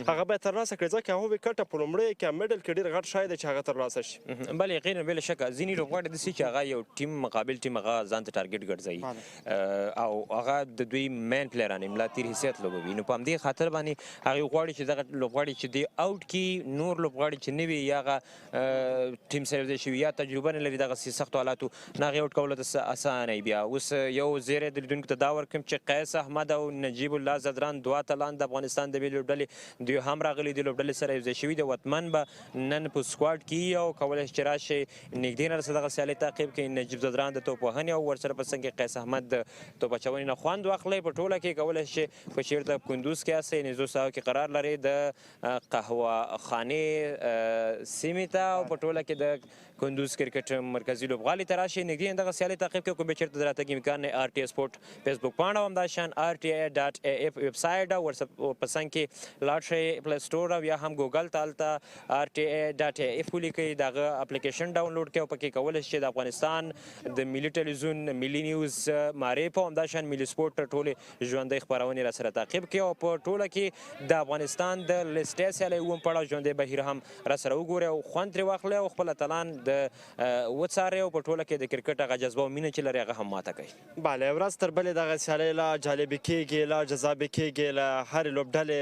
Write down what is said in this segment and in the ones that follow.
هغه باید ترلاسه کړي ځکه هغه وکټه په لومړي کې میډل کې ډېر غټ شای دی چې هغه ترلاسه شي. بله یقینا بله شکه ځینې لوبغاړي داسې چې هغه یو ټیم مقابل ټیم هغه ځان ته ټارګېټ ګرځوي او هغه د دوی مین پلیران املا تیر حیثیت لوبوي. نو په همدې خاطر باندې هغې غواړي چې دغه لوبغاړي چې دی اوټ کړي، نور لوبغاړي چې نه وي یا هغه ټیم سره یوځای شوي یا تجربه نه لري دغسې سختو حالاتو نه هغې اوټ کولو ته اسانه وي. بیا اوس یو زیری د لیدونکو ته دا ورکړم چې قیس احمد او نجیب الله زدران دوه اتلان د افغانستان د بې لوبډلې دوی هم راغلي دي، لوبډلې سره یوځای شوي دي. وطمن به نن په سکواډ کې او کولی شي چې راشي نږدې نه رسه دغه سیالۍ تعقیب کړي. نجیب زدران د توپ وهنې او ورسره په څنګ کې قیس احمد د توپ اچونې نه خوند واخلئ. په ټوله کې کولی شي په چېرته کندوز کې یاستئ، نږدې ساحو کې قرار لرئ د قهوه خانې سیمې ته او په ټوله کې د کندوز کرکټ مرکزي لوبغالي ته راشئ، نږدې دغه سیالۍ تعقیب کړئ. که به چېرته د راتګ امکان نه آر ټي سپورټ فیسبوک پاڼه او همداشان rti.af ویبسایټ او په څنګ کې لاړ شئ پلی سټور او یا هم ګوګل ته هلته rti.af ولیکئ، د هغه اپلیکیشن ډاونلوډ کړئ او پکې کولی شئ د افغانستان د ملي ټلویزیون، ملي نیوز، معرف او همداشان ملي سپورټ ټولې ژوندۍ خپرونې راسره تعقیب کړئ او په ټوله کې د افغانستان د لیسټۍ سیالۍ اووم پړاو ژوندی بهیر هم راسره وګورئ او خوند ترې واخلئ او خپل اتلان وڅارئ او په ټوله کې د کرکټ هغه جذبه او مینه چې لري هغه هم ماته کوي. بله ورځ تر بلې دغه سیالۍ لا جالبې کېږي، لا جذابې کېږي، له هرې لوبډلې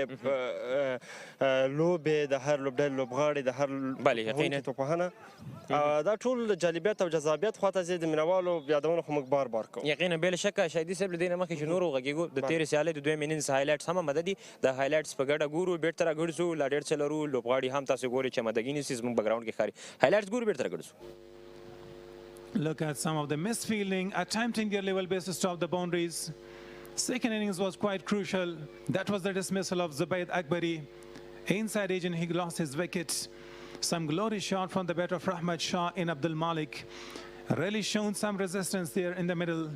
لوبې، د هر لوبډلې لوبغاړي، د هر توپوهنه دا ټول جالبیت او جذابیت خواته ځي. د مینهوالو یادونه خو موږ بار بار کوو. یقینا بې له شکه شهیدي صاحب له دې نه مخکې چې نور وغږېږو د تېرې سیالۍ د دویم انینګز هایلایټس هم اماده دي. د هایلایټس په ګډه ګورو، بېرته راګرځو، لا ډېر څه لرو. لوبغاړي هم تاسو ګورئ چې امادګي نیسي زموږ بګراونډ کې ښکاري. هایلایټس ګورو، بېرته راګرځو. Look at some of the missed fielding, attempting their level best to stop the boundaries. Second innings was quite crucial. That was the dismissal of Zubayd Akbari. Inside agent, he lost his wicket. Some glorious shot from the bat of Rahmat Shah in Abdul Malik. Really shown some resistance there in the middle.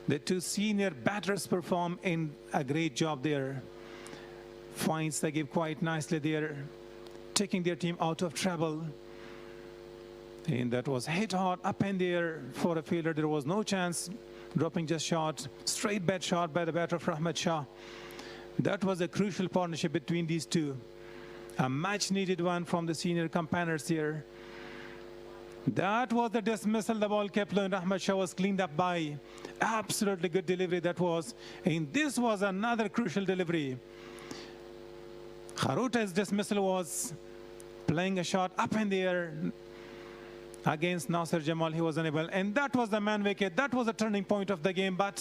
The two senior batters perform in a great job there. Finds they give quite nicely there, taking their team out of trouble. And that was hit hard up in the air for a fielder. There was no chance, dropping just short, straight bat shot by the batter of Rahmat Shah. That was a crucial partnership between these two. A much needed one from the senior companions here. That was the dismissal. The ball kept low and Rahmat Shah was cleaned up by. Absolutely good delivery that was. And this was another crucial delivery. Kharuta's dismissal was playing a shot up in the air against Nasir Jamal. He was unable, and that was the man wicket. That was the turning point of the game, but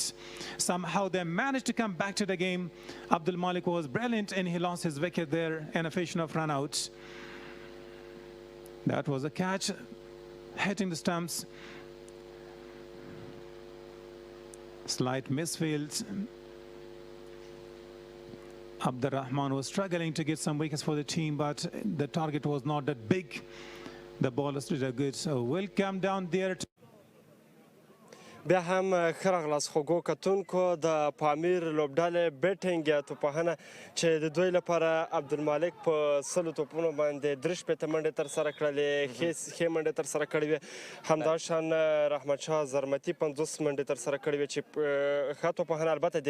somehow they managed to come back to the game. Abdul Malik was brilliant and he lost his wicket there in a fashion of run out. That was a catch, hitting the stumps. Slight misfield. Abdur Rahman was struggling to get some wickets for the team, but the target was not that big. The ballers did a good, so we'll come down there. بیا هم ښه راغلاست خوږو کتونکو. د پامیر لوبډلې بیټینګ یا توپوهنه چې د دوی لپاره عبدالمالک په 100 توپونو باندې 3 شپېته منډې ترسره کړلې، ښې منډې ترسره کړې وې. همداشان رحمت شاه زرمتي 50 منډې ترسره کړې وې چې ښه توپوهنه البته د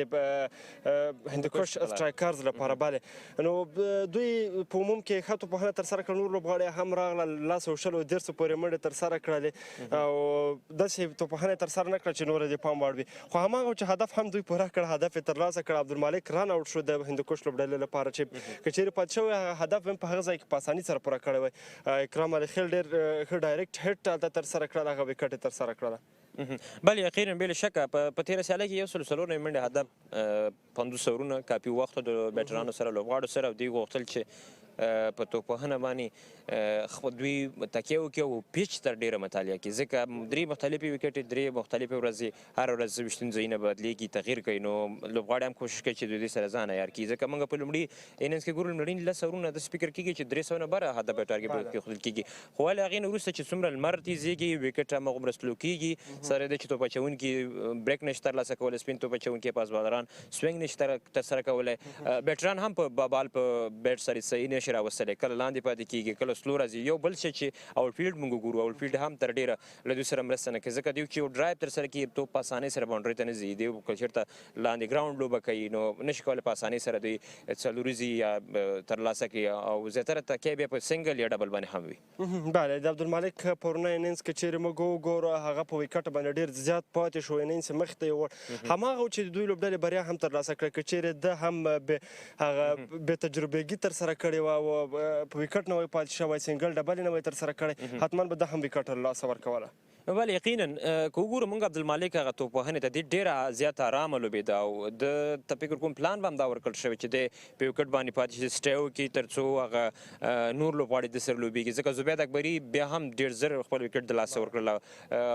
هندوکش سټرایکرز لپاره بله. نو دوی په عموم کې ښه توپوهنه ترسره کړه. نور لوبغاړي هم راغلل، 110 پورې منډې ترسره کړلې او داسې توپوهنه ترسره نه چې نور دې پام واړوي. خو هماغه چې هدف هم دوی پوره کړ، هدف یې ترلاسه کړ. عبدالمالک رن آوټ شو د هندوکش لوبډلې لپاره چې که چېرې پاتې شوی هدف هم په هغه ځای کې په اساني سره پوره کړی وی. اکرام علي خیل ډېر ښه ډایرکټ هټ هلته ترسره کړل، هغه وکټ یې ترسره کړله. بله یقینا بې شکه په تېره سیالۍ کې 104 منډې هدف 50 اورونه کافي وخت د بیټرانو سره لوبغاړو سره دوی غوښتل چې په توپوهنه باندې دوی تکیه وکړي او پیچ تر ډېره مطالعه کړي، ځکه 3 مختلفې وکټې 3 مختلفې ورځې هر ورځ ویشتون ځایونه بدلېږي، تغییر کوي. نو لوبغاړي هم کوشش کوي چې دوی دې سره ځان عیار کړي، ځکه موږ په لومړي انینګز کې ګورو لومړي 10 اورونه داسې فکر کېږي چې 300 نه بره هدف به ټارګېټ کېښودل کېږي. خو ولې هغې نه وروسته چې څومره لمر تیزېږي، وکټ هماغومره سلو کېږي، سره دی چې توپ اچوونکي بریک نشي ترلاسه کولی، سپین توپ اچوونکي پاس بالران سوینګ نشي ترسره کولی، بیټران هم په بال په بیټ سره صحیح نشي نشي راوستلی کله لاندې پاتې کېږي کله سلو راځي یو بل شی چې آوټفیلډ موږ ګورو آوټفیلډ هم تر ډېره له دوی سره مرسته نه کوي ځکه دوی چې یو ډرایو ترسره کړي توپ په اسانۍ سره باونډرۍ ته نه ځي دوی که چېرته لاندې ګراونډ لوبه کوي نو نشي کولی په اسانۍ سره دوی څلوریزي یا ترلاسه کړي او زیاتره تکیه بیا په سنګل یا ډبل باندې هم وي بله د عبدالمالک پرونی انینګز که چیرې موږ وګورو هغه په ویکټ باندې ډېر زیات پاتې شو انینګز یې مخې ته یوړ هماغه چې د دوی لوبډلې بریا هم ترلاسه کړه که چیرې ده هم هغه بې تجربهګي ترسره کړې وه او په ویکټ نه وای پاتې شوی سنګل ډبل یې نه وای ترسره کړی حتما به ده هم ویکټ ترلاسه ورکوله بله یقینا که وګورو موږ عبدالمالک هغه توپوهنې ته دې ډېره زیاته ارامه لوبېده او د ته فکر کوم پلان به هم دا ورکړل شوی چې دی په وکټ باندې پاتې شي سټی وکړي تر څو هغه نور لوبغاړي د سره لوبېږي ځکه زبید اکبري بیا هم ډېر زر خپل وکټ د لاسه ورکړل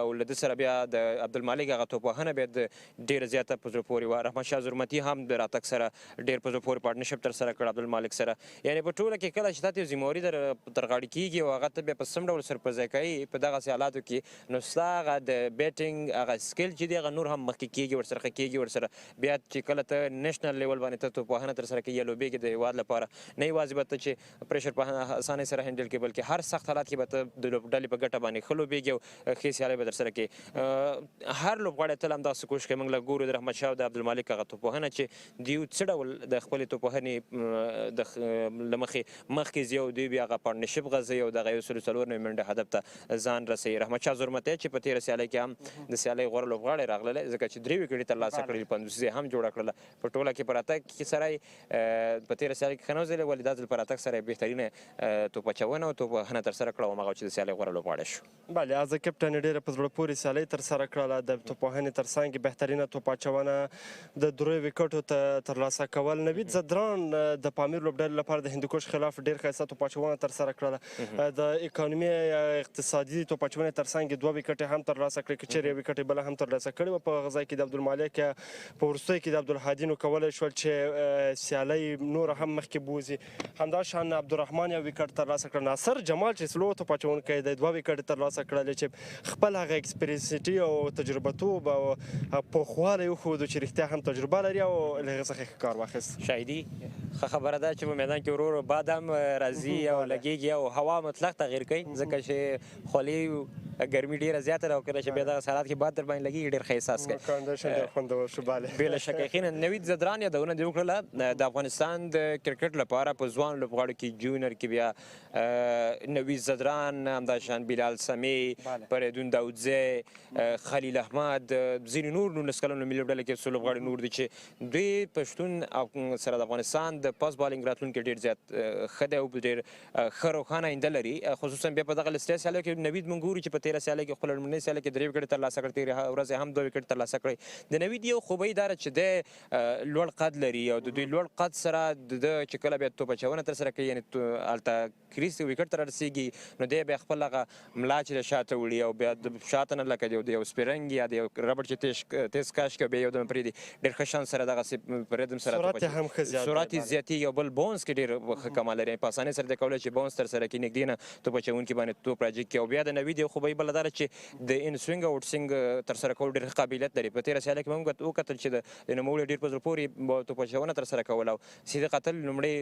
او له ده سره بیا د عبدالمالک هغه توپوهنه بیا ډېره زیاته په زړه پورې وه رحمت شاه زرمتي هم د راتګ سره ډېر په زړه پورې پارټنرشپ ترسره کړ عبدالمالک سره یعنې په ټوله کې کله چې تا ته یو ذمهواري تر غاړې کېږي او هغه ته بیا په سم ډول سرپرځای کوي په دغسې حالاتو کې نو ستا هغه د بیټینګ هغه سکل چې دی هغه نور هم مخکې کېږي ورسره ښه کېږي ورسره بیا چې کله ته نیشنل لیول باندې ته توپوهنه ترسره کوي یا لوبېږي د هېواد لپاره نه یوازې به ته چې پریشر په اسانۍ سره هینډل کړي بلکې هر سخت حالات کې به ته د لوبډلې په ګټه باندې ښه لوبېږي او ښې سیالۍ به ترسره کوي هر لوبغاړی تل همداسې کوشش کوي موږ له ګورو د رحمت شاه او د عبدالمالک هغه توپوهنه چې دوی څه ډول د خپلې توپوهنې له مخکې ځي او دوی بیا هغه پارټنرشپ غځوي او دغه 104 منډه هدف ته ځان رسوي رحمت شاه زرمتی چې په تېره سیالۍ کې هم د سیالۍ غوره لوبغاړی راغلی ځکه چې 3 وکټې ترلاسه کړي 50 یې هم جوړه کړله په ټوله کې په راتګ کې سره یې په تېره سیالۍ کې ښه نه وځلی ولې دا ځل په راتګ سره یې بهترینه توپ اچونه او توپوهنه ترسره کړه او هماغه چې د سیالۍ غوره لوبغاړی شو بله از کپټن یې ډېره په زړه پورې سیالۍ ترسره کړله د توپوهنې تر څنګ یې بهترینه توپ اچونه د 3 وکټو ته ترلاسه کول نوید زدران د پامیر لوبډلې لپاره د هندوکش خلاف ډېر ښایسته توپ اچونه ترسره کړله د اکانومي اقتصادي توپ اچونې تر څنګ یې 2 وکټې هم ترلاسه کړې که چیرې یو وکټ بله هم ترلاسه کړې وه په هغه ځای کې د عبدالمالک په وروستیو کې د عبدالهادي نو کولی شول چې سیالۍ نوره هم مخکې بوځي همداشان عبدالرحمن یو وکټ ترلاسه کړ ناصر جمال چې سلو توپ اچونکی دی 2 وکټې ترلاسه کړلې چې خپل هغه اکسپریسیټي او تجربتوب او پوخوالی وښودو چې رښتیا هم تجربه لري او له هغې څخه ښه کار واخیست شاهدي ښه خبره ده چې په میدان کې ورو ورو باد هم راځي او لګېږي او هوا مطلق تغیر کوي ځکه چې خولۍ ګرمي ډېره زیاته ده او کله چې بیا دغه حالات کې باد در باندې لګېږي ډېر ښه احساس کوي کنډیشن ډېر خوندور شو بله بې له شکه یقینا نوید زدران یادونه دې وکړله د افغانستان د کرکټ لپاره په ځوان لوبغاړو کې جونیور کې بیا نوید زدران همداشان بلال سمی فریدون داودزی خلیل احمد ځینې نور 19 کلن ملي لوبډلې کې څو لوبغاړي نور دي چې دوی پښتون سره د افغانستان د پاس بالینګ راتلونکی ډېر زیات ښه دی او ډېر ښه روښانه آینده لري خصوصا بیا په دغه لسټۍ سیالیو کې نوید موږ ګورو چې په تېره سیالۍ کې خپله لومړنۍ سیالۍ کې 3 وکټې ترلاسه کړې تېرې ورځ هم 2 وکټې ترلاسه کړی د نوید یو خوبۍ دا ده چې دی لوړ قد لري او د دوی لوړ قد سره د ده چې کله بیا توپ اچونه ترسره کوي یعنې هلته کریس وکټ ته رارسېږي نو دی بیا خپل هغه ملا چې د شاته وړي او بیا د شاته نه لکه د یو سپرنګ یا د یو ربړ چې تیز کاش کوي بیا یو دم پرېږدي ډېر ښه شان سره دغسې په ردم سره سرعت یې هم ښه زیات سرعت یې زیاتېږي او بل بونس کې ډېر ښه کمال لري په اسانۍ سره دی کولی چې بونس ترسره کړي نږدې نه توپ اچوونکي باندې توپ راجګ کړي او بیا د نوید یو خوبۍ بله دا ده چې د ان سوینګ او آوټ سوینګ ترسره کول ډېر ښه قابلیت لري په تېره سیالۍ کې موږ وکتل چې د نوموړي ډېر په زړه پورې توپ اچونه ترسره کول او سیده قتل لومړی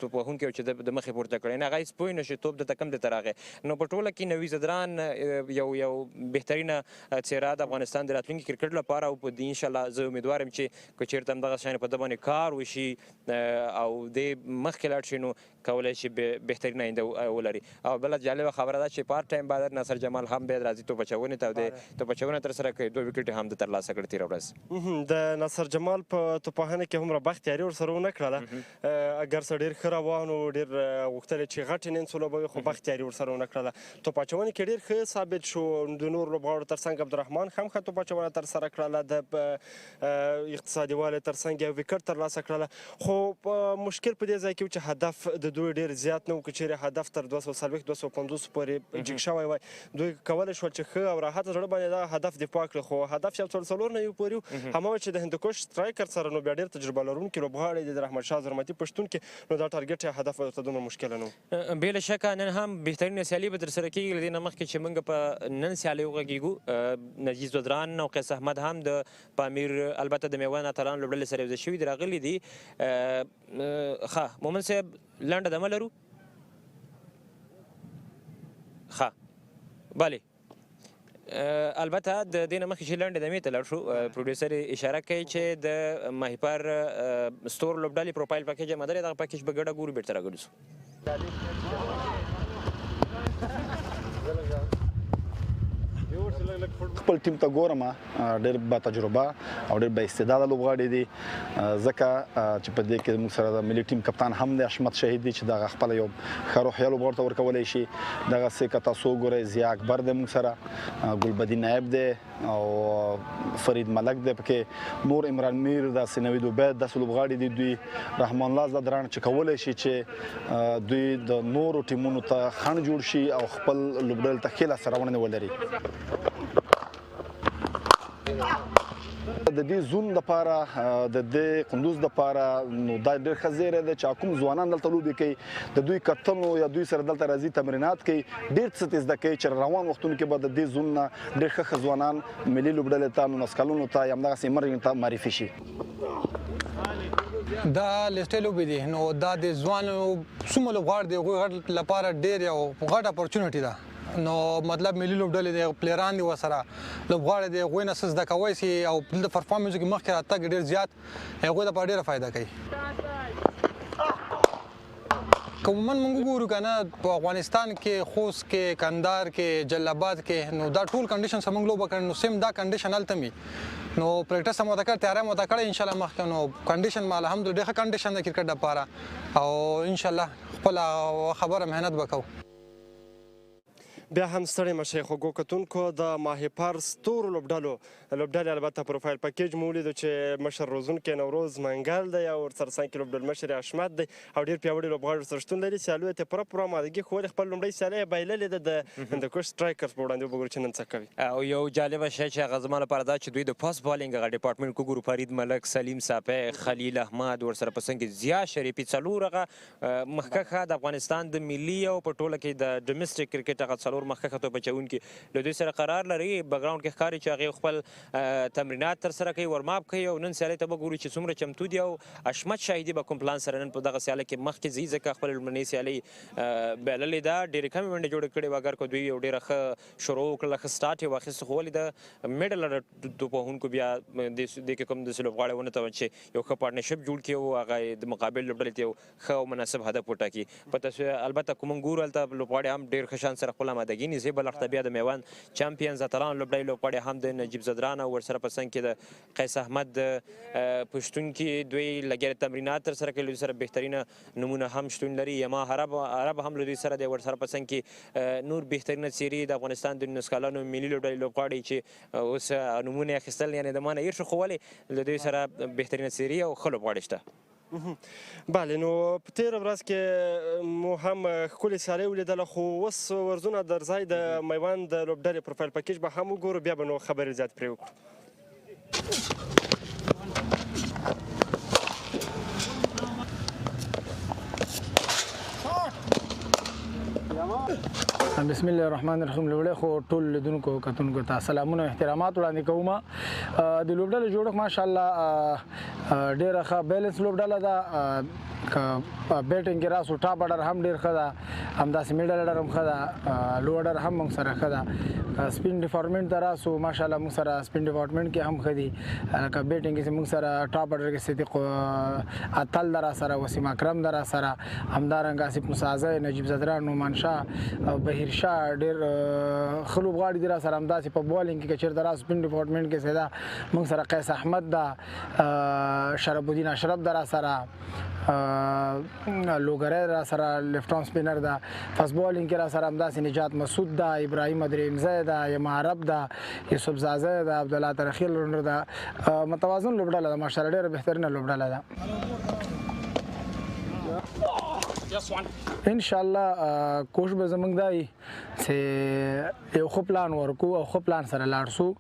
توپ وهونکی چې د مخې پورته کړی نه هغه هېڅ پوه نه شي توپ دلته کم دلته راغی نو په ټوله کې نوید زدران یو بهترینه څېره د افغانستان د راتلونکي کرکټ لپاره او په دې انشاءالله زه امیدوار یم چې که چېرته همدغه شیانې په ده باندې کار وشي او دې مخکې لاړ شي نو کولی شي بهترینه آینده ولري او بله جالبه خبره ده چې پارت ټایم بعد ناصر جمال هم بیا راځي توپ اچونې ته او د توپ اچونه ترسره کوي 2 وکټې هم د ترلاسه کړه تېره ورځ د ناصر جمال په توپوهنه کې هومره بختیاري ورسره ونه کړله اگر څه ډېر ښه روان و ډېر غوښتل چې غټ انینګز ولوبوي خو بختیاري ورسره ونه کړله توپ اچونې کې ډېر ښه ثابت شو د نور لوبغاړو تر څنګ عبدالرحمن هم ښه توپ اچونه ترسره کړله د اقتصادي والي تر څنګ یو وکټ ترلاسه کړله خو مشکل په دې ځای کې و چې هدف د دوی ډېر زیات نه و که چیرې هدف تر 240 250 پورې جګ شوی وای دوی کولی شول چې ښه او راحته زړه باندې دا هدف دفاع کړي خو هدف یو څلور نه یو پورې هماغه چې د هندوکش سټرایکر سره نو بیا ډېر تجربه لرونکي لوبغاړی دی د رحمت شاه زرمتي پښتون کې نو دا ټارګټ یا هدف ورته دومره مشکله نه و بې له شکه نن هم بهترینه سیالي به ترسره کېږي له دې نه مخکې چې موږ په نن سیالۍ وغږېږو نجیب زدران او قیس احمد هم د پامیر البته د میوند اتلان لوبډلې سره یوځای شوي دي راغلي دي ښه مومن صاحب لنډه دمه لرو ښه بله البته د دې نه مخکې چې لنډې دمې ته لاړ شو پروډیوسر اشاره کوي چې د ماهیپر ستور لوبډلې پروفایل پکیج یې مدرې دغه پکیج به ګډه ګورو بېرته راګډو سو خپل ټیم ته ګورم ډېر با تجربه او ډېر با استعداده لوبغاړي دي ځکه چې په دې کې موږ سره د ملي ټیم کپتان هم دی حشمت شهید دی چې دغه خپل یو ښه روحیه لوبغاړو ته ورکولی شي دغسې که تاسو وګورئ ضیا اکبر دی موږ سره ګلبدین نایب دی او فرید ملک دی پکې نور عمران میر داسې نوید عبید داسې لوبغاړي دي دوی رحمان الله زدران چې کولی شي چې دوی د نورو ټیمونو ته خنډ جوړ شي او خپل لوبډلې ته ښې لاسته راوړنې ولري د دې زون لپاره د دې قندوز لپاره نو دا ډېر ښه زیری دی چې کوم ځوانان دلته لوبې کوي د دوی کتنو یا دوی سره دلته راځي تمرینات کوي ډېر څه زده کوي چې روان وختونو کې به د دې زون نه ډېر ښه ځوانان ملي لوبډلې ته نو نسکلونو ته یا همدغسې مرګ ته معرفي شي دا لیسټې لوبې دي نو دا د ځوانو څومره لوبغاړي دي هغوی لپاره ډېر یو غټ اپورچونټي ده نو مطلب ملي لوبډلې د پلیران دي ورسره لوبغاړي دي هغوی نه څه زده کوی شي او دلته پرفارمنس کې مخکې راتګ ډېر زیات هغوی لپاره ډېره فایده کوي که عموما موږ وګورو که نه په افغانستان کې خوست کې کندهار کې جلال آباد کې نو دا ټول کنډیشن زموږ لوبه کړي نو سیم دا کنډیشن هلته وي نو پریکټس هم ورته کړی تیاری هم ورته کړی انشاءالله مخکې نو کنډیشن ما الحمدلله ډېر ښه کنډیشن د کرکټ لپاره او انشاءالله خپله خبره محنت به کوو بیا هم ستړی مشئ خوږو کتونکو د ماهیپر ستورو لوبډلې البته پروفایل پکیج مو ولیدو چې مشر روزونکی نوروز منګل دی او ورسره څنګ کې لوبډل مشر حشمت دی او ډېر پیاوړي لوبغاړي ورسره شتون لري سیالیو ته پوره آمادګي ښودلې خپل لومړۍ سیالۍ یې بایللې ده د هندوکش سټرایکرز په وړاندې وګورو چې نن څه کوي او یو جالبه شی چې هغه زما لپاره دا چې دوی د فاست بالینګ هغه ډپارټمنټ وګورو فرید ملک سلیم ساپی خلیل احمد ورسره په څنګ کې ضیا شریفي څلور هغه مخکښه د افغانستان د ملي او په ټوله کې د ډومسټک کرکټ هغه څلور مخکښه توپ اچوونکي له دوی سره قرار لري بګراونډ کې ښکاري چې هغې خپل تمرینات ترسره کوي ورماپ کوي او نن سیالۍ ته به ګورو چې څومره چمتو دي او حشمت شاهدي به کوم پلان سره نن په دغه سیالۍ کې مخکې ځي ځکه خپله لومړنۍ سیالۍ بایللې ده ډېرې کمې منډې جوړې کړې وه اګر که دوی یو ډېره ښه شروع وکړله ښه سټارټ یې واخیسته خو ولې د میډل توپوهونکو بیا دې کې کوم داسې لوبغاړی ونه توان چې یو ښه پارټنرشپ جوړ کړي او هغه د مقابل لوبډلې ته یو ښه او مناسب هدف وټاکي په البته که موږ ګورو هلته لوبغاړي هم ډېر ښه شان سره خپل آمادګي نیسي بل اړخ ته بیا د میوند چمپیونز اتلان لوبډلې لوبغاړي هم د نجیب زدران او ورسره په څنګ کې د قیس احمد پښتون کې دوی لګیا تمرینات ترسره کوي له سره بهترینه نمونه هم شتون لري یما عرب هم له دوی سره دی ورسره په څنګ کې نور بهترینه څیرې د افغانستان د نسکالانو ملي لوبډلې لوبغاړي چې اوس نومونه یې اخیستل یعنې د ما نه هېر شو خو ولې له دوی سره بهترینه څیرې او ښه لوبغاړي شته بله نو په تېره ورځ کې مو هم ښکلې سیالۍ ولیدله خو اوس ورزونه در ځای د میوند د لوبډلې پروفایل پکیج به هم وګورو بیا به نو خبرې زیات پرې وکړو بسم الله الرحمن الرحیم لوبډلې خو ټول لیدونکو کتونکو ته سلامونه او احترامات وړاندې کوم د لوبډلې جوړښت ماشاءالله ډېره ښه بیلنس لوبډله ده بیټینګ کې راسو ټاپ اډر هم ډېر ښه ده همداسې میډل اډر هم ښه ده لو اډر هم موږ سره ښه ده سپین ډپارټمنټ ته راسو ماشاءالله موږ سره سپین ډپارټمنټ کې هم ښه دي لکه بیټینګ کې موږ سره ټاپ اډر کې صدیق اتل ده راسره وسیم اکرم ده راسره همدارنګه آصف مساعده نجیب زدران نومان شاه او بهیر شاه ډېر ښه لوبغاړي دي راسره همداسې په بالینګ کې که چېرته راسو سپین ډپارټمنټ کې سیده موږ سره قیس احمد ده شرف الدین اشرف ده راسره لوګری راسره لیفټ آن سپینر ده فاست بالینګ کې راسره همداسې نجات مسعود ده ابراهیم ادریمزی ده یما عرب ده یوسف زازی ده عبدالله ترخیل رونر ده متوازن لوبډله ده ماشاءالله ډېره بهترینه لوبډله ده ان شاء الله کوشش به زموږ دی چې یو ښه پلان ورکو او ښه پلان سره لاړ شو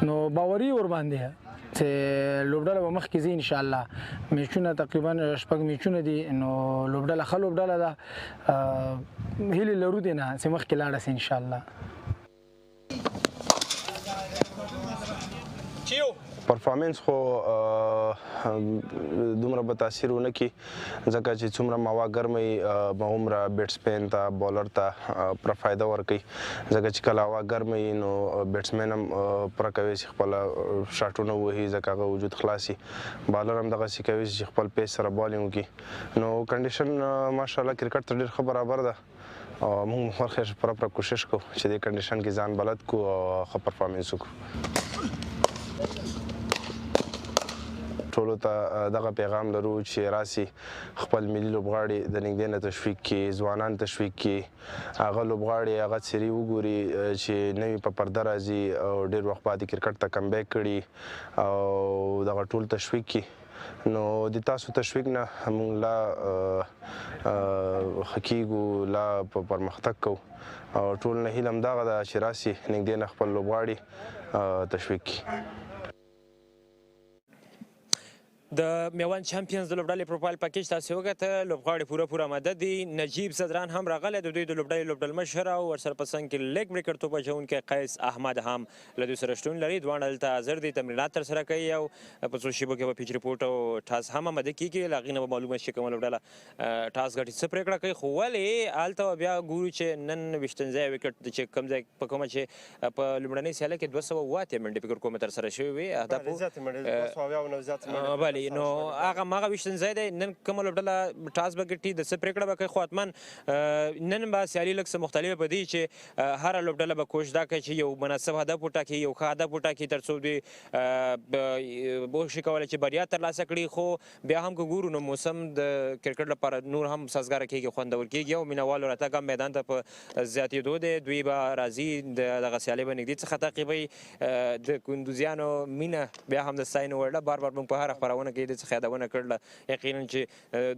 نو باوري ورباندې چې لوبډله به مخکې ځي ان شاء الله میچونه تقریبا شپږ میچونه دي نو لوبډله ښه لوبډله ده هیلې لرو دې نه چې مخکې لاړه شي ان شاء الله پرفارمنس خو دومره به تاثیر ونه کړي ځکه چې څومره هوا ګرمه وي هغومره بیټسمین ته بالر ته پوره فایده ورکوي ځکه چې کله هوا ګرمه وي نو بیټسمین هم پوره کوي چې خپله شاټونه ووهي ځکه هغه وجود خلاص وي بالر هم دغسې کوي چې خپل پیس سره بالینګ وکړي نو کنډیشن ماشاءالله کرکټ ته ډېر ښه برابر ده او موږ ورخه پوره کوشش کوو چې دې کنډیشن کې ځان بلد کړو او ښه پرفارمنس وکړو ټولو ته دغه پیغام لرو چې راسي خپل ملي لوبغاړي د نږدې نه تشویق کړي ځوانان تشویق کړي هغه لوبغاړي هغه څیرې وګوري چې نوي په پرده راځي او ډېر وخت بعد کرکټ ته کمبیک کړي او دغه ټول تشویق کړي نو د تاسو تشویق نه موږ لا ښه کیږو لا پرمختګ کوو او ټول نه هیله همدغه ده چې راسي نږدې نه خپل لوبغاړي تشویق کړي د میوند چمپیونز د لوبډلې پروفایل پکیج تاسو وګټه لوبغاړي پوره آماده دي نجیب صدران هم راغلی د دوی د لوبډلې لوبډلمشر او ورسره په څنګ کې لیګ بریکر توپ اچوونکی قیس احمد هم له دوی سره شتون لري دواړه دلته حاضر دي تمرینات ترسره کوي او په څو شیبو کې به پیچ رپورټ او ټاس هم آماده کیږي له هغې نه به معلومه شي کومه لوبډله ټاس ګټي څه پرېکړه کوي خو ولې هلته بیا ګورو چې نن ویشتنځای وکټ چې کوم ځای په کومه چې په لومړنۍ سیاله کې 208 منډې فکر کوم ترسره شوې وې اهدافو بلې نو هغه ماغه ویشتنځای دی نن کومه لوبډله ټاس به ګټي د څه پرېکړه به کوي خو حتما نن به سیالي لږ څه مختلفه به دي چې هره لوبډله به کوشش دا کوي چې یو مناسب هدف وټاکي یو ښه هدف وټاکي تر څو دوی وشي کولی چې بریا ترلاسه کړي خو بیا هم که ګورو نو موسم د کرکټ لپاره نور هم سازګاره کېږي خوندور کېږي او مینهوالو راتګ هم میدان ته په زیاتېدو دی دوی به راځي دغه سیالۍ به نږدې څخه تعقیبوي د کندوزیانو مینه بیا هم د ستاینې وړ ده بار بار موږ په هره خپرونه کې دې څخه یادونه کړله یقینا چې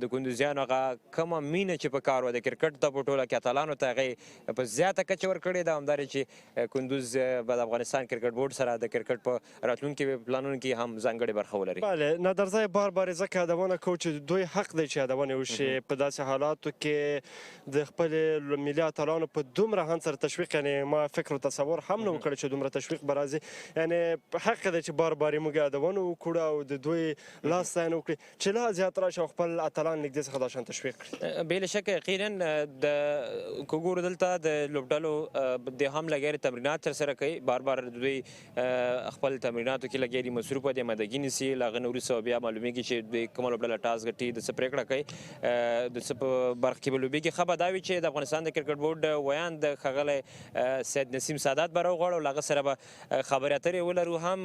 د کندوزیانو هغه کومه مینه چې په کار وه د کرکټ ته په ټوله کې اتلانو ته هغې په زیاته کچه ورکړې ده همدا چې کندوز به د افغانستان کرکټ بورډ سره د کرکټ په راتلونکي پلانونو کې هم ځانګړې برخه ولري بله نادرزی بار بار ځکه یادونه کوو چې دوی حق دی چې یادونې وشي په داسې حالاتو کې د خپلې ملي اتلانو په دومره هند سره تشویق یعنې ما فکر و تصور هم نه و کړی چې دومره تشویق به راځي یعنې حق دی چې بار بار یې موږ یادونه وکړو او د دوی لاس ستاینه وکړي چې لا زیات راشي او خپل اتلان نږدې څخه دا شان تشویق کړي بې شکه یقینا د که ګورو دلته د لوبډلو د هم لګیا دي تمرینات ترسره کوي بار بار دوی خپل تمریناتو کې لګیا دي مصروفه دي آمادګي نیسي له هغه نه وروسته بیا معلومیږي چې دوی کومه لوبډله ټاس ګټي د څه پرېکړه کوي د څه په برخه کې به لوبېږي ښه به دا وي چې د افغانستان د کرکټ بورډ ویان د ښاغلی سید نسیم سادات به راوغواړو له هغه سره به خبرې اترې ولرو هم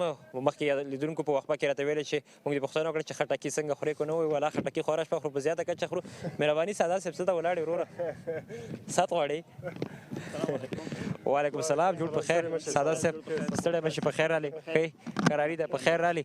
مخکې لیدونکو په وقفه کې راته ویلې چې موږ دې پوښتنه وکړه چې خټکي څنګه خورې که نه وایي والا خټکي خواره شپه خورو په زیاته کچه خورو مهرباني سادات صاحب څه ته ولاړې وروره سات غواړې وعلیکم السلام جوړ په خیر سادات صاحب ستړی مه شي په خیر رالې ښې قراري ده په خیر رالې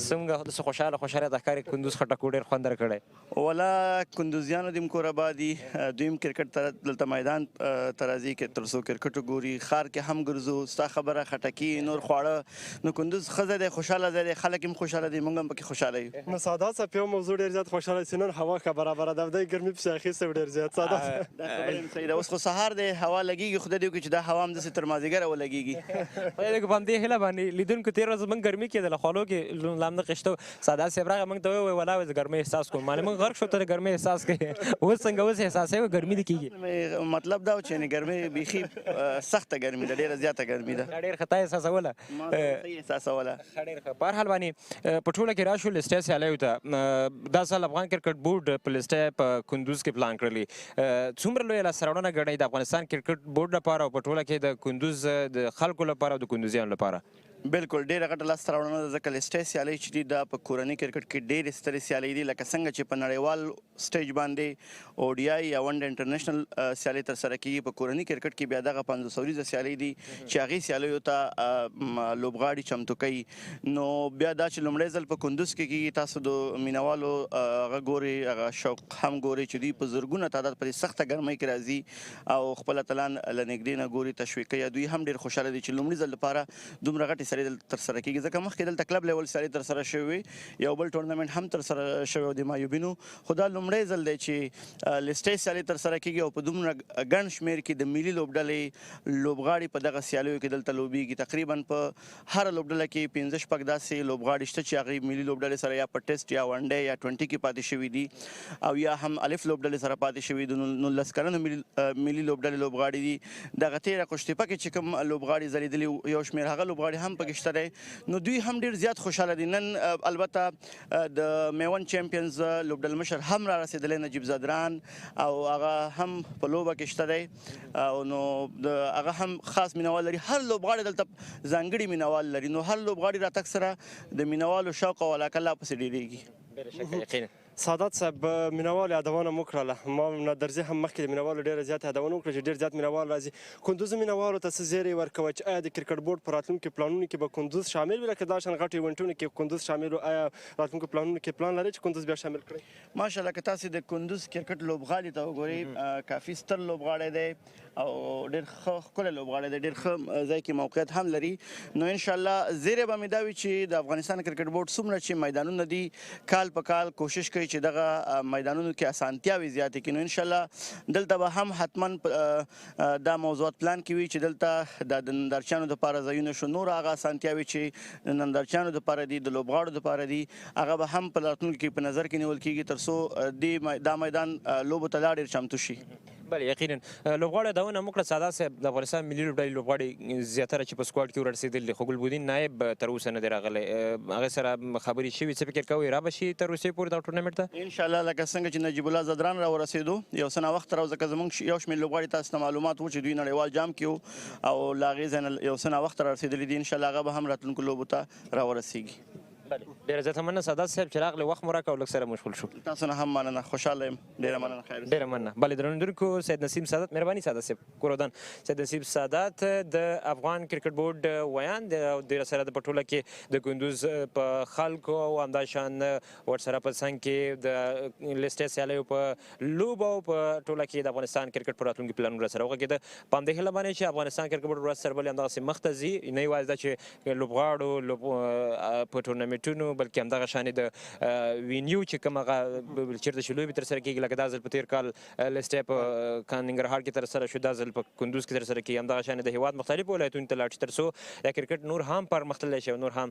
څنګه داسې خوشحاله د ښکاري کندوز خټکو ډېر خوند درکړی ولا کندوزیانو دې کور آبادي دوی هم کرکټ ته دلته میدان ته راځي تر څو کرکټ وګوري ښار کې هم ګرځو ستا خبره خټکي نور خواړه نو کندوز ښه ځای دی خوشحاله ځای دی خلک هم خوشحاله دي موږ هم پکې خوشحاله یو نو سادات صاحب یو موضوع ډېر زیات خوشحاله چې نن هوا ښه برابره ده دی ګرمي پسې اخیستی و ډېر زیات سادات دا خبره هم صحیح ده اوس خو سهار دی هوا لګېږي خدای دې وکړي چې دا هوا هم داسې تر مازدیګره ولګېږي خدای دې په همدې هیله باندې لیدونکو تېره ورځ موږ ګرمي کېدله خولو کې لام نه قشته سادات صاحب راغی موږ ته وویل ولا د ګرمۍ احساس کوم معنی موږ غرق شو ته د ګرمۍ احساس کوي اوس څنګه اوس احساسوي ګرمي دې کېږي مطلب دا و چې ګرمۍ بیخي سخته ګرمي ده ډېره زیاته ګرمي ده ډېر ښه تا احساسوله صحیح احساسوله ډېر ښه په هر حال باندې په ټوله کې راشو لیسټۍ سیالیو ته دا سال افغان کرکټ بورډ په لیسټۍ په کندوز کې پلان کړلي څومره لویه لاسته راوړنه ګڼئ د افغانستان کرکټ بورډ لپاره او په ټوله کې د کندوز د خلکو لپاره او د کندوزیانو لپاره بالکل ډېره غټه لاسته راوړنه ده ځکه لیسټۍ سیالۍ چې دي دا په کورني کرکټ کې ډېرې سترې سیالۍ دي لکه څنګه چې په نړیوال سټیج باندې اوډیای یا ونډه انټرنیشنل سیالۍ ترسره کېږي په کورني کرکټ کې بیا دغه 500 ورځې سیالۍ دي چې هغې سیالیو ته لوبغاړي چمتو کوي نو بیا دا چې لومړی ځل په کندوز کې کېږي تاسو د مینهوالو هغه ګورئ هغه شوق هم ګورئ چې دوی په زرګونه تعداد په دې سخته ګرمۍ کې راځي او خپل اتلان له نږدې نه ګوري تشویق کوي دوی هم ډېر خوشحاله دي چې لومړي ځل لپاره دومره غټې سیالۍ دلته ترسره کیږي ځکه مخکې دلته کلب لیول سیالۍ ترسره شوې یو بل ټورنمنټ هم ترسره شوی د مایوبینو خو دا لومړی ځل دی چې لیسټۍ سیالۍ ترسره کیږي او په دومره ګڼ شمېر کې د ملي لوبډلې لوبغاړي په دغه سیالیو کې دلته لوبیږي تقریبا په هره لوبډله کې 15 داسې لوبغاړي شته چې هغې ملي لوبډلې سره یا په ټیسټ یا ون ډے یا 20 کې پاتې شوي دي او یا هم الف لوبډلې سره پاتې شوي دي 19 کلنو ملي لوبډلې لوبغاړي دي دغه تېره قشتېپه کې چې کوم لوبغاړي ځلېدلي یو شمېر هغه لوبغاړي هم پکې شته دی نو دوی هم ډېر زیات خوشحاله دي نن البته د میوند چیمپینز لوبډل مشر هم را رسېدلی نجیب زدران او هغه هم په لوبه کې شته دی او نو هغه هم خاص مینوال لري هر لوبغاړی دلته ځانګړي مینوال لري نو هر لوبغاړي راتګ سره د مینوالو شوق او علاقه لا پسې ډېرېږي سعادت صاحب مینوال یادونه مو کړله ما نادرزي هم مخکې د مینوالو ډېره زیاته یادونه وکړه چې ډېر زیات مینوال راځي کندوز مینوالو ته څه زیری ورکوه چې آیا د کرکټ بورډ په راتلونکي پلانونو کې به کندوز شامل وي لکه دا شان غټ ایونټونو کې کندوز شامل وي آیا راتلونکي پلانونو کې پلان لري چې کندوز بیا شامل کړئ ماشاءالله که تاسې د کندوز کرکټ لوبغاړي ته وګورئ کافي ستر لوبغاړی دی او ډېر ښه ښکلی لوبغاړی دی ډېر ښه ځای کې موقعیت هم لري نو انشاءالله زیری به مې دا وي چې د افغانستان کرکټ بورډ څومره چې میدانونه دي کال په کال کوشش کوي چې دغه میدانونو کې اسانتیاوې زیاتې کړي نو انشاءالله دلته به هم حتما دا موضوعات پلان کې وي چې دلته د نندارچیانو دپاره ځایونه شو نور هغه اسانتیاوې چې د نندارچیانو دپاره دي د لوبغاړو دپاره دي هغه به هم په راتلونکي کې په نظر کې نیول کېږي تر څو دا میدان لوبو ته لا ډېر چمتو شي بله یقینا لوبغاړو یادونه مو کړه سعادت صاحب د افغانستان ملي لوبډلې لوبغاړي زیاتره چې په سکواډ کې ورسېدل دي خو ګلبودین نایب تر اوسه نه دی راغلی هغې سره خبرې شوي څه فکر کوئ را به شي تر اوسې پورې دغه ټورنمنټ ته انشاءالله لکه څنګه چې نجیب الله زدران را ورسېدو یو څه ناوخته را ځکه زموږ یو شمېر لوبغاړي تاسو ته معلومات و چې دوی نړیوال جام کې وو او له هغې ځای نه یو څه ناوخته را رسېدلي دي انشاءالله هغه به هم راتلونکو لوبو ته را ورسېږي ډېره زیاته مننه سعادت صاحب چې راغلی وخت مو راکړه او لږ سره مشغول شو تاسو نه هم مننه خوشحاله یم ډېره مننه خیر ډېره مننه بلې درنوونکو سید نسیم سعادت مهرباني سعادت صاحب کورودان سید نسیم سعادت د افغان کرکټ بورډ ویاند او ډېره سره د په ټوله کې د کندوز په خلکو او همداشان ورسره په څنګ کې د لیسټۍ سیالیو په لوبو په ټوله کې د افغانستان کرکټ په راتلونکي پلانونه سره وغږېده په همدې هیله باندې چې افغانستان کرکټ بورډ ورځ سره بلې همدغسې مخته ځي نه یوازې دا چې لوبغاړو په ټورنمنټونو بلکې همدغه شانې د وینیو چې کوم هغه چېرته چې لوبې ترسره کېږي لکه دا ځل په تېر کال لیسټۍ په ننګرهار کې ترسره شو دا ځل په کندوز کې ترسره کېږي همدغه شانې د هېواد مختلفو ولایتونو ته لاړ شي تر څو دا کرکټ نور هم پرمختللی شي او نور هم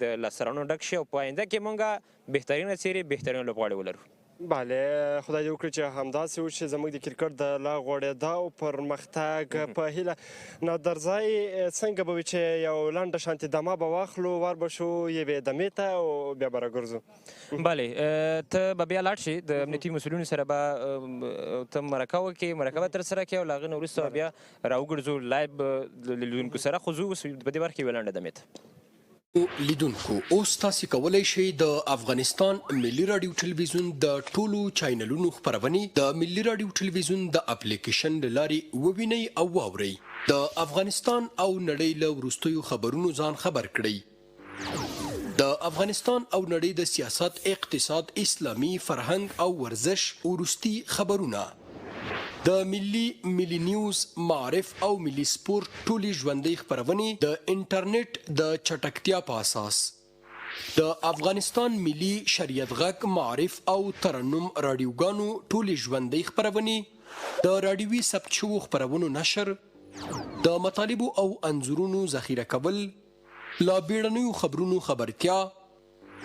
د لاسته راوړنو ډک شي او په آینده کې مونږ بهترینه څیرې بهترین لوبغاړي ولرو بله خدای دې وکړي چې همداسې وشي زموږ د کرکټ د لا غوړېدا او پرمختګ په هیله نادرځای څنګه به وي چې یو لنډه شانتې دمه به واخلو ور به شو یوې دمې ته او بیا به راګرځو بله ته به بیا لاړ شې د امنیتي مسؤلینو سره به ته مرکه وکړې مرکه به ترسره کړې او له هغې نه وروسته بیا راوګرځو لایب د لیدونکو سره خو زه اوس په دې برخه کې یوه لنډه دمې ته لیدونکو اوس تاسو کولی شئ د افغانستان ملي رادیو ټلویزیون د ټولو چینلونو خپرونې د ملي رادیو ټلویزیون د اپلیکیشن له لارې ووینئ او واورئ د افغانستان او نړۍ له وروستیو خبرونو ځان خبر کړئ د افغانستان او نړۍ د سیاست اقتصاد اسلامي فرهنګ او ورزش وروستي خبرونه د ملي نیوز معرف او ملي سپورت ټولې ژوندۍ خپرونې د انټرنیټ د چټکتیا په اساس د افغانستان ملي شریعت غږ معرف او ترنم رادیوګانو ټولې ژوندۍ خپرونې د رادیوي ثبت شوو خپرونو نشر د مطالبو او انځورونو ذخیره کول له بیړنیو خبرونو خبرتیا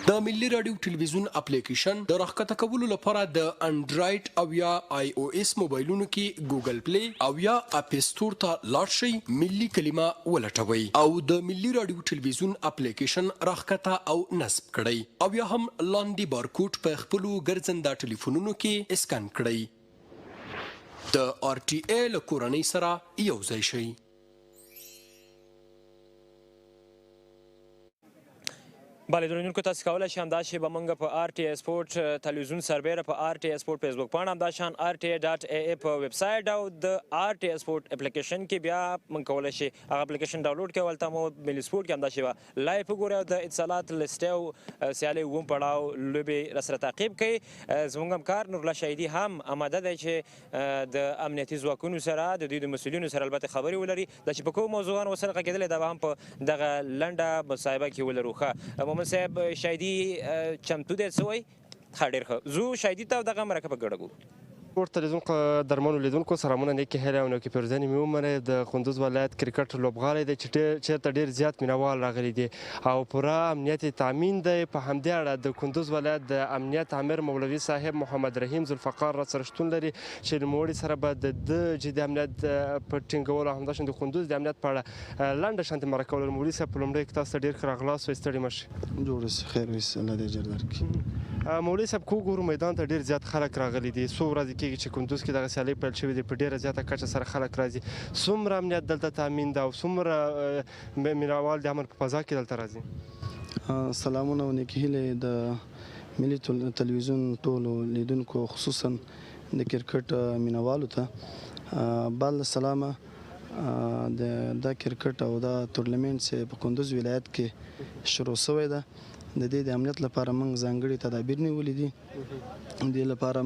د ملي رادیو ټلویزیون اپلیکیشن د راښکته کولو لپاره د انډرایډ او یا آی او اس موبایلونو کې ګوګل پلی او یا اپ سټور ته لاړ شئ ملي کلمه ولټوئ او د ملي رادیو ټلویزیون اپلیکیشن راښکته او نصب کړئ او یا هم لاندې بارکوډ په خپلو ګرځنده ټلیفونونو کې اسکان کړئ د آر ټي ای له کورنۍ سره یو ځای شئ بله درنونکو تاسو کولی شئ همداسې به موږ په آر ټي ای سپورټ تلویزیون سربیره په آر ټي ای سپورټ فیسبوک پاڼه همداشان آر ټي ای ډاټ ای ای په ویبسایټ او د آر ټي ای سپورټ اپلیکیشن کې بیا موږ کولی شئ هغه اپلیکیشن ډاونلوډ کړئ هلته مو ملي سپورټ کې همداسې به لایف وګورئ او د اتصالات لسټۍ او سیالۍ اووم پړاو لوبې راسره تعقیب کړئ زموږ همکار نورالله شهیدي هم آماده دی چې د امنیتي ځواکونو سره د دوی د مسؤلینو سره البته خبرې ولري دا چې په کومو موضوعانو ورسره غږېدلی دا به هم په دغه لنډه مصاحبه کې ولرو ښه مومن صاحب شهیدي چمتو دی څه وایي ښه ډېر ښه زو شهیدي ته دغه مرکه په ګډه ګورو سپورټ تلویزیون درمنو لیدونکو سلامونه نیکې هیلې او نیکې پیرزنې مې ومنئ د کندوز ولایت کرکټ لوبغاړی دی چې چېرته ډېر زیات مینوال راغلي دي او پوره امنیت یې تامین دی په همدې اړه د کندوز ولایت د امنیت امیر مولوي صاحب محمد رحیم ذوالفقار راسره شتون لري چې نوموړي سره به د جدي امنیت په ټینګولو او همداشان د کندوز د امنیت په اړه لنډه شانتې مرکه ولرو مولوي صاحب په لومړي کې تاسو ته ډېر ښه راغلاست وایي ستړي مه شئ جوړ اوسئ خیر اوسئ الله دې اجر درکړي مولوي صاحب که وګورو میدان ته ډېر زیات خلک راغلي دي څو ورځې کېږي چې کندوز کې دغه سیالۍ پیل شوې دي په ډېره زیاته کچه سره خلک راځي څومره امنیت دلته تامین ده او څومره مینوال د امن په فضا کې دلته راځي سلامونه او نیکې هیلې د ملي تلویزیون ټولو لیدونکو خصوصا د کرکټ مینوالو ته بعد السلامه دا کرکټ او دا تورنمنټ چې په کندوز ولایت کې شروع شوی ده د دې د امنیت لپاره موږ ځانګړي تدابیر نیولي دي د دې لپاره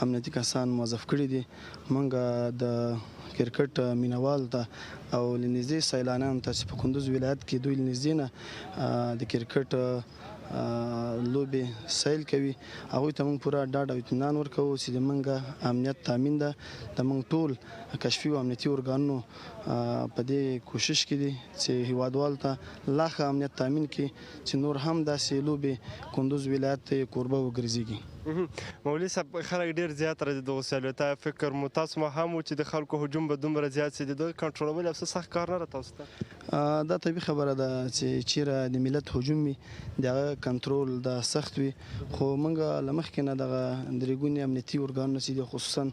امنیتي کسان موظف کړي دي موږ د کرکټ مینوال ته او له نږدې سیلانیانو ته چې په کندوز ولایت کې دوی له نږدې نه د کرکټ لوبې سیل کوي هغوی ته موږ پوره ډاډ او اطمینان ورکوو چې د موږ امنیت تامین ده د موږ ټول کشفي او امنیتي ارګانونو په دې کوشش کې دي چې هیوادوالو ته لا ښه امنیت تامین کړي چې نور هم داسې لوبې کندوز ولایت ته کوربه وګرځېږي مولوي صاحب خلک ډېر زیات راځي دغو سیالیو ته فکر مو تاسو ما هم و چې د خلکو هجوم به دومره زیات سي د دوی کنټرولول یو څه سخت کار نه ده تاسو ته دا طبیعي خبره ده چې چیرې د ملت هجوم وي د هغه کنټرول دا سخت وي خو موږ له مخکې نه دغه درې ګونې امنیتي ارګانونه چې دي خصوصا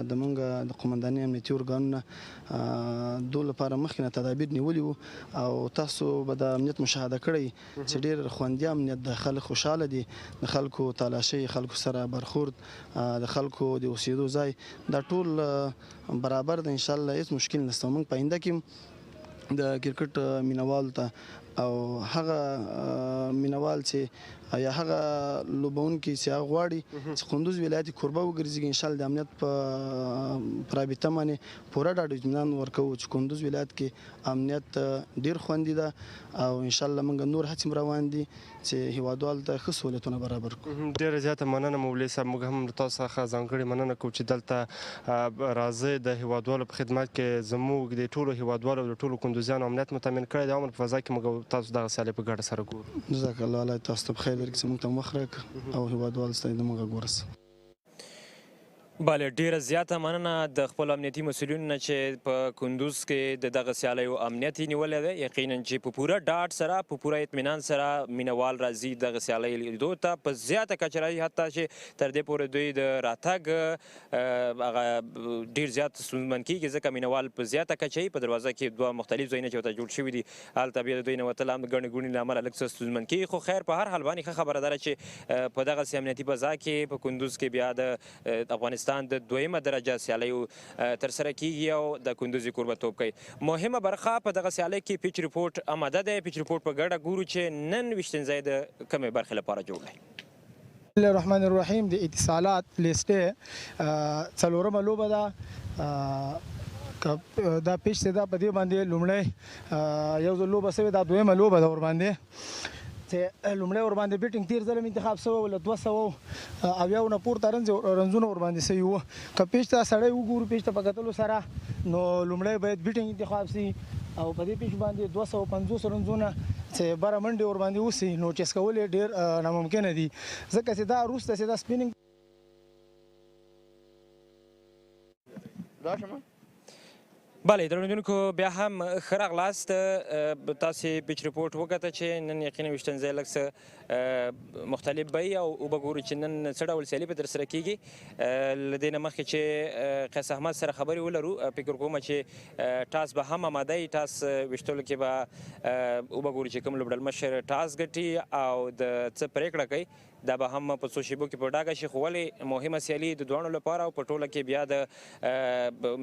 د موږ د قومندانۍ امنیتي ارګانونه دو لپاره مخکې نه تدابیر نیولي وو او تاسو به د امنیت مشاهده کړئ چې ډېر خوندي امنیت د خلک خوشحاله دي د خلکو تالاشۍ خلکو سره برخورد د خلکو د اوسېدو ځای دا ټول برابر ده انشاءالله هېڅ مشکل نشته موږ په آینده کې د کرکټ مینوال ته او هغه مینوال چې یا هغه لوبونکي چې هغه غواړي چې کندوز ولایت کوربه وګرځي انشاءالله د امنیت په رابطه باندې پوره ډاډ اطمینان ورکوو چې کندوز ولایت کې امنیت ډیر خوندي ده او انشاءالله موږ نور هڅې روان دي چې هیوادوالو ته ښه سهولتونه برابر کړو ډېره زیاته مننه مولوي صاحب موږ هم تاسو څخه ځانګړې مننه کوو چې دلته راځئ د هیوادوالو په خدمت کې زموږ د ټولو هیوادوالو د ټولو کندوزیانو امنیت مو تامین کړی د امن په فضا کې موږ تاسو دغه سیالۍ په ګډه سره ګورو جزاک الله الله تاسو ته بخیر درکړي چې موږ ته وخت راکړه او هیوادوالو ته د موږ غږ ورسوي بله ډیره زیاته مننه د خپلو امنیتي مسؤلینو نه چې په کندوز کې د دغه سیالیو امنیت یې نیولی دی یقینا چې په پوره ډاډ سره په پوره اطمینان سره مینوال راځي دغه سیالۍ لیدو ته په زیاته کچه راځي حتی چې تر دې پورې دوی د راتګ هغه ډېر زیات ستونزمن کېږي ځکه مینوال په زیاته کچه په دروازه کې دوه مختلف ځایونه چې ورته جوړ شوي دي هلته بیا د دوی نه وتل هم د ګڼې ګوڼې له امله لږ څه ستونزمن کېږي خو خیر په هر حال باندې ښه خبره ده چې په دغسې امنیتي فضا کې په کندوز کې بیا د افغانستان د دویمه درجه سیالیو ترسره کیږي او د کندوز کوربهتوب کوي مهمه برخه په دغه سیالۍ کې پیچ ریپورټ آماده دی پیچ ریپورټ په ګډه ګورو چې نن ویشتن ځای د کومې برخې لپاره جوړ دی بسم الله الرحمن الرحیم د اتصالات لیسټې څلورمه لوبه ده دا پیچ چې دا په دې باندې لومړی یو ځل لوبه سوې دا دویمه لوبه ده ورباندې چې لومړی ورباندې بیټینګ تیر ځل انتخاب شوی له 200 نه پورته رنزونه ورباندې شوي وو که پیچ ته سړی وګورو پیچ ته په کتلو سره نو لومړی باید بیټینګ انتخاب شي او په دې پیچ باندې 250 رنزونه چې بره منډې ورباندې وشي نو چیس کول یې ډېر ناممکنه دي ځکه چې دا وروسته چې دا سپینینګ بله درنوونکو بیا هم ښه راغلاست. تاسې پیچ ریپورټ وکته چې نن یقینا ویشتنځای لږ څه مختلف به وي او وبګورو چې نن څه ډول سیالي به ترسره کیږي. له دې نه مخکې چې قیس احمد سره خبرې ولرو فکر کوم چې ټاس به هم آماده وي. ټاس ویشتلو کې به وبګورو چې کوم لوبډلمشر ټاس ګټي او د څه پرېکړه کوي. دا به هم په څو شیبو کې په ډاګه شي، خو ولې مهمه سیالي د دواړو لپاره او په ټوله کې بیا د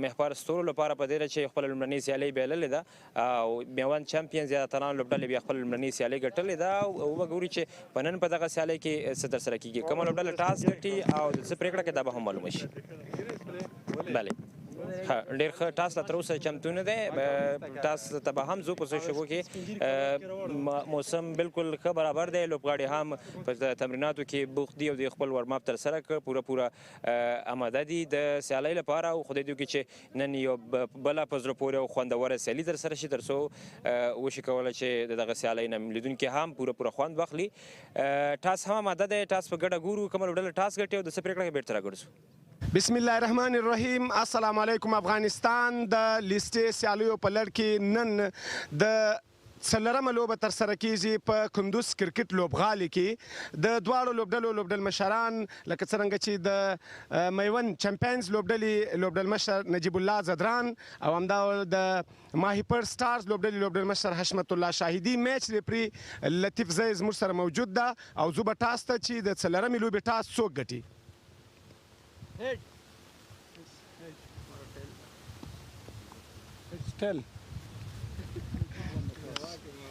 محپار ستورو لپاره په دې چې خپل لومړنۍ سیالي بایللې ده او میوند چمپینز یا اتلان لوبډلې بیا خپل لومړنۍ سیالي ګټلې ده او وګوري چې په نن په دغه سیالۍ کې څه ترسره کیږي. کومه لوبډله ټاس ګټي او د څه پرېکړه کوي دا به هم معلومه شي. بله ډېر ښه ټاس لا تر اوسه چمتو نه دی. ټاس ته به هم ځو په څو شېبو کې. موسم بالکل ښه برابر دی. لوبغاړي هم په تمریناتو کې بوخت دي او د خپل ورماپ ترسره کړ. پوره آماده دي د سیالۍ لپاره او خدای دې وکړي چې نن یو بله په زړه پورې او خوندوره سیالي ترسره شي تر څو وشي کولی چې د دغه سیالۍ نه لیدونکي هم پوره خوند واخلي. ټاس هم آماده دی. ټاس په ګډه ګورو کومه لوبډله ټاس ګټي او د څه پرېکړه کوي بېرته راګرځو. بسم الله الرحمن الرحیم. السلام علیکم. افغانستان د لیستې سیالیو په لړ کې نن د څلورمه لوبه ترسره کیږي په کندوز کرکټ لوبغالي کې. د دواړو لوبډلو لوبډلمشران لکه څرنګه چې د میوند چمپینز لوبډلمشر نجیب الله زدران او همدا د ماهیپر سټارز لوبډلمشر حشمت الله شاهدي میچ ریفري لطیف زی زموږ سره موجود ده او زه به ټاس ته چې د څلورمې لوبې ټاس څوک ګټي.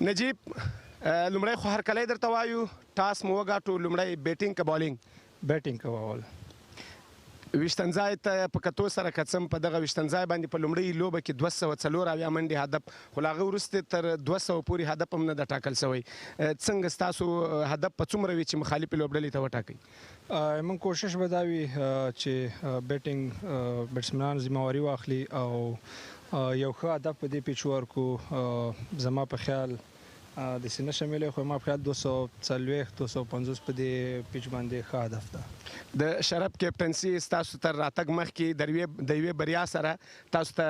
نجیب لومړی خو هرکلی درته وایو ټاس مو وګاټو. لومړی بیټینګ که بالینګ؟ بیټینګ کول. ویشتنځای ته په کتو سره که څه په دغه ویشتنځای باندې په لومړۍ لوبه کې 204 منډې هدف، خو له هغه وروسته تر 200 پورې هدف هم نه ده ټاکل شوی. څنګه ستاسو هدف په څومره وي چې مخالفې لوبډلې ته وټاکئ؟ موږ کوشش به دا وي چې بیټینګ بیټسمنان ذمہواري واخلي او یو ښه هدف په دې پیچ ورکو. زما په خیال د سینه شاملې خو ما په خیال 240 250 په دې پیچ باندې ښه هدف ده. د شرف کیپټنسي ستاسو تر راتګ مخکې د یوې بریا سره تاسو ته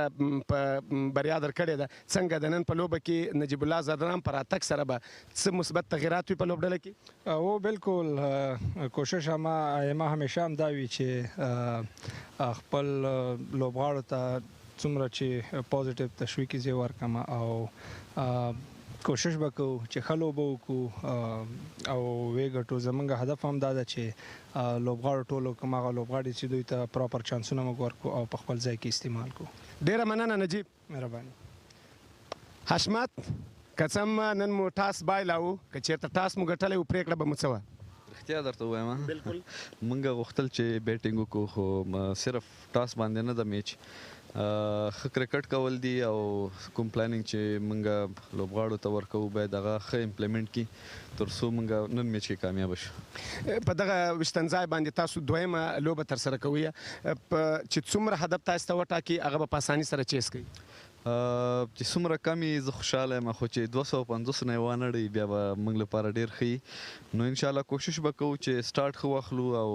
بریا درکړې ده. څنګه د نن په لوبه کې نجیب الله زدران په راتګ سره به څه مثبت تغیرات وي په لوبډله کې؟ او بالکل کوشش ما همیشه هم دا وي چې خپل لوبغاړو ته څومره چې پوزیټیو تشویقي ځای ورکړم او کوشش به کوو چې ښه لوبه وکړو او وګټو. زموږ هدف هم دا ده چې لوبغاړو ټولو کوم هغه لوبغاړي چې دوی ته پراپر چانسونه موږ ورکړو او په خپل ځای کې استعمال کړو. ډېره مننه نجیب. مهرباني. حشمت که څه هم نن مو ټاس بایلاو، که چېرته ټاس مو ګټلی و پرېکړه به مو څه وه؟ رښتیا درته ووایم بالکل موږ غوښتل چې بیټینګ وکړو خو صرف ټاس باندې نه د میچ ښه کرکټ کول دي او کوم پلانینګ چې موږ لوبغاړو ته ورکوو باید هغه ښه امپلیمنټ کړي تر څو موږ نن میچ کې کامیاب شو. په دغه ویشتنځای باندې تاسو دویمه لوبه ترسره کوئ چې څومره هدف تاسو ته وټاکي هغه به په اساني سره چیز کوي. چې څومره کم یې زه خوشحاله یم، خو چې 250 نه یې وانړئ بیا به موږ لپاره ډېر ښه. نو انشاءالله کوشش به کوو چې سټارټ ښه واخلو او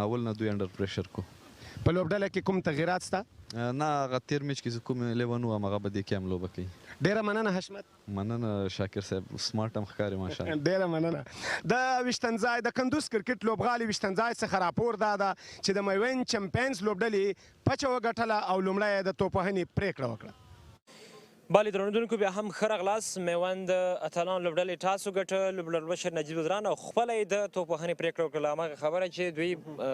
اول نه دوی انډر پریشر کو. په لوبډله کې کوم تغیرات شته؟ نه هغه تیر میچ کې زه کوم 11 وم هغه به دې کې هم لوبه کوي. ډېره مننه حشمت. مننه شاکر صاحب، سمارټ هم ښکاري ماشاءالله. ډېره مننه. د ویشتنځای د کندوز کرکټ لوبغالي ویشتنځای څخه راپور دا ده چې د میوند چمپینز لوبډلې پچه وګټله او لومړی یې د توپوهنې پرېکړه وکړه. بله درنوونکو بیا هم ښه راغلاست. میوند اتلان لوبډلې ټاس وګټه. لوبډلمشر نجیب زدران او خپله یې د توپوهنې پرېکړه وکړله. هماغه خبره چې دوی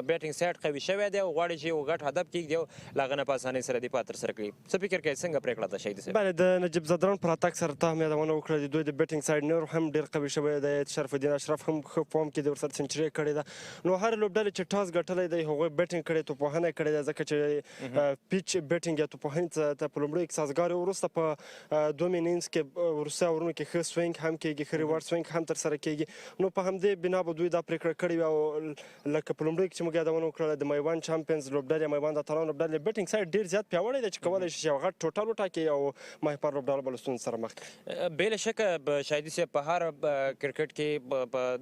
بیټینګ سایډ قوي شوی دی او غواړي چې یو غټ هدف کېږدي او له هغه نه په اسانۍ سره دفاع ترسره کړي. څه فکر کوئ څنګه پرېکړه ده شهید صاحب؟ بله د نجیب زدران په راتګ سره ته هم یادونه وکړه د دوی د بیټینګ سایډ نور هم ډېر قوي شوی دی. شرف الدین اشرف هم ښه فارم کې دی، ورسره سنچري کړې ده. نو هر لوبډلې چې ټاس ګټلی دی هغوی بیټینګ کړی توپوهنه یې کړې ده ځکه چې پیچ بیټینګ یا توپوهنې ته په لومړیو کې سازګار وروسته په دوم انینګز کې وروستي اورونو کې ښه سوینګ هم کېږي، ښه ریورډ سوینګ هم ترسره کېږي. نو په همدې بنا به دوی دا پرېکړه کړې وي او لکه په لومړي کې چې موږ یادونه وکړله د میوند چامپینز لوبډلې مایوند اتلان لوبډلې بیټینګ سایډ ډېر زیات پیاوړی دی چې کولی شي چې یو غټ ټوټل وټاکي او ماهیپر لوبډله به له ستونزو سره مخ کړي. بې له شکه شاهدي صاحب په هر کرکټ کې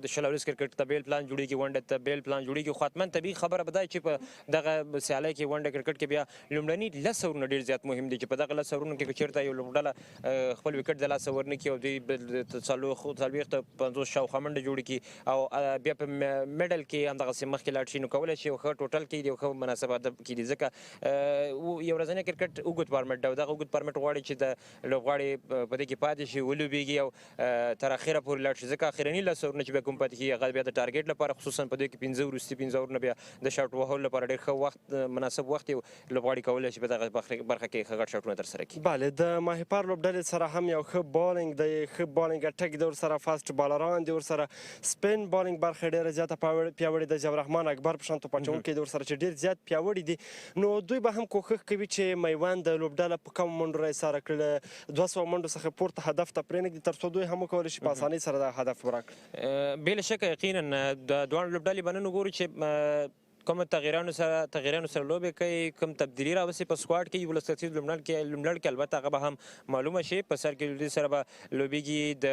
د شل ورځ کرکټ ته بیل پلان جوړېږي، ونډه ته بیل پلان جوړېږي، خو حتما طبیعي خبره به دا چې په دغه سیالۍ کې ونډه کرکټ کې بیا لومړني 10 اورونه ډېر زیات مهم دي چې په دغه 10 اورونو کې که چېرته یو لوبډله خپل وکټ د لاسه ورنه کړي او دوی څلوېښت 50 شاوخوا منډه جوړې کړي او بیا په میډل کې همدغسې مخکې لاړ شي، نو کولی شي یو ښه ټوټل کړي، یو ښه مناسب هدف کړي. ځکه یو ورځنی کرکټ اوږد فارمټ دی او دغه اوږد فارمټ غواړي چې د لوبغاړي په دې کې پاتې شي، ولوبېږي او تر اخره پورې لاړ شي. ځکه اخرني 10 اورونه چې بیا کوم پاتې کېږي هغه بیا د ټارګېټ لپاره، خصوصا په دې کې 15 وروستي 15 اورونه بیا د شاټ وهلو لپاره ډېر ښه وخت، مناسب وخت یو لوبغاړي کولی شي په دغه برخه کې ښه غټ شاټونه ترسره کړي. بله د ماهیپر لوبډلې سره هم یو ښه بالینګ دی، ښه بالینګ اټک دی، ورسره فاست بالران دي، ورسره سپین بالینګ برخه ډېره زیاته پیاوړې ده. جبرحمان اکبر په شان توپ اچوونکی دی ورسره چې ډېر زیات پیاوړي دي. نو دوی به هم کوښښ کوي چې میوند لوبډله په کمو منډو راایساره کړي، 200 منډو څخه پورته هدف ته پرېنږدي تر څو دوی هم وکولی شي په اسانۍ سره دا هدف پوره کړي. بې له شکه یقینا د دواړو لوبډلې به نن وګورو چې کوم تغییرانو سره لوبې کوي، کوم تبدیلي راوستي په سکواډ کې 11 کسیز لوبډل کې البته هغه به هم معلومه شي. په سر کې دوی سره به لوبېږي د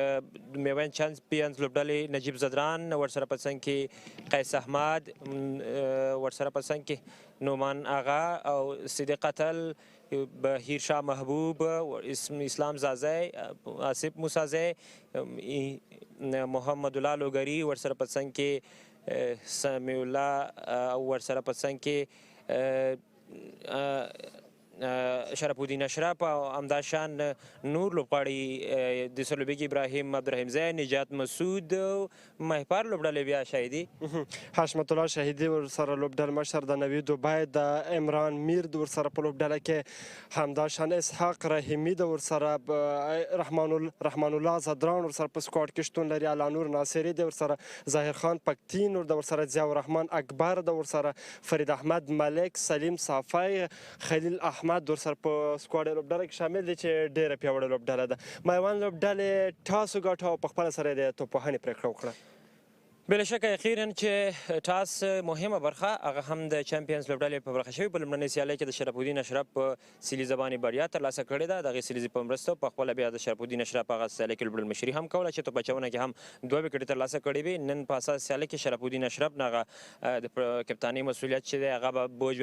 میوند چامپینز لوبډلې نجیب زدران، ورسره په څنګ کې قیس احمد، ورسره په څنګ کې نومان آغا او صدیق قتل، بهیر شاه محبوب، اسلام زازی، آصف موسازی، محمد الله لوګری، ورسره په څنګ کې سمیع الله او ورسره په څنګ کې شرف الدین اشرف او همداشان نور لوبغاړي د سلوبیګ ابراهیم عبدالرحیم نجات مسعود، مهیپر لوبډلې بیا شاهدي حشمت الله شاهدي ورسره لوبډل مشر د نوید دوبای د عمران میر د ورسره په لوبډله کې همداشان اسحاق رحیمي د ورسره رحمان الله زدران ورسره په سکواډ کې شتون لري، علانور ناصري د ورسره ظاهر خان پکتین د ورسره ضیاء الرحمن اکبر د ورسره فرید احمد ملک، سلیم صافی، خلیل احمد ورسره په سکواډ لوبډله کې شامل دي چې ډېره پیاوړې لوبډله ده. میوند لوبډلې ټاس وګاټه او په خپله سره د توپ وهنې پرېکړه وکړه. بله شکه یقینا چې ټاس مهمه برخه هغه هم د چمپیونز لوبډلې په برخه شوي. په لومړنۍ سیالۍ کې د شرف الدین اشرف په سلیزه باندې بریا ترلاسه کړې ده. د هغې سلیزې په مرسته په خپله بیا د شرف الدین اشرف هغه سیالۍ کې لوبډل مشري هم کوله چې توپ اچونه کې هم 2 وکټې ترلاسه کړې وې. نن په اساس سیالۍ کې شرف الدین اشرف نه هغه د کپتانۍ مسؤلیت چې دی هغه به بوج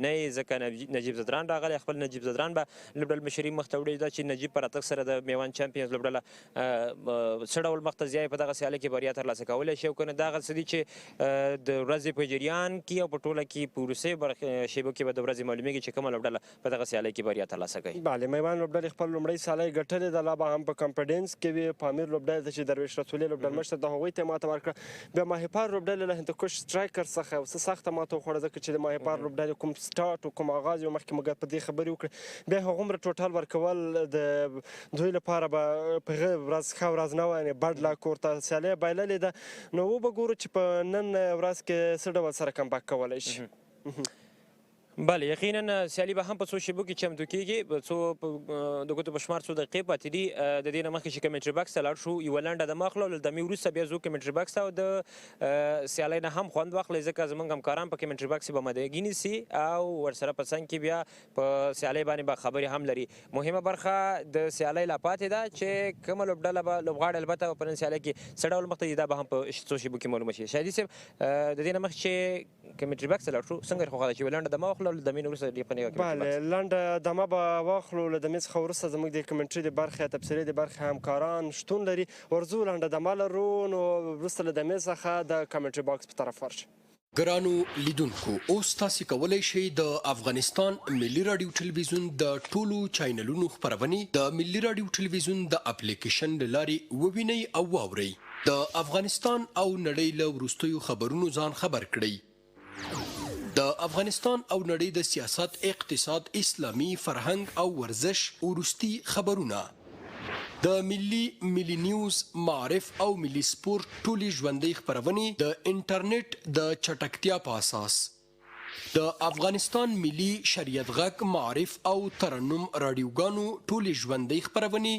نه وي، ځکه نجیب زدران راغلی. خپل نجیب زدران به لوبډل مشري مخ ته وړي ده چې نجیب په راتګ سره د میوند چمپیونز لوبډله څه ډول مخ ته ځي په دغه سیالۍ کې بریا ترلاسه کولی شي او که نه دغه څه دي چې د ورځې په جریان کې او په ټوله کې په وروستۍ شیبو کې به د ورځې معلومیږي چې کومه لوبډله په دغه سیالۍ کې بریا ترلاسه کوي. بله میوند لوبډلې خپل لومړۍ سیالۍ ګټلې ده، لا به هم په کانفیډنس کې وي. پامیر لوبډلې ته چې درویش رسولي لوبډل مشر د هغوی ته ماته ورکړه. بیا ماهیپر لوبډلې له هندوکش سټرایکر څخه یو څه سخته ماته وخوړه، ځکه چې د ماهیپر لوبډلې کوم سټارټ او کوم آغاز یو مخکې موږ په دې خبرې وکړې، بیا هغومره ټوټل ورکول د دوی لپاره به په هغه ورځ ښه ورځ نه وه، یعنې بډ لاک ورته سیالۍ بایللې ده. نو وبه ګورو چې په نن ورځ کې څه ډول سره کمبک کولی شي. بله یقینا سیالي به هم په څو شیبو کې چمتو کېږي، څو د ګوتو په شمار څو دقیقې پاتې دي. د دې نه مخکې چې کمنټري باکس ته لاړ شو یوه لنډه دمه اخلو، له دمې وروسته بیا ځو کمنټري باکس ته او د سیالۍ نه هم خوند واخلئ، ځکه زموږ همکاران په کمنټري باکس کې به مدعیګي نیسي او ورسره په څنګ کې بیا په سیالۍ باندې به خبرې هم لري. مهمه برخه د سیالۍ لا پاتې ده چې کومه لوبډله به لوبغاړی البته په نن سیالۍ کې څه ډول مخ ته ځي دا به هم په څو شیبو کې معلومه شي. شاهدي صاحب د دې نه مخکې چې کمنټري باکس ته لاړ شو څنګه خوښه ده چې یوه لنډه دمه واخلو، له دمې نه وروسته بله لنډه دمه به واخلو. له دمې څخه وروسته زموږ د کمنټري د برخې یا تبصرې د برخې همکاران شتون لري، ورځو لنډه دمه لرو، نو وروسته له دمې څخه د کمنټري باکس په طرف ورشو. ګرانو لیدونکو اوس تاسو کولی شئ د افغانستان ملي رادیو ټلویزیون د ټولو چینلونو خپرونې د ملي رادیو ټلویزیون د اپلیکیشن له لارې ووینئ او واورئ. د افغانستان او نړۍ له وروستیو خبرونو ځان خبر کړئ. د افغانستان او نړۍ د سیاست، اقتصاد، اسلامي فرهنګ او ورزش وروستي خبرونه، د ملي نیوز، معرف او ملي سپورت ټولې ژوندۍ خپرونې د انټرنیټ د چټکتیا په اساس د افغانستان ملي شریعت غږ معارف او ترنم راډیوګانو ټولې ژوندۍ خپرونې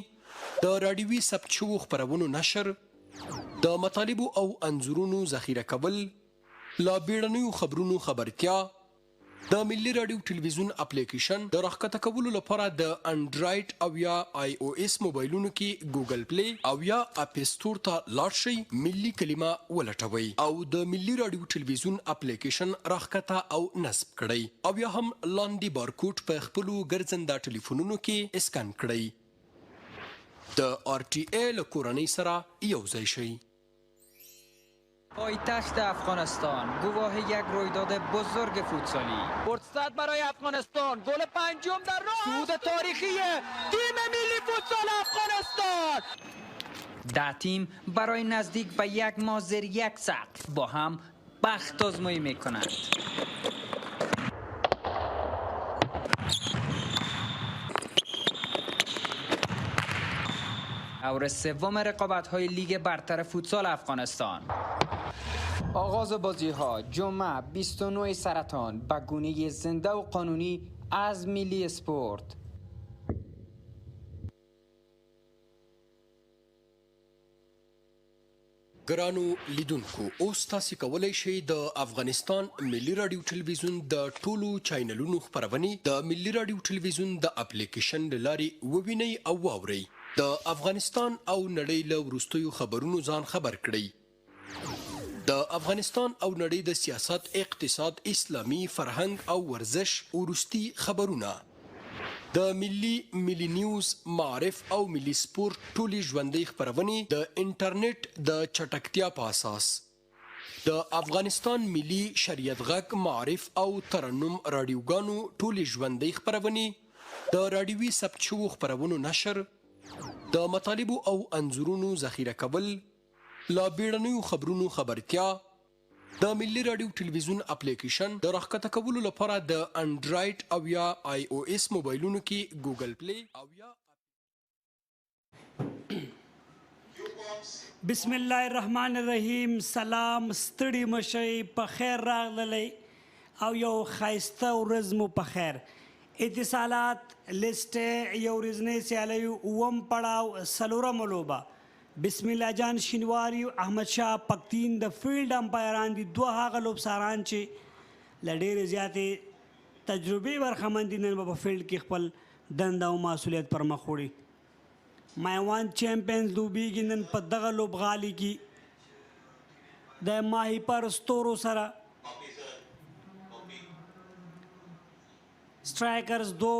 د راډیوي ثبت شوو خپرونو نشر د مطالبو او انځورونو ذخیره کول لا بیړنیو خبرونو خبرتیا د ملي راډیو ټلویزیون اپلیکیشن د راښکته کولو لپاره د انډرایډ او یا آی او اس موبایلونو کې ګوګل پلی او یا اپ سټور ته لاړ شئ، ملي کلمه ولټوئ او د ملي راډیو ټلویزیون اپلیکیشن راښکته او نصب کړئ او یا هم لاندې بارکوډ په خپلو ګرځنده ټلیفونونو کې اسکان کړئ. د آر ټي ای له کورنۍ سره یوځای شئ. پایتخت افغانستان گواه یک رویداد بزرگ فوتسالی. فرصت برای افغانستان، گل پنجم در راه، صعود تاریخی تیم ملی فوتسال افغانستان. 10 تیم برای نزدیک به یک ماه زیر یک سقف با هم بخت آزمایی میکنند. دور سوم رقابت‌های لیگ برتر فوتسال افغانستان. آغاز بازی‌ها جمعه 29 سرطان به گونه زنده و قانونی از ملی اسپورت. ګرانو لیدونکو، اوس تاسو کولی شئ د افغانستان ملي راډیو ټلویزیون د ټولو چینلونو خپرونې د ملي راډیو ټلویزیون د اپلیکیشن له لارې ووینئ او واورئ. د افغانستان او نړۍ له وروستیو خبرونو ځان خبر کړئ. د افغانستان او نړۍ د سیاست، اقتصاد، اسلامي فرهنګ او ورزش وروستي خبرونه، د ملي نیوز، معارف او ملي سپورت ټولې ژوندۍ خپرونې د انټرنیټ د چټکتیا په اساس، د افغانستان ملي شریعت غږ معارف او ترنم راډیوګانو ټولې ژوندۍ خپرونې د راډیوي ثبت شوو خپرونو نشر د مطالبو او انځورونو ذخیره کول لا بیړنیو خبرونو خبرتیا د ملي راډیو ټلویزیون اپلیکیشن د راښکته کولو لپاره د انډرایډ او یا آی او اس موبایلونو کې ګوګل پلی او یا بسم الله الرحمن الرحیم. سلام، ستړي مشئ، په خیر راغللی او یو ښایسته ورځ مو په خیر. اتصالات لیسټ یو ورځنۍ سیالۍ اووم پړاو څلورمه لوبه. بسم الله جان شینواری احمد شاه پختین د فیلډ امپایران دي، دوه هغه لوبساران چې له ډېرې زیاتې تجربې برخمن دي، نن به په فیلډ کې خپل دنده او مسؤلیت پر مخ وړي. مایوند چیمپینز لوبیږي نن په دغه لوبغالي کې د ماهیپر ستورو سره. سټرایکرز دو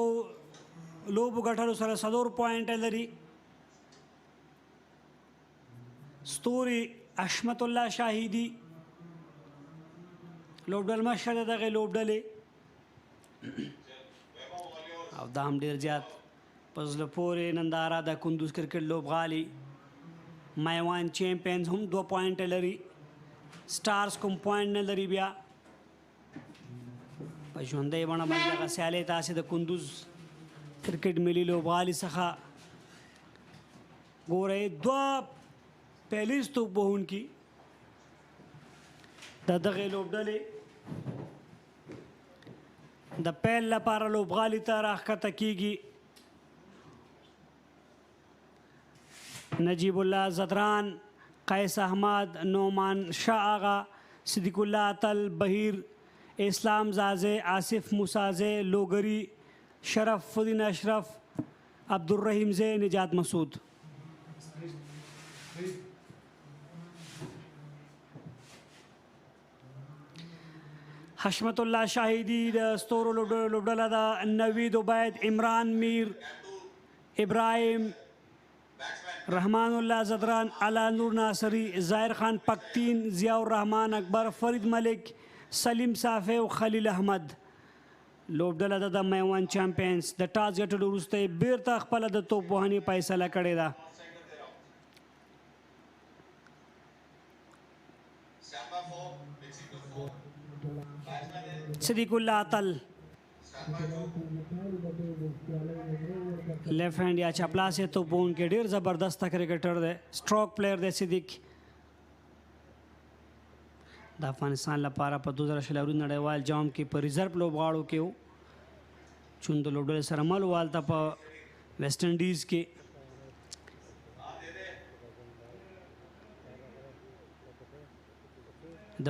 لوبو ګټلو سره 4 پوینټ لري. ستوري حشمت الله شاهدي لوبډل مشر دغه لوبډلې او دا هم ډېر زیات په زړه پورې ننداره د کندوز کرکټ لوبغالي. مایوان چیمپینز هم 2 پوینټ لري، سټارز کوم پوینټ نه لري. بیا په ژوندۍ بڼه باندې دغه سیالۍ تاسې د کندوز کرکټ ملي لوبغالي څخه ګورئ. 2 پهلیز توپ وهونکي د دغې لوبډلې د پیل لپاره لوبغالي ته راښکته کیږي. نجیب الله زدران، قیس احمد، نعمان شاه آغا، صدیق الله اتل، بهیر اسلام زازے، آصف موسازے، لوگری، شرف الدین اشرف، عبدالرحیم زے، نجات مسعود. حشمت الله شاهدي د ستورو لوبډله ده. نوید عبید، عمران میر، ابراهیم، رحمان الله زدران، علا نور ناصری، ظاهر خان پختین، ضیاء الرحمان اکبر، فرید ملک، سلیم صافی او خلیل احمد. لوبډله ده د میوند چمپینز. د ټاس ګټلو وروسته یې بیرته خپله د توپ وهنې فیصله کړې ده. صدیق الله اتل لیفٹ ہینڈ یا چپلاس ہے تو بون کے ډیر زبردست کرکٹر دی، سټروک پلیئر دی. صدیق د افغانستان لپاره په 2020 نړیوال جام کې په ریزرو لوبغاړو کې و چون د لوبډلې سره مل والته په ویسټ انډیز کې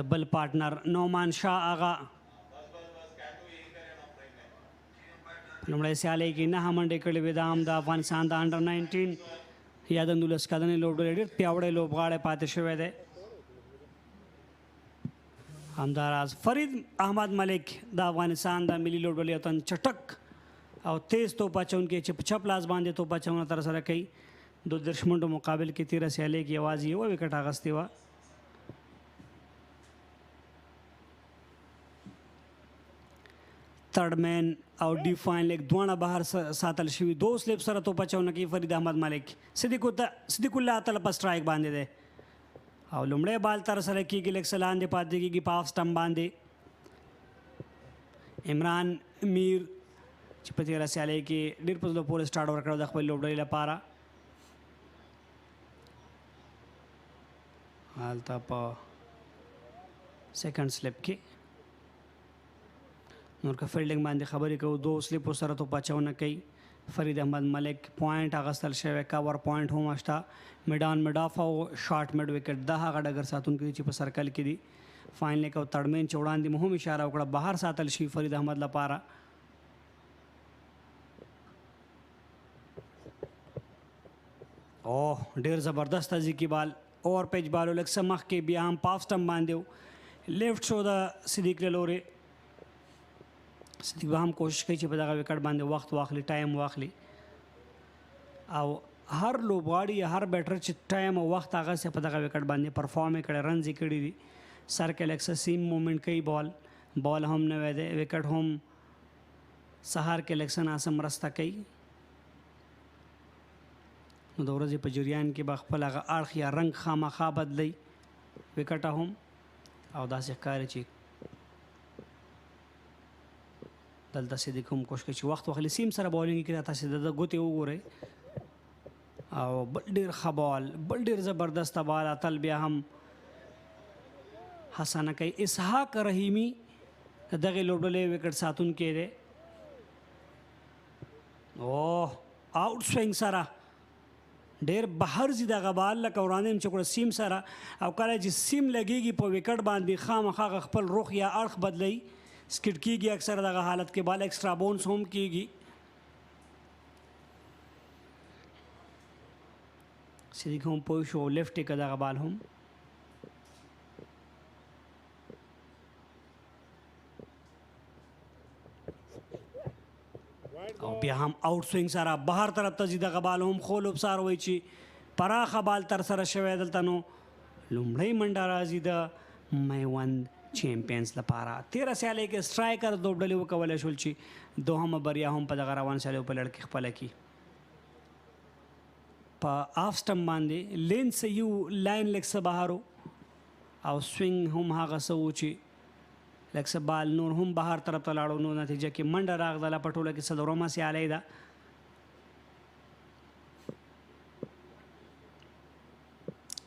د بل پارټنر نومان شاه آغا لومړی سیالۍ کې 9 منډې کړې وې. دا هم د افغانستان د انډر 19 یا د 19 کلنې لوبډلې ډېر پیاوړی لوبغاړی پاتې شوی دی. همداراز فرید احمد ملک د افغانستان د ملي لوبډلې یو تن چټک او تیز توپ اچونکی چې په چپ لاس باندې توپ اچونه ترسره کوي. 2 منډو مقابل کې 13 سیالۍ کې یوازې یوه وکټ اخیستې وه. تھرڈ مین او ډي فاین لیګ دواړه بهر ساتل شوي. 2 سلیپ سره توپ اچونه کوي فرید احمد ملک. صدیق الله اتل په سټرایک باندې دی او لومړی بال ترسره کېږي لږ څه لاندې پاتې کېږي په آف سټمپ باندې. عمران میر چې په تېره سیالۍ کې ډېر په زړه پورې سټارټ ورکړی د خپل لوبډلې لپاره. هلته په سیکنډ سلیپ کې نور که فیلډینګ باندې خبرې کوو 2 سلیپو سره توپ اچونه کوي. فرید احمد ملک پوینټ اخیستل شوی کور پوینټ هم شته. میډان میډ آف او شارټ میډ وکټ دا هغه ډګر ساتونکي دي چې په سرکل کې دي. فاین لیګ او تھرډ مین چې وړاندې مو هم اشاره وکړه بهر ساتل شي فرید احمد لپاره. اوه ډېر زبردست ځیکي بال اوور پیچ بال لږ څه مخکې بیا هم په آف سټمپ باندې لیفټ شو د صدیق له لورې. صدیق به هم کوشش کوي چې په دغه وکټ باندې وخت واخلي ټایم واخلي او هر لوبغاړي یا هر بیټر چې ټایم او وخت هغه په دغه وکټ باندې پرفارم یې کړی رنز یې کړي دي. سر کې لږ څه سیم مومنټ کوي بال هم نوی دی وکټ هم سهار کې لږ څه ناسم مرسته کوي. نو د ورځې په جریان کې به خپل هغه اړخ یا رنګ خامخا بدلی وکټه هم او داسې ښکاري چې دلته صدیق هم کوشش کوي چې وخت واخلي سیم سره بالینګ کړي. تاسې د ګوتې وګورئ او بل ډېر ښه بال بل ډېر زبردسته بال اتل بیا هم هڅه کوي. اسحاق رحیمي دغه لوبډلې وکټ ساتونکی دی. اوه آوټ سوینګ سره ډېر بهر ځي دغه بال لکه وړاندې هم چې کړه سیم سره او کله چې سیم لګېږي په وکټ باندې خامخا خپل رخ یا اړخ بدلوي سکټ کېږي. اکثر دغه حالت کې بال ایکسټرا باونس هم کېږي. صدیق هم پوه شو لیفټ یې که دغه بال هم او بیا هم آوټ سوینګ سره بهر طرف ته ځي دغه بال هم خو لوبسار وایي چې پراخه بال ترسره شوی دلته. نو لومړۍ منډه راځي د میوند چیمپینز لپاره. 13 سیالۍ کې سټرایکر لوبډلې وکولی شول چې دوهمه بریا هم په دغه روان سیالیو په لړ کې خپله کړي. په آف سټمپ باندې لین صحیح لاین لږ څه بهر او سوینګ هم هغه څه و چې لږ څه بال نور هم بهر طرف ته لاړو. نو نتیجه کې منډه راغله په ټوله کې 4مه سیالۍ ده.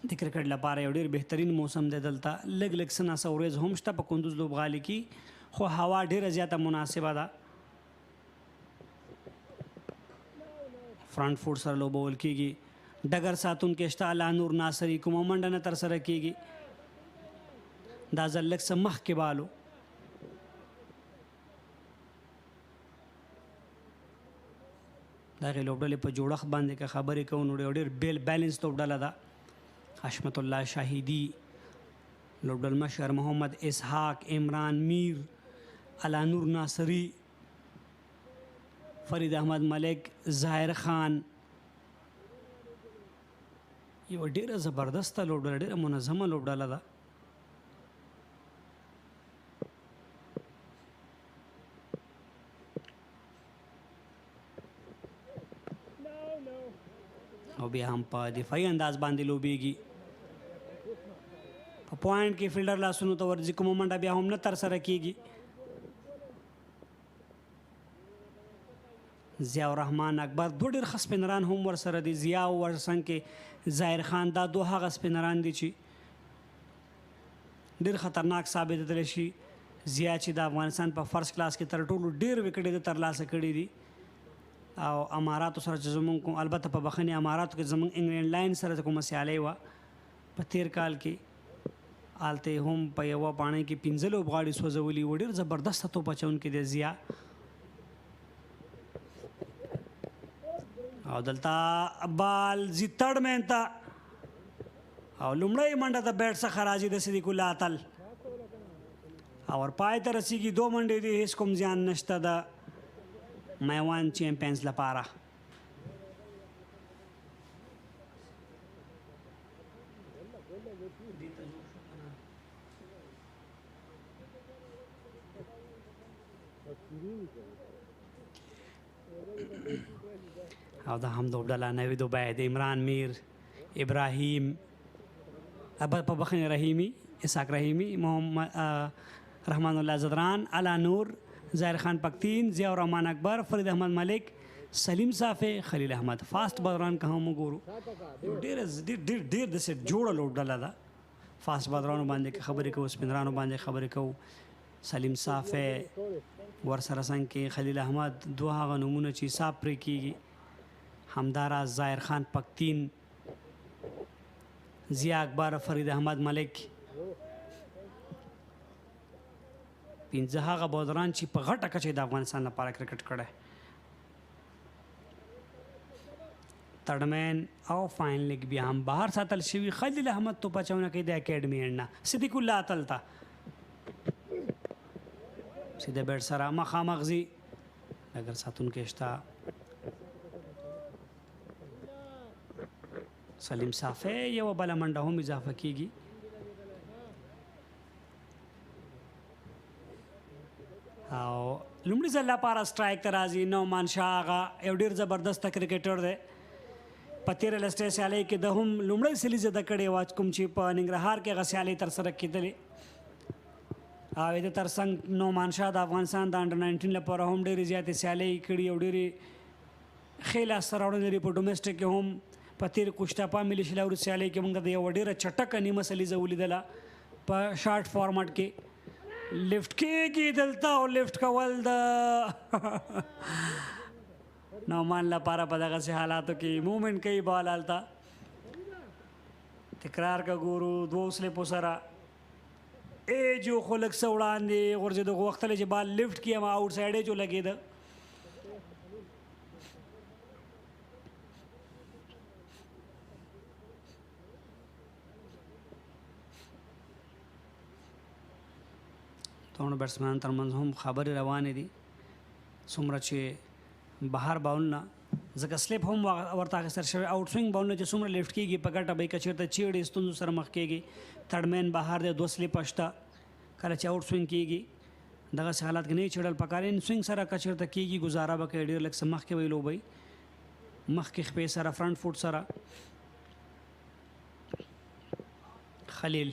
د کرکټ لپاره یو ډېر بهترین موسم دی. دلته لږ لږ څه ناڅه ورځ هم شته په کندوز لوبغالي کې خو هوا ډېره زیاته مناسبه ده. فرنٹ فوټ سره لوبول کېږي. ډګر ساتونکی شته الله نور ناصري کومه منډه نه ترسره کېږي. دا ځل لږ څه مخکې بالو دغې لوبډلې په جوړښت باندې که خبرې کوو نو یو ډېر بیلنس لوبډله ده. حشمت الله شاهدي لوبډل مشر محمد اسحاق عمران میر الله نور ناصري فرید احمد ملک ظاهر خان یو ډېره زبردسته لوبډله ډېره منظمه لوبډله ده. او بیا هم په دفاعي انداز باندې لوبېږي. په پوینټ کې فیلډر لاسونو ته ورځي کومه منډه بیا هم نه ترسره کېږي. ضیاء الرحمن اکبر دوه ډېر ښه سپینران هم ورسره دي. ضیاء او ورڅنګ کې ظاهر خان دا دوه هغه سپینران دي چې ډېر خطرناک ثابتېدلی شي. ضیا چې د افغانستان په فرست کلاس کې تر ټولو ډېر وکټې د ترلاسه کړي دي او اماراتو سره چې زمونږ کوم البته په بخښنې اماراتو کې زمونږ انګلینډ لاین سره کومه سیالۍ وه په تېر کال کې هلته هم په یوه پاڼۍ کې 15 لوبغاړي سوځولي وو. ډېر زبردسته توپ اچوونکی دی ضیا. او دلته بال ځي تړ مین ته او لومړۍ منډه د بیټ څخه راځي د صدیق الله اتل او ورپای ته رسیږي. 2 منډې دي، هیڅ کوم زیان نشته د میوند چیمپینز لپاره. او دا هم لوبډله نوی دوبی د عمران میر، ابراهیم په بخښنې رحیمي، اسحاق رحیمي، محمد رحمان الله زدران، علا نور، ظاهر خان پختین، ضیاء الرحمن اکبر، فرید احمد ملک، سلیم صافی، خلیل احمد. فاسټ بولران که هم وګورو ډېر داسې جوړه لوبډله ده. فاسټ بولرانو باندې که خبرې کوو، سپینرانو باندې خبرې کوو، سلیم صافی ورسره څنګ کې خلیل احمد، 2 هغه نومونه چې حساب پرې کېږي. همداراز ظاهر خان پختین، ضیاء اکبر، فرید احمد ملک، 15 هغه بولران چې په غټه کچه د افغانستان لپاره کرکټ کړی. تړمین او فاین لیګ بیا هم بهر ساتل شوي. خلیل احمد توپ اچونکی د اکیډمي نه صدیق الله اتل ته سیده بیټ سره مخامخ ځي. اگر ساتونکی شته سلیم صافی، یوه بله منډه هم اضافه کیږي. او لومړي ځل لپاره سټرایک ته راځي. نعمان شاه هغه یو ډېر زبردسته کرکټر دی. په تېره لسټې سیالۍ کې د هم لومړۍ سیلیز زده کړې وه کوم چې په ننګرهار کې هغه سیالۍ ترسره کېدلې. او د ترڅنګ نعمان شاه د افغانستان د انډر 19 لپاره هم ډېرې زیاتې سیالۍ کړي او ډېرې ښې لاسته راوړنې لري. په ډومestic کې هم په تېر کوشتاپا ملي شلاورو سیالۍ کې موږ د یوه ډېره چټکه نیمه سلیزه ولیدله په شارټ فارمټ کې. لفټ کېږي دلته او لفټ کول د نعمان لپاره په دغسې حالاتو کې مومنټ کوي بال. هلته تکرار که ګورو 2 سلیپو سره ایجو خو لږ څه وړاندې غورځېدو غوښتلی چې بال لفټ کړي اما آوټ سایډ ایجو لګېده. دواړو بیټسمینانو ترمنځ هم خبرې روانې دي. څومره چې بهر باولونه ځکه سلیپ هم ورته اخیستل شوی، آوټ سوینګ باولونه چې څومره لیفټ کېږي په ګټه به یې که چېرته چیړې ستونزو سره مخ کېږي. تړمین بهر دی، 2 سلیپه شته. کله چې آوټ سوینګ کېږي دغسې حالات کې نه یې چیړل پکار. ان سوینګ سره که چېرته کېږي ګزاره به کوي، ډېر لږ څه مخکې به یې لوبوي، مخکې خپې سره فرنټ فوټ سره. خلیل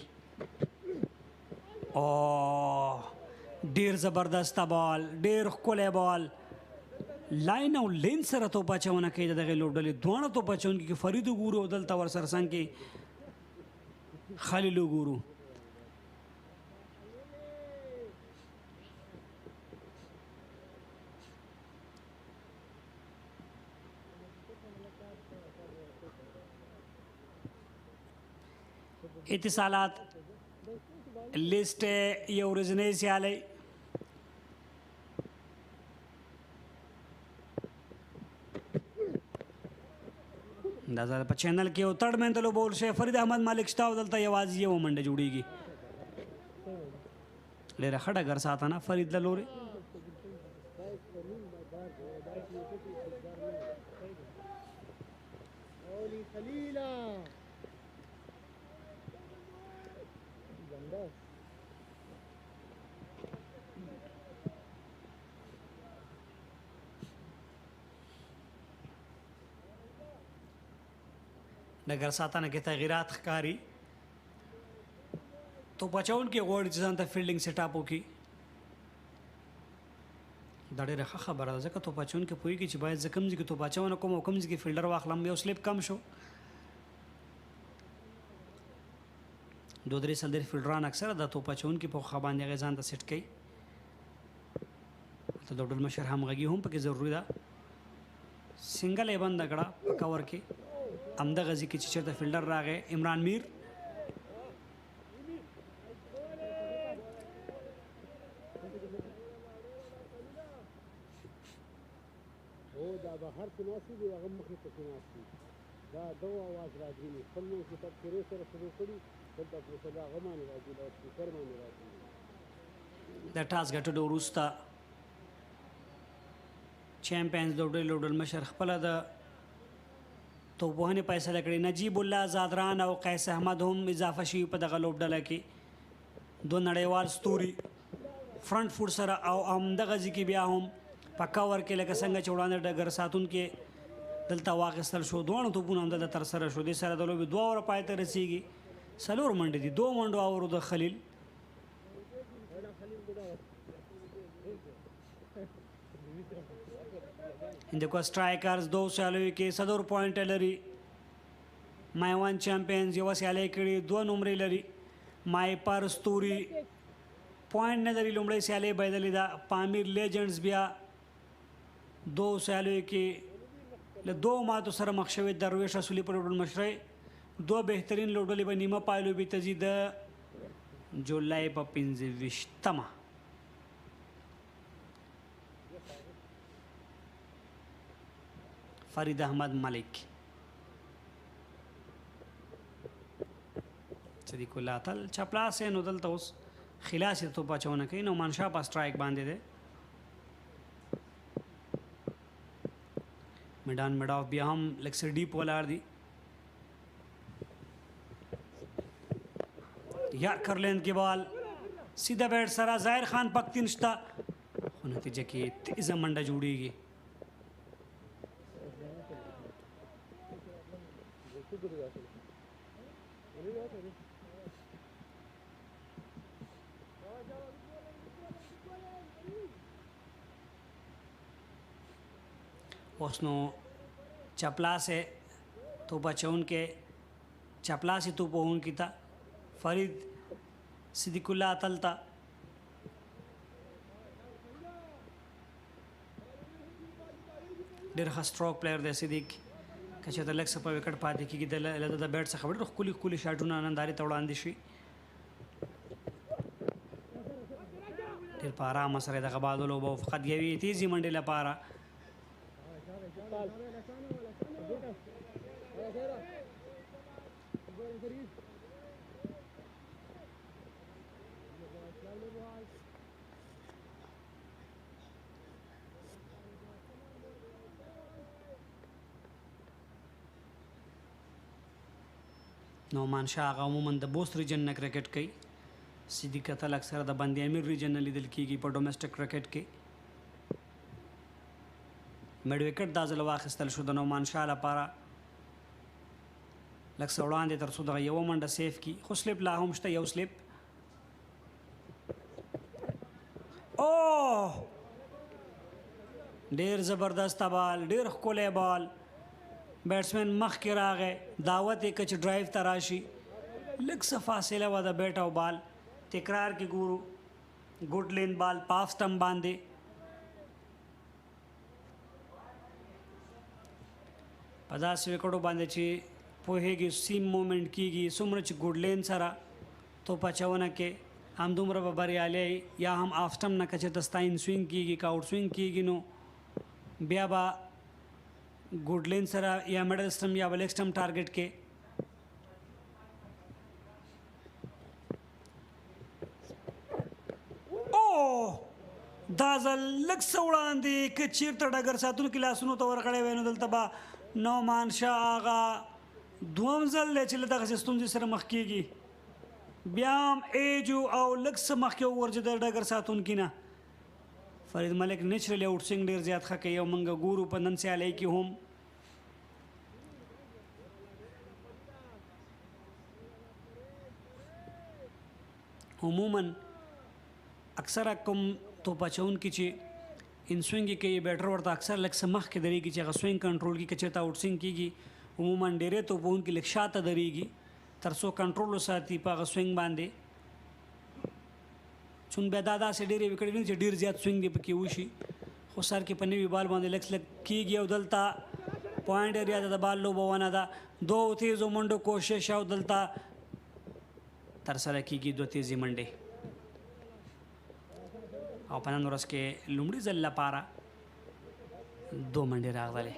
ډېر زبردسته بال، ډېر ښکلی بال. لاین او لین سره توپ اچونه کوي د دغې لوبډلې. دواړه توپ اچونکي کې فرید وګورو او دلته ورسره څنګ کې خلیل وګورو. اتصالات لیست یو ورځنۍ سیالۍ دا ځل په چینل کې یو تړ مین ته لوبول شوی. فرید احمد مالک شته او دلته یوازې یوه منډه جوړیږي. ډېره ښه ډګر ساتنه فرید له لورې. ډګر ساتنه کې تغییرات ښکاري. توپ اچوونکی غواړي چې ځان ته فیلډینګ سیټ اپ وکړي. دا ډېره ښه خبره ده ځکه توپ اچوونکی پوهېږي چې باید زه کوم ځای کې توپ اچونه کوم او کوم ځای کې فیلډر واخلم. یو سلیپ کم شو. دو درې څلور فیلډران اکثره د توپ اچوونکي په خوا باندې هغې ځان ته سیټ کوي. هلته د ډولمشر همغږي هم پکې ضروري ده. سنګل یې بنده کړه په کور کې همدغه ځای کې چې چېرته فیلډر راغی عمران میر. دا بهر کې ناست دي هغه مخې پکې ناست دي دا دغه اواز راځي خپل نو چې تبصرې سره شروع کړي دلته فیصله هغه باندې راځي لاؤډ سپیکر باندې راځي. د ټاس ګټلو وروسته چیمپئنز لوبډلمشر خپله د توپوهنې فیصله کړې. نجیب الله زادران او قیس احمد هم اضافه شوي په دغه لوبډله کې. دوه نړیوال ستوري فرنٹ فوټ سره او همدغه ځای کې بیا هم په کور کې لکه څنګه چې وړاندې ډګر ساتونکي دلته واخیستل شو. دواړه توپونه همدلته ترسره شو. دې سره د لوبې 2 اوره پای ته رسېږي. 4 منډې دي. 2 منډو اورو د خلیل. هندوکو سټرایکرز 2 سیالیو کې 100 پوینټ لري. مایوند چیمپئنز یوه سیالي کړې 2 نمرې لري. مایپر ستوري پوینټ نه لري. لومړۍ سیالي بایدلې ده. پامیر لیجنډز بیا 2 سیالیو کې له 2 ماتو سره مخ شوي. درویش رسولي په لوبډلمشرۍ 2 بهترین لوبډلې به نیمه پای لوبې ته ځي د جولای په 25مه. فرید احمد ملک صدیق الله تل چپلاس نو دلته اوس خلاص یې توپ اچونه کوي. نعمان شاه په سټرایک باندې دی. میدان میډاف بیا هم لږ څه ډیپ ولاړ دي. یارکر لین کې بال سیده بیټ سره ظاهر خان پختون شته خو نتیجه کې تیزه منډه جوړیږي. اوس نو چپلاسې توپ اچوونکی چپلاسې توپ وهونکي ته فرید صدیق الله اتل ته ډېر ښه سټروک پلیئر دی صدیق. که چېرته لږ څه په وکټ پاتې کېږي د بیټ څخه ډېر ښکلي ښکلي شاټونه نندارې ته وړاندې شي. ډېر په ارامه سره دغه بال ولوبه فقط یوې تیزې منډې لپاره. نعمان شاه هغه عموما د بوست ریجن نه کرکټ کوي. صدیق اتل اکثره د بند امیر ریجن نه لیدل کیږي په ډومestic کرکټ کې. میډ وکټ دا ځل واخیستل شو د نعمان شاه لپاره. لږ څه وړاندې تر څو دغه یوه منډه سیف کړي خو سلیپ لا هم شته. یو سلیپ اوه ډېر زبردسته بال ډېر ښکلی بال. بیټسمین مخکې راغی دعوت یې که چې ډرایو ته راشي. لږ څه فاصله وه د بیټ او بال. تکرار کې ګورو ګوډ لین بال په آف سټمپ باندې. په داسې وکټو باندې چې پوهېږي سیم مومنټ کېږي څومره چې ګوډ لین سره توپ اچونه کې همدومره به بریالی یا هم آف سټمپ نه که چېرته ستا ان سوینګ کېږي که آوټ سوینګ کېږي نو بیا به ګوډ لین سره یا میډل سټمپ یا به لیګ سټمپ ټارګټ کې. دا ځل لږ څه وړاندې که چېرته ډګر ساتونکي لاسونو ته ورغړی وی نو دلته به نعمان شاه هغه دوم ځل دی چې له دغسې ستونزې سره مخ کېږي. بیا هم ایج او لږ څه مخکې وغورځېد ډګر ساتونکي نه. فرید ملک نیچرلی آوټ سوینګ ډېر زیات ښه کوي او موږ ګورو په نن سیالۍ کې هم عموما اکثره کوم توپ اچوونکي چې ان سوینګ یې کوي بیټر ورته اکثر لږ څه مخکې درېږي چې هغه سوینګ کنټرول کړي. که چېرته آوټ سوینګ کېږي عموما ډېری توپ وهونکي لږ شاته درېږي تر څو کنټرول وساتي په هغه سوینګ باندې چون بیا دا داسې ډېرې وکټې نه چې ډېر زیات سوینګ دی پکې وشي خو سر کې په نوي بال باندې لږ کېږي او دلته پوینټ ایریا ته د بال لوبونه ده دوه تیزو منډو کوشش او دلته ترسره کېږي دوه تیزې منډې او په نن ورځ کې لومړي ځل لپاره دوه منډې راغلې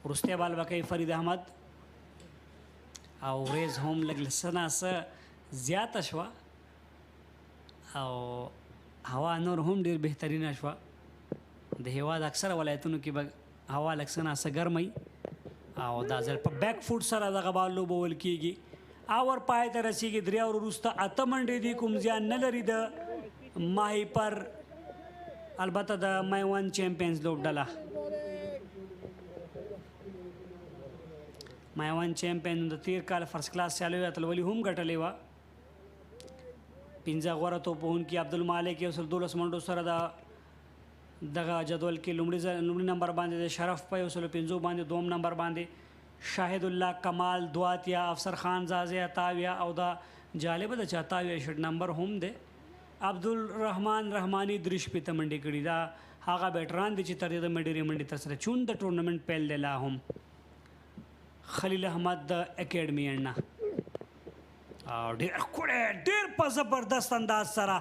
وروستی بال به کوي فرید احمد او ریز هم لږ له څه نه څه زیاته شوه او هوا نور هم ډېر بهترینه شوه د هیواد اکثره ولایتونو کې به هوا لږ څه نه څه ګرمه او دا ځل په بیک فوټ سره دغه بال لوبول کېږي او ور پای ته رسېږي 3 اور وروسته 8 منډې دي کوم زیان نه لري د ماهیپر البته د مایوند چیمپینز لوبډله مایوند چیمپین د تیر کال فرست کلاس سیالیو اتلولي هم ګټلې وه 15 غوره توپوونکي عبدالمالک یو سل 12 منډو سره دغه جدول کې لومړي نمبر باندې د شرف په 150 باندې دوم نمبر باندې شاهد الله کمال دواتیا افسر خان زازی اتاویا او دا جالبه د چاتاویا شټ نمبر هم دی عبدالرحمن رحمانی درش په منډې کړي دا هغه بیټران دي چې تر دې منډې تر سره چون د ټورنمنت پیل دی لا هم خلیل احمد د اکیډمي اړنا ډېر په زبردست انداز سره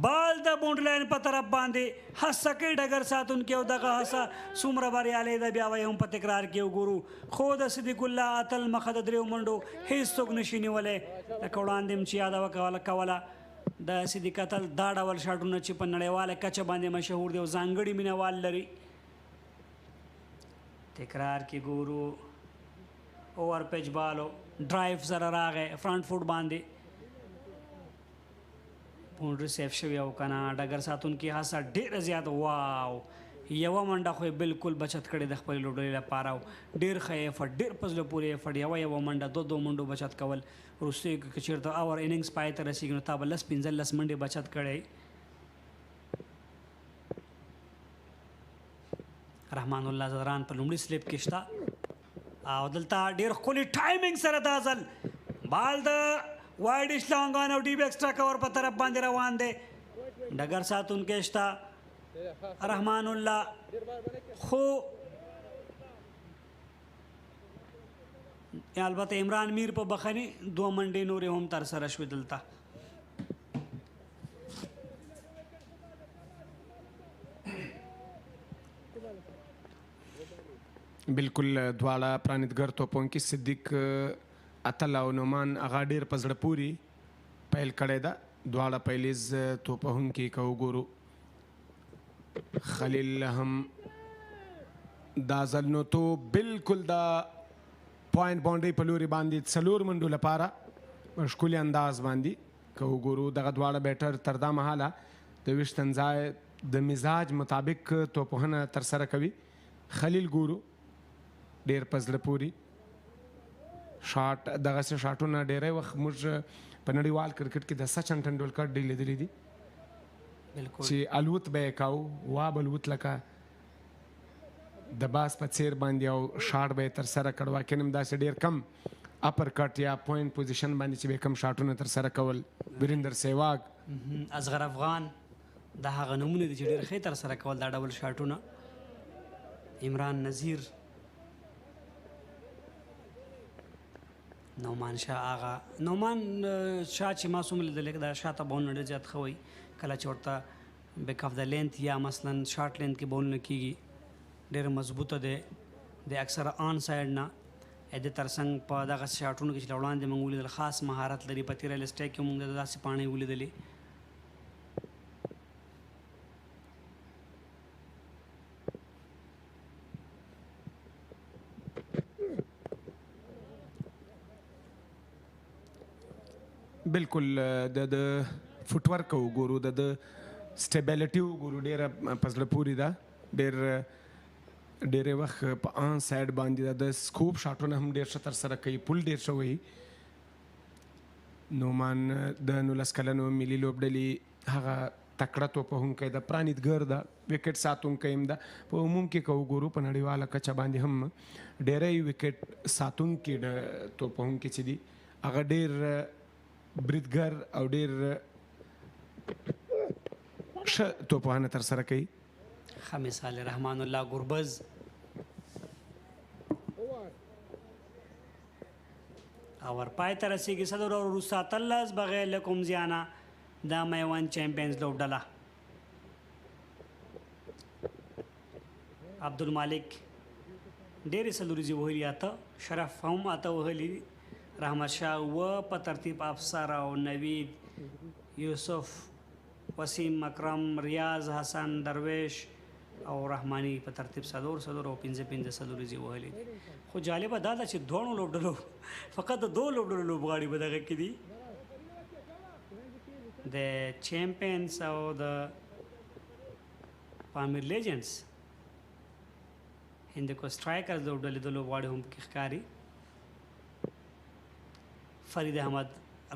بال د باونډري لاین په طرف باندې هڅه کوي ډګر ساتونکي او دغه هڅه څومره بریالۍ ده بیا به هم په تکرار کې وګورو خو د صدیق الله اتل مخه د 3 منډو هیڅوک نشي نیولی لکه وړاندې هم چې یاده کوله د صدیق اتل دا ډول شاټونه چې په نړیواله کچه باندې مشهور دی او ځانګړي مینوال لري تکرار کې ګورو اوور پیچ بالو ډرایو سره راغی فرنٹ فوټ باندې باونډري سیف شوی او کنه ډګر ساتونکي هڅه ډېره زیات واو یوه منډه خو یې بالکل بچت کړې د خپلې لوبډلې لپاره ډېر ښه ایفرټ ډېر په زړه پورې ایفرټ یوه منډه دوه منډو بچت کول وروستیو کې که چېرته اور اننګز پای ته رسېږي نو تا به 10-15 منډې بچت کړی رحمان الله زدران په لومړي سلیپ کې شته او دلته ډېر ښکلي ټایمینګ سره دا ځل بال د وایډ اسلانګان او ډیپ ایکسټرا کور په طرف باندې روان دی ډګر ساتونکی شته رحمان الله خو البته عمران میر په بخني 2 منډې نورې هم تر سره شوې دلته بالکل دواړه پرانیتګر توپونکي صدیق اتل او نومان هغه ډېر په زړه پورې پیل کړی ده دواړه پیلیز توپوونکي که وګورو خلیل هم دا ځل نو تو بالکل دا پوینټ باونډري په لوري باندې 4 منډو لپاره ښکلي انداز باندې که وګورو دغه دواړه بیټر تر دا مهاله د ویشتن ځای د مزاج مطابق توپوهنه ترسره کوي خلیل ګورو ډېر په زړه پورې شاټ دغسې شاټونه ډېری وخت موږ په نړیوال کرکټ کې د سچن ټنډولکر ډېر لیدلی دي چې الوت به یې کاو واب الوت لکه د باز په څیر باندې او شاټ به یې ترسره کړ واقعا هم داسې ډېر کم اپر کټ یا پوینټ پوزیشن باندې چې به کم شاټونه ترسره کول وریندر سیواګ اصغر افغان دا هغه نمونه دي چې ډېر ښه ترسره کول دا ډول شاټونه عمران نذیر نومان شاه آغا نومان شاه چې ما څومره لیدلی دا شاته بولونه ډېر زیات ښه وي کله چې ورته بیک اف د لینث یا مثلا شارټ لینث کې بولونه کېږي ډېر مضبوطه دی د اکثره آن سایډ نه د ترڅنګ په دغه شاټونو کې چې له وړاندې موږ ولیدل خاص مهارت لري په تیره لسټیک کې موږ داسې پاڼې ولیدلې بالکل د فوټ ورک وګورو د سټیبیلیټي وګورو ډېره په زړه پورې ده ډېری وخت په آن سایډ باندې د سکوپ شاټونه هم ډېر ښه ترسره کوي پول ډېر ښه وهي نومان د 19 کلنو ملي لوبډلې هغه تکړه توپوهونکی د پرانیتګر د وکټ ساتونکی هم ده په عموم کې که وګورو په نړیواله کچه باندې هم ډېری وکټ ساتونکي د توپوهونکي چې دي هغه ډېر بریدګر او ډېر ښه توپوهنه ترسره کوي. ښه مثال رحمان الله ګربز او ورپای ته رسیږي صدر او وروسته 13 بغیر له کوم زیانه دا میوند چیمپینز لوبډله. عبدالمالک ډېرې څلوریزې وهلي اته، شرف هم اته وهلي، رحمت شاه اوه په ترتیب افسر او نوید، یوسف، وسیم، اکرم، ریاض، حسن، درویش او رحماني په ترتیب څلور او پنځه څلوریزې وهلي دي. خو جالبه دا ده چې دواړو لوبډلو فقط د دوه لوبډلو لوبغاړي به دغه کې دي، د چیمپینز او د پامیر لیجنډز. هندکو سټرایکرز لوبډلې د لوبغاړي هم پکې ښکاري. فرید احمد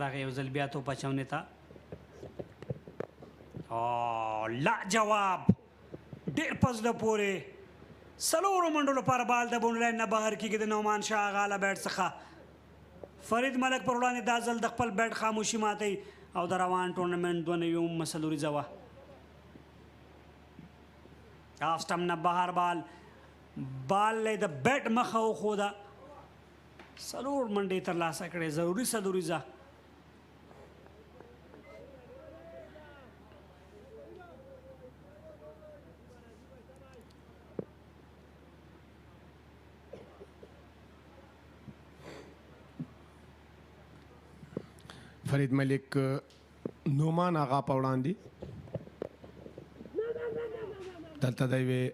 راغی یو ځل بیا توپ اچونې ته، لا جواب ډېر په زړه پورې څلورو منډو لپاره بال د باونډري لاین نه بهر کېږي د نعمان شاه اغا له بیټ څخه. فرید ملک پر وړاندې دا ځل د خپل بیټ خاموشي ماتوي او د روان ټورنمنټ 2 نوي څلوریزه وه. آف سټمپ نه بهر بال له د بیټ مخه وښوده، څلور منډې ترلاسه کړې، ضروري څلوریزه. فرید ملک نومان آغا په وړاندې دلته د یوې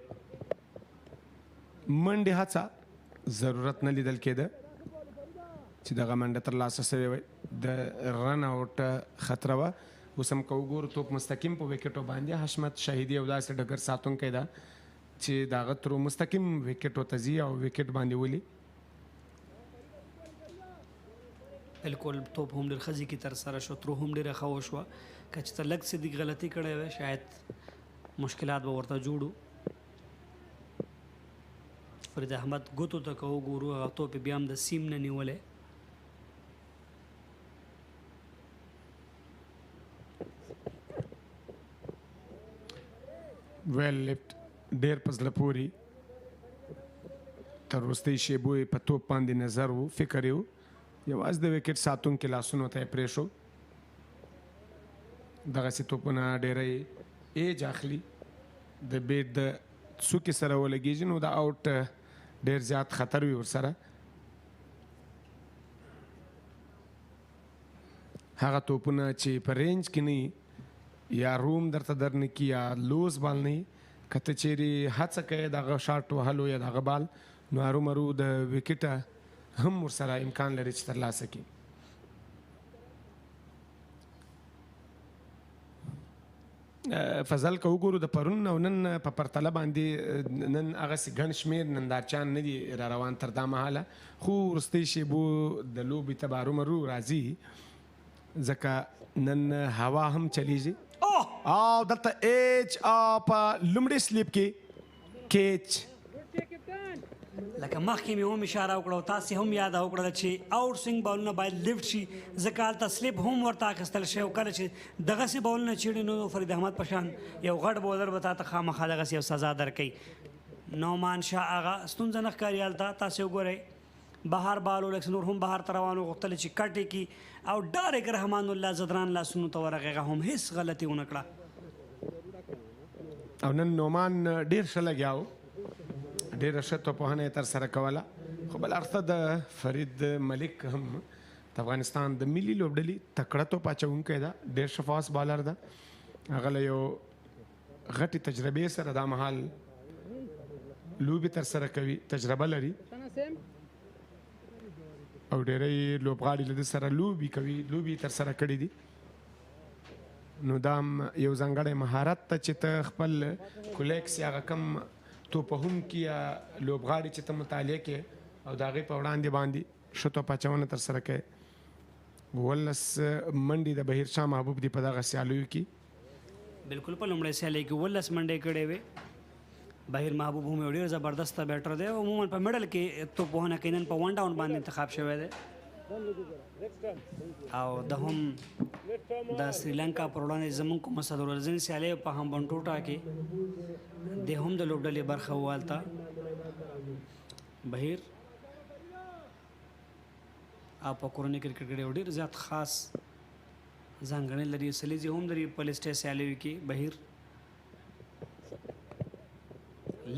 منډې هڅه ضرورت نه لیدل کېده چې دغه منډه ترلاسه سوې وای. د رن آوټ خطره وه. اوس هم که وګورو توپ مستقیم په وکټو باندې حشمت شهیدي او داسې ډګر ساتونکی ده چې د هغه ترو مستقیم وکټو ته ځي او وکټ باندې ولي. بالکل توپ هم ډېر ښه ځای کې ترسره شو، ترو هم ډېره ښه وشوه. که چېرته لږ څه دې غلطي کړې وای شاید مشکلات به ورته جوړو. فرید احمد ګوتو ته که وګورو هغه توپ یې بیا هم د سیم نه نیولی. ویل لیفت ډېر په زړه پورې تر وروستۍ شیبو یې په توپ باندې نظر و، فکر یې و، یوازې د وکټ ساتونکي لاسونو ته یې پرېښود. دغسې توپونه ډېری ایج اخلي، د بیټ د څوکې سره ولګېږي نو د آوټ ډېر زیات خطر وي ورسره. هغه توپونه چې په رینج کې نه یا روم درته درنه کي یا لوز بال نه، که ته چیرې هڅه کوې د هغه شاټ وهلو یا د هغه بال نو هرومرو د وکټه هم ورسره امکان لري چې ترلاسه کړي. فضل که وګورو د پرون او نن په پرتله باندې نن هغسې ګڼ شمېر نندارچیان نه دي را روان تر دا مهاله، خو وروستۍ شیبو د لوبې ته به هرومرو راځي ځکه نن هوا هم چلیږي. او دلته ایچ په لومړي سلیپ کې کیچ لکه مخکې مې هم اشاره وکړه او تاسې هم یاده وکړله چې آوټ سوینګ بالونه باید لیفټ شي، ځکه هلته سلیپ هم ورته اخیستل شوی او کله چې دغسې بالونه چیړي نو فرید احمد په شان یو غټ بولر به تا ته خامخا دغسې یو سزا درکوي. نعمان شاه اغا ستونزه نه ښکاري هلته، تاسې وګورئ بهر بالو لکه نور هم بهر ته روان وغوښتل چې کټ یې کړي او ډایرکټ رحمان الله زدران لاسونو ته ورغی، هغه هم هېڅ غلطي ونه کړه. او نن نعمان ډېر ښه لګیا و، ډېره ښه توپوهنه یې ترسره کوله. خو بل اړخ د فرید ملک هم د افغانستان د ملي لوبډلې تکړه توپ اچوونکی ده، ډېر ښه فاست بالر ده. هغه له یو غټې تجربې سره دا مهال لوبې ترسره کوي، تجربه لري او ډېری لوبغاړي له ده سره لوبې کوي، لوبې ترسره کړي دي. نو دا هم یو ځانګړی مهارت ته چې ته خپل کولیکس یا هغه کم توپوهونکي یا لوبغاړي چې ته مطالعه کې او د هغې په وړاندې باندې ښه توپ اچونه ترسره کوې ولس منډې د بهیر شاه محبوب دی په دغه سیالیو کې بالکل په لومړۍ سیالۍ کې 19 منډې کړې وې. بهیر محبوب هم یو ډېر زبردسته بیټر دی. عموما په میډل کې توپونه کې نن په 1 ډاون باندې انتخاب شوی دی او د هم د سریلانکا پر وړاندې زموږ کومه صدراعظم سیالۍ په همبنټوټا کې د هم د لوبډلې برخه والته بهیر او په کورنۍ کرکټ کې ډېر زیات خاص ځانګړنې لري. سلیزي هم لري په لیسټ سیالیو کې. بهیر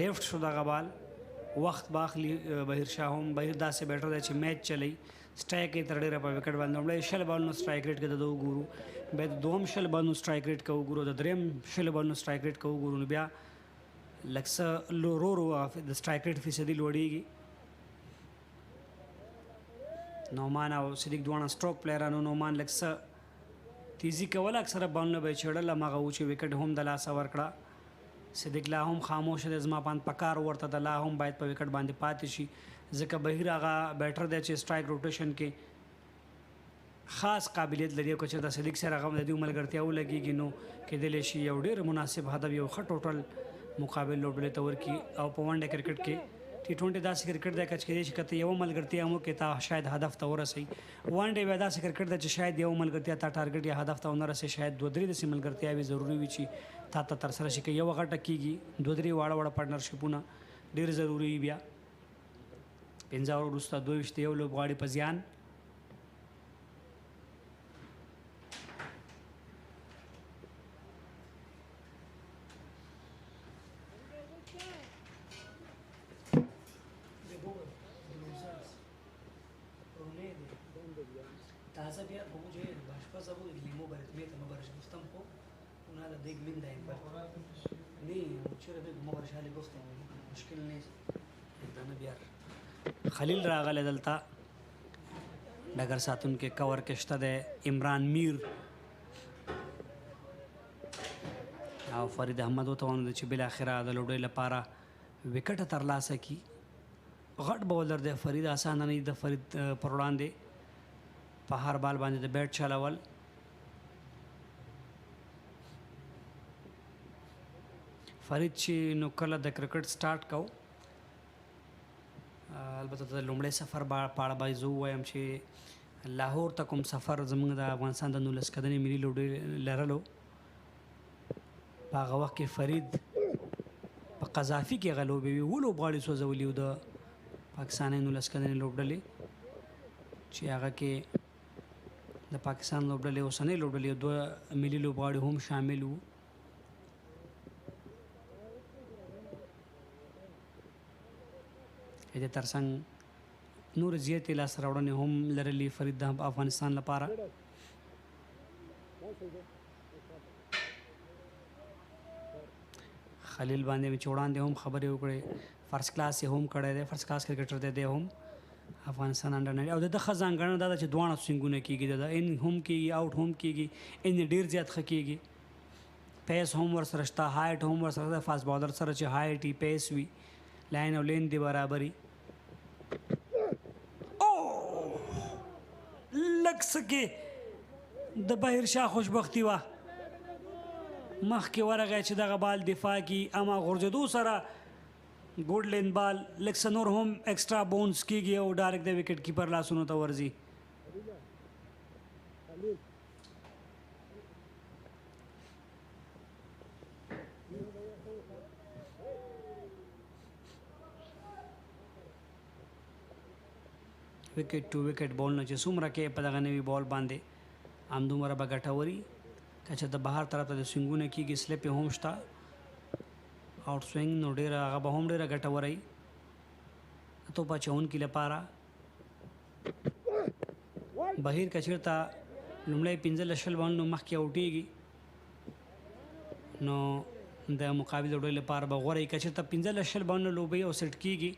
لیفټ شو دغه بال وخت باخلي بهیر شاه هم. بهیر داسې بیټر دی چې میچ چلی سټرایک یې تر ډېره په وکټ باندې لومړی 60 بالونو سټرایک ریټ کې د ده وګورو، بیا د دوهم 60 بالونو سټرایک ریټ کې وګورو، د دریم 60 بالونو سټرایک ریټ کې وګورو، نو بیا لږ څه ورو ورو د سټرایک ریټ فیصدي لوړېږي. نومان او صدیق دواړه سټروک پلیرانو. نومان لږ څه تیزي کوله، اکثره بالونه به یې چېړل، هماغه و چې وکټ هم د لاسه ورکړه. صدیق لا هم خاموشه دی، زما پاند پکار ورته د لا هم باید په وکټ باندې پاتې شي، ځکه بهیر هغه بیټر دی چې سټرایک روټیشن کې خاص قابلیت لري. او که چېرته صدیق سره هغه د دې ملګرتیا ولګېږي نو کېدلی شي یو ډېر مناسب هدف، یو ښه ټوټل مقابل لوبډلې ته ورکړي. او په ون ډے کرکټ کې T20 داسې کرکټ دی چې کېدای شي که ته یوه ملګرتیا هم وکړې تا شاید هدف ته ورسوي. ون ډے بیا داسې کرکټ دی چې شاید یوه ملګرتیا تا ټارګټ یا هدف ته ونه رسوي، شاید 2-3 داسې ملګرتیاوې ضروري وي چې تا ته ترسره شي. که یوه غټه کېږي 2-3 واړه واړه پارټنرشپونه ډېر ضروري وي. بیا 15 اوور وروسته 22 یو لوبغاړي په زیان. تازه بیا بوجه باشپا زبو لیمو برات میت ما برش گفتم کو اونا دا دیگ من دایم بر نی چرا دیگ ما برش حالی گفتم مشکل نیست دانه بیار. خلیل راغله دلتا ډګر ساتون کې کور کې شته د عمران میر او فرید احمد وتوانو چې بل اخره د لوډۍ لپاره وکټ ترلاسه کی. غټ بولر دی فرید، اسانه نه د فرید پر وړاندې په هر بال باندې د بیټ چلول. فرید چې نو کله د کرکټ سٹارټ کو، البته د لومړی سفر په اړه به زه ووایم چې لاهور ته کوم سفر زموږ د افغانستان د 19 کلنې ملي لوبډلې لرلو، په هغه وخت کې فرید په قذافي کې هغه لوبې وې، اووه لوبغاړي سوځولي وو د پاکستان 19 کلنې لوبډلې چې هغه کې د پاکستان لوبډلې اوسنۍ لوبډلې 2 ملي لوبغاړي هم شامل وو. د ترڅنګ نور زیاتې لاسته راوړنې هم لرلي فرید د افغانستان لپاره. خلیل باندې چې وړاندې هم خبرې وکړې، فرست کلاس یې هم کړی دی، فرست کلاس کرکټر دی هم افغانستان انډر 19. او د ښه ځانګړنه دا ده چې دواړه سوینګونه کېږي، د ان هم کېږي آوټ هم کېږي، ان ډېر زیات ښه کېږي، پیس هم ورسره شته، هایټ هم ورسره ده، فاست بالر سره چې هایټ وي پیس وي لاین او لین دی برابري. لږ څه کې د بهیر شاه خوشبختي وه، مخکې ورغی چې دغه بال دفاع کي، اما غورځېدو سره ګوډ لین بال لږ څه نور هم ایکسټرا بونس کېږي او ډایرکټ د وکټ کیپر لاسونو ته ورځي. وکټ ټو وکټ بال نه چې څومره کې په دغه نوي بال باندې همدومره به ګټوري، که چې د بهر طرف ته د سوینګونه کېږي سلیپ هم شته، آوټ سوینګ نو ډېره هغه به هم ډېره ګټوره وي د توپ اچوونکي لپاره. بهیر که چېرته لومړی 15 بالونو مخکې اوټېږي نو د مقابل لوبډلې لپاره به غوره وي. که چېرته 15 بالونو لوبوي او سیټ کېږي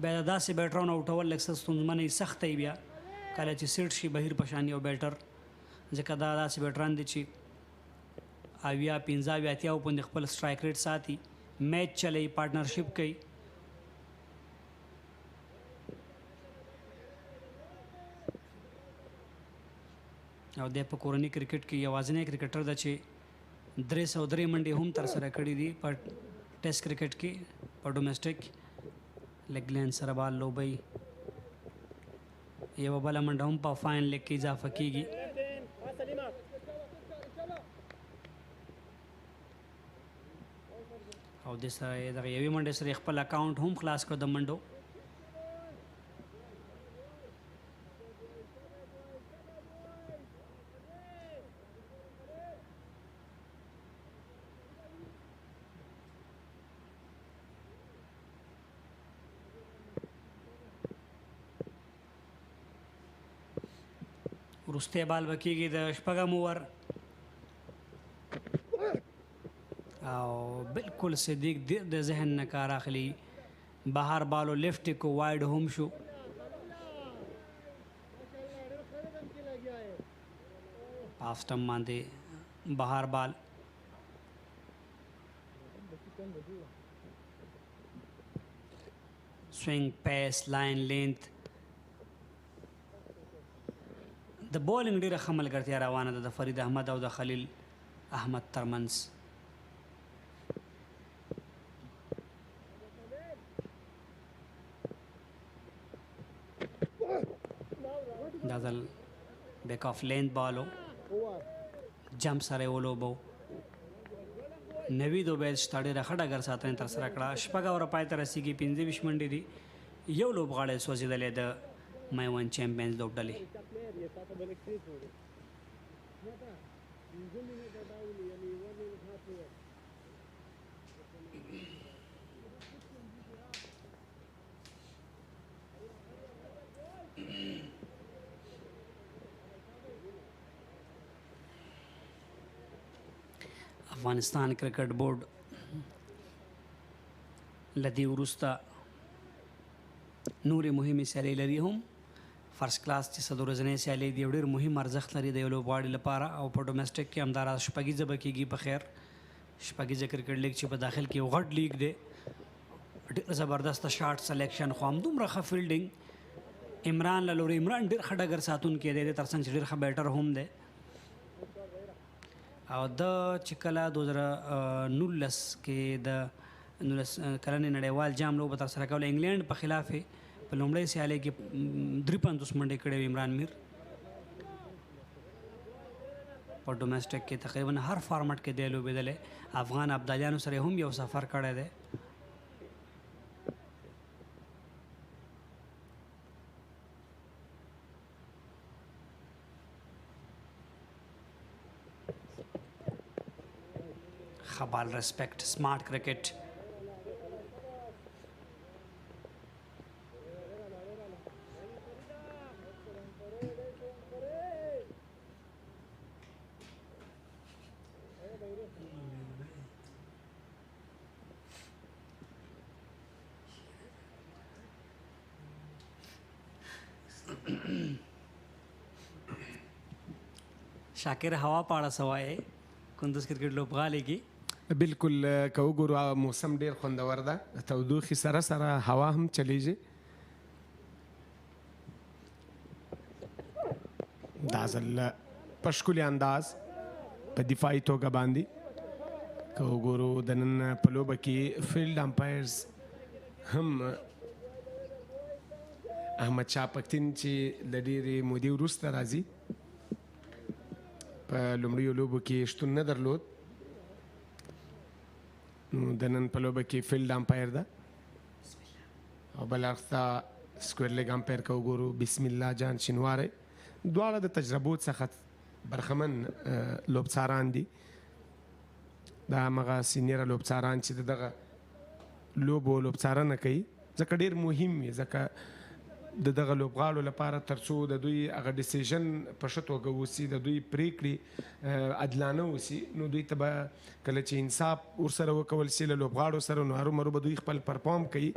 بیا د داسې بیټرانو اوټول لږ څه ستونزمنه وي، سخته وي بیا کله چې سیټ شي بهیر په شان یو بیټر، ځکه دا داسې بیټران دي چې 80 15 80 پوندې خپل سټرایک ریټ ساتي، میچ چلی، پارټنرشپ کوي. او د په کورني کرکټ کې یوازینی کرکټر ده چې 303 منډې هم ترسره کړي دي په ټیسټ کرکټ کې په ډومestic لیګ لین سره بال لوبوي یوه بله منډه هم په فاین لیګ کې اضافه کیږي او د سره دغه یوې منډې سره خپل اکاونټ هم خلاص کړ د منډو وروستی بال به کېږي د شپږم اوور او بالکل صدیق د ذهن نه کار اخلي بهر بالو لیفټ کو وایډ هم شو پافسټم باندې بهر بال سوینګ پیس لاین لینث د بولینګ ډیره ښه ملګرتیا روانه ده د فرید احمد او د خلیل احمد ترمنځ دا ځل بیک آف لینث بالو جمپ سره یې ولوبو نوید عبید شته ډېره ښه ډګر ساتنه ترسره کړه شپږ اوره پای ته رسېږي 25 منډې دي یو لوبغاړی سوځېدلی د میوند چیمپینز لوبډلې افغانستان کرکټ بورډ لدی وروسته نورې مهمې سیالۍ لري هم فرست کلاس چې څه د ورځنۍ سیالۍ دي یو ډېر مهم ارزښت لري د یو لوبغاړي لپاره او په ډومestic کې همداراز شپږیزه به کېږي په خیر شپږیزه کرکټ لیګ چې په داخل کې یو غټ لیګ دی ډېر زبردسته شاټ سلیکشن خو همدومره ښه فیلډینګ عمران له لوري عمران ډېر ښه ډګر ساتونکی دی د ترڅنګ چې ډېر ښه بیټر هم دی او د چې کله 2019 کې د 19 کلنې نړیوال جام لوبه ترسره کوله انګلینډ په خلاف په لومړۍ سیالۍ کې 53 منډې کړې وې عمران میر په ډومestic کې تقریبا هر فارمټ کې دی لوبېدلی افغان ابدالیانو سره هم یو سفر کړی دی خبال ریسپیکٹ سمارٹ کرکٹ شاکر هوا پاړه سوای کندوز کرکټ لوبغالي کې بالکل که وګورو موسم ډیر خوندور ده تودوخې سره سره هوا هم چلیږي دا ځل په ښکلي انداز په دفاعي توګه باندې که وګورو د نن په لوبه کې فیلډ امپایرز هم احمد شاه پښتین چې د ډېرې مودې وروسته راځي په لومړیو لوبو کې شتون نه درلود نو د نن په لوبه کې فیلډ امپایر ده او بل اړخ ته سکویر لیګ امپایر که وګورو بسم الله جان شینواری دواړه د تجربو څخه برخمن لوبڅاران دي دا همغه سینیره لوبڅاران چې دغه لوبو لوبڅارنه کوي ځکه ډېر مهم وي ځکه د دغه لوبغاړو لپاره تر څو د دوی هغه ډیسیژن په ښه توګه وسي د دوی پریکړې عادلانه وسي نو دوی ته به کله چې انصاف ورسره وکول سي له لوبغاړو سره نو هرومرو به دوی خپل پرفارم کوي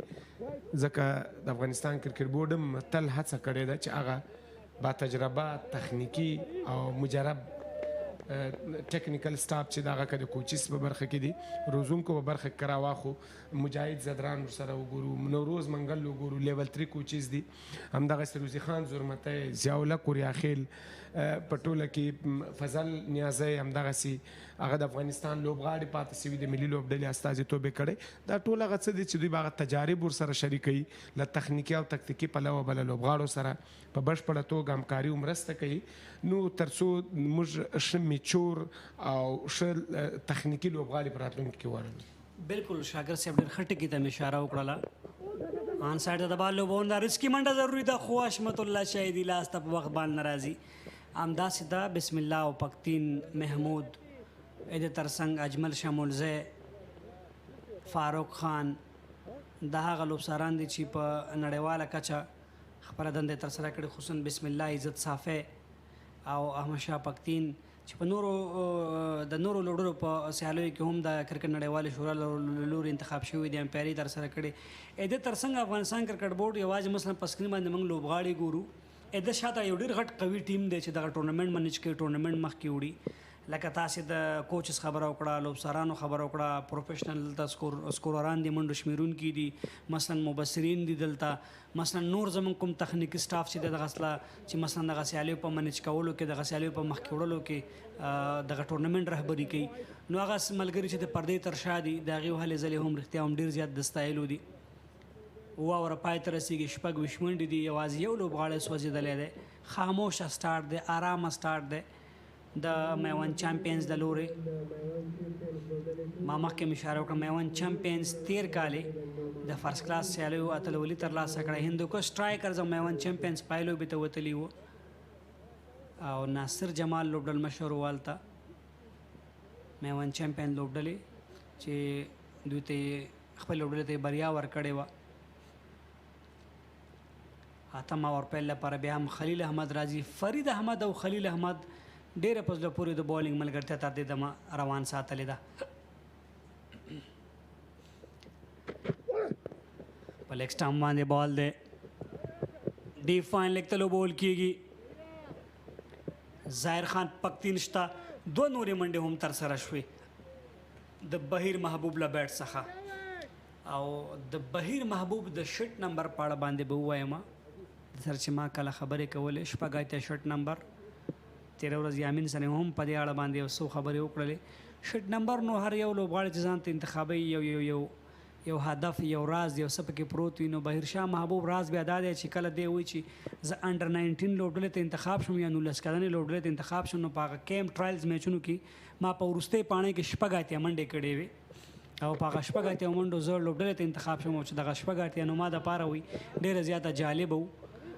ځکه د افغانستان کرکټ بورډ هم تل هڅه کړې ده چې هغه با تجربه تخنیکي او مجرب ټیکنیکل سټاف چې دغه که د کوچیز په برخه کې دي روزونکو په برخه کې راواخو مجاهد زدران ورسره وګورو نوروز منګل وګورو لیول 3 کوچیز دي همدغسې روزي خان زرمتی ضیاءالله کوریاخیل په ټوله کې فضل نیازی همدغسې هغه د افغانستان لوبغاړي پاتې سوي د ملي لوبډلې استازیتوب یې کړی دا ټول هغه څه دي چې دوی به هغه تجارب ورسره شریکوي له تخنیکي او تکتیکي پلوه به له لوبغاړو سره په بشپړه توګه همکاري او مرسته کوي نو تر څو موږ ښه میچور او ښه تخنیکي لوبغاړي په راتلونکي کې ولرو بالکل شاګر صاحب ډېر ښه ټکي ته مې اشاره وکړله آن سایډ ته د بال لوبون دا رسکي منډه ضروري ده خو حشمت الله شهیدي لاس ته په وخت بال نه راځي همداسې ده بسم الله او پکتین محمود د ترڅنګ اجمل شمولزی فاروق خان دا هغه لوبساران دي چې په نړیواله کچه خپله دندې ترسره کړې خصوصا بسم الله عزت صافی او احمد شاه پکتین چې په نورو د نورو لوبډلو په سیالیو کې هم د کرکټ نړیوالې شورا له لوري انتخاب شوي دي امپیري ترسره کړې د ترڅنګ افغانستان کرکټ بورډ یوازې مثلا په سکرین باندې موږ لوبغاړي ګورو د شاته یو ډېر غټ قوي ټیم دی چې دغه ټورنمنټ منیج کوي ټورنمنټ مخکې وړي لکه تاسې د کوچز خبره وکړه لوبسارانو خبره وکړه پروفیشنل دلته سکورران دي منډو شمیرونکي دي مثلا مبصرین دي دلته مثلا نور زموږ کوم تخنیکي سټاف چې دغه چې مثلا دغه سیالیو په منیج کولو کې دغه سیالیو په مخکې وړلو کې دغه ټورنمنټ رهبري کوي نو هغه ملګري چې د پردې تر شا دي د هغې هلې ځلې هم رښتیا هم ډېر زیات د ستایلو دي واوره پای ته رسېږي 6 منډې دي یوازې یو لوبغاړی سوځېدلی دی خاموشه سټارټ دی آرامه سټارټ دی د میوند چمپینز د لورې ما مخکې اشاره وکړه میوند چمپینز 13 کالې د فرست کلاس سیالیو اتلولي ترلاسه کړی هندوکش ټرایکرز او میوند چمپینز پای لوبې ته وتلي وو او ناصر جمال لوبډل مشهور والته میوند چمپین لوبډلې چې دوی ته خپل لوبډلې ته بریا ورکړې وه اتم اورپیل لپاره بیا هم خلیل احمد راځي فرید احمد او خلیل احمد ډېره په زړه پورې د بالینګ ملګرتیا تر دې دمه روان ساتلې ده په لیګ سټامپ باندې بال دی ډیپ فاین لیګ ته لوبول کېږي ظاهر خان پکتین شته 2 نورې منډې هم ترسره شوې د بهیر محبوب له بیټ څخه او د بهیر محبوب د شټ نمبر په اړه باندې به ووایم سر چې ما کله خبرې کولې شپږ اتیا شټ نمبر تیره ورځ یامین سره هم په دې اړه باندې یو څو خبرې وکړلې شټ نمبر نو هر یو لوبغاړی چې ځان ته انتخابوي یو هدف یو راز یو څه پکې پروت وي نو بهیر شاه محبوب راز بیا دا دی چې کله دی وایي چې زه انډر 19 لوبډلې ته انتخاب شوم یا 19 کلنې لوبډلې ته انتخاب شوم نو په هغه کیمپ ټرایلز میچونو کې ما په وروستۍ پاڼۍ کې شپږ اتیا منډې کړې وې او په هغه شپږ اتیا منډو زه لوبډلې ته انتخاب شوم چې دغه شپږ اتیا نو ما دپاره وي ډېره زیاته جالبه و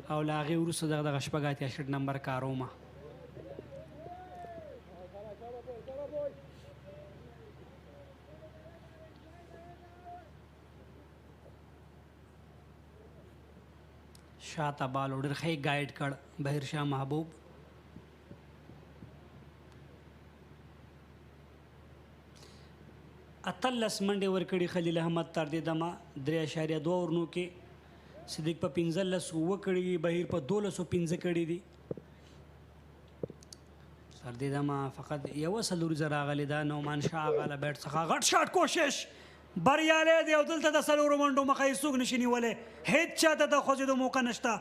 او له هغې وروسته دغه شپږ اتیا شټ نمبر کارومه شاته بال ډېر ښه ګایډ کړ بهیر شاه محبوب اتلس منډې ورکړي خلیل احمد تر دې دمه 3.2 اورونو کې صدیق په 15 وکړي بهیر په 12 کړي دي تر دې دمه فقط یو څلوریزه راغلې ده نعمان شاه هغه له بیټ څخه غټ شاټ کوشش بریالی دی او دلته د څلورو منډو مخه یې څوک نشي نیولی هېڅ چاته د خوځېدو موقع نشته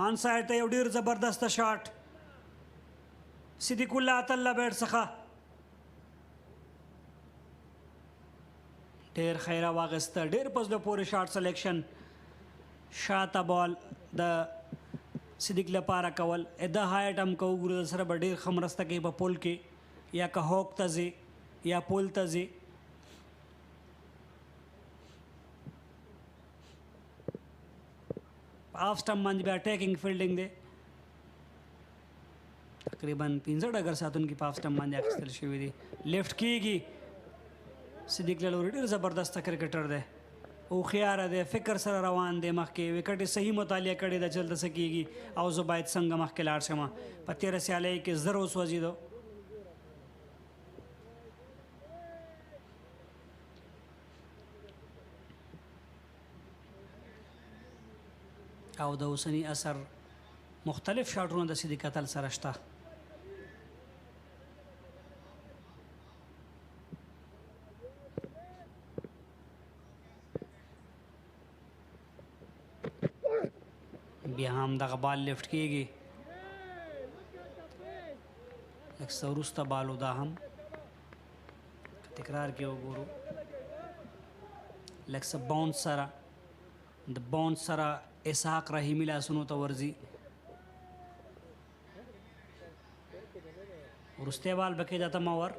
آن سایډ ته یو ډېر زبردسته شاټ صدیق الله اتل له بیټ څخه ډېر ښه راواغېسته ډېر په زړه پورې شاټ سلیکشن شاته بال د صدیق لپاره کول د هایټ هم که وګورو د سره به ډېر ښه مرسته کوي په پول کې یا که هوک ته ځي یا پول ته ځي آف سټمپ باندې بیا اټیکینګ فیلډینګ دی تقریبا 15 ډګر ساتونکي په آف سټمپ باندې اخیستل شوي دي لیفټ کېږي صدیق له لوري ډېر زبردسته کرکټر دی هوښیاره دی فکر سره روان دی مخکې وکټ یې صحیح مطالعه کړې ده چې دلته څه کېږي او زه باید څنګه مخکې لاړ شم په تېره سیالۍ کې زر وسوځېدو او د اوسني اثر مختلف شاټونه د صدیق اتل سره شته بیا هم دغه بال لیفټ کیږي لږ څه وروسته بال و دا هم تکرار کې وګورو لږ څه باونس سره د باونس سره اسحاق رحیمي لاسونو ته ورځي وروستی بال به کېده تمور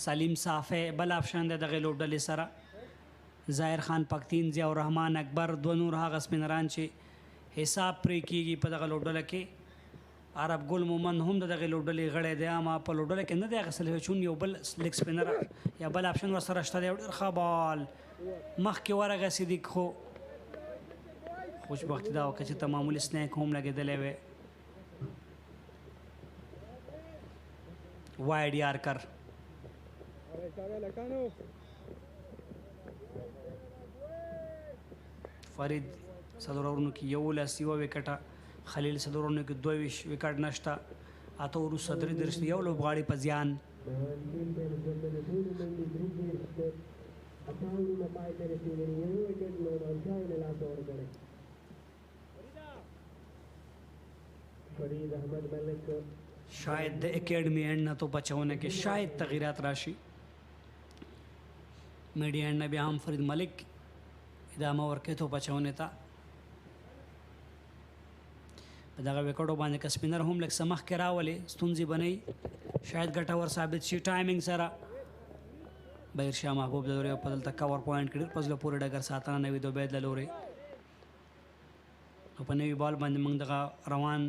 سلیم صافی بل آپشن دی دغې لوبډلې سره ظاهر خان پختین ضیاء الرحمن اکبر دوه نور هغه سپینران چې حساب پرې کېږي په دغه لوبډله کې عرب ګل مومند هم د دغې لوبډلې غړی دی اما په لوبډله کې نه دی اخیستلی چون یو بل لیګ سپینر یا بل آپشن ورسره شته دی ډېر ښه بال مخکې ورغه صدیق خو خوشبختي دا وکړه چې ته معمولي سنیک هم لګېدلی وی واید یارکر فرید صدورونو کې 11 یوه وکټه خلیل صدورونو کې 22 وکټ نشته اته وروسته درې دېرش یو لوبغاړي په زیان شاید د اکیډمي اینڈ نه تو بچونه کې شاید تغییرات راشي میډیا اینڈ نه بیا هم فرید ملک ادامه ورکړي تو بچونه ته په دغه وکټو باندې که سپینر هم لږ څه مخکې راولي ستونزې به نه شاید ګټور ثابت شي ټایمینګ سره بهیر شاه محبوب د لورې په دلته کور پوینټ کې ډېر په زړه پورې ډګر ساتنه نوید عبید له لورې او په نوي بال باندې موږ دغه روان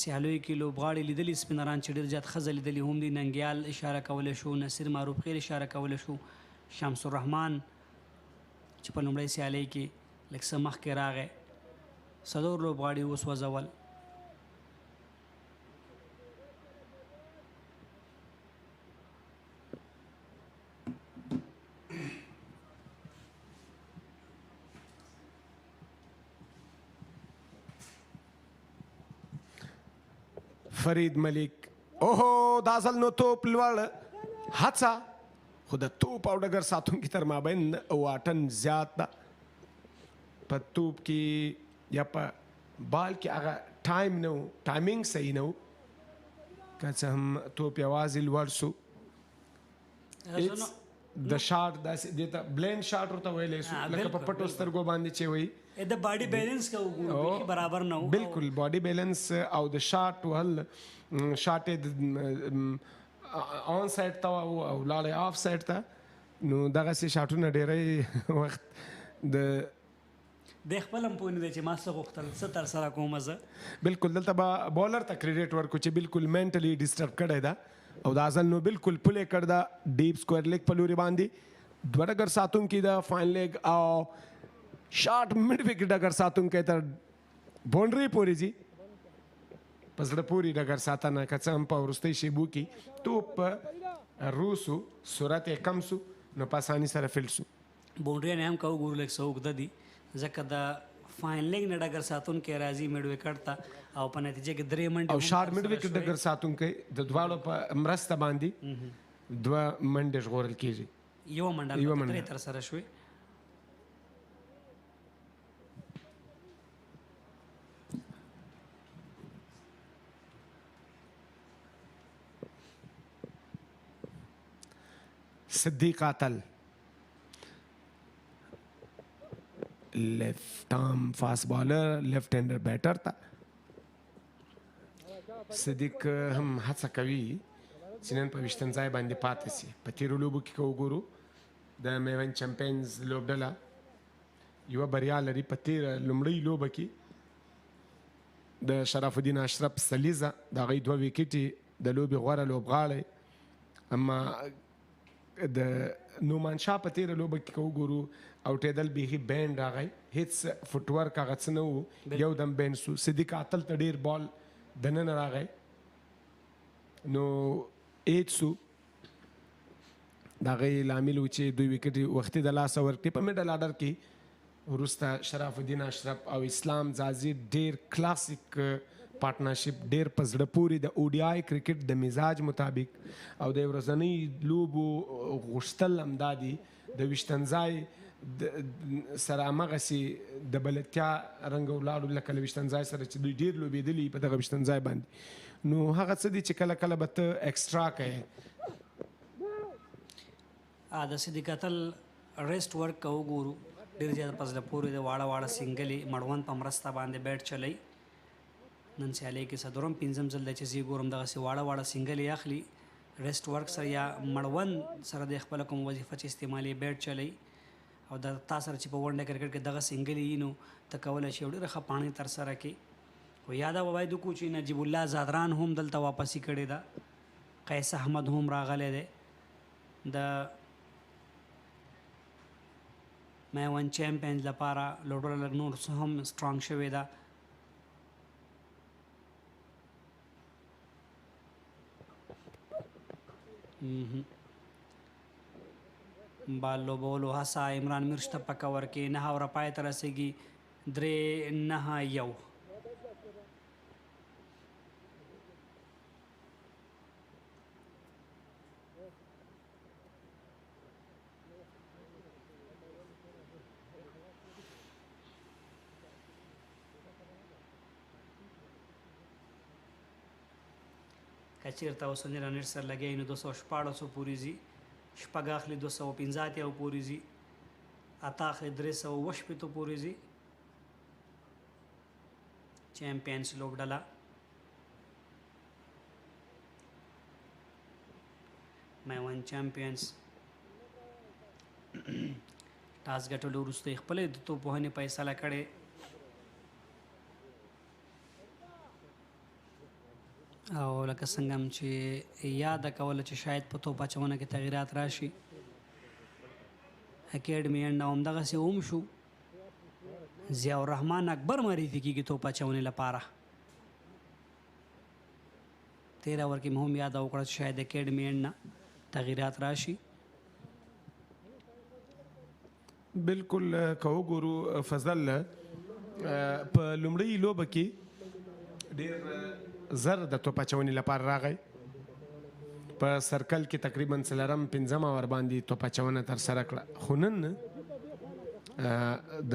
سیالیو کې لوبغاړي لیدلي سپینران چې ډېر زیات ښځه لیدلي هم دي ننګیال اشاره کولی شو نصیر معروف خیر اشاره کولی شو شمس الرحمن چې په لومړۍ سیالۍ کې لږ څه مخکې راغی څلور لوبغاړي اوس وځول فرید ملک اوهو دا ځل نو توپ لوړ هڅه خو د توپ او ډګر ساتونکي تر مابین واټن زیات ده په توپ کې یا په بال کې هغه ټایم نه و ټایمینګ صحیح نه و که څه هم توپ یوازې لوړ سو د شاټ داسې دې ته بلینډ شاټ ورته ویلی سو لکه په پټو سترګو باندې چې وایي د باډي بیلنس کا وګورو برابر نه و بالکل باډي بیلنس او د شاټ وهل شاټ آن سایډ ته او لاړې آف سایډ ته نو دغسې شاټونه ډېری وخت د د خپل هم پوه نه دی چې ما څه غوښتل څه ترسره کوم زه بالکل دلته به بالر ته کریډیټ ورکړو چې بالکل مینټلی ډسټرب کړی ده او دا ځل نو بالکل پلی کړ ده ډیپ سکویر لیګ په لوري باندې دوه ډګر ساتونکي ده فاین لیګ او شاټ مډ وکټ ډګر ساتونکی تر باونډري پورې ځي په زړه پورې ډګر ساتنه که څه هم په وروستۍ شیبو کې توپ روسو سرعت یې کم سو نو په اساني سره فیلډ سو باونډري نه هم که وګورو لږ څه اوږده دي ځکه د فاین لیګ نه ډګر ساتونکی راځي مډ وکټ ته او په نتیجه کې 3 منډې او شاټ مډ وکټ ډګر ساتونکی د دواړو په مرسته باندې 2 منډې ژغورل کېږي یوه منډه ترسره شوې صدیق قاتل لیفٹ آرم فاسٹ بالر لیفٹ ہینڈر بیٹر تا صدیق هم هڅه کوي چې نن په ویشتم ځای باندې پاتې سي په تیرو لوبو کې که وګورو د میوند چمپینز لوبډله یوه بریا لري په تیره لومړۍ لوبه کې د شرف الدین اشرف سلیزه د هغوی 2 ویکټې د لوبې غوره لوبغاړی اما د نومان شاه په تیره لوبه کې که وګورو اوټېدل بیخي بینډ راغی هیڅ فوټ ورک هغه څه نه و یو دم بینډ سو صدیق قاتل ته ډېر بال دننه راغی نو 8 سو د هغې لامل و چې 2 ویکټې وختي د لاسه ورکړي په میډل آډر کې وروسته شرف الدین اشرف او اسلام زازي ډېر کلاسیک پارټنرشپ ډېر په زړه پورې د او ډي آی کرکټ د مزاج مطابق او د ورځنۍ لوبو غوښتل همدا دي د ویشتم ځای سره همغسې د بلدتیا رنګ ولاړو لکه له ویشتنځای سره چې دوی ډېر لوبېدلي په دغه ویشتنځای باندې نو هغه څه دي چې کله کله به ته ایکسټرا کوې داسې د کتل ریسټ ورک که وګورو ډېر زیات په زړه پورې د واړه واړه سینګلې مړوند په مرسته باندې بیټ چلی نن سیالۍ کې څلورم پنځم ځل دی چې زه ګورم دغسې واړه واړه سینګلې اخلي ریسټ ورک سره یا مړوند سره د خپله کوم وظیفه چې استعمالي بیټ چلی او د تا سره چې په ونډه کرکټ کې دغه سینګلې وي نو ته کولی شې یو ډېره ښه پاڼې ترسره کړې خو یاده به باید وکړو چې نجیب الله زادران هم دلته واپسي کړې ده قیس احمد هم راغلی دی د میوند چیمپینز لپاره لوډوله لږ نور څه هم سټرانګ شوې ده بال لوبولو هڅه عمران میر شته په کور کې 9 اوره پای ته رسېږي 3-9 که چېرته اوسني رنر سره لګوي نو 214 پورې ځي شپږ اخلي 215 پورې ځي اته اخلي 360 پورې ځي چیمپینز لوبډله میوند چیمپینز ټاس ګټلو وروسته یې خپله د توپوهنې فیصله کړې او لکه څنګه هم چې یاده کوله چې شاید په توپ اچونه کې تغییرات راشي اکیډمي انډ همدغسې هم شو ضیاء الرحمن اکبر معرفي کېږي توپ اچونې لپاره 13 اوور کې مې هم یاده وکړه چې شاید اکیډمي انډ نه تغییرات راشي بالکل که وګورو فضل په لومړۍ لوبه کې ډېر زر د توپ اچونې لپاره راغی په سرکل کې تقریبا څلورم پنځم اوور باندې توپ اچونه ترسره کړه خو نن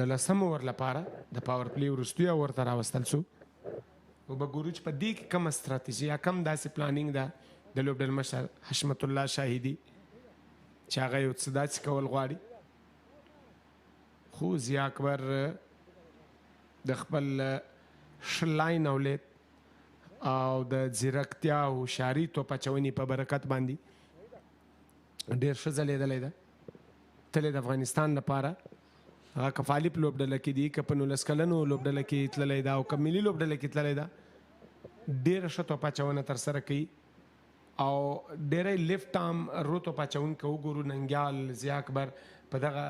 د لسم اوور لپاره د پاور پلی وروستي اوور ته راوستل شو او به ګورو چې په دې کې کومه ستراتیژي یا کم داسې پلانینګ ده د لوبډل مشر حشمت الله شاهدي چې هغه یو څه داسې کول غواړي خو ضیاء اکبر د خپل شلاین اولید او د ځیرکتیا او هوښیاري توپ اچونې په برکت باندې ډېر ښه ځلېدلی ده تللی د افغانستان لپاره هغه که فعالي په لوبډله کې دي که په 19 کلنو لوبډله کې تللی ده او که ملي لوبډله کې تللی ده ډېره ښه توپ اچونه ترسره کوي او ډېری لیفټ آرم رو توپ اچوونکي وګورو ننګیال ضیاء اکبر په دغه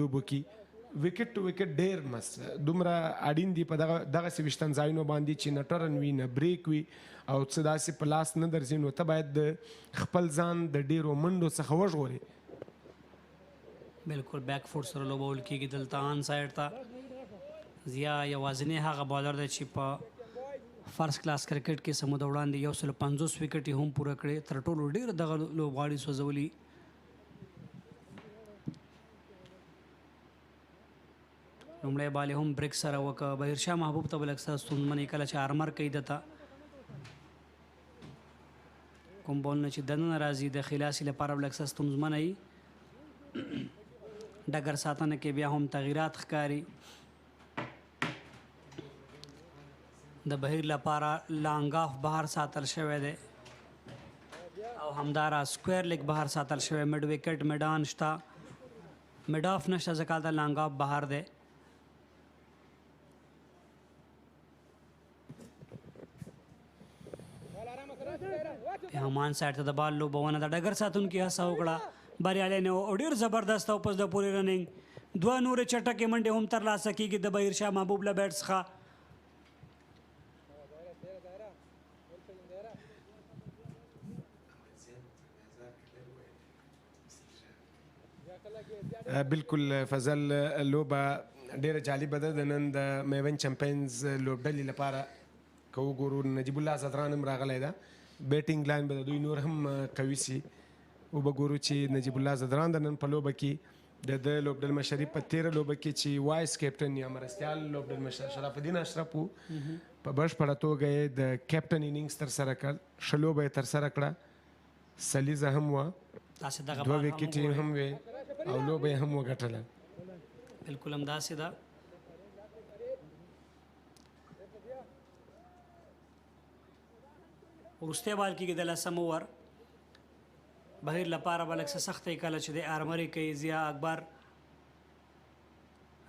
لوبو کې وکټ ټو وکټ ډېر مست دومره اړین دي په دغسې ویشتنځایونو باندې چې نه ټرن وي نه بریک وي او څه داسې په لاس نه درځي نو ته باید د خپل ځان د ډېرو منډو څخه وژغورې بالکل بیک فوټ سره لوبول کېږي دلته آن سایډ ته ضیاء یوازینی هغه بالر دی چې په فرست کلاس کرکټ کې څه موده وړاندې 150 وکټ یې هم پوره کړې تر ټولو ډېر دغه لوبغاړي سوځولي لومړی بال یې هم بریک سره وکړه بهیرشاه محبوب ته به لږ څه ستونزمنې کله چې آرمر کوي دته کوم بولونه چې دننه راځي د خلاصي لپاره به لږ څه ستونزمنه وي ډګر ساتنه کې بیا هم تغییرات ښکاري د بهیر لپاره لانګ آف بهر ساتل شوی دی او همدارا سکویر لیګ بهر ساتل شوی مډ وکټ میدان شته مډ آف نشته ځکه هلته لانګ آف بهر دی همان سایډ ته د بال لوبونه د ډګر ساتونکي هڅه وکړه بریالی نه و ډېر زبردست او پس د پورې رننګ دوه نورې چټکې منډې هم ترلاسه کېږي د بهیرشاه محبوب له بیټ څخه بالکل فضل لوبه ډېره جالبه ده د نن د میوند چمپینز لوبډلې لپاره که وګورو نجیب الله زدران هم راغلی ده بیټینګ لاین به د دوی نور هم قوي سي وبه ګورو چې نجیب الله زدران د نن په لوبه کې د لوبډل مشري په 13 لوبه کې چې وایس کیپټن یا مرستیال لوبډل مشر شرف الدین اشرف په بشپړه توګه یې د کیپټن انینګز ترسره کړ، ښه لوبه یې ترسره کړه، سلیزه هم وه، دوه وکټې هم وې او لوبه یې هم وګټله. بالکل همداسې ده. وروستی بال کې د لسم اوور بهیر لپاره به لږ څه سخته یې کله چې د آرمري کوي ضیا اکبر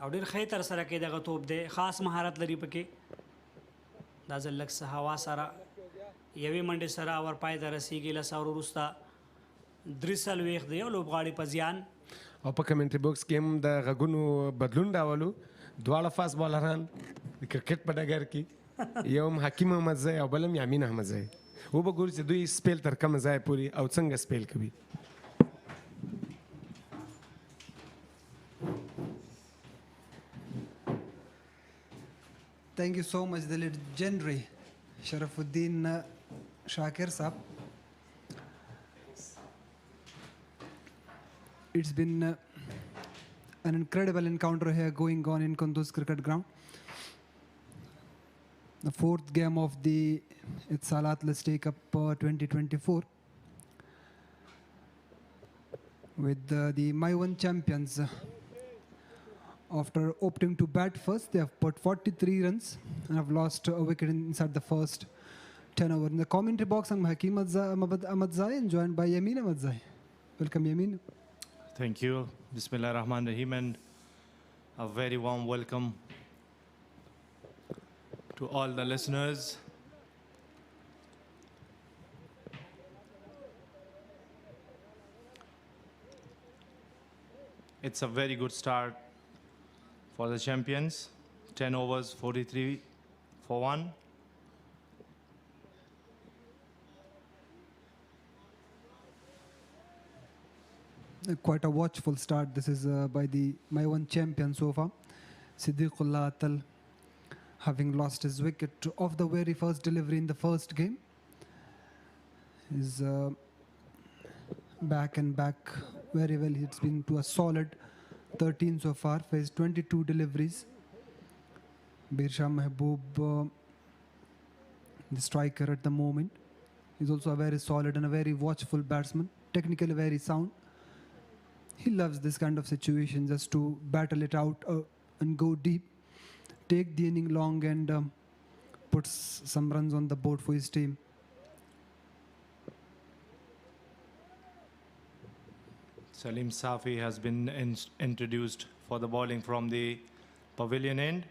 او ډېر ښه یې ترسره کوي دغه توپ دی، خاص مهارت لري پکې. دا ځل لږ څه هوا سره یوې منډې سره اور پای ته رسېږي، لس اور وروسته 43 د یو لوبغاړي په زیان. او په کمنټري بوکس کې هم د غږونو بدلون راولو. دواړه فاست بالران د کرکټ په ډګر کې یو هم حکیم احمدزی او بل هم یامین احمدزی، وبګورو چې دوی سپیل تر کومه ځایه پورې او څنګه سپیل کوي. Thank you so much, the legendary Sharafuddin Shakir Saab. It's been an incredible encounter here going on in KUNDUZ cricket ground. The fourth game of the ETISALAT Liste Cup 2024 with the Maiwand champions. After opting to bat first, they have put 43 runs and have lost a wicket inside the first 10 overs. In the commentary box, I'm Hakeem Ahmadzai and joined by Yamin Ahmadzai. Welcome, Yamin. Thank you. Bismillah ar-Rahman ar-Rahim, and a very warm welcome to all the listeners. It's a very good start for the champions. 10 overs, 43 for 1. Quite a watchful start. This is by the Maiwand champion so far. Siddiqullah Atal, having lost his wicket off the very first delivery in the first game, is back and back very well. It's been to a solid 13 so far, faced 22 deliveries. Birsha Mehboob, the striker at the moment, is also a very solid and a very watchful batsman, technically very sound. He loves this kind of situation, just to battle it out and go deep, take the inning long and put some runs on the board for his team. Salim Safi has been introduced for the bowling from the pavilion end.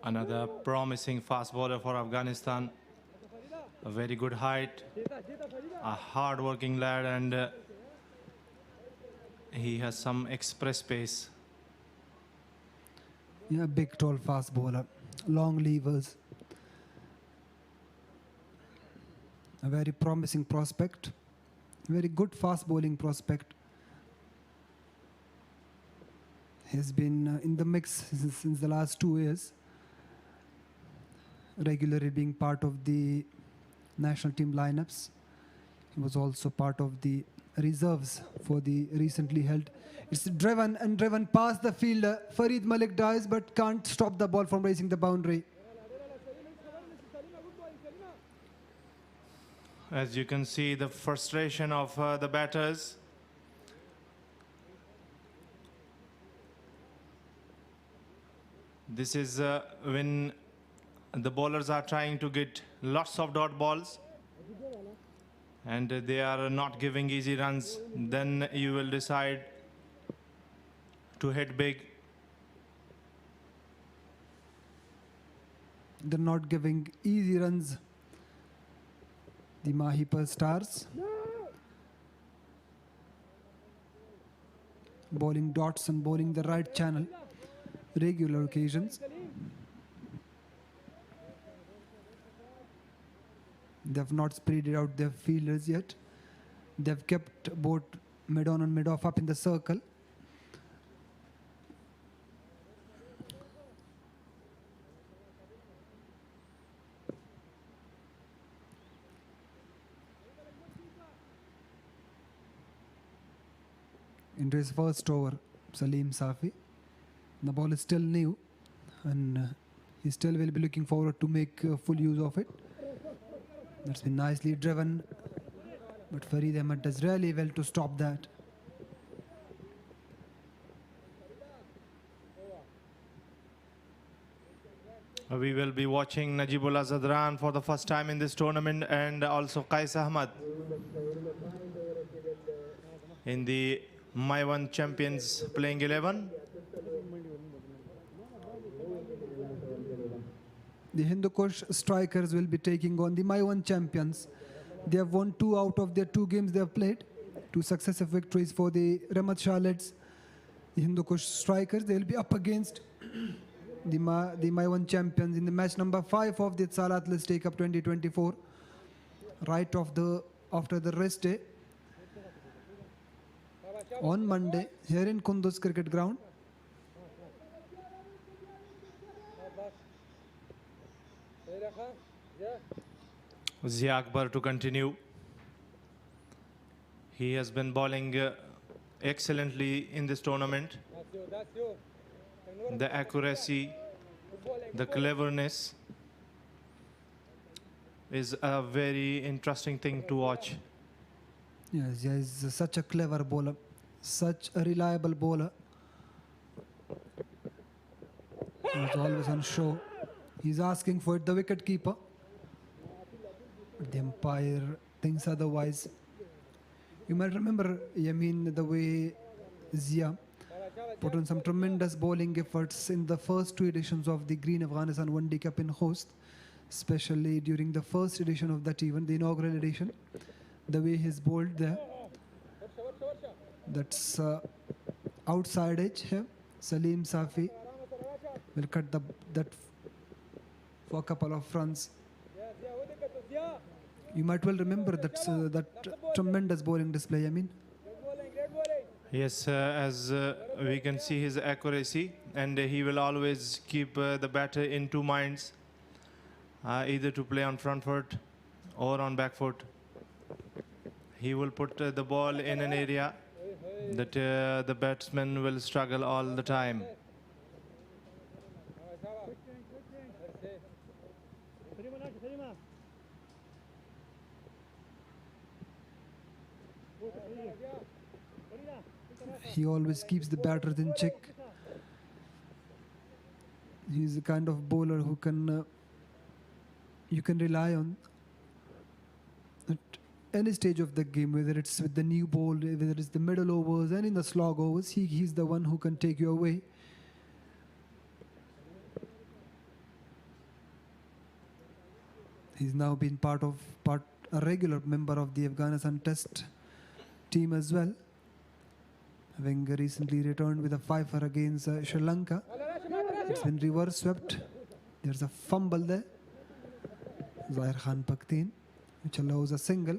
Another promising fast bowler for Afghanistan. A very good height, a hard-working lad, and he has some express pace. Yeah, big, tall, fast bowler, long levers. A very promising prospect, very good fast bowling prospect. He's been in the mix since the last 2 years, regularly being part of the national team lineups. He was also part of the reserves for the recently held. It's driven past the fielder. Farid Malik dives but can't stop the ball from racing the boundary. As you can see, the frustration of the batters. This is when the bowlers are trying to get lots of dot balls and they are not giving easy runs. Then you will decide to hit big. They're not giving easy runs. The Mahipar stars bowling dots and bowling the right channel regular occasions. They have not spread out their fielders yet. They have kept both mid-on and mid-off up in the circle. into his first over, Salim Safi. The ball is still new, and he still will be looking forward to make full use of it. That's been nicely driven, but Farid Ahmed does really well to stop that. We will be watching Najibullah Zadran for the first time in this tournament, and also Qais Ahmad in the Maiwand champions playing 11. The Hindu Kush strikers will be taking on the Maiwand champions. They have won 2 out of their 2 games they have played. 2 successive victories for the Ramat Charlottes. The Hindu Kush strikers, they will be up against the Maiwand champions in the match number 5 of the ETISALAT List Take Up 2024. Right after the rest day. On Monday, here in KUNDUZ cricket ground. Zia Akbar to continue. He has been bowling excellently in this tournament. The accuracy, the cleverness is a very interesting thing to watch. Yes, he is such a clever bowler, such a reliable bowler. He's always on show. He's asking for it, the wicket keeper. But the umpire thinks otherwise. You might remember, Yamin, the way Zia put on some tremendous bowling efforts in the first 2 editions of the Green Afghanistan One Day Cup in host, especially during the first edition of that event, the inaugural edition. The way he's bowled there. That's outside edge here. Salim Safi will cut that for a couple of runs. You might well remember that tremendous bowling display, I mean. Yes, as we can see his accuracy, and he will always keep the batter in 2 minds, either to play on front foot or on back foot. He will put the ball in an area that the batsman will struggle all the time. He always keeps the batters in check. He's the kind of bowler who you can rely on at any stage of the game, whether it's with the new ball, whether it's the middle overs and in the slog overs. He's the one who can take you away. He's now been a regular member of the Afghanistan Test team as well, having recently returned with a 5-for against Sri Lanka. It's been reverse swept. There's a fumble there. Zahir Khan Pakhtien, which allows a single.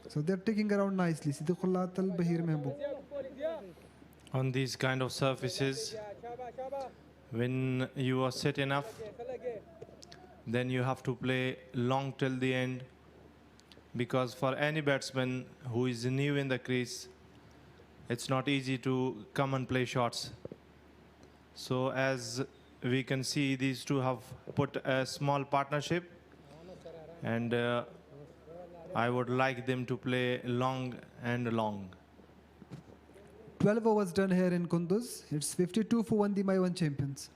So they're taking around nicely. Siddiqullah Tal Bahir Mehboob. On these kind of surfaces, when you are set enough, then you have to play long till the end, because for any batsman who is new in the crease, it's not easy to come and play shots. So as we can see, these two have put a small partnership, and I would like them to play long and long. 12 overs done here in KUNDUZ. It's 52 for 1, the Maiwand champions.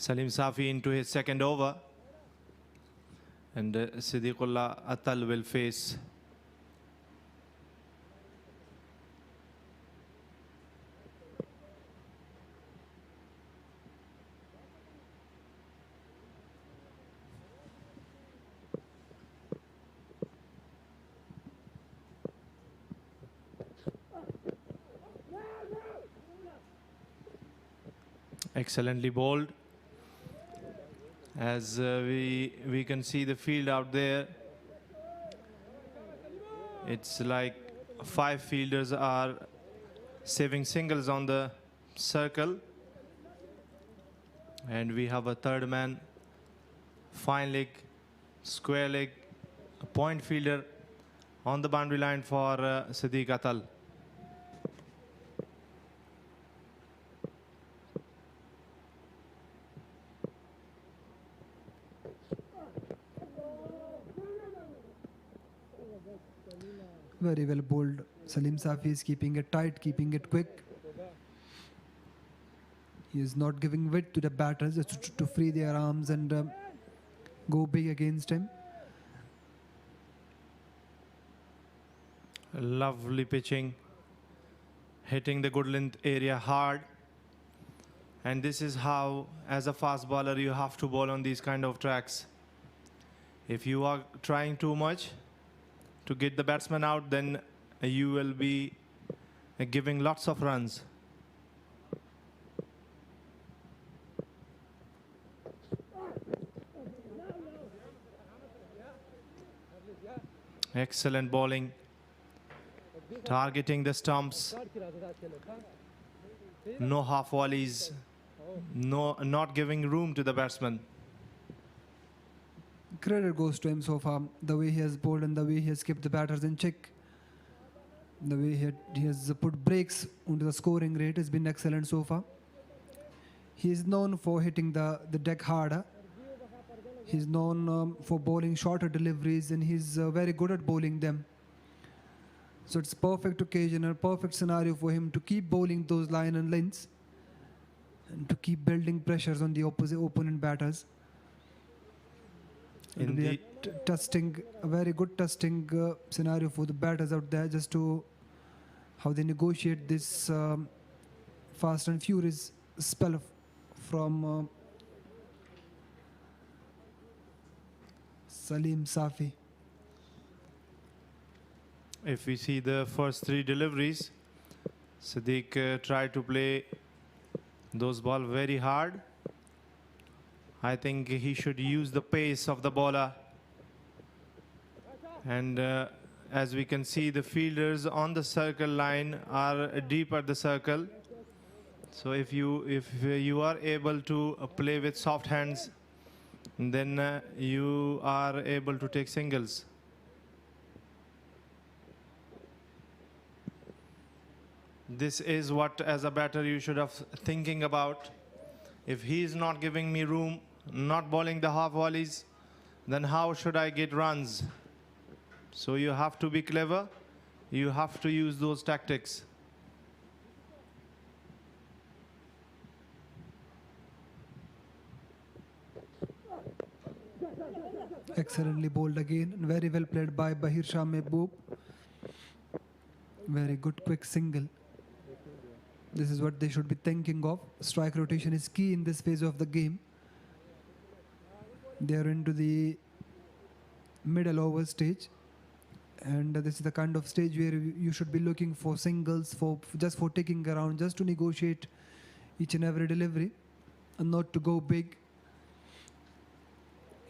Salim Safi into his second over, and Siddiqullah Atal will face Excellently bowled. As we can see the field out there, it's like 5 fielders are saving singles on the circle, and we have a third man, fine leg, square leg, a point fielder on the boundary line for Sadiq Atal. Very well bowled. Salim Safi is keeping it tight, keeping it quick. He is not giving width to the batters just to free their arms and go big against him. Lovely pitching, hitting the good length area hard. And this is how, as a fast bowler, you have to bowl on these kind of tracks. If you are trying too much to get the batsman out, then you will be giving lots of runs. Excellent bowling, targeting the stumps. No half volleys, not giving room to the batsman. Credit goes to him so far. The way he has bowled and the way he has kept the batters in check. The way he has put breaks onto the scoring rate has been excellent so far. He is known for hitting the deck harder. He's known for bowling shorter deliveries, and he's very good at bowling them. So it's perfect occasion, a perfect scenario for him to keep bowling those line and lengths and to keep building pressures on the opponent batters. It'll be a very good testing scenario for the batters out there, just to how they negotiate this fast and furious spell from Salim Safi. If we see the first 3 deliveries, Sadiq tried to play those balls very hard. I think he should use the pace of the bowler. And as we can see, the fielders on the circle line are deep at the circle. So if you are able to play with soft hands, then you are able to take singles. This is what, as a batter, you should have thinking about. If he is not giving me room, not bowling the half volleys, then how should I get runs? So you have to be clever. You have to use those tactics. Excellently bowled again, and very well played by Bahir Shah Mehboob. Very good quick single. This is what they should be thinking of. Strike rotation is key in this phase of the game. They are into the middle over stage, and this is the kind of stage where you should be looking for singles, just for taking around, just to negotiate each and every delivery and not to go big.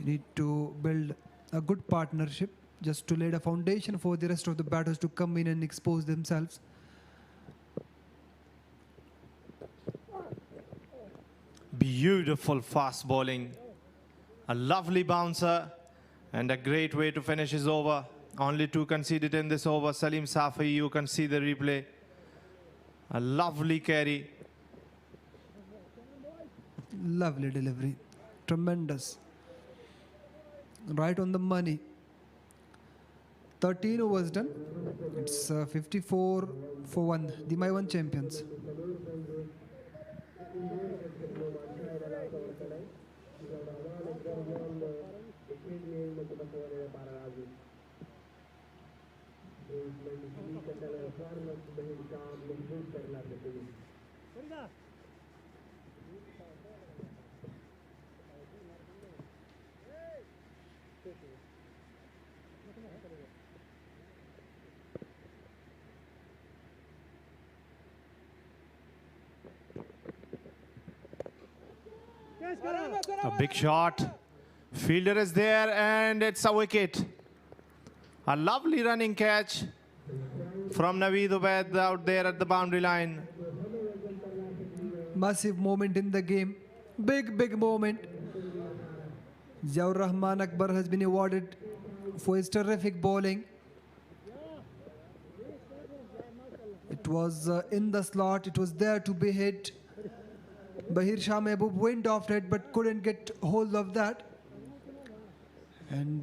You need to build a good partnership just to lay the foundation for the rest of the batters to come in and expose themselves. Beautiful fast bowling, a lovely bouncer, and a great way to finish his over. Only 2 conceded in this over. Salim Safi, you can see the replay. A lovely carry. Lovely delivery, tremendous. Right on the money. 13 overs done. It's 54 for 1. The Maiwand champions. A big shot. Fielder is there and it's a wicket. A lovely running catch from Naveed Ubaid out there at the boundary line. Massive moment in the game. Big moment. Ziaur Rahman Akbar has been awarded for his terrific bowling. It was in the slot. It was there to be hit. Bahir Shah Mehboob went after it but couldn't get hold of that. And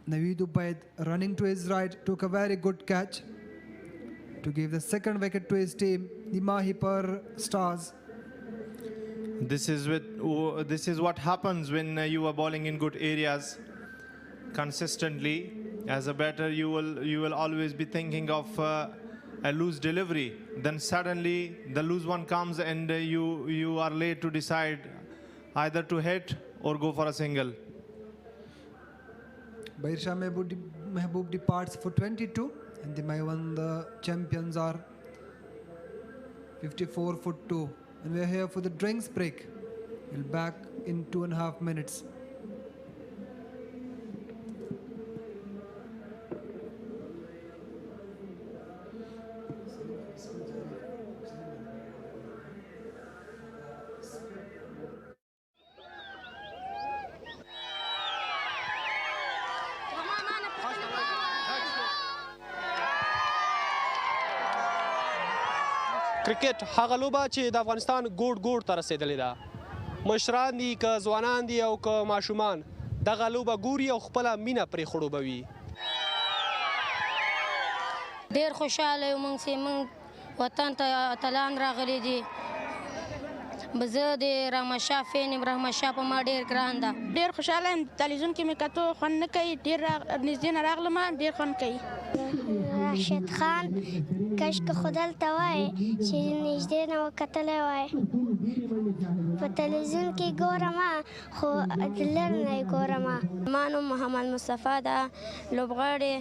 Naveed Ubaid running to his right took a very good catch to give the second wicket to his team, the Mahipar Stars. This is what happens when you are bowling in good areas consistently. As a batter, you will always be thinking of a loose delivery. Then suddenly the loose one comes and you are late to decide either to hit or go for a single. Bahir Shah Mehboob departs for 22 and the Maiwand champions are 54 for 2. And we're here for the drinks break. We'll be back in 2.5 minutes. کرکټ هغه لوبه چې د افغانستان ګوټ ته رسېدلې ده. مشران دي که ځوانان دي او که ماشومان دغه لوبه ګوري او خپله مینه پرې خړوبوي. ډېر خوشحاله یو موږ چې موږ وطن ته اتلان راغلي دي. زه د رحمت شاه فین یم. رحمت شاه په ما ډېر ګران ده. ډېر خوشحاله یم. تلویزیون کې مې کتو خوند نه کوي. ډېر نږدې نه راغلم. ډېر خوند کوي. راشد خان کاشکې خو دلته وای چې نږدې نه وکتلی وای. په تلویزیون کې ګورم خو لر نه یې ګورم. زما نوم محمد مصطفی ده. لوبغاړی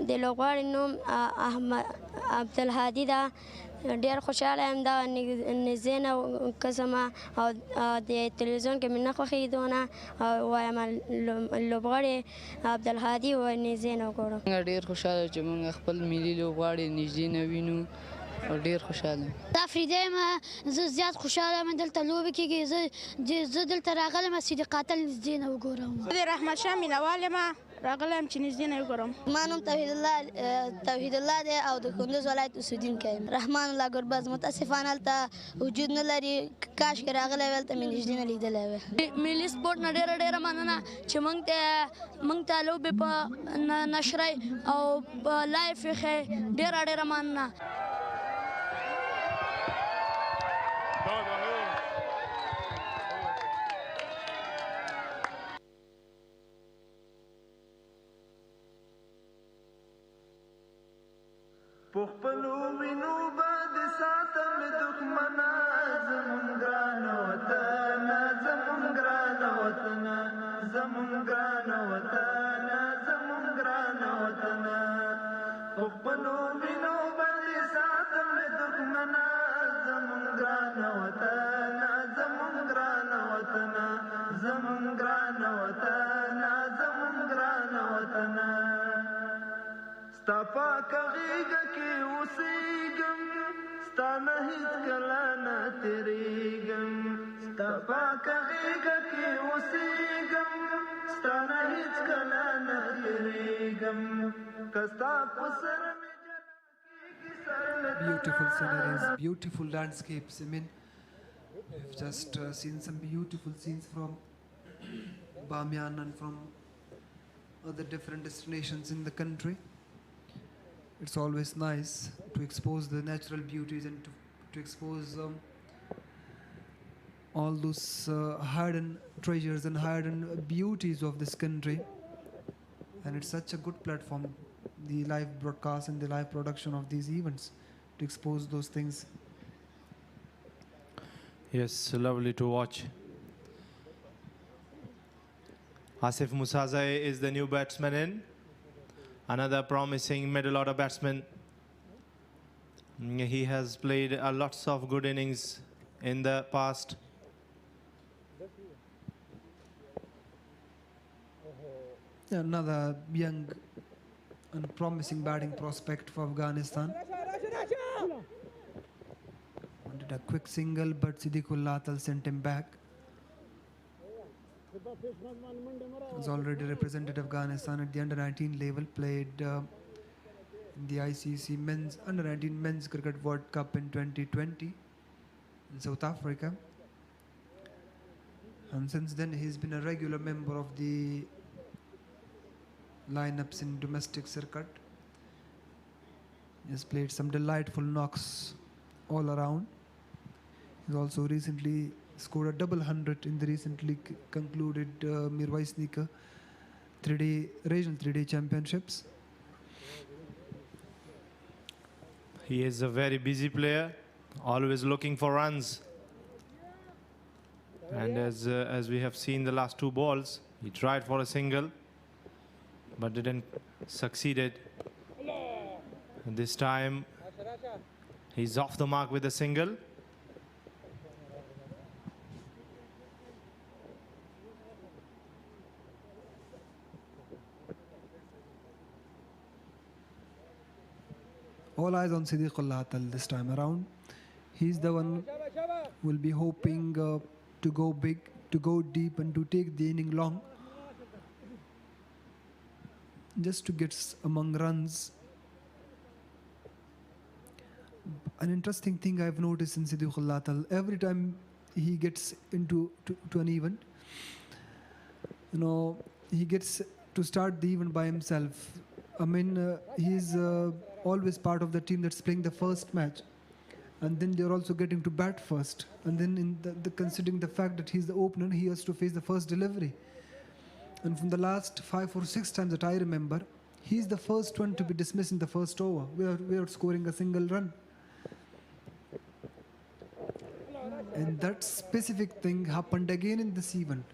د لوبغاړي نوم احمد عبدالهادي ده. ډېر خوشحاله یم. دا نږدې نه قسمه او د تلویزیون کې مې نه خوښېږي دونه وایم لوبغاړی عبدالهادي وایي نږدې نه وګورم. موږ ډېر خوشحاله چې موږ خپل ملي لوبغاړي نږدې نه وینو او ډېر خوشحاله یم. دا فریده یم. زه زیات خوشحاله یم دلته لوبې کېږي. زه دلته راغلی یم چې د قاتل نږدې نه وګورم. زه د رحمت شاه مینوال یم. راغلی یم چې نږدې نه وګورم. زما نوم توحید الله دی او د کندوز ولایت اوسېدونکی یم. رحمان الله ګربز متاسفانه هلته وجود نه لري. کاشکې راغلی وی هلته مې نږدې نه لیدلی وی. ملي سپورټ نه ډېره مننه چې موږ ته لوبې په نشرۍ او په لایف یې ښیي. ډېره مننه. پخپلو وینو باد ساتم دښمنا زمون ګران وطن زمون ګران وطن زمون ګران وطن زمون ګران وطن پخپلو وینو باد ساتم دښمنا زمون ګران وطن زمون ګران وطن زمون ګران وطن زمون ګران وطن ستا پاک غیږه کې اوسېږم ستا نه هېڅکله نه تېرېږم ستا پاک غیږه کې اوسېږم ستا نه هېڅکله نه تېرېږم که ستا په سر Beautiful sceneries, beautiful landscapes. I mean, we've just seen some beautiful scenes from Bamiyan and from other different destinations in the country. It's always nice to expose the natural beauties and to expose all those hidden treasures and hidden beauties of this country. And it's such a good platform, the live broadcast and the live production of these events, to expose those things. Yes, lovely to watch. Asif Musazai is the new batsman in. Another promising middle order batsman. He has played lots of good innings in the past. Another young and promising batting prospect for Afghanistan. Wanted a quick single, but Siddiqullah Atal sent him back. He's already represented Afghanistan at the under-19 level, played in the ICC men's under-19 men's cricket World Cup in 2020 in South Africa. And since then, he's been a regular member of the lineups in domestic circuit. He's played some delightful knocks all around. He's also recently scored a double 100 in the recently concluded Maiwand regional 3-day championships. He is a very busy player, always looking for runs. And as we have seen the last 2 balls, he tried for a single, but didn't succeeded. And this time, he's off the mark with a single. All eyes on Siddiqullah Atal this time around. He's the one who will be hoping to go big, to go deep, and to take the inning long, just to get among runs. An interesting thing I've noticed in Siddiqullah Atal, every time he gets into to an event, he gets to start the event by himself. I mean, he's always part of the team that's playing the first match, and then they're also getting to bat first, and then in considering the fact that he's the opener, he has to face the first delivery. And from the last 5 or 6 times that I remember, he's the first one to be dismissed in the first over without scoring a single run. And that specific thing happened again in this event.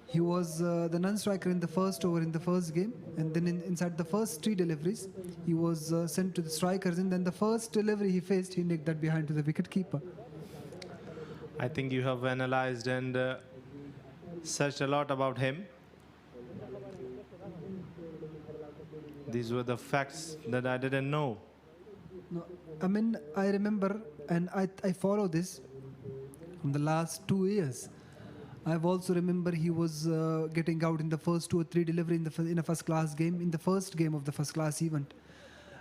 He was the non-striker in the first over in the first game, and then inside the first 3 deliveries, he was sent to the strikers, and then the first delivery he faced, he nicked that behind to the wicket keeper. I think you have analyzed and searched a lot about him. These were the facts that I didn't know. No, I mean, I remember, and I follow this from the last 2 years. I've also remember he was getting out in the first 2 or 3 delivery in a first-class game, in the first game of the first-class event.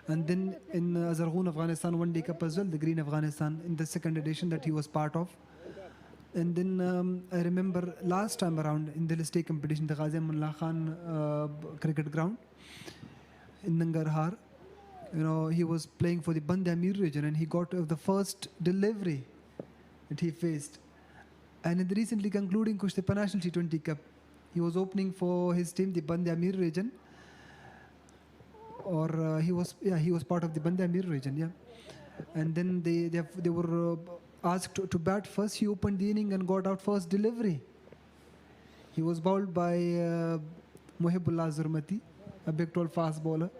And then in Zarghoon Afghanistan One Day Cup as well, the Green Afghanistan, in the second edition that he was part of. And then I remember last time around in the state competition, the Ghazi Amanullah Khan cricket ground in Nangarhar, he was playing for the Band Amir region, and he got the first delivery that he faced. And in the recently concluding Kushtepa National T20 Cup, he was opening for his team, the Band Amir region, or he was part of the Band Amir region, yeah. And then they were asked to bat first. He opened the inning and got out first delivery. He was bowled by Mohibullah Zurmati, a big tall fast bowler.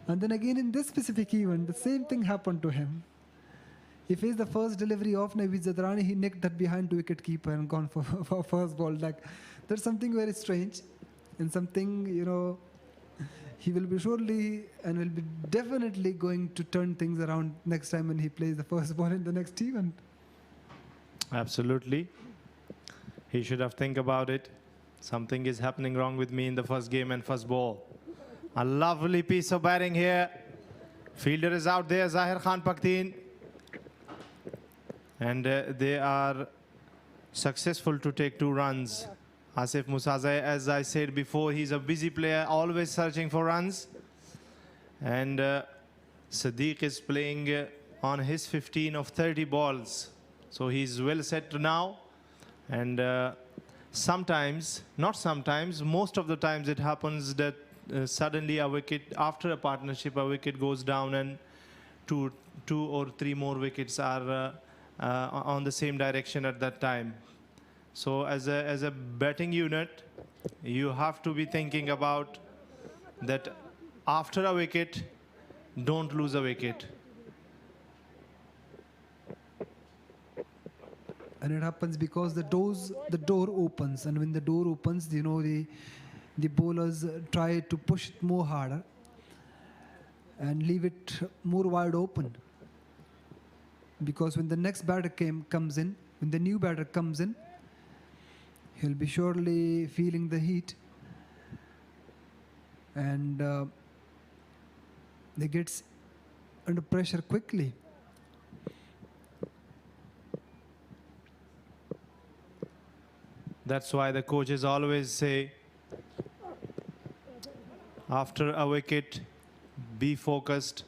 And then again in this specific event, the same thing happened to him. He faced the first delivery of Naveed Zadrani. He nicked that behind to wicket keeper and gone for first ball. Like, there's something very strange, and something, he will be surely and will be definitely going to turn things around next time when he plays the first ball in the next event. Absolutely. He should have think about it. Something is happening wrong with me in the first game and first ball. A lovely piece of batting here. Fielder is out there, Zahir Khan Pakhtien. And they are successful to take 2 runs. Asif Musazai, as I said before, he's a busy player, always searching for runs. And Sadiq is playing on his 15 of 30 balls. So he's well set now. And sometimes, not sometimes, most of the times it happens that suddenly a wicket, after a partnership, a wicket goes down and two or three more wickets are on the same direction at that time. So as a batting unit, you have to be thinking about that after a wicket, don't lose a wicket. And it happens because the door opens, and when the door opens, the bowlers try to push it more harder and leave it more wide open. Because when the next batter comes in, when the new batter comes in, he'll be surely feeling the heat, and they gets under pressure quickly. That's why the coaches always say, after a wicket, be focused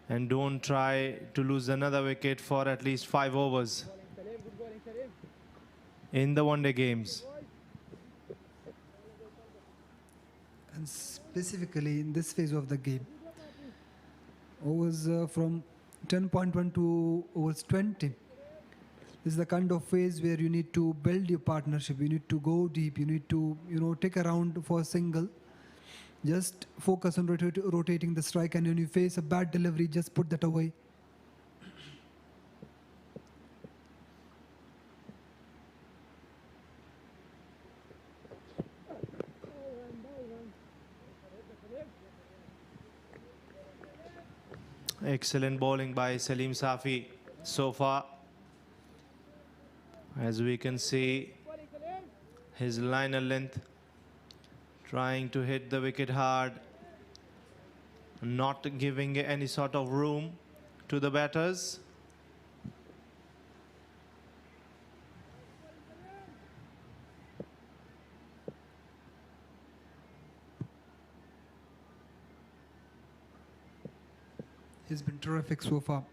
and don't try to lose another wicket for at least 5 overs in the one-day games. And specifically in this phase of the game, overs from 10.1 to overs 20. This is the kind of phase where you need to build your partnership. You need to go deep. You need to, take a round for a single. Just focus on rotating the strike, and when you face a bad delivery, just put that away. Excellent bowling by Salim Safi so far. As we can see, his liner length, trying to hit the wicket hard, not giving any sort of room to the batters. He's been terrific so far.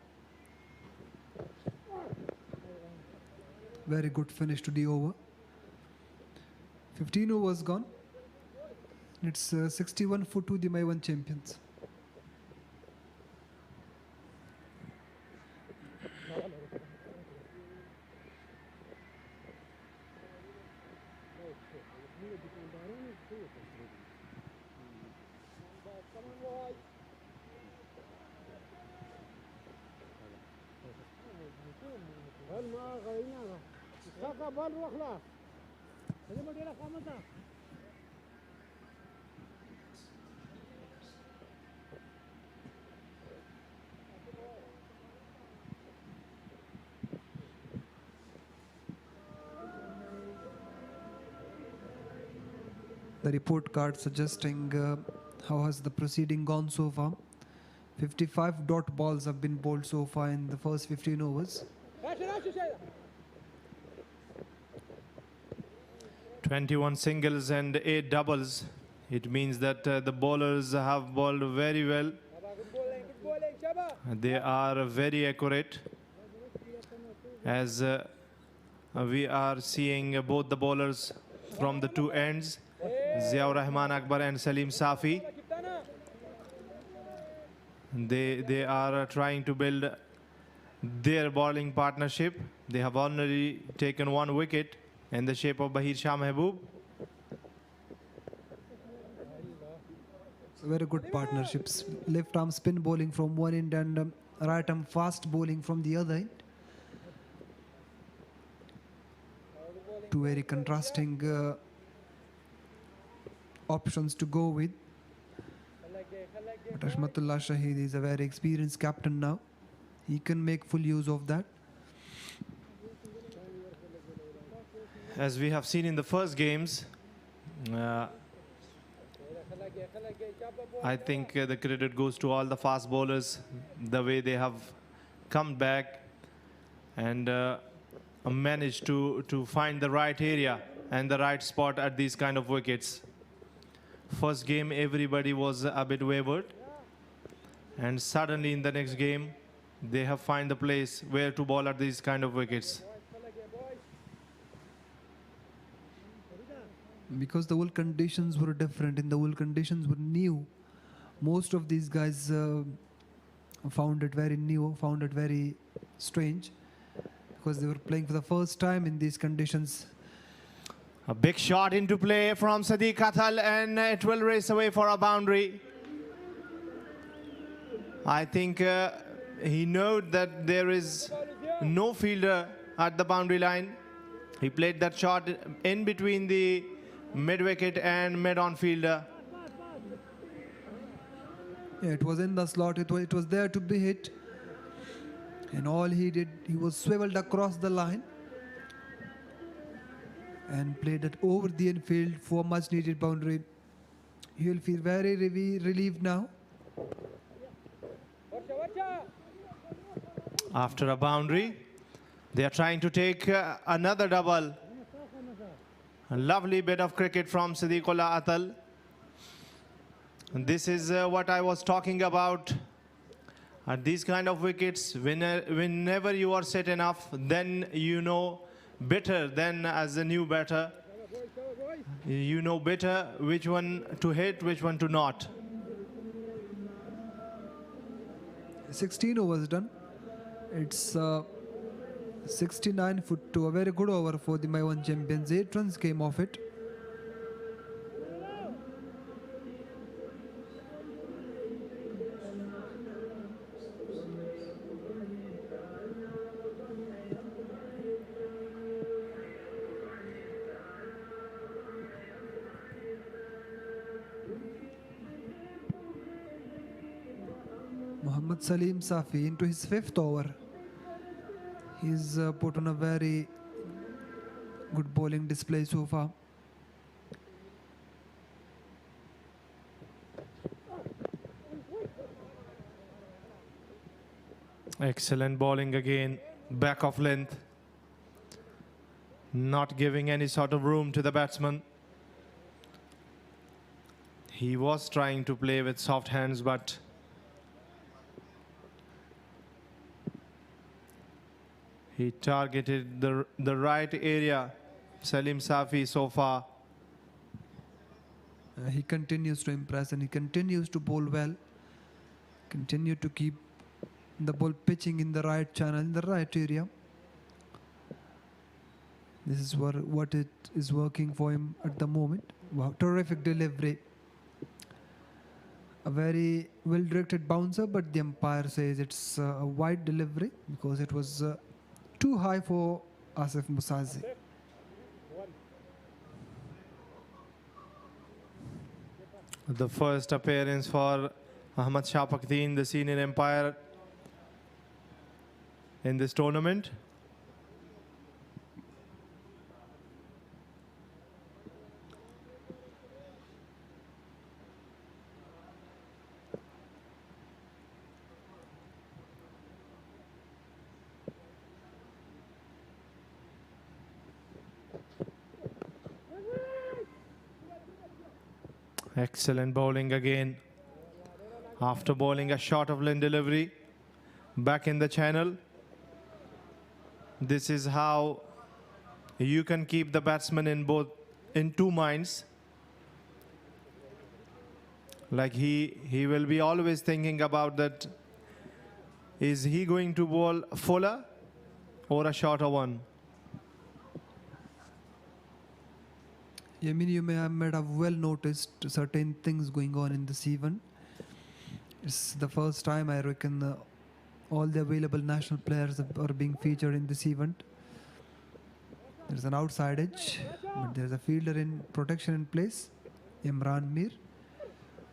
Very good finish to the over. 15 overs gone. It's 61 for 2, the Maiwand champions. The report card suggesting how has the proceeding gone so far. 55 dot balls have been bowled so far in the first 15 overs. 21 singles and 8 doubles. It means that the bowlers have bowled very well. They are very accurate. As we are seeing both the bowlers from the two ends, Ziaur Rahman Akbar and Salim Safi. They are trying to build their bowling partnership. They have already taken 1 wicket in the shape of Bahir Shah Mehboob. Very good partnerships. Left arm spin bowling from one end and right arm fast bowling from the other end. Two very contrasting options to go with. But Ashmatullah Shahid is a very experienced captain now. He can make full use of that. As we have seen in the first games, I think the credit goes to all the fast bowlers, the way they have come back and managed to find the right area and the right spot at these kind of wickets. First game, everybody was a bit wavered, and suddenly in the next game, they have found the place where to bowl at these kind of wickets. Because the world conditions were different and the world conditions were new, most of these guys found it very new, found it very strange, because they were playing for the first time in these conditions. A big shot into play from Sadiq Athal, and it will race away for a boundary. I think he knows that there is no fielder at the boundary line. He played that shot in between the mid-wicket and mid-on fielder. Yeah, it was in the slot. It was there to be hit. And all he did, he was swiveled across the line and played it over the infield for much needed boundary. He will feel very relieved now. After a boundary, they are trying to take another double. A lovely bit of cricket from Siddiqullah Atal. And this is what I was talking about. At these kind of wickets, whenever you are set enough, then you know better than as a new batter. You know better which one to hit, which one to not. 16 overs done. It's 69 foot to a very good over for the Maiwand champions. 8 runs came off it. Salim Safi into his 5th over. He's put on a very good bowling display so far. Excellent bowling again, back of length. Not giving any sort of room to the batsman. He was trying to play with soft hands, but he targeted the right area, Salim Safi, so far. He continues to impress and he continues to bowl well. Continue to keep the ball pitching in the right channel, in the right area. This is what it is working for him at the moment. Wow, terrific delivery. A very well-directed bouncer, but the umpire says it's a wide delivery because it was too high for Asif Musazi. The first appearance for Ahmad Shah Pakhdeen, the senior umpire in this tournament. Excellent bowling again. After bowling a short of line delivery, back in the channel. This is how you can keep the batsman in two minds. Like he will be always thinking about that. Is he going to bowl fuller or a shorter one? I mean, you may have well noticed certain things going on in this event. It's the first time I reckon all the available national players are being featured in this event. There's an outside edge, but there's a fielder in protection in place. Imran Mir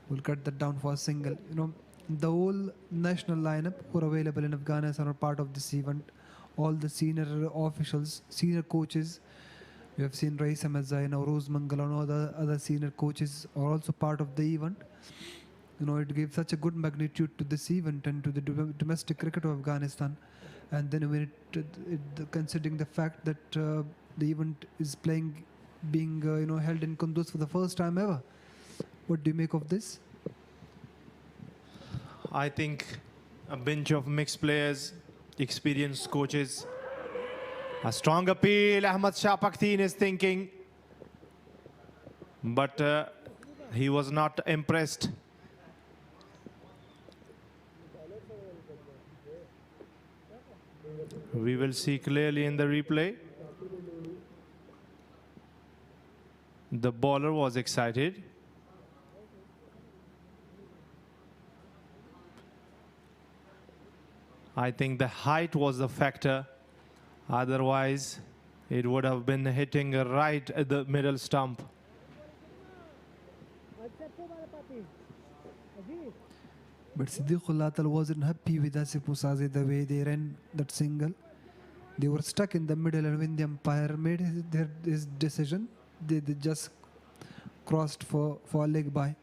will cut that down for a single. You know, the whole national lineup who are available in Afghanistan are part of this event. All the senior officials, senior coaches. We have seen Raisa Mazza and Rose Mangala and all the other senior coaches are also part of the event. You know, it gave such a good magnitude to this event and to the domestic cricket of Afghanistan. And then when considering the fact that the event is being held in Kunduz for the first time ever. What do you make of this? I think a bench of mixed players, experienced coaches. A strong appeal, Ahmad Shah Pakhdeen is thinking. But he was not impressed. We will see clearly in the replay. The bowler was excited. I think the height was the factor. Otherwise, it would have been hitting right at the middle stump. But Siddiqullah Tal wasn't happy with Asif Musaze the way they ran that single. They were stuck in the middle, and when the umpire made his decision, they just crossed for a leg by.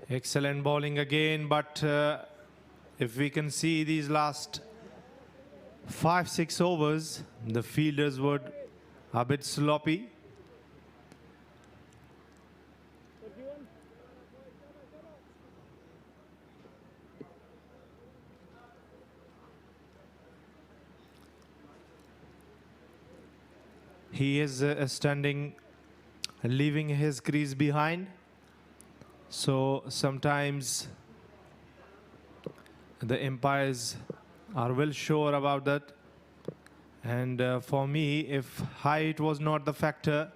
Excellent bowling again, but if we can see these last 5-6 overs, the fielders were a bit sloppy. He is standing, leaving his crease behind. So sometimes the umpires are well sure about that. And for me, if height was not the factor,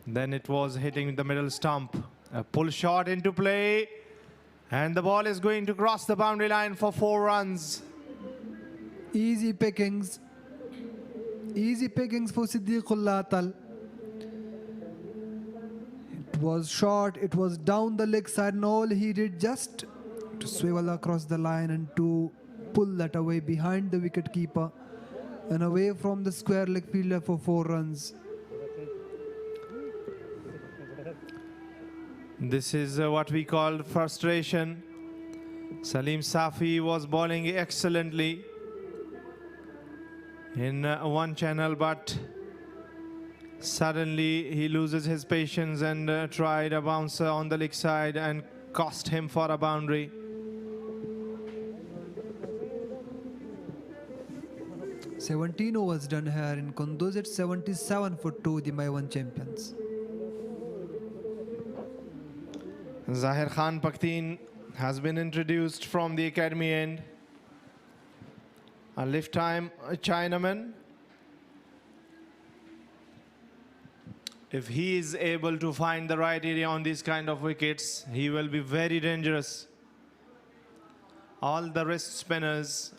then it was hitting the middle stump. A pull shot into play, and the ball is going to cross the boundary line for 4 runs. Easy pickings. Easy pickings for Siddiqullah Tal. It was short, it was down the leg side, and all he did just to swivel across the line and to pull that away behind the wicket keeper and away from the square leg fielder for 4 runs. This is what we call frustration. Salim Safi was bowling excellently in one channel, but suddenly he loses his patience and tried a bouncer on the leg side and cost him for a boundary. "17 overs done here in KUNDUZ. It's 77 for 2, the Maiwand champions." Zahir Khan Pakhtien has been introduced from the academy end. A lifetime Chinaman. If he is able to find the right area on these kind of wickets, he will be very dangerous. All the wrist spinners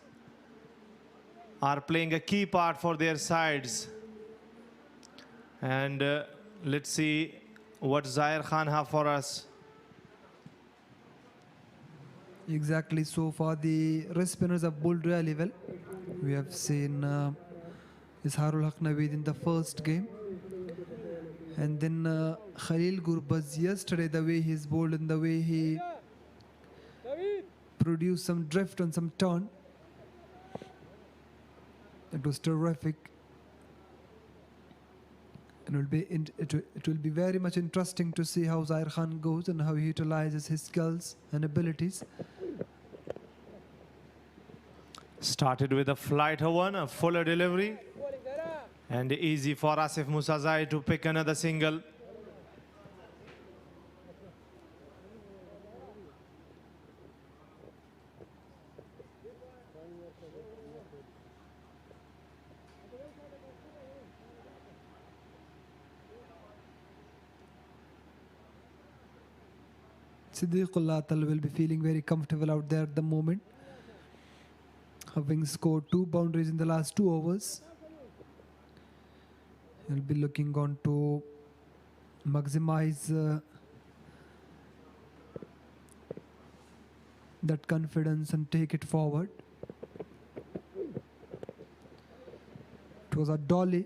are playing a key part for their sides. And let's see what Zahir Khan have for us. Exactly. So far, the wrist spinners have bowled really well. We have seen Izharul Haq Naveed in the first game. And then Khalil Gurbaz yesterday, the way he's bowled and the way he produced some drift and some turn. It was terrific. And it will be very much interesting to see how Zahir Khan goes and how he utilizes his skills and abilities. Started with a flighter one, a fuller delivery. And easy for Asif Musazai to pick another single. Siddiqullah Tal will be feeling very comfortable out there at the moment, having scored 2 boundaries in the last 2 overs. He'll be looking on to maximize that confidence and take it forward. It was a dolly.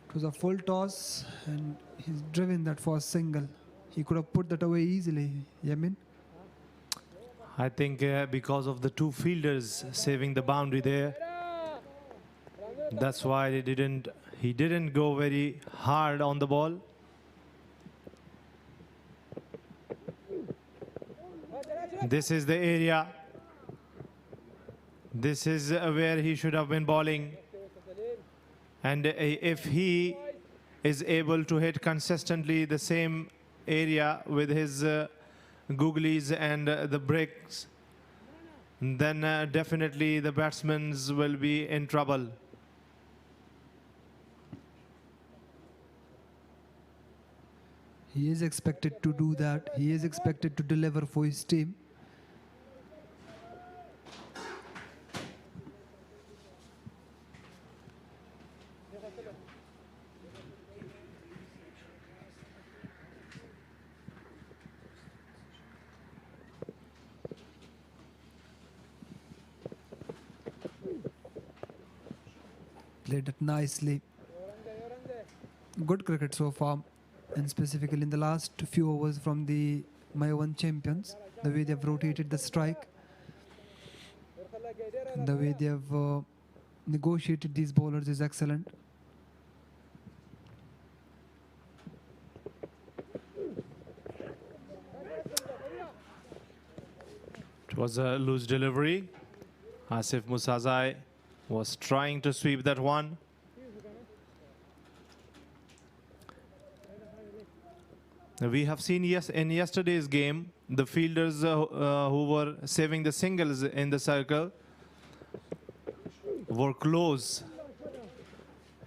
It was a full toss, and he's driven that for a single. He could have put that away easily, Yamin. I think because of the 2 fielders saving the boundary there, that's why he didn't go very hard on the ball. This is the area. This is where he should have been bowling. And if he is able to hit consistently the same area with his googlies and the breaks, then definitely the batsmen will be in trouble. He is expected to do that. He is expected to deliver for his team. Played it nicely. Good cricket so far, and specifically in the last few overs from the Maiwand champions. The way they've rotated the strike, and the way they've negotiated these bowlers is excellent. It was a loose delivery. Asif Musazai was trying to sweep that one. We have seen in yesterday's game, the fielders who were saving the singles in the circle were close,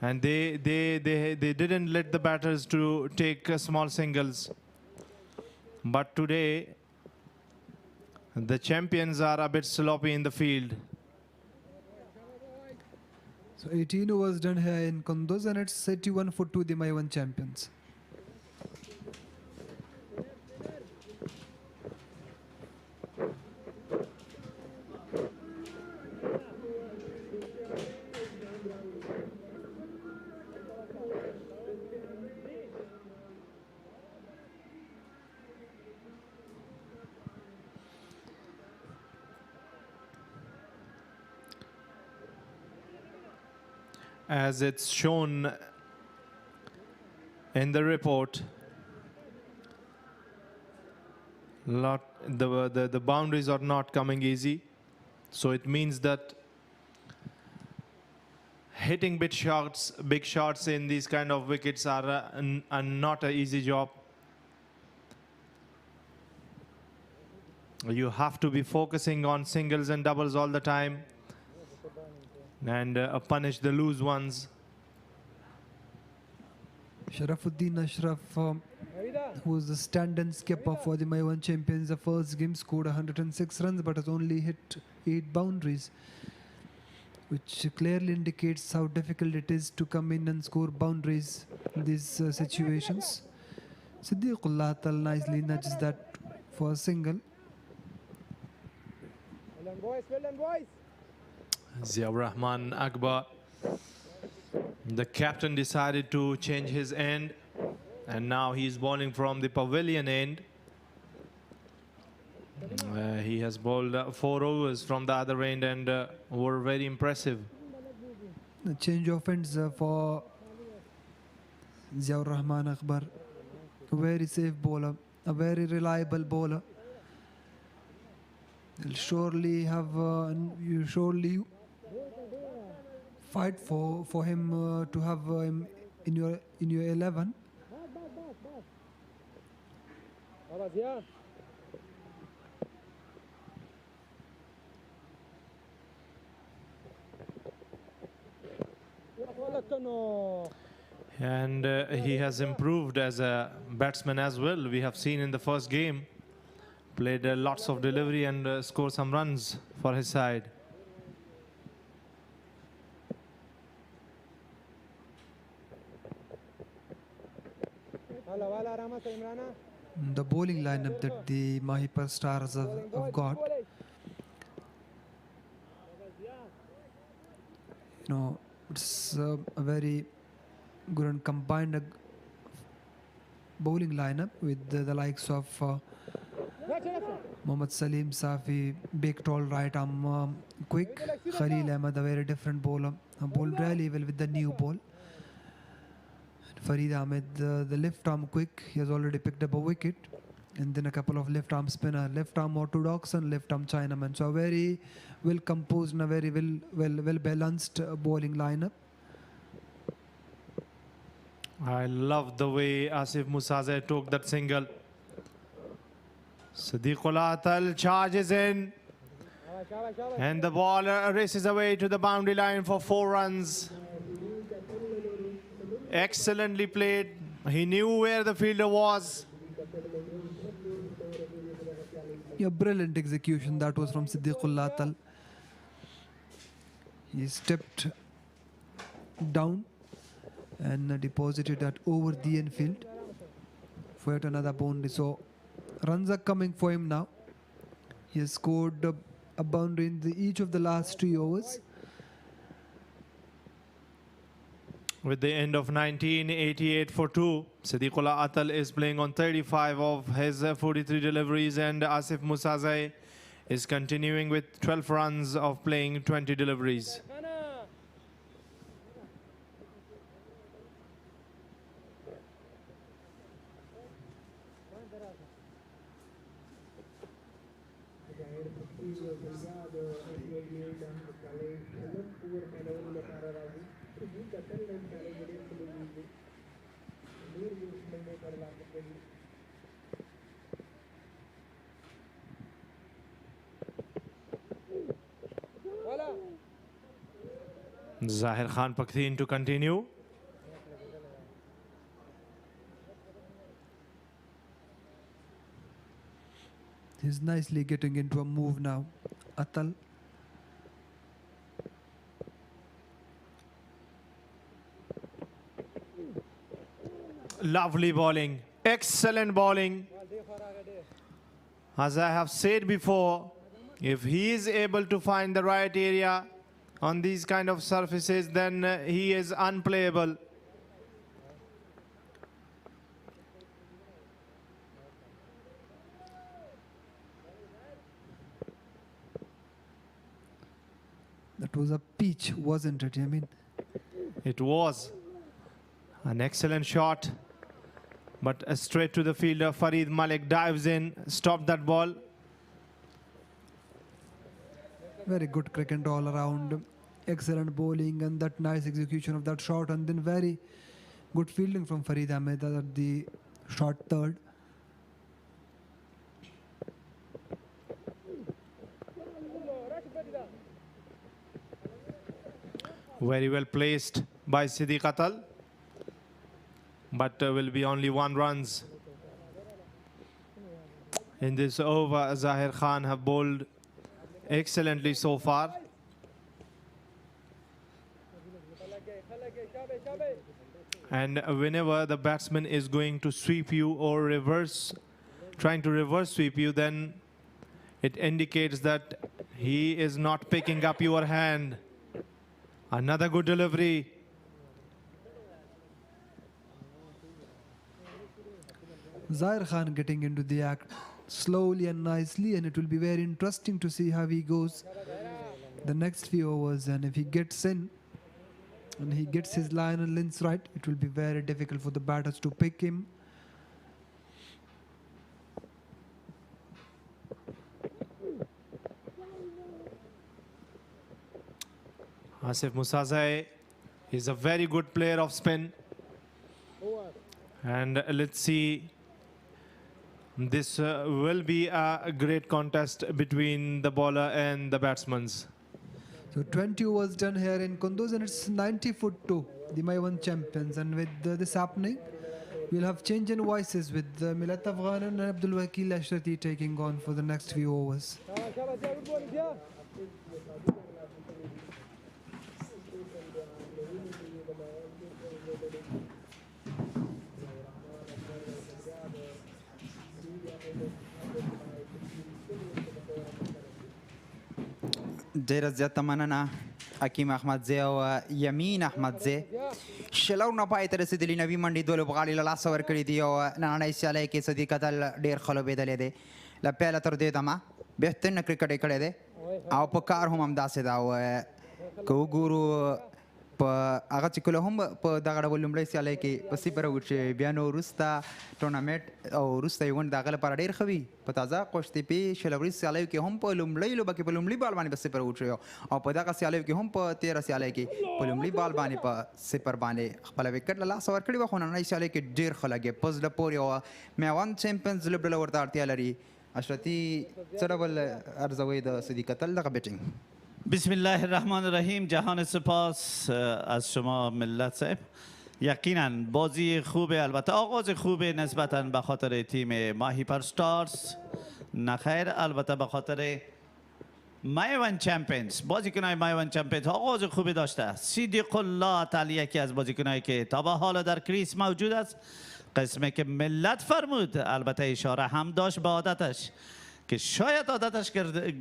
and they didn't let the batters to take small singles. But today, the champions are a bit sloppy in the field. So 18 overs done here in KUNDUZ, and it's 81 for 2, the Maiwand champions. As it's shown in the report, the boundaries are not coming easy. So it means that hitting big shots in these kind of wickets are not an easy job. You have to be focusing on singles and doubles all the time, and punish the loose ones. Sharafuddin Ashraf, who was the stand-in skipper for the Maiwand champions, the first game scored 106 runs but has only hit 8 boundaries, which clearly indicates how difficult it is to come in and score boundaries in these situations. Siddiqullah Tal nicely nudges that for a single. Well done, boys. Ziaur Rahman Akbar, the captain, decided to change his end, and now he's bowling from the pavilion end. He has bowled 4 overs from the other end and were very impressive. The change of ends for Ziaur Rahman Akbar, a very safe bowler, a very reliable bowler. You'll surely have, you surely fight for him to have him in your 11. And he has improved as a batsman as well. We have seen in the first game, played lots of delivery and scored some runs for his side. The bowling lineup that the Mahipar Stars have got, you know, it's a very good and combined bowling lineup with the likes of Mohammad Salim Safi, big tall right arm quick, Khalil Ahmed, a very different bowler, bowled really well with the new ball. Farid Ahmed, the left arm quick, he has already picked up a wicket, and then a couple of left arm spinner, left arm orthodox and left arm Chinaman. So a very well composed and a very well balanced bowling lineup. I love the way Asif Musazai took that single. Siddiqullah Tal charges in, and the ball races away to the boundary line for 4 runs. Excellently played. He knew where the fielder was. Yeah, brilliant execution. That was from Siddiqullah Atal. He stepped down and deposited that over the infield for yet another boundary. So runs are coming for him now. He has scored a boundary in each of the last 3 overs. With the end of 1988 for 2, Siddiqullah Atal is playing on 35 of his 43 deliveries, and Asif Musazai is continuing with 12 runs of playing 20 deliveries. Zahir Khan Pakhthin to continue. He's nicely getting into a move now, Atal. Lovely bowling, excellent bowling. As I have said before, if he is able to find the right area on these kind of surfaces, then he is unplayable. That was a peach, wasn't it? I mean, it was an excellent shot, but straight to the fielder. Farid Malik dives in, stopped that ball. very good cricket all around. Excellent bowling and that nice execution of that shot, and then very good fielding from Farid Ahmed at the short third. Very well placed by Siddiq Atal, but will be only 1 runs. In this over, Zahir Khan have bowled excellently so far. And whenever the batsman is going to sweep you or reverse, trying to reverse sweep you, then it indicates that he is not picking up your hand. Another good delivery. Zahir Khan getting into the act slowly and nicely, and it will be very interesting to see how he goes the next few overs. And if he gets in and he gets his line and lengths right, it will be very difficult for the batters to pick him. Asif Musazai is a very good player of spin. And let's see, this will be a great contest between the bowler and the batsmen. So 20 overs done here in KUNDUZ, and it's 90-2, the Maiwand champions. And with this happening, we'll have change in voices with Milat Afghan and Abdul Wakil Ashrati taking on for the next few overs. ډیره زیاته مننه حکیم احمدزی او یمین احمدزی. شلورونه پای ته رسېدلي نوي منډې دوه لوبغاړي له لاسه ورکړي دي او نننۍ سیالۍ کې صدیق اټل ډېر ښه لوبېدلی دی. له پیله تر دې دمه بهترینه کرکټ یې کړی دی او په کار هم همداسې ده. او که وګورو په هغه چې کله هم په دغه ډول لومړۍ سیالۍ کې په 0 اوټ شوی، بیا نو وروسته ټورنامنټ او وروسته ایونټ د هغه لپاره ډېر ښه وي. په تازه قوشتېپې شلوري سیالیو کې هم په لومړۍ لوبه کې په لومړي بال باندې په 0 اوټ شوی او په دغه سیالیو کې هم په 13 سیالۍ کې په لومړي بال باندې په 0 باندې خپله وکټ له لاسه ورکړې وه. خو نننۍ سیالۍ کې ډېر ښه لګې په زړه پورې او میوند چمپینز لوبډله ورته اړتیا لري. اشرتي څه ډول ارزوئ د صدیق اټل دغه بیټینګ؟ بسم الله الرحمن الرحیم. جهان سپاس از شما ملت صاحب. یقینا بازی خوبه، البته آغاز خوبه نسبتا به خاطر تیم ماهیپر ستارز. نخیر، البته به خاطر مایوند چمپیونز. بازیکنای مایوند چمپیونز آغاز خوبی داشته. صدیق الله تعالی یکی از بازیکنایی که تا به حال در کریس موجود است. قسمی که ملت فرمود، البته اشاره هم داشت به عادتش که شاید عادتش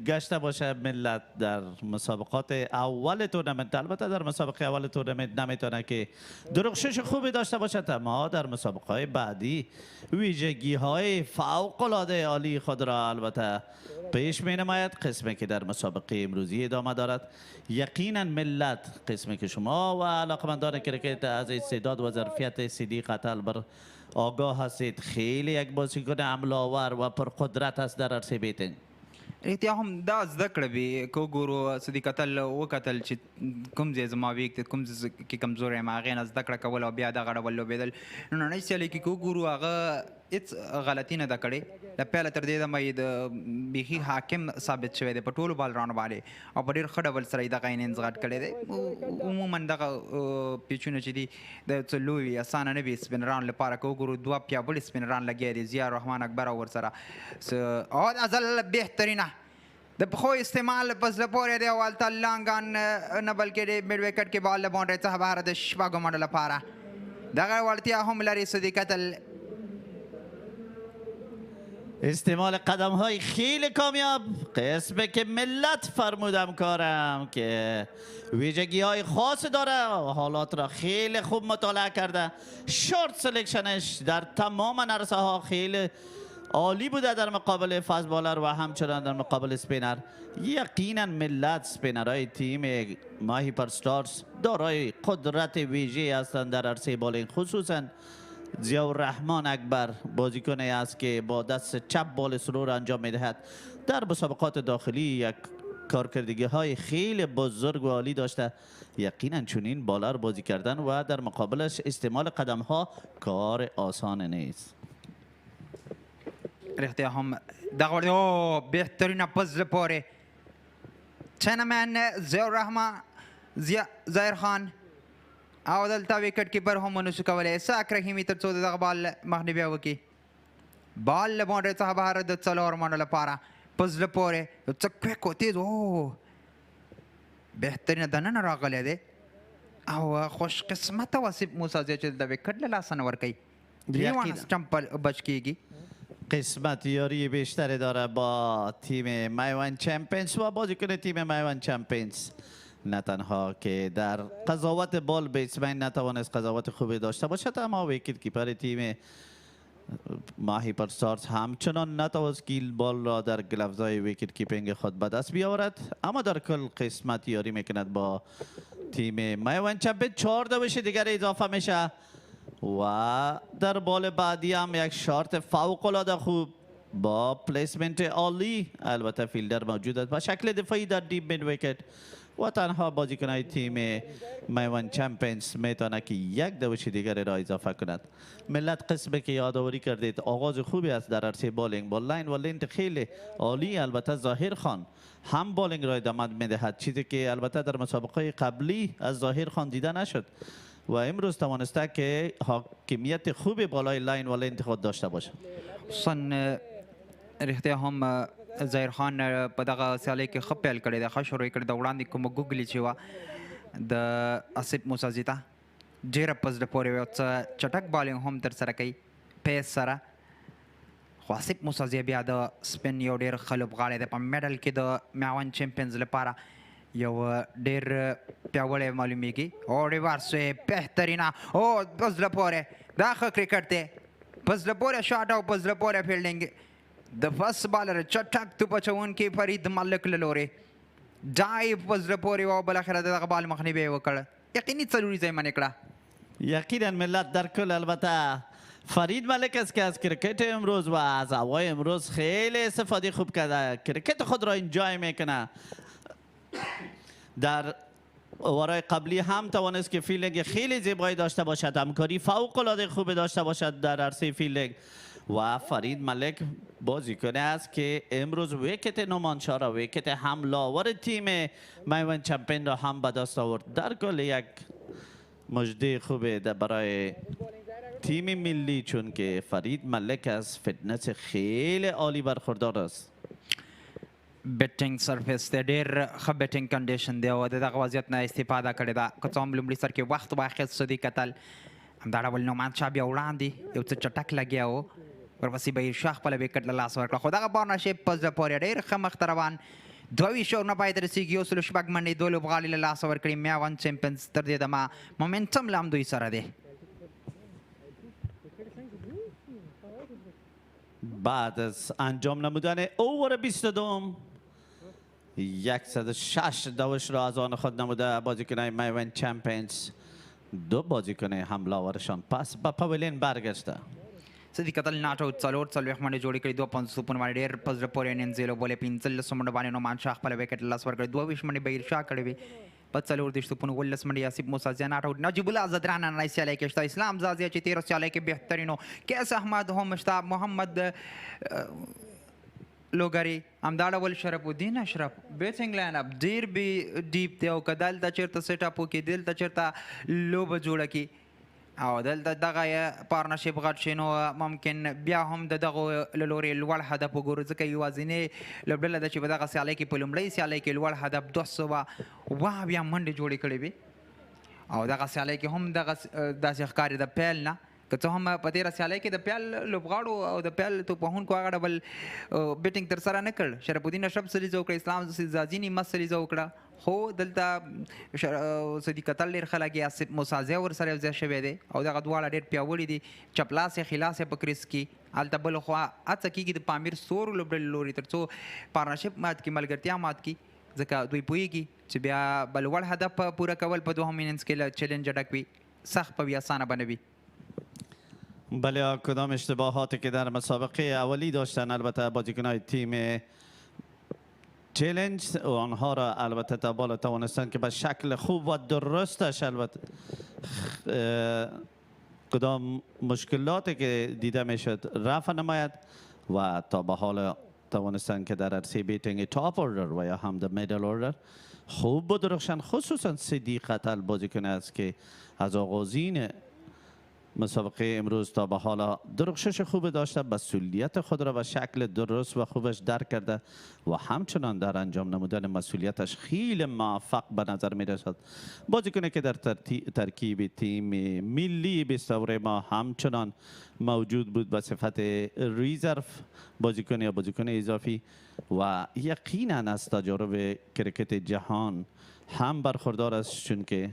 گشته باشه ملت در مسابقات اول تورنمنت، البته در مسابقه اول تورنمنت نمیتونه که درخشش خوبی داشته باشه، اما در مسابقه های بعدی ویژگی های فوق العاده عالی خود را البته پیش می نماید. قسمی که در مسابقه امروزی ادامه دارد. یقینا ملت، قسمی که شما و علاقمندان کرکت از استعداد و ظرفیت صدیق قتل بر آگاه هستید، خیلی یک بازیکن عملاور و پرقدرت است در عرصه بیتینگ. رښتیا هم دا زده کړه وي که وګورو صدیق قتل وکتل چې کوم ځای زما ویک کوم ځای کې کمزوری یم، هغې نه زده کړه کول او بیا دغه ډول لوبېدل. نننۍ سیالۍ کې که وګورو هغه هېڅ غلطي نه ده کړې. له پیله تر دې دمه یې د بیخي حاکم ثابت شوی دی په ټولو بالرانو باندې او په ډېر ښه ډول سره یې دغه انینګز غټ کړی دی. عموما دغه پیچونه چې دي د څه لوی اسانه نه وي سپینران لپاره. که وګورو دوه پیاوړي سپینران لګیا دي، ضیا رحمان اکبر او ورسره او دا ځل بهترینه د پښو استعمال په زړه پورې دی او هلته لانګان نه بلکې د میډ وکټ کې بال له باونډرۍ څخه بهر د شپږو منډو لپاره دغه وړتیا هم لري صدیق قتل. استعمال قدم های خیلی کامیاب، قسمه که ملت فرمودم کارم که ویژگی های خاص داره و حالات را خیلی خوب مطالعه کرده. شورت سلکشنش در تمام عرصه ها خیلی عالی بوده در مقابل فاست بالر و همچنان در مقابل اسپینر. یقینا ملت اسپینرهای تیم ماهیپر ستارز دارای قدرت ویژه‌ای هستند در عرصه بالینگ، خصوصا ضیاءالرحمن اکبر بازیکنی است که با دست چپ بال سلو را انجام میدهد. در مسابقات داخلی یک کارکردگی های خیلی بزرگ و عالی داشته. یقینا چنین بالر بازی کردن و در مقابلش استعمال قدم ها کار آسان نیست. رښتیا هم دغه بهترینه په زړه پورې چینمین ضیاءالرحمن ظاهر خان او دلته وکټ کیپر هم ونشو کولی اسحاق رحیمي تر څو دغه بال مخنیوی وکړي. بال له باونډرۍ څخه بهر د څلورو منډو لپاره په زړه پورې څه کویک او تیز بهترینه دننه راغلی دی او خوش قسمته واسف موسی چې د وکټ له لاسه نه ورکوي. درېیمه سټمپ بچ کیږي. قسمت یاری بیشتری داره با تیم مایوند چمپیونز و بازیکن تیم مایوند چمپیونز نه تنها که در قضاوت بال بیتسمن نتوانست قضاوت خوبی داشته باشد، اما ویکت کیپر تیم ماهیپر ستارز همچنان نتوانست گیل بال را در گلوزهای ویکت کیپینگ خود به دست بیاورد. اما در کل قسمت یاری میکند با تیم مایوند چمپیونز. 4 دوش دیگر اضافه میشه و در بال بعدی هم یک شارت فوق العاده خوب با پلیسمنت عالی البته فیلدر موجود است و شکل دفاعی در دیپ مید ویکت و تنها بازیکنای تیم مایوند چمپیونز میتونه که یک دوش دیگر را اضافه کند. ملت قسمی که یادآوری کردید آغاز خوبی است در عرصه بالینگ با لاین و لینت خیلی عالی. البته ظاهر خان هم بالینگ را ادامه میدهد، چیزی که البته در مسابقه قبلی از ظاهر خان دیده نشد و امروز توانسته که حاکمیت خوبی بالای لاین و لینت خود داشته باشه. خصوصا رښتیا هم ظاهر خان په دغه سیالۍ کې ښه پیل کړی دی، ښه شروع یې کړې ده. وړاندې کومه ګوګلي چې وه د آصف موسازي ته ډېره په زړه پورې وه، څه چټک بالینګ هم ترسره کوي پیس سره. خو آصف موسازي بیا د سپین یو ډېر ښه لوبغاړی دی. په میډل کې د مایوند چمپیونز لپاره یو ډېر پیاوړی معلومیږي. او ریورس بهترینه او په زړه پورې دا ښه کرکټ دی، په زړه پورې شاټ او په زړه پورې فیلډینګ د فست بالر چټک توپ اچوونکی فرید ملک له لورې ډایو په زړه پورې و او بالاخره دغه بال مخنیوی یې وکړ. یقیني څلوري ځای منې کړه. یقینا ملت در کل البته فرید ملک است که از کرکت امروز و از هوای امروز خیلی استفاده خوب کرده، کرکت خود را انجای میکنه. در اوورهای قبلی هم توانست که فیلدینگ خیلی زیبایی داشته باشد، همکاری فوق العاده خوبی داشته باشد در عرصه فیلدینگ و فرید ملک بازیکن است که امروز ویکت نومانشاه را، ویکت حمله آور تیم مایوند چمپیون را هم به دست آورد. در کل یک مژده خوبه برای تیم ملی، چون که فرید ملک از فیتنس خیلی عالی برخوردار است. بیټینګ سرفیس دی، ډېر ښه بیټینګ کنډیشن دی او د دغه وضعیت نه استفاده کړې ده. که څه هم لومړي سر کې وخت واخیست دي کتل، همدا ډول نعمان شاه بیا وړاندې یو څه چټک لګیا و، ورپسې بهیر شاه خپله وکټ له لاسه ورکړه. خو دغه پارټنرشپ په زړه پورې ډېر ښه مخته روان، 22 اوورونه پای ته رسېږي، 106 منډې 2 لوبغاړي له لاسه ورکړي. میوند چمپینز تر دې دمه مومنټم له همدوی سره دی. بعد از انجام نمودن اوور 22 106 دوش را از آن خود نموده بازیکنان میوند چمپینز، دو بازیکن حمله‌آورشان پس به پاولین برگشته. سدي کتل ناټ اوټ څلوېښت منډې جوړې کړې، 2 سوپونه باندې ډېر په زړه پورې اننګز یې لوبولې. 15 منډو باندې نعمان شاه خپله وکټ له لاسه ورکړې، 22 منډې بهیر شاه کړې وې، په 14 سوپونو 19 منډې یاسیب موسیٰ ناټ اوټ. نجیب الله زدران نننۍ سیالۍ کې شته، اسلام زازیه چې 13 سیالۍ کې بهترینو، کیس احمد هم شته، محمد لوګری، همدا ډول شرف الدین اشرف. بیټینګ لاین اپ ډېر بي ډیپ دی او که دلته چېرته سیټ اپ وکړي، دلته چېرته لوبه جوړه کړي او دلته دغه پارټنرشپ غټ شي، نو ممکن بیا هم د دغو له لورې لوړ هدف وګورو، ځکه یوازینۍ لوبډله ده چې په دغه سیالۍ کې په لومړۍ سیالۍ کې لوړ هدف 200 منډې جوړې کړې وې او دغه سیالۍ کې هم دغه داسې ښکاري د پیل نه، که څه هم په تېره سیالۍ کې د پیل لوبغاړو او د پیل توپوهونکو هغه ډول بیټینګ ترسره نه کړ. شرف الدین اشرف سلیزه وکړه، اسلام زازي نیمه سلیزه وکړه، خو دلته صدیق اتل ډېر ښه لګي، آصف موسیٰ ورسره یو ځای شوی دی او دغه دواړه ډېر پیاوړي دي. چپلاس یې خلاص یې په کریس کې، هلته بل خوا هڅه کېږي د پامیر سورو لوبډلې لوري تر څو پارټنرشپ مات کړي، ملګرتیا مات کړي، ځکه دوی پوهېږي چې بیا به لوړ هدف پوره کول په دوهم اننګز کې له چلنج ډک وي، سخت به وي، اسانه به نه وي. بله، کدام اشتباهاتی که در مسابقه اولی داشتن البته بازیکن‌های تیم چلنج آنها را البته تا بالا توانستند که به شکل خوب و درستش البته کدام مشکلاتی که دیده میشد رفع نماید و تا به حال توانستند که در عرصه بیتینگ تاپ اوردر و یا هم در میدل اوردر خوب بدرخشند، خصوصا صدیق اتل بازیکن است که از آغازین مسابقه امروز تا به حالا درخشش خوب داشته، مسئولیت خود را به شکل درست و خوبش درک کرده و همچنان در انجام نمودن مسئولیتش خیلی موفق به نظر می رسد. بازیکنی که در ترکیب تیم ملی 20 اوره ما همچنان موجود بود به صفت ریزرو بازیکن یا بازیکن اضافی و یقینا از تجارب کرکت جهان هم برخوردار است، چون که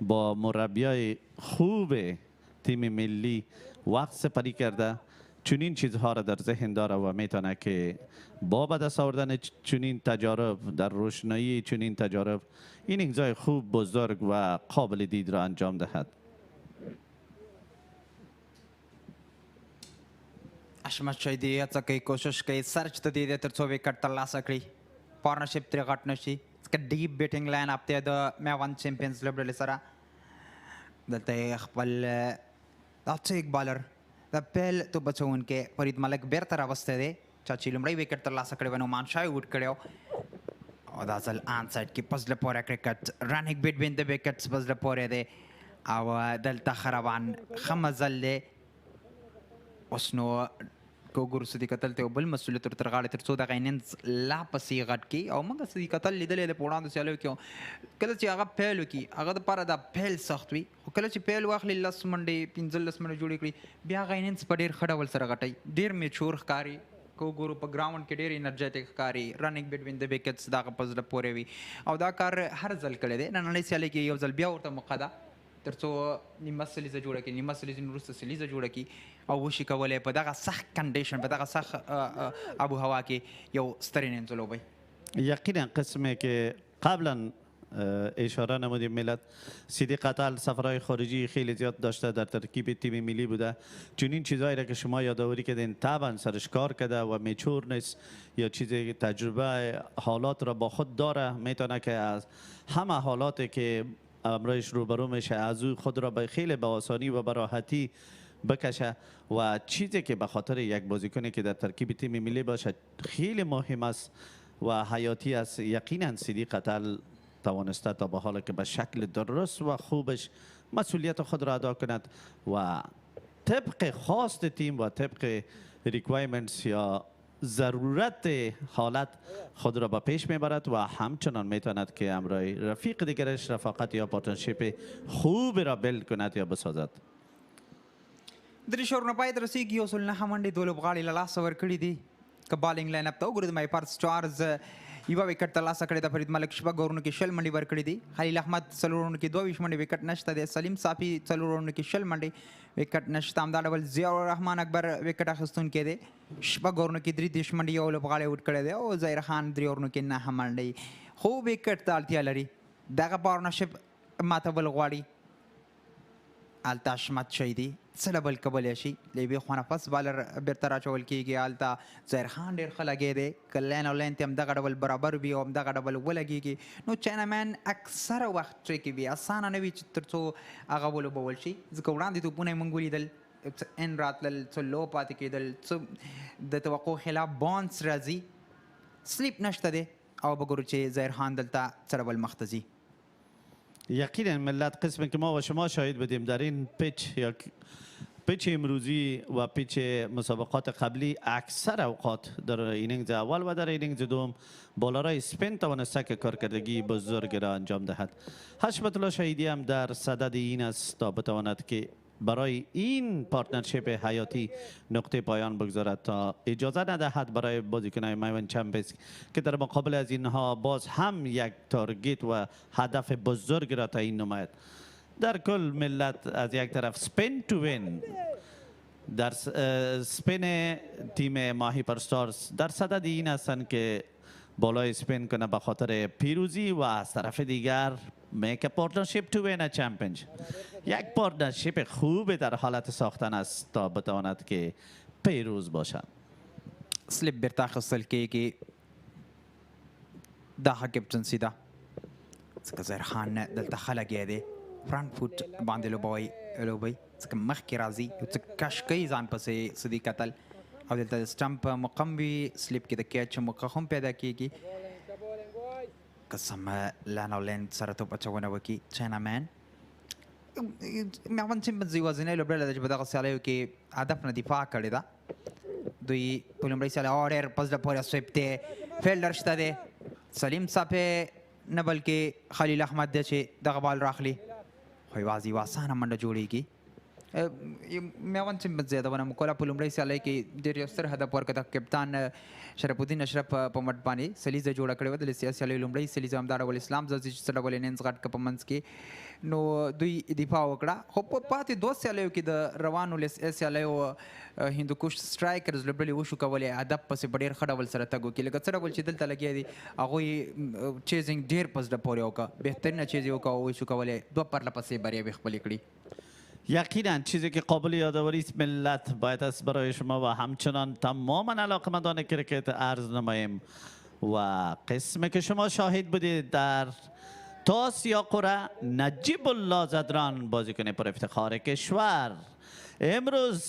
با مربیای خوب تیم ملی وقت سپری کرده، چنین چیزها را در ذهن داره و میتونه که با به دست آوردن چنین تجارب در روشنایی چنین تجارب اینینگزهای خوب بزرگ و قابل دید را انجام دهد. اشمت شایدی هڅه کوي، کوشش کوي سرچ ته دی تر څو وکټ ترلاسه کړي، پارټنرشپ ترې غټ نشي، ځکه ډیپ بیټینګ لاین اپ دی د میوند چمپینز لوبډلې سره. دلته خپل داسې یک بالر د پیل تو بچوونکی فرید ملک بیرته راوستی دی، چا چې لومړی وکټ ترلاسه کړی و، نعمان شاه یې وډ کړی او دا ځل آن سایډ کې په زړه پورې کرکټ رننګ بټوین د وکټس په زړه پورې دی او دلته ښه روان ښه مزل دی. اوس نو که وګورو صدیق اتل ته یو بل مسؤلیت ور تر غاړې تر څو دغه اننګز لا پسې غټ کړي او موږ صدیق اتل لیدلی دی په وړاندو سیالیو کې کله چې هغه پیل وکړي هغه دپاره دا پیل سخت وي، خو کله چې پیل واخلي 10 منډې 15 منډې جوړې کړي بیا هغه اننګز په ډېر ښه ډول سره غټوي، ډېر میچور ښکاري. که وګورو په ګراونډ کې ډېر انرجیټک ښکاري، رننګ بټوین د وکټس دغه په زړه پورې وي او دا کار هر ځل کړی دی. نننۍ سیالۍ کې یو ځل بیا ورته موقع ده تر څو نیمه سلیزه جوړه کړي، نیمه سلیزې نه وروسته سلیزه جوړه کړي او وشي کولی په دغه سخت کنډیشن، په دغه سخت آب و هوا کې یو ستر اننګز ولوبوي. یقینا قسمی که قبلا اشاره نمودیم ملت صدیق اتل سفرهای خارجی خیلی زیاد داشته، در ترکیب تیم ملی بوده، چنین چیزهایی را که شما یادآوری کردین طبعا سرش کار کرده و میچور نیست یا چیزی تجربه حالات را با خود داره، میتونه که از همه حالاتی که امرایش روبرو میشه از او خود را به خیلی به آسانی و به راحتی بکشه و چیزی که به خاطر یک بازیکنی که در ترکیب تیم ملی باشه خیلی مهم است و حیاتی است. یقینا صدیق اتل توانسته تا به حال که به شکل درست و خوبش مسئولیت خود را ادا کند و طبق خواست تیم و طبق ریکوایرمنتس یا ضرورت حالت خود را به پیش میبرد و همچنان میتواند که امرای رفیق دیگرش رفاقت یا پارتنرشیپ خوب را بیلد کند یا بسازد. درې شورونه پای ته رسېږي یو سل نهه منډې دوه لوبغاړي له لاسه ورکړي دي. که بالینګ لاین اپ ته وګورو د مایپار سټارز یوه وکټ ترلاسه کړې ده. فرید ملک شپږ اورونو کې 60 منډې ورکړي دي. خلیل احمد څلور اورونو کې 22 منډې وکټ نشته دی. سلیم صافي څلور اورونو کې 60 منډې وکټ نشته. همدا ډول ضیاء الرحمن اکبر وکټ اخیستونکی دی. شپږ اورونو کې 33 منډې یو لوبغاړی آوټ کړی دی او ظاهر خان 3 اورونو کې 9 منډې. خو وکټ ته اړتیا لري. دغه پارټنرشپ ماتول غواړي. التا شمت شهیدي څه ډبل کولی شي. له یوې خوا نه فست بالر بیرته راچول کېږي. هلته ظاهر خان ډېر ښه لګی دی. که لین او لین ته همدغه ډول برابر وي او همدغه ډول ولګېږي نو چاینامین اکثره وخت ټریکي وي. اسانه نه وي چې تر څو هغه ولوبول شي. ځکه وړاندې توپونه یې موږ ولیدل ان راتلل څه لو پاتې کېدل څه د توقع خلاف بانس راځي. سلیپ نشته دی او بګورو چې ظاهر خان دلته څه ډول مخته ځي. یقینا ملت قسمی که ما و شما شاهد بودیم در این پیچ امروزی و پیچ مسابقات قبلی اکثر اوقات در اینینگز اول و در اینینگز دوم بالارای اسپین توانسته که کارکردگی بزرگ را انجام دهد. حشمت الله شهیدی هم در صدد این است تا بتواند که برای این پارتنرشپ حیاتی نقطه پایان بگذارد تا اجازه ندهد برای بازیکنان مایوند چمپیونز که در مقابل از اینها باز هم یک تارگت و هدف بزرگ را تعیین نماید. در کل ملت از یک طرف سپین تو وین در سپین تیم ماهیپر استارز در صدد این هستند که بالای اسپین کنه به خاطر پیروزی و از طرف دیگر میک پارتنرشپ تو وین چمپیونز. یک پارتنرشپ خوب در حالت ساختن است تا بتواند که پیروز باشد. سلیپ بیرته اخیستل کېږي. دا ښه کپټنسي ده ځکه ظاهر خان دلته ښه لګیا دی. فرانټ فوټ باندې لوبوي ځکه مخکې راځي یو څه کش کوي ځان پسې څه دي کتل او دلته د سټمپ مقام وي. سلیپ کې د کیچ موقع هم پیدا کېږي. که سمه لین او لین سره توپ اچونه وکړي چاینامین. میوند چمپیونز یوازینۍ لوبډله ده چې په دغه سیالیو کې هدف نه دفاع کړې ده. دوی په لومړۍ سیالۍ ډېر په زړه پورې سویپ دی. فیلډر شته دی. سلیم صافی نه بلکې خلیل احمد دی چې دغه بال راخلي خو یوازې یوه اسانه منډه جوړېږي. میوند چمپیونز یادونه مو کوله په لومړۍ سیالۍ کې ډېر یو ستر هدف ورکړه. کپتان شرف الدین اشرف په مټ باندې سلیزه جوړه کړې وه. د سیالیو لومړۍ سلیزه همدا ډول اسلام زرزي چې څه ډول انینز غټ کړه په منځ کې نو دوی دفاع وکړه. خو په پاتې دوه سیالیو کې د روانو سیالیو هندوکوش سټرایکرز لوبډلې وشو کولی هدف پسې په ډېر ښه ډول سره تګ وکړي. لکه څه ډول چې دلته لګیا دي هغوی چیزینګ ډېر په زړه پورې وکړه. بهترینه چیز یې وکړه او وشو کولی 2 پرله پسې بریاوې خپلې کړي. یقینا چیزی که قابل یادآوری است ملت باید است برای شما و همچنان تماما علاقمندان کرکت عرض نماییم و قسمی که شما شاهد بودید در تاس یا قرعه نجیب الله زدران بازیکن پر افتخار کشور امروز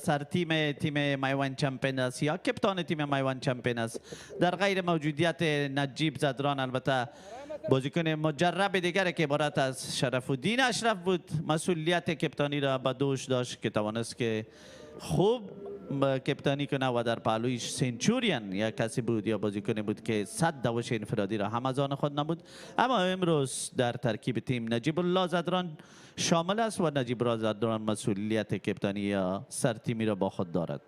سر تیم مایوند چمپیون است یا کپتان تیم مایوند چمپیون است. در غیر موجودیت نجیب زدران البته بازیکن مجرب دیگر که عبارت از شرف الدین اشرف بود مسئولیت کپتانی را به دوش داشت که توانست که خوب کپتانی کنه و در پهلویش سنچوریان یا کسی بود یا بازیکنی بود که 100 دوش انفرادی را هم از آن خود نبود. اما امروز در ترکیب تیم نجیب الله زدران شامل است و نجیب الله زدران مسئولیت کپتانی یا سرتیمی را با خود دارد.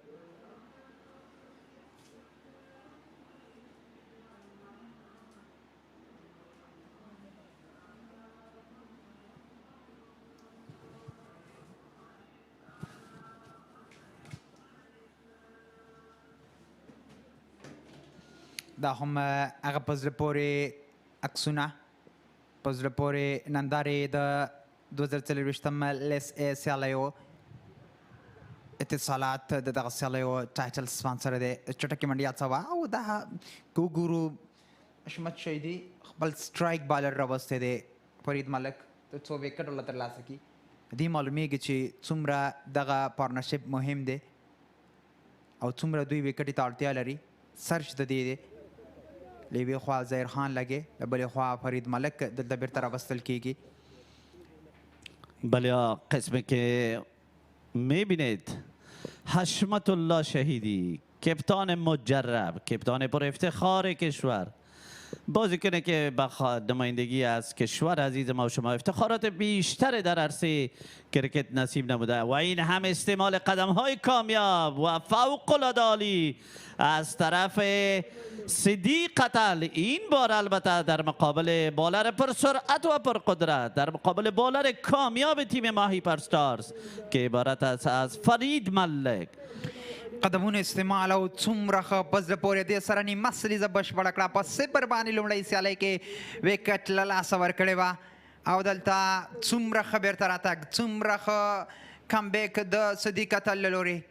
دا هم هغه په زړه پورې عکسونه په زړه پورې نندارې د 2024 لیس ای سیالیو اتصالات د دغه سیالیو ټایټل سپانسر دی. چټکې منډې اڅوه او دا که وګورو حشمت شهیدي خپل سټرایک بالر راوستی دی. فرید ملک د 2 وکټو ترلاسه کړي. دې معلومیږي چې څومره دغه پارتنرشپ مهم دی او څومره دوی وکټې ته اړتیا لري. سرچ د دې دی. له یوې خوا ظاهر خان لګې له بلې خوا فرید ملک دلته بېرته راوستل کېږي. بله قسمی که میبینید حشمت الله شهیدی کپتان مجرب، کپتان پر افتخار کشور، بازیکنی که به نمایندگی از کشور عزیز ما و شما افتخارات بیشتر در عرصه کرکت نصیب نموده و این هم استعمال قدم های کامیاب و فوق العاده عالی از طرف صدیق قتل، این بار البته در مقابل بالر پرسرعت و پرقدرت، در مقابل بالر کامیاب تیم ماهیپر ستارز که عبارت است از فرید ملک. قدمونه استعمال او څومره ښه په زړه پورې دې سره نیمه سلیزه بشپړه کړه. په صفر باندې لومړۍ سیالۍ کې وکټ له لاسه ورکړې وه او دلته څومره ښه بیرته راتګ، څومره ښه کمبیک د صدیق قتل له لورې.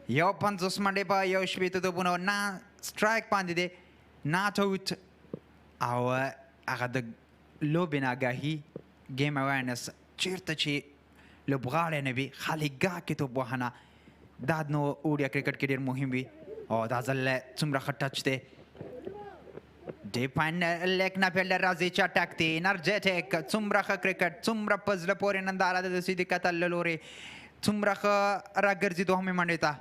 51 منډې په 1 توپونو نه سټرایک باندې دی، ناټ اوټ او هغه د لوبې ناګاهي ګیم اویرنس چیرته چې لوبغاړی نه وي خالي ګاه کې توپ وهنه دا نو اوډیا کرکټ کې ډېر مهم وي او دا ځل څومره ښه ټچ دی. ډیفاین لیک نه فیلډر راځي چټک دی انرجیټک، څومره ښه کرکټ، څومره په زړه پورې ننداره ده د صدیق قتل له لورې، څومره ښه راګرځي دوهمې منډې ته.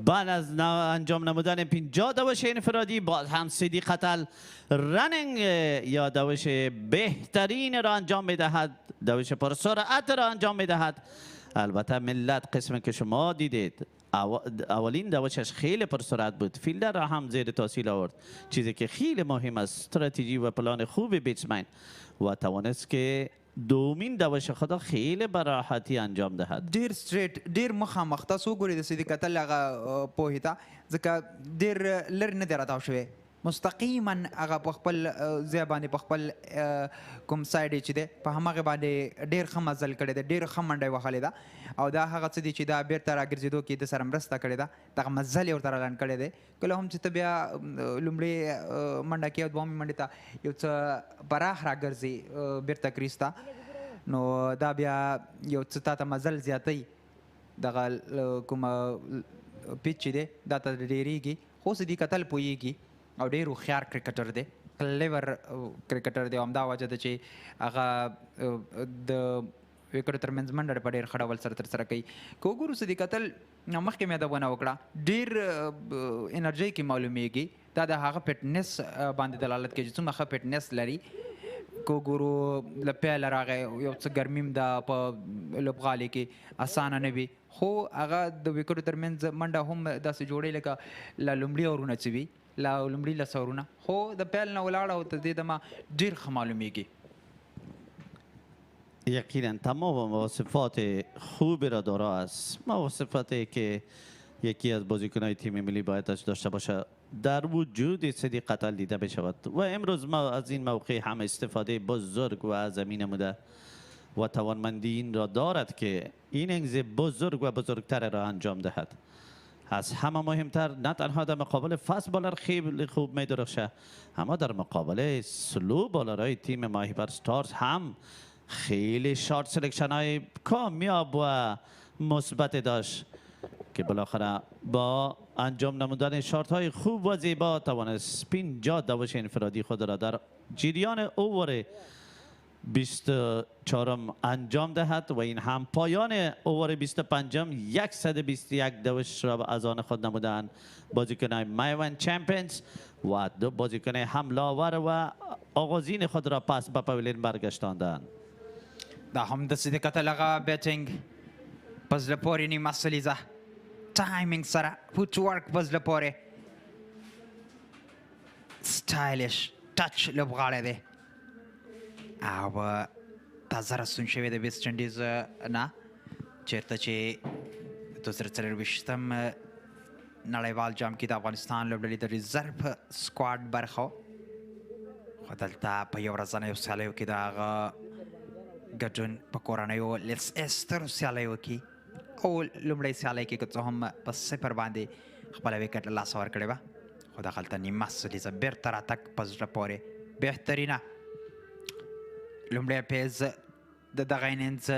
بعد از انجام نمودن 50 دوش انفرادی باز هم صدیق قتل رننگ یا دوش بهترین را انجام میدهد، دوش پرسرعت را انجام میدهد. البته ملت قسم که شما دیدید اولین دوشش خیلی پرسرعت بود، فیلدر را هم زیر تاثیر آورد، چیزی که خیلی مهم است استراتژی و پلان خوب بیتسمن و توانست که دومین دوش خدا خیلی به راحتی انجام دهد. ډیر سټریټ، ډیر مخامخ. تاسو وګورئ د صدیق قتل هغه پوهې ته ځکه ډیر لرې نه دی راتاو شوی، مستقیما هغه په خپل ځای باندې په خپل کوم سایډ چې دی په همهغې باندې ډېر ښه مزل کړی دی، ډېر ښه منډه یې وهلې ده او دا هغه څه دي چې دا بېرته راګرځېدو کې د سره مرسته کړې ده، دغه مزل یې ورته رالنډ کړی دی. کله هم چې ته بیا لومړۍ منډه کې او دوهمې منډې ته یو څه پراخ راګرځې بېرته کریز ته، نو دا بیا یو څه تا ته مزل زیاتوي، دغه کومه پیچ چې دی دا ته ډېرېږي. خو صدیق قتل پوهېږي او ډېر هوښیار کرکټر دی، کلیور کرکټر دی او همدا وجه ده چې هغه د وکټو ترمنځ منډه په ډېر ښه ډول سره ترسره کوي. که وګورو صدیق قتل مخکې مې یادونه وکړه ډېر انرژۍ کې معلومیږي، دا د هغه فټنس باندې دلالت کوي چې څومره ښه فټنس لري. که وګورو له پیله راغی یو څه ګرمي ده په لوبغالي کې اسانه نه وي، خو هغه د وکټو ترمنځ منډه هم داسې جوړوي لکه له لومړي اورونه چې وي، له لومړي لس اورونه، خو د پیل نه ولاړه او تر دې دمه ډېر ښه معلومیږي. یقینا تمام مواصفات خوبی را دارا است، مواصفاتی که یکی از بازیکنهای تیم ملی باید داشته باشه در وجود صدیق قتل دیده بشود و امروز ما از این موقع هم استفاده بزرگ و عظیمی نموده و توانمندی این را دارد که اینینگز بزرگ و بزرگتر را انجام دهد. از همه مهمتر نه تنها در مقابل فست بالر خیلی خوب می درخشه، اما در مقابل سلو بالرهای تیم ماهیپر ستارز هم خیلی شارت سلکشن های کامیاب و مثبت داشت که بالاخره با انجام نمودن شارت های خوب و زیبا توانست 50 دوش انفرادی خود را در جریان اوور 24 انجام دهد و این هم پایان اوور 25 121 دوش را از آن خود نمودند بازیکنان مایوند چمپیونز و دو بازیکن حمله آور و آغازین خود را پس به پویلین برگشتاندند. دا هم د صدیق قتل هغه بیټینګ په زړه پورې نیمه سلیزه ټایمینګ سره فوټ ورک په زړه پورې سټایلش ټچ لوبغاړی دی او تازه راستون شوی د ویسټ انډیز نه چېرته چې 2024 نړیوال جام کې د افغانستان لوبډلې د ریزرف سکواډ برخه خو دلته په یو ورځنیو سیالیو کې د هغه ګډون په کورنیو سترو سیالیو کې او لومړۍ سیالۍ کې که څه هم په صفر باندې خپله وکټ له لاسه ورکړې وه، خو دغلته نیمه سلیزه بېرته راتګ په زړه پورې بهترینه لومړی پیز د دغه انینګز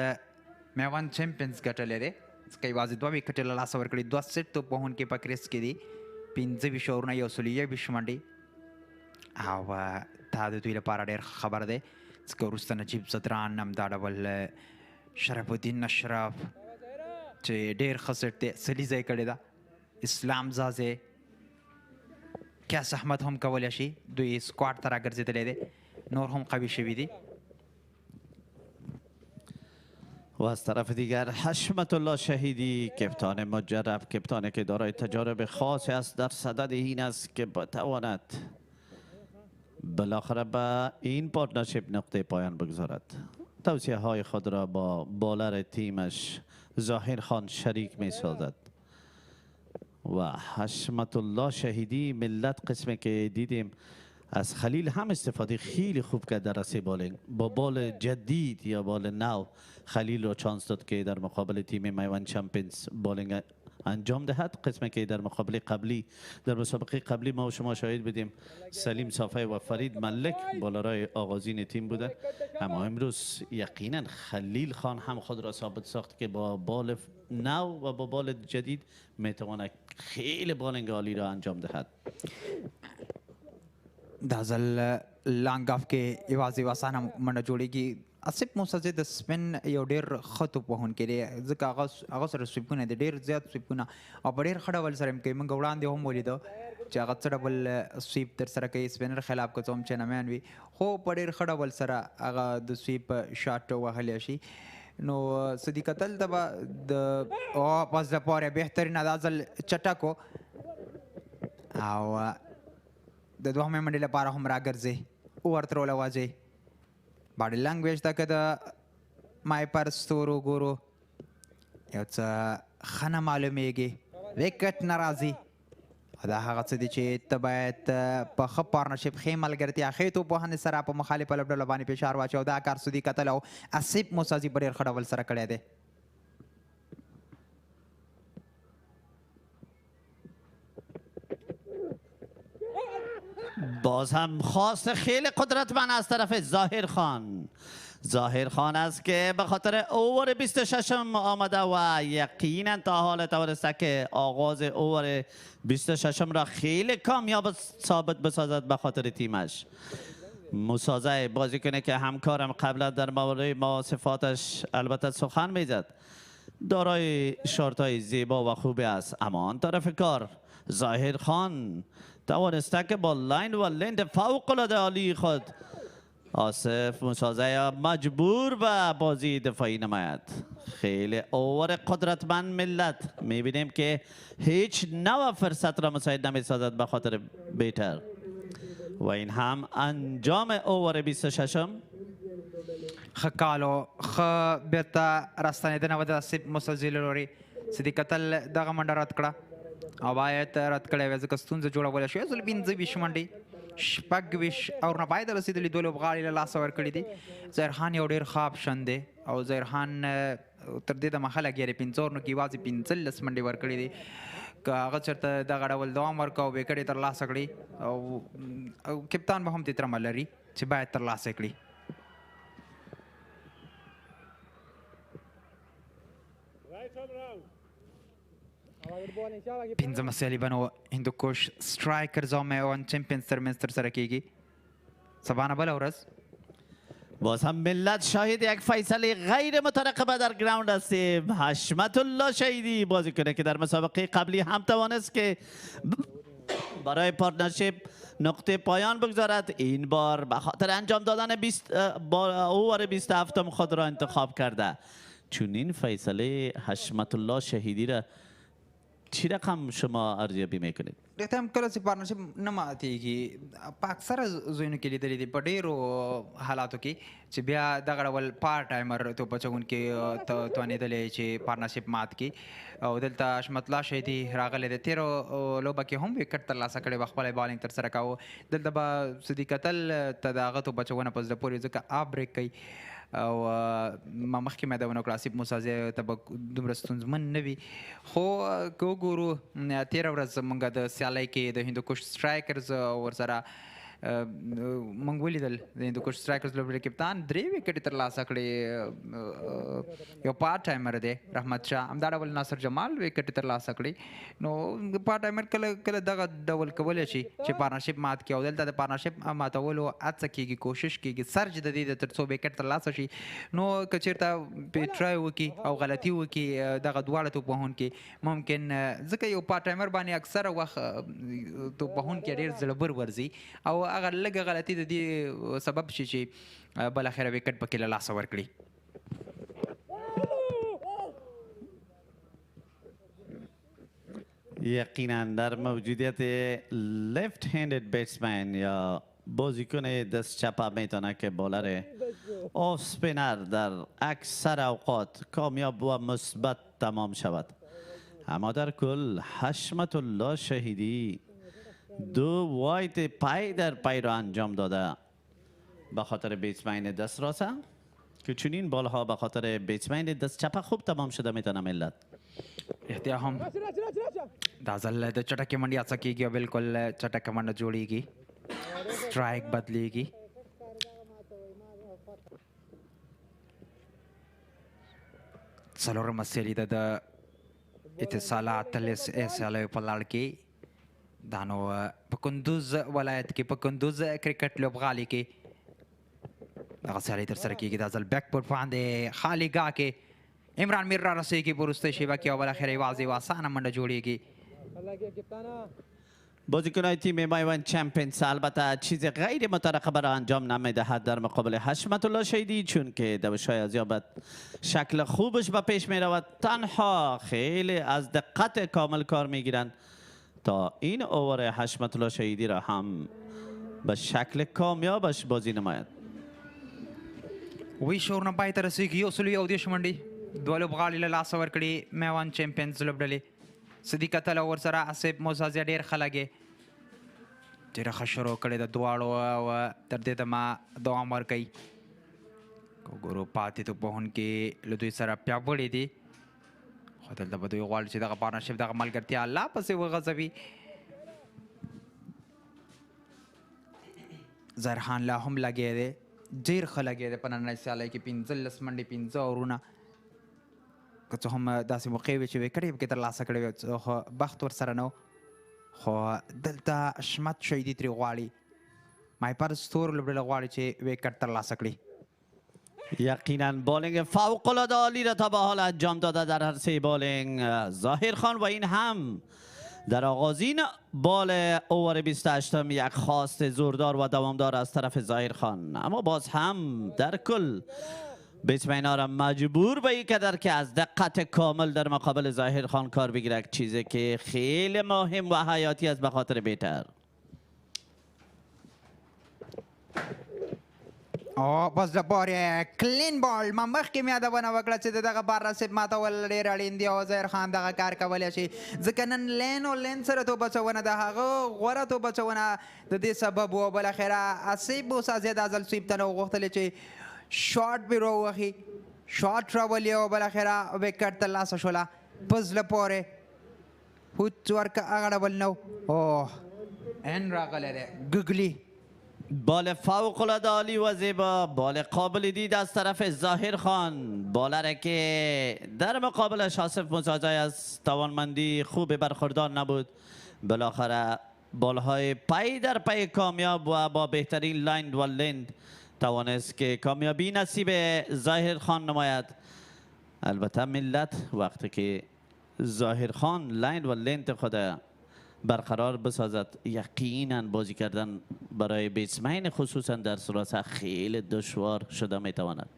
میوند چمپیونز ګټلی دی ځکه یوازې 2 وکټې له لاسه ورکړي، 2 سیټ توپ وهونکي په کریس کې دي، 25 اورونه 121 منډې او دا د دوی لپاره ډېر خبر دی ځکه وروسته نجیب زدران هم دا ډول شرف الدین اشرف چې ډېر ښه سیټ دی سلي ځای کړې ده اسلام زازې کیس احمد هم کولی شي دوی سکواډ ته راګرځېدلی دی نور هم قوي شوي دي و از طرف دیگر حشمت الله شهیدی کپتان مجرب کپتانی که دارای تجارب خاصی است در صدد این است که بتواند بالاخره به این پارتنرشیپ نقطه پایان بگذارد توصیه های خود را با بالر تیمش ظاهر خان شریک می سازد و حشمت الله شهیدی ملت قسمی که دیدیم از خلیل هم استفاده خیلی خوب کرد در رسی بالینگ با بال جدید یا بال نو خلیل رو چانس داد که در مقابل تیم میوند چمپیونز بالینگ انجام دهد قسمی که در مقابل قبلی در مسابقه قبلی ما و شما شاهد بودیم سلیم صافی و فرید ملک بالرای آغازین تیم بودند اما امروز یقینا خلیل خان هم خود را ثابت ساخت که با بال نو و با بال جدید میتواند خیلی بالینگ عالی را انجام دهد دا ځل لانګ اف کې یوازې واسانه منډه جوړېږي آصف موسیٰ د سپین یو ډېر ښه توپ وهونکی دی ځکه هغه سره سویپونه دي ډېر زیات سویپونه او په ډېر ښه ډول سره هم کوي موږ وړاندې هم ولیده چې هغه څه ډول سویپ ترسره کوي سپینر خلاف که څه هم چینامیان وي خو په ډېر ښه ډول سره هغه د سویپ شاټ وهلی شي نو صدیق اتل ته به د پس لپاره بهترینه دا ځل چټک و او د دوهمې منډې لپاره هم راګرځي ورته ولوځي باډي لانګویج ته که د مایپر ستورو ګورو یو څه ښه نه معلومیږي وکټ نه راځي دا هغه څه دي چې ته باید په ښه پارتنرشپ ښې ملګرتیا ښې توپوهنې سره په مخالفه لوبډلو باندې فشار واچوي او دا کار صدیق اتل او آصف موسیٰ په ډېر ښه ډول سره کړی دی باز هم خواست خیلی قدرتمند از طرف ظاهر خان ظاهر خان است که به خاطر اوور 26 آمده و یقینا تا حال توانسته که آغاز اوور 26 را خیلی کامیاب ثابت بسازد به خاطر تیمش مسازه بازیکنی که همکارم قبلا در مورد مواصفاتش البته سخن میزد دارای شارت‌های زیبا و خوبی است اما آن طرف کار ظاهر خان توانسته که با لاین و لند فوق‌العاده عالی خود آصف مسازه مجبور به بازی دفاعی نماید خیلی اوور قدرتمند ملت میبینیم که هیچ نوع فرصت را مساعد نمیسازد به خاطر بیتر و این هم انجام اوور 26 ښه کالو ښه بیرته راستنېدنه وه د آصف موسیٰ له لورې صدیق اتل دغه منډه رد کړه او باید رد کړی وای ځکه ستونزه جوړولی شوې ځل 25 منډې 26 او نه باید رسېدلي دوه لوبغاړي له لاسه ورکړي دي ظاهر خان یو ډېر ښه آپشن دی او ظاهر خان تر دې دمخه لګیا دی 15 اوورونو کې یوازې 15 منډې ورکړي دي که هغه چېرته دغه ډول دوام ورکړه او ویکټ یې ترلاسه کړي او کپتان به هم دې تمه لري چې باید ترلاسه کړي پنځمه سیالي به نو هندوکش سټرایکرز او میوند چمپیونز ترمنځ ترسره کیږي سبا نه بله ورځ باز هم ملت شاهد یک فیصله غیر مترقبه در گراوند هستیم حشمت الله شهیدی بازیکن که در مسابقه قبلی هم توانست که برای پارتنرشپ نقطه پایان بگذارد این بار به خاطر انجام دادن اوور 27 خود را انتخاب کرده چون این فیصله حشمت الله شهیدی را چی رقم شما ارزیابی میکنید؟ دغه هم کله چې پارتنرشپ نه ماتېږي په اکثره ځایونو کې لیدلي دي په ډېرو حالاتو کې چې بیا دغه ډول پارت ټایمر توپ اچوونکي توانېدلی چې پارتنرشپ مات کړي او دلته حشمت الله شهیدي راغلی دی تېرو لوبه کې هم وکټ ترلاسه کړی و خپله بالینګ ترسره کاوه دلته به صدیق اتل ته د هغه توپ اچونه په زړه پورې ځکه آف بریک کوي او ما مخکې مې دا ونه کړه آصف موسیٰ ته به دومره ستونزمن نه وي خو که وګورو تېره ورځ موږ د سیالۍ کې د هندوکش سټرایکرز ورسره موږ ولیدل د هندوکش سټرایکرز لوبډلې کپتان 3 وکټې ترلاسه کړې یو پارټ ټایمر دی رحمت شاه همدا ډول ناصر جمال وکټې ترلاسه کړې نو پارټ ټایمر کله دغه ډول کولی شي چې پارتنرشپ مات کړي او دلته د پارتنرشپ ماتولو هڅه کېږي کوشش کېږي سرج د دې تر څو وکټ ترلاسه شي نو که چېرته ټرای وکړي او غلطي وکړي دغه دواړه توپوهونکي ممکن ځکه یو پارټ ټایمر باندې اکثره وخت توپوهونکي ډېر زړه ورځي او هغه لږه غلطي د دې سبب شي چې بالاخره وکټ پکې له لاسه ورکړي. یقینا در موجودیت لیفت هندد بیٹسمن یا بازیکن دست چپ میتونه که بالر آف سپینر در اکثر اوقات کامیاب و مثبت تمام شود. اما در کل حشمت الله شهیدی 2 واید پای در پای را انجام داده به خاطر بیتسمین دست راسته که چنین بالها به خاطر بیتسمین دست چپ خوب تمام شده میتونه ملت. احتیا هم دا ځل د چټکې منډې هڅه کېږي او بالکل چټکه منډه جوړېږي سټرایک بدلیږي. څلورمه سیالي ده د اتصالات سیالیو په لړ کې دا نو په کندوز ولایت کې په کندوز کرکټ لوبغالي کې دغه سیالي ترسره کېږي. دا ځل بیک پر باندې خالي ګاه کې عمران میر را رسېږي په وروستۍ شیبه کې او بالاخره یوازې یوه اسانه منډه جوړېږي. بازیکن‌های تیم مایوند چمپیونز البته چیز غیر مترقبه را انجام نمیدهد در مقابل حشمت الله شهیدی چون که دوشای ازیابت شکل خوبش به پیش می رود. تنها خیلی از دقت کامل کار می گیرند تا این اوور حشمت الله شهیدی را هم به شکل کامیابش بازی نماید. وی شورنه پای ته رسېږي 131 منډې دوه لوبغاړي له لاسه ورکړي میوند چمپیونز لوبډلې صدیق اتل او ورسره آصف موسازیه ډېر ښه لګې ډېره ښه شروع کړې ده دواړو او تر دې دمه دوام ورکوي. ګورو پاتې توپوهونکي له دوی سره پیاوړي دي خو دلته به دوی غواړي چې دغه پارتنرشپ دغه ملګرتیا لا پسې وغځوي. ظاهرخان لا هم لګی دی ډېر ښه لګی دی په نننۍ سیالۍ کې 15 منډې 15 اورونه که څه هم داسې موقع وي چې وکټ یې پکې ترلاسه کړی وي خو بخت ورسره نه و خو دلته حشمت شهیدي ترې غواړي مایپر ستور لوبډله غواړي چې وکټ ترلاسه کړي. یقینا بالینگ فوق‌العاده عالی را تا به حال انجام داده در عرصه بالینگ ظاهر خان و این هم در آغازین بال اوور 28 یک خواست زوردار و دوامدار از طرف ظاهر خان اما باز هم در کل بیتسمن‌ها را مجبور به این قدر که از دقت کامل در مقابل ظاهر خان کار بگیرد چیزی که خیلی مهم و حیاتی است به خاطر بهتر. او بس د پورې کلین بال ما مخکې مې یادونه وکړه چې دغه پارتنرشپ ماتول ډېر اړین دی او ظاهر خان دغه کار کولی شي ځکه نن لین او لین سره توپچونه د هغه غوره توپچونه د دې سبب و بالاخره آصف موسازیه دا ځل سویپ ته نه وغوښتلې چې شاټ به راووهي شاټ راولي او بالاخره وکټ ترلاسه شوله په زړه پورې هوچ ورکه هغه ډول نه اوه ان راغلی دی ګګلي بال فوق‌العاده عالی و زیبا بال قابل دید از طرف ظاهر خان بالر که در مقابلش آصف موسازی از توانمندی خوب برخوردار نبود بالاخره بالهای پای در پای کامیاب و با بهترین لاین و لند توانست که کامیابی نصیب ظاهر خان نماید. البته ملت وقتی که ظاهر خان لاین و لند خود برقرار بسازد یقینا بازی کردن برای بیتسمن خصوصا در صورت خیلی دشوار شده میتواند.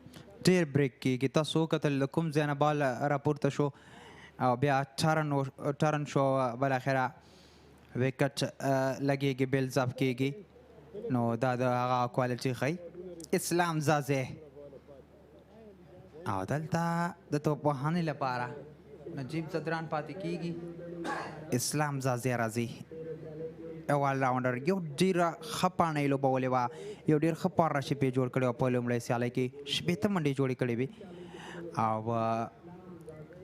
ډیر بریک کېږي تاسو وکتل کوم ځای نه بال راپورته شو او بیا ټرن شو بالاخره وکټ لګېږي بیلز اپ کېږي نو دا د هغه کوالټي ښیي اسلام زازې او دلته د توپوهانې لپاره نجیب زدران پاتې کېږي اسلام زازې راځي یو آلراونډر یو ډېره ښه پاڼه یې لوبولې وه یو ډېر ښه پارتنرشپ یې جوړ کړی و په لومړۍ سیالۍ کې 15 منډې جوړې کړې وې او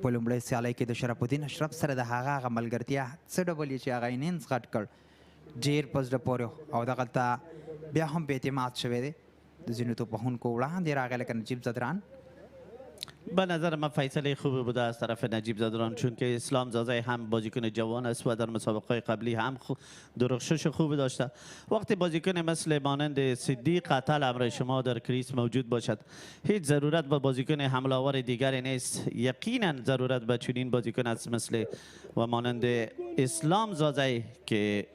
په لومړۍ سیالۍ کې د شرف الدین اشرف سره د هغه ملګرتیا څه ډول یې چې هغه انینګز غټ کړ ډېر په زړه پورې او دغلته بیا هم به اعتماد شوی دی د ځینو توپخونکو وړاندې راغی لکه نجیب زدران. به نظر من فیصله خوبی بوده از طرف نجیب زدران، چون که اسلام زاده هم بازیکن جوان است و در مسابقه قبلی هم درخشش خوبی داشته. وقتی بازیکن مثل مانند صدیق قتل امر شما در کریس موجود باشد، هیچ ضرورت به بازیکن حمله‌آور دیگری نیست. یقینا ضرورت به چنین بازیکن است مثل و مانند اسلام زاده که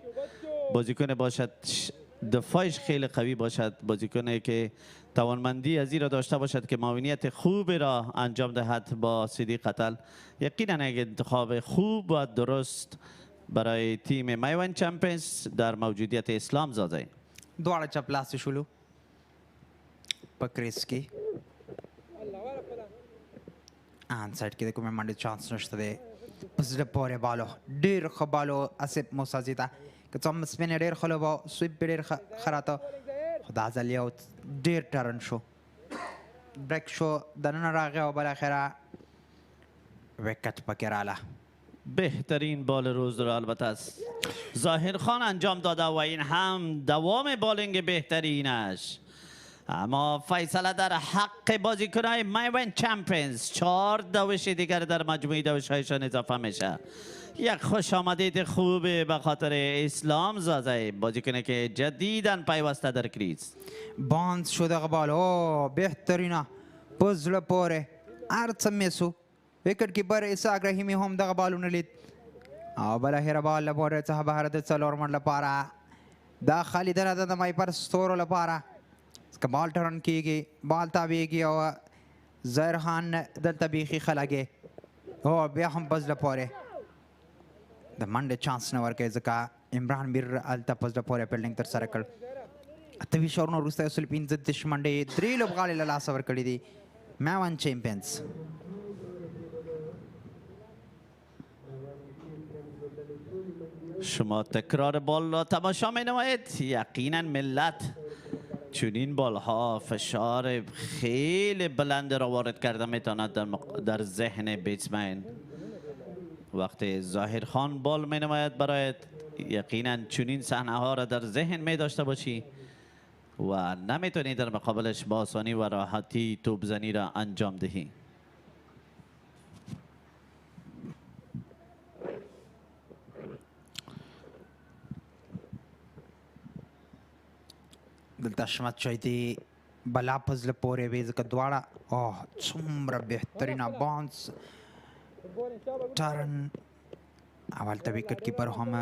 بازیکن باشد دفاعش خیلی قوی باشد، بازیکنی که توانمندی از این را داشته باشد که معاونیت خوب را انجام دهد با صدیق قتل. یقینا یک انتخاب خوب و درست برای تیم میوند چمپیونز در موجودیت اسلام زاده. دواړه چپ لاس شولو په کریس کې ان سایډ کې د کومه منډه چانس نشته دی. پس د پوره بالو ډیر ښه بالو اسب موسازي ته که څوم سپین ډیر ښه لوبه سویپ ډیر خراته خدا ځل یو ډیر ټرن شو بریک شو دننه راغی او بالاخره وکت پکې راله. بهترین بال روز را البته است ظاهر خان انجام داده و این هم دوام بالینگ بهترینش. اما فیصله در حق بازیکنهای میوند چمپیونز. 4 دوش دیگر در مجموعه دوش‌هایشان اضافه میشه. یک خوش آمدید خوبه به خاطر اسلام زاده، بازیکنی که جدیداً پیوسته در کریز. باند شده بالا بهترینه پزل پاره هرڅه میسو وکټ کیپر اسحاق رحیمی هم دغه بالونه لید او بالاخره بال له پورې څخه بهر د څلور منډ لپاره دا خالي ده د مایپر ستورو لپاره که بال ټرن کیږي بال تاویږي او ظاهر خان دلته بیخي خلګي او بیا هم پزل پاره د منډه چانس نه ورکوي ځکه عمران میر هلته پزله پورې فیلډینګ ترسره کړ. 28 اورونه وروسته 115 منډې 3 لوبغاړي له لاسه ورکړي دي میوند چمپیونز. شما تکرار بال را تماشا می نمایید. یقینا ملت چنین بال ها فشار خیلی بلند را وارد کرده میتواند در ذهن بیتسمن. وقتی ظاهر خان بال می نماید برایت یقینا چنین صحنه ها را در ذهن می داشته باشی و نمیتونی در مقابلش با آسانی و راحتی توپ زنی را انجام دهی. دلته شمت شایدي بلا پزله پورې وي ځکه دواړه څومره بهترینه بانس ټرن اول ته وکټ کیپر هم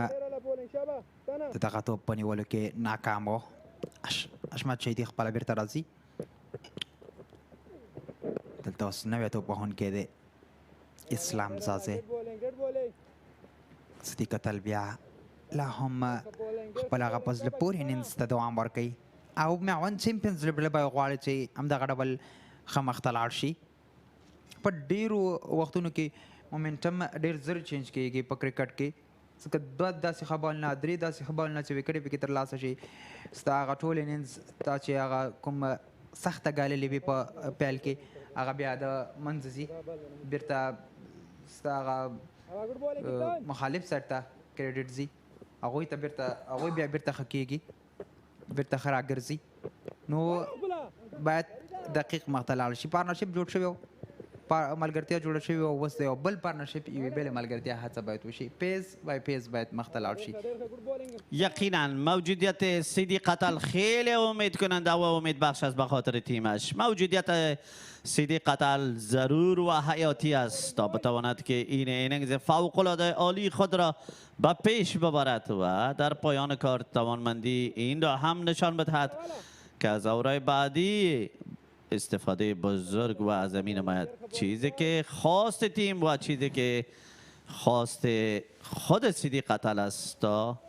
د دغه توپ په نیولو کې ناکام و. اشمت شایدي خپله بیرته راځي. دلته اوس نوی توپ وهونکی دی اسلام زازی. صدیق قتل بیا لا هم خپل هغه پزله پورې انینګز ته دوام ورکوي او میوند چمپیونز لوبډله به غواړي چې همدغه ډول ښه مخته لاړ شي. په ډېرو وختونو کې مومنټم ډېر زر چینج کېږي په کرکټ کې ځکه 2 داسې ښه بالونه 3 داسې ښه بالونه چې وکټې پکې ترلاسه شي ستا هغه ټول انینګز تا چې هغه کوم سخته ګاللې وي په پیل کې هغه بیا د منځ ځي بیرته ستا هغه مخالف سایډ ته کریډټ ځي هغوی ته بیرته هغوی بیا بیرته ښه کېږي بیرته ښه راګرځي. نو باید دقیق مخته لاړ شي. پارتنرشپ جوړ شوی و ملګرتیا جوړه شوې او اوس د یو بل پارتنرشپ یوې بلې ملګرتیا هڅه باید وشي. پیز بای پیز باید مخته لاړ شي. یقینا موجودیت صدیق قتل خیلی امید کننده و امید بخش است به خاطر تیمش. موجودیت صدیق قتل ضرور و حیاتی است تا بتواند که این ایننگز فوق العاده عالی خود را به پیش ببرد و در پایان کار توانمندی این را هم نشان بدهد که از اورای بعدی استفاده بزرگ و عظیمی نماید. چیزی که خواست تیم و چیزی که خواست خود صدیق قتل است تا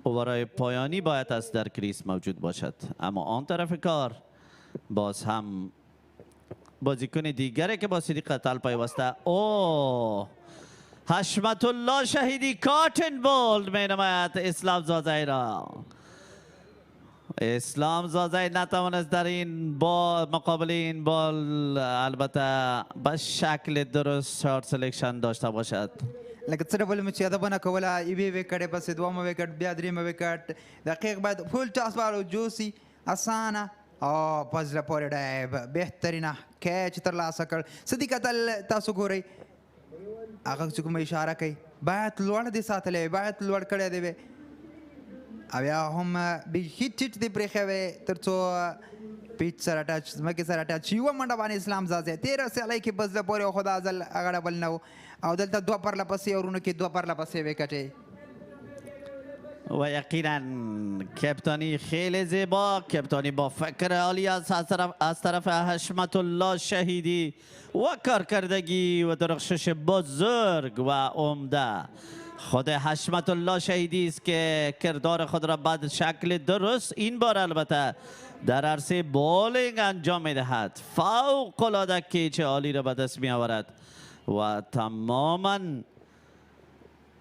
اوورای پایانی باید است در کریس موجود باشد. اما آن طرف کار باز هم بازیکن دیگری که با صدیق قتل پیوسته حشمت الله شهیدی کاتن بولد می نماید اسلام زاده را. اسلام زاده نتوانست در این بال مقابل این بال البته به شکل درست شارت سلکشن داشته باشد. لکه څه ډول مې چې یادونه کوله یوې وکټې پسې دویمه وکټ بیا دریمه وکټ دقیق بعد فول ټاس بالو جوسي اسانه او په زړه پورې ډایب بهترینه کیچ ترلاسه کړ صدیق اتل تاسو ګورئ هغه چې کومه اشاره کوي باید لوړ دې ساتلی باید لوړ کړی دی وی او یا هم بیخي ټیټ دې پرېښی وی تر څو پیچ سره ټچ ځمکې سره ټچ یوه منډه باندې اسلام زازی 13 سیالۍ کې په زړه پورې خو دا ځل هغه ډبل نه و او دلته 2 پرله پسې اورونو کې 2 پرله پسې وکټې و یقینا کپتانی خیلی زیبا کپتانی با فکر عالی از طرف حشمت الله شهیدی و کارکردگی و درخشش بزرگ و عمده خود حشمت الله شهیدی است که کردار خود را بعد شکل درست این بار البته در عرصه بولینگ انجام میدهد فوق العاده کیچ عالی را به دست می آورد و تماما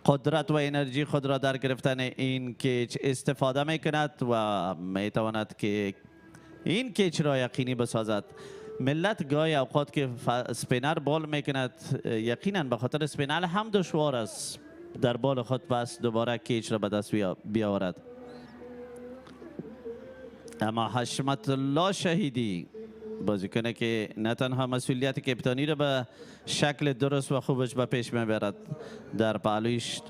قدرت و انرژی خود را در گرفتن این کیچ استفاده می کند و می تواند که این کیچ را یقینی بسازد ملت گاهی اوقات که اسپینر بال می کند یقینا به خاطر اسپینر هم دشوار است در بال خود پس دوباره کیچ را به دست بیاورد اما حشمت الله شهیدی بازیکنه که نه تنها مسئولیت کپتانی را به شکل درست و خوبش به پیش میبرد در پهلویش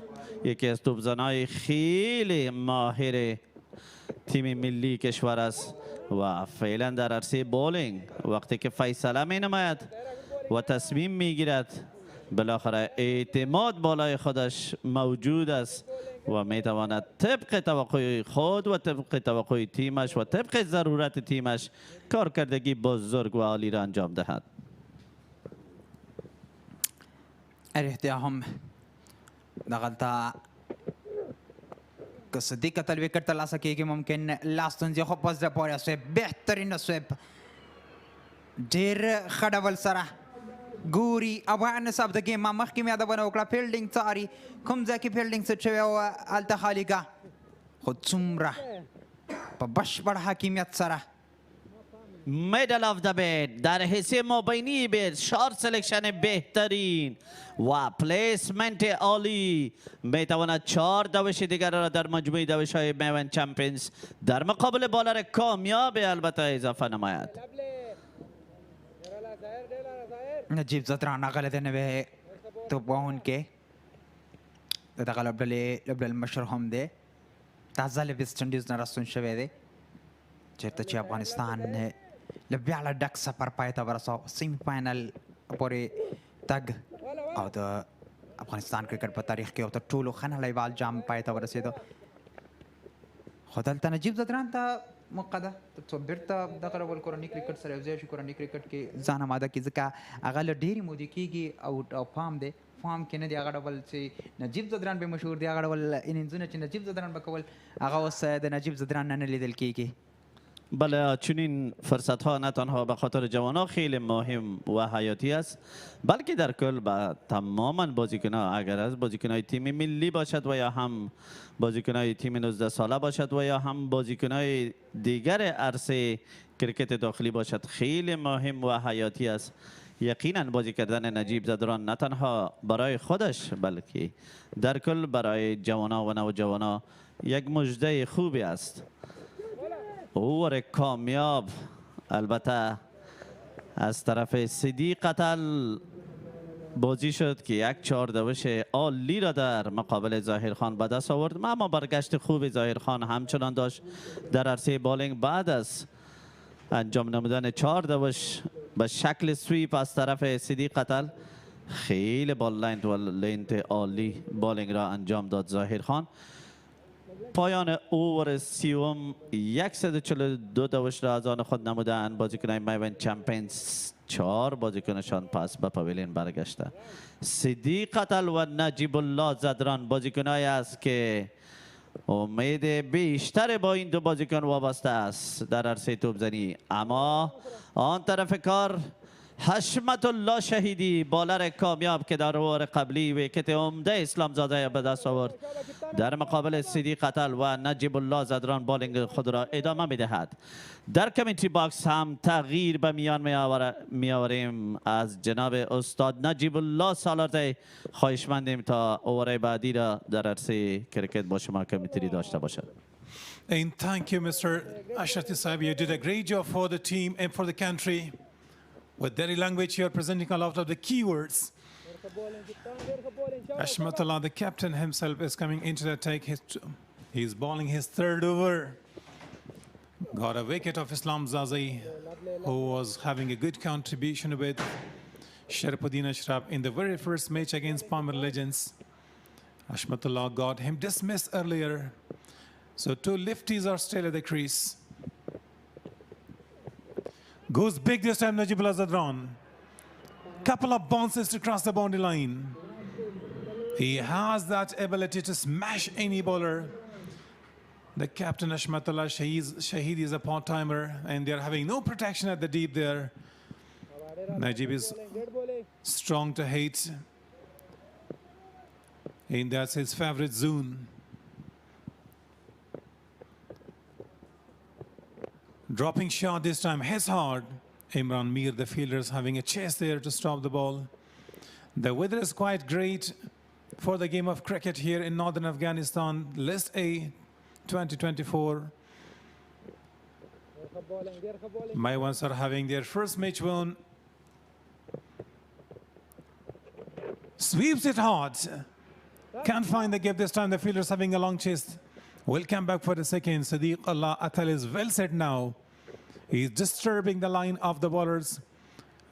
یکی از توپزنهای خیلی ماهر تیم ملی کشور است و فعلا در عرصه بولینگ وقتی که فیصله می نماید و تصمیم می گیرد بالاخره اعتماد بالای خودش موجود است و می تواند طبق توقع خود و طبق توقع تیمش و طبق ضرورت تیمش کارکردگی بزرگ و عالی را انجام دهد. ارتیا هم دغلطه که صدیق اتل وکټ ترلاسه کیږي ممکن لاستونزې خو په زړه پورې سویپ بهترینه سویپ ډېر ښه ډول سره ګوري اوارنس اف د ګیم ما مخکې مې یادونه وکړه فیلډینګ څاري کوم ځای کې فیلډینګ سیټ شوی و هلته خالي کا خو څومره په بشپړ حاکمیت سره میدل آف د بیت در حصه مابینی بیت شارت سلکشن بهترین و پلیسمنت عالی میتواند 4 دوش دیگر را در مجموعه دوش های میوند چمپیونز در مقابل بالر کامیاب البته اضافه نماید. نجیب زدران غلط نوی توپ وهونکی دغه لوبډلې مشر هم دی دا ځل ویسټ انډیز نه راستون شوی دی چېرته چې افغانستان له بیا ډک سفر پای ته ورساو سیمی فاینل پورې تګ او د افغانستان کرکټ په تاریخ کې یو تر ټولو ښه نړیوال جام پای ته ورسېدو خو دلته نجیب زدران ته موقع ده تر څو بیرته دغه ډول کورني کرکټ سره یو ځای شي کورني کرکټ کې ځان اماده کړي ځکه هغه له ډېرې مودې کېږي او فام دی فام کې نه دی هغه ډول چې نجیب زدران به مشهور دی هغه ډول انینزونه چې نجیب زدران به کول هغه اوس د نجیب زدران نه لیدل کېږي. بله چنین فرصت ها نه تنها به خاطر جوان ها خیلی مهم و حیاتی است بلکه در کل به تماما بازیکن ها اگر از بازیکن های تیم ملی باشد و یا هم بازیکن های تیم 19 ساله باشد و یا هم بازیکن های دیگر عرصه کرکت داخلی باشد خیلی مهم و حیاتی است. یقینا بازی کردن نجیب زدران نه تنها برای خودش بلکه در کل برای جوان ها و نوجوان ها یک مژده خوبی است. اوور کامیاب البته از طرف صدیق اتل بازی شد که یک 4 دوش عالی را در مقابل ظاهرخان به دست آورد اما برگشت خوب ظاهرخان همچنان داشت در عرصه بالینگ بعد از انجام نمودن 4 دوش به شکل سویپ از طرف صدیق اتل خیلی بال لینت عالی بالینگ را انجام داد ظاهرخان. پایان اوور 142 دوش را از آن خود نمودند بازیکنان میوند چمپیونز 4 بازیکنشان پس به پاویلین برگشته. صدیق اتل و نجیب الله زدران بازیکنایی است که امید بیشتر با این دو بازیکن وابسته است در عرصه توپزنی اما آن طرف کار حشمت الله شهیدی بالر کامیاب که در اوور قبلی ویکت عمده اسلام زاده به دست آورد در مقابل صدیق قتل و نجیب الله زدران بالینگ خود را ادامه میدهد. در کامنتری باکس هم تغییر به میان می آوریم از جناب استاد نجیب الله سالارزی. خواهشمندیم تا اوور بعدی را در عرصه کرکت با شما کامنتری داشته باشد. And thank you, Mr. Ashrati Saib. You did a great job for the team and for the country. With Dari language, you are presenting a lot of the keywords. Ashmatullah, the captain himself, is coming into the attack. He's bowling his third over. Got a wicket of Islam Zazi, who was having a good contribution with Sharifuddin Ashraf in the very first match against Palmer Legends. Ashmatullah got him dismissed earlier. So two lefties are still at the crease. Goes big this time, Najibullah Zadran. Couple of bounces to cross the boundary line. He has that ability to smash any bowler. The captain Ashmatullah Shahid is a part-timer and they're having no protection at the deep there. Najib is strong to hate. And that's his favorite zone. Dropping shot this time, hits hard. Imran Mir, the fielders, having a chase there to stop the ball. The weather is quite great for the game of cricket here in northern Afghanistan. List A 2024. Maiwands are having their first match won. Sweeps it hard. Can't find the gap this time. The fielders having a long chase. Will come back for the second. Sadiq Allah Atal is well set now. He's disturbing the line of the bowlers.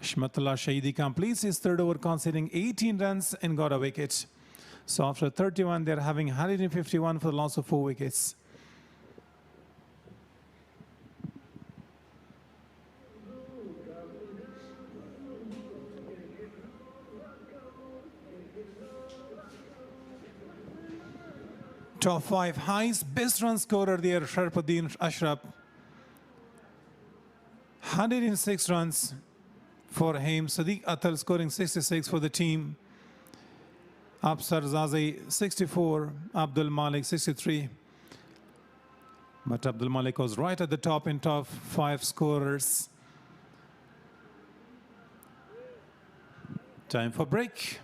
Ashmatullah Shahidi completes his third over, conceding 18 runs and got a wicket. So after 31, they're having 151 for the loss of 4 wickets. Top 5 highest best run scorer there, Sharifuddin Ashraf. 106 runs for him. Sadiq Atal scoring 66 for the team. Absar Zazi 64, Abdul Malik 63. But Abdul Malik was right at the top in top 5 scorers. Time for break.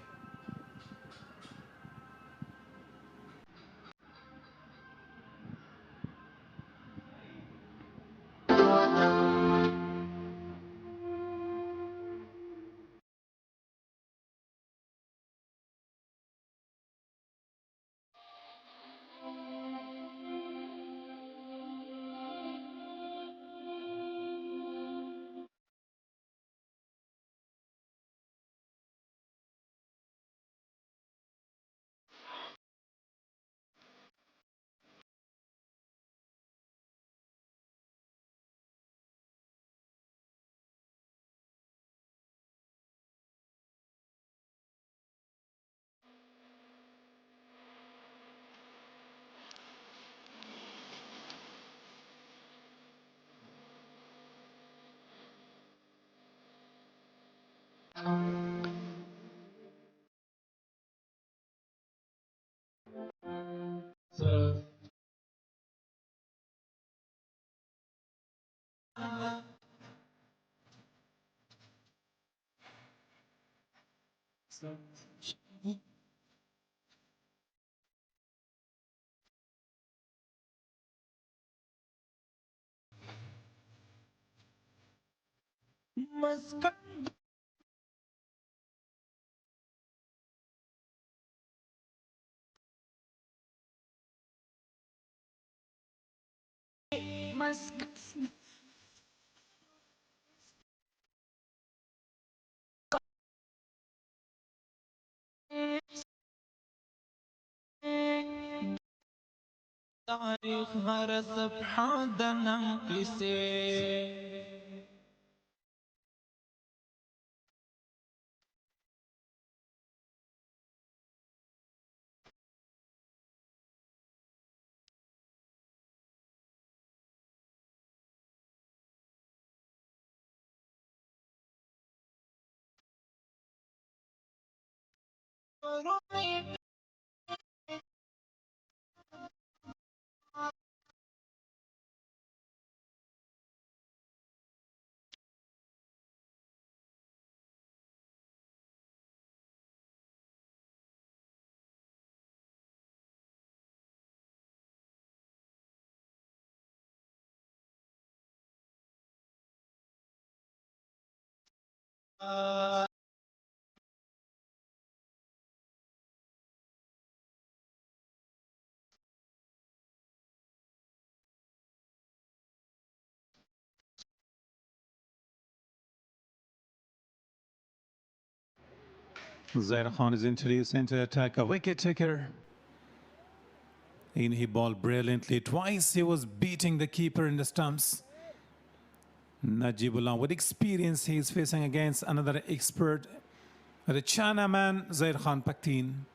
تاريخ غرس بحادنا انقسي Zair Khan is introduced into attack, a wicket taker. He bowled brilliantly. Twice he was beating the keeper in the stumps. Najibullah, with experience, he is facing against another expert, the China man, Zair Khan Pakteen.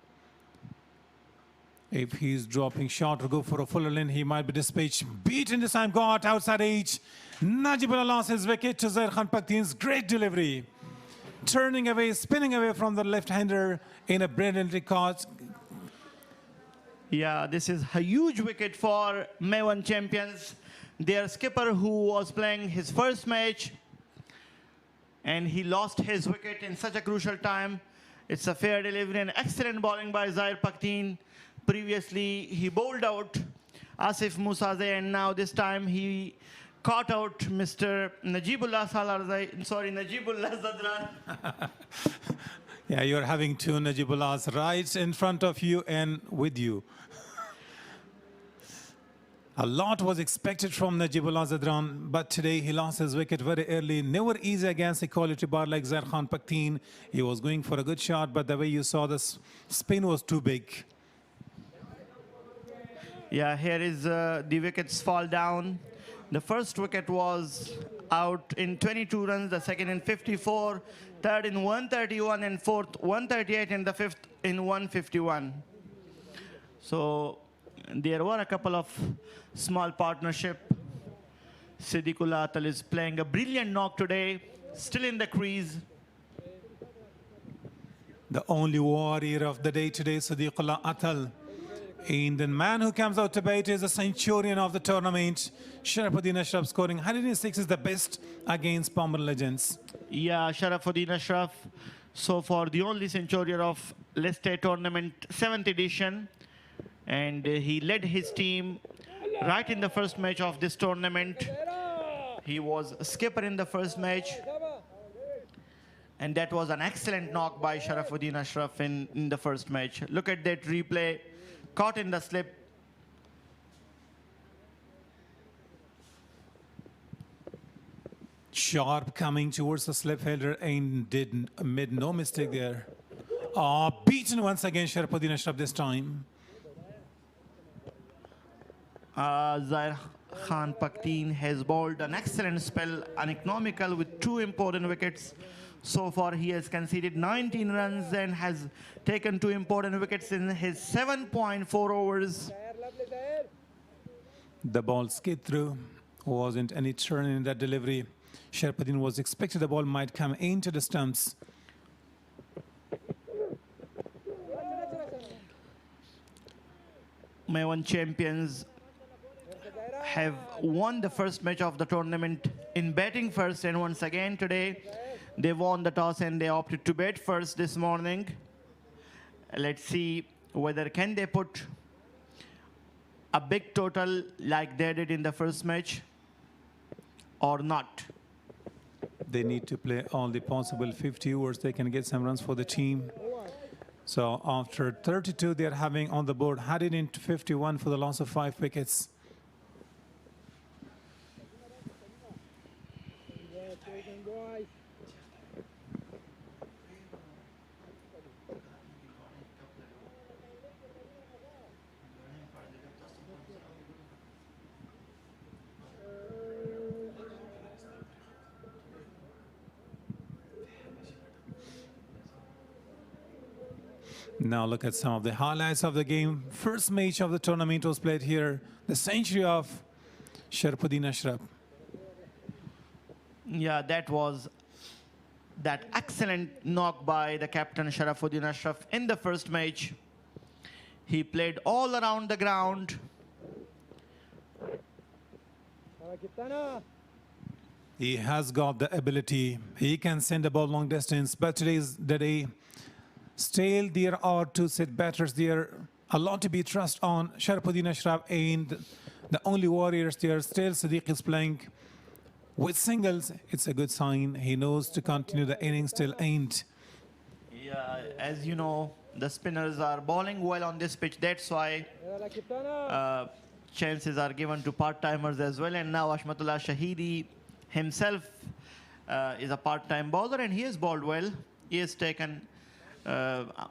If he's dropping short or go for a fuller lane, he might be dispatched. Beaten this time, got outside edge. Najibullah lost his wicket to Zair Khan Pakteen's great delivery. Turning away, spinning away from the left-hander in a brilliantly caught. Yeah, this is a huge wicket for Maiwand champions. Their skipper who was playing his first match and he lost his wicket in such a crucial time. It's a fair delivery and excellent bowling by Zair Pakteen. Previously, he bowled out Asif Musazeh and now this time he caught out Mr. Najibullah Zadran. Yeah, you're having two Najibullahs right in front of you and with you. A lot was expected from Najibullah Zadran, but today he lost his wicket very early. Never easy against a quality bowler like Zair Khan Pakteen. He was going for a good shot, but the way you saw this spin was too big. Yeah, here is the wickets fall down. The first wicket was out in 22 runs, the second in 54, third in 131, and fourth 138, and the fifth in 151. So there were a couple of small partnership. Siddiqullah Atal is playing a brilliant knock today, still in the crease. The only warrior of the day today, Siddiqullah Atal. And the man who comes out to bat is the centurion of the tournament. Sharafuddin Ashraf scoring 106 is the best against Palmer Legends. Yeah, Sharafuddin Ashraf, so far the only centurion of Leicester tournament 7th edition. And he led his team right in the first match of this tournament. He was skipper in the first match. And that was an excellent knock by Sharafuddin Ashraf in the first match. Look at that replay. Caught in the slip. Sharp coming towards the slip fielder and made no mistake there. Beaten once again Sharafuddin Ashraf this time. Zair Khan Pakteen has bowled an excellent spell, uneconomical with 2 important wickets. So far, he has conceded 19 runs and has taken 2 important wickets in his 7.4 overs. The ball skid through. Wasn't any turn in that delivery. Sharafuddin was expected the ball might come into the stumps. Maiwand champions have won the first match of the tournament in batting first, and once again today they won the toss and they opted to bat first this morning. Let's see whether can they put a big total like they did in the first match or not. They need to play all the possible 50 overs. They can get some runs for the team. So after 32, they're having on the board 151 for the loss of 5 wickets. Now look at some of the highlights of the game. First match of the tournament was played here. The century of Sharafuddin Ashraf. Yeah, that was that excellent knock by the captain Sharafuddin Ashraf in the first match. He played all around the ground. He has got the ability. He can send the ball long distance, but today is the day. Still, there are two set batters there. A lot to be trust on. Sharafuddin Ashraf and the only warriors there. Still, Sadiq is playing with singles. It's a good sign. He knows to continue the innings till end. Yeah, as you know, the spinners are bowling well on this pitch. That's why chances are given to part-timers as well. And now Ashmatullah Shahidi himself is a part-time bowler, and he has bowled well. He has taken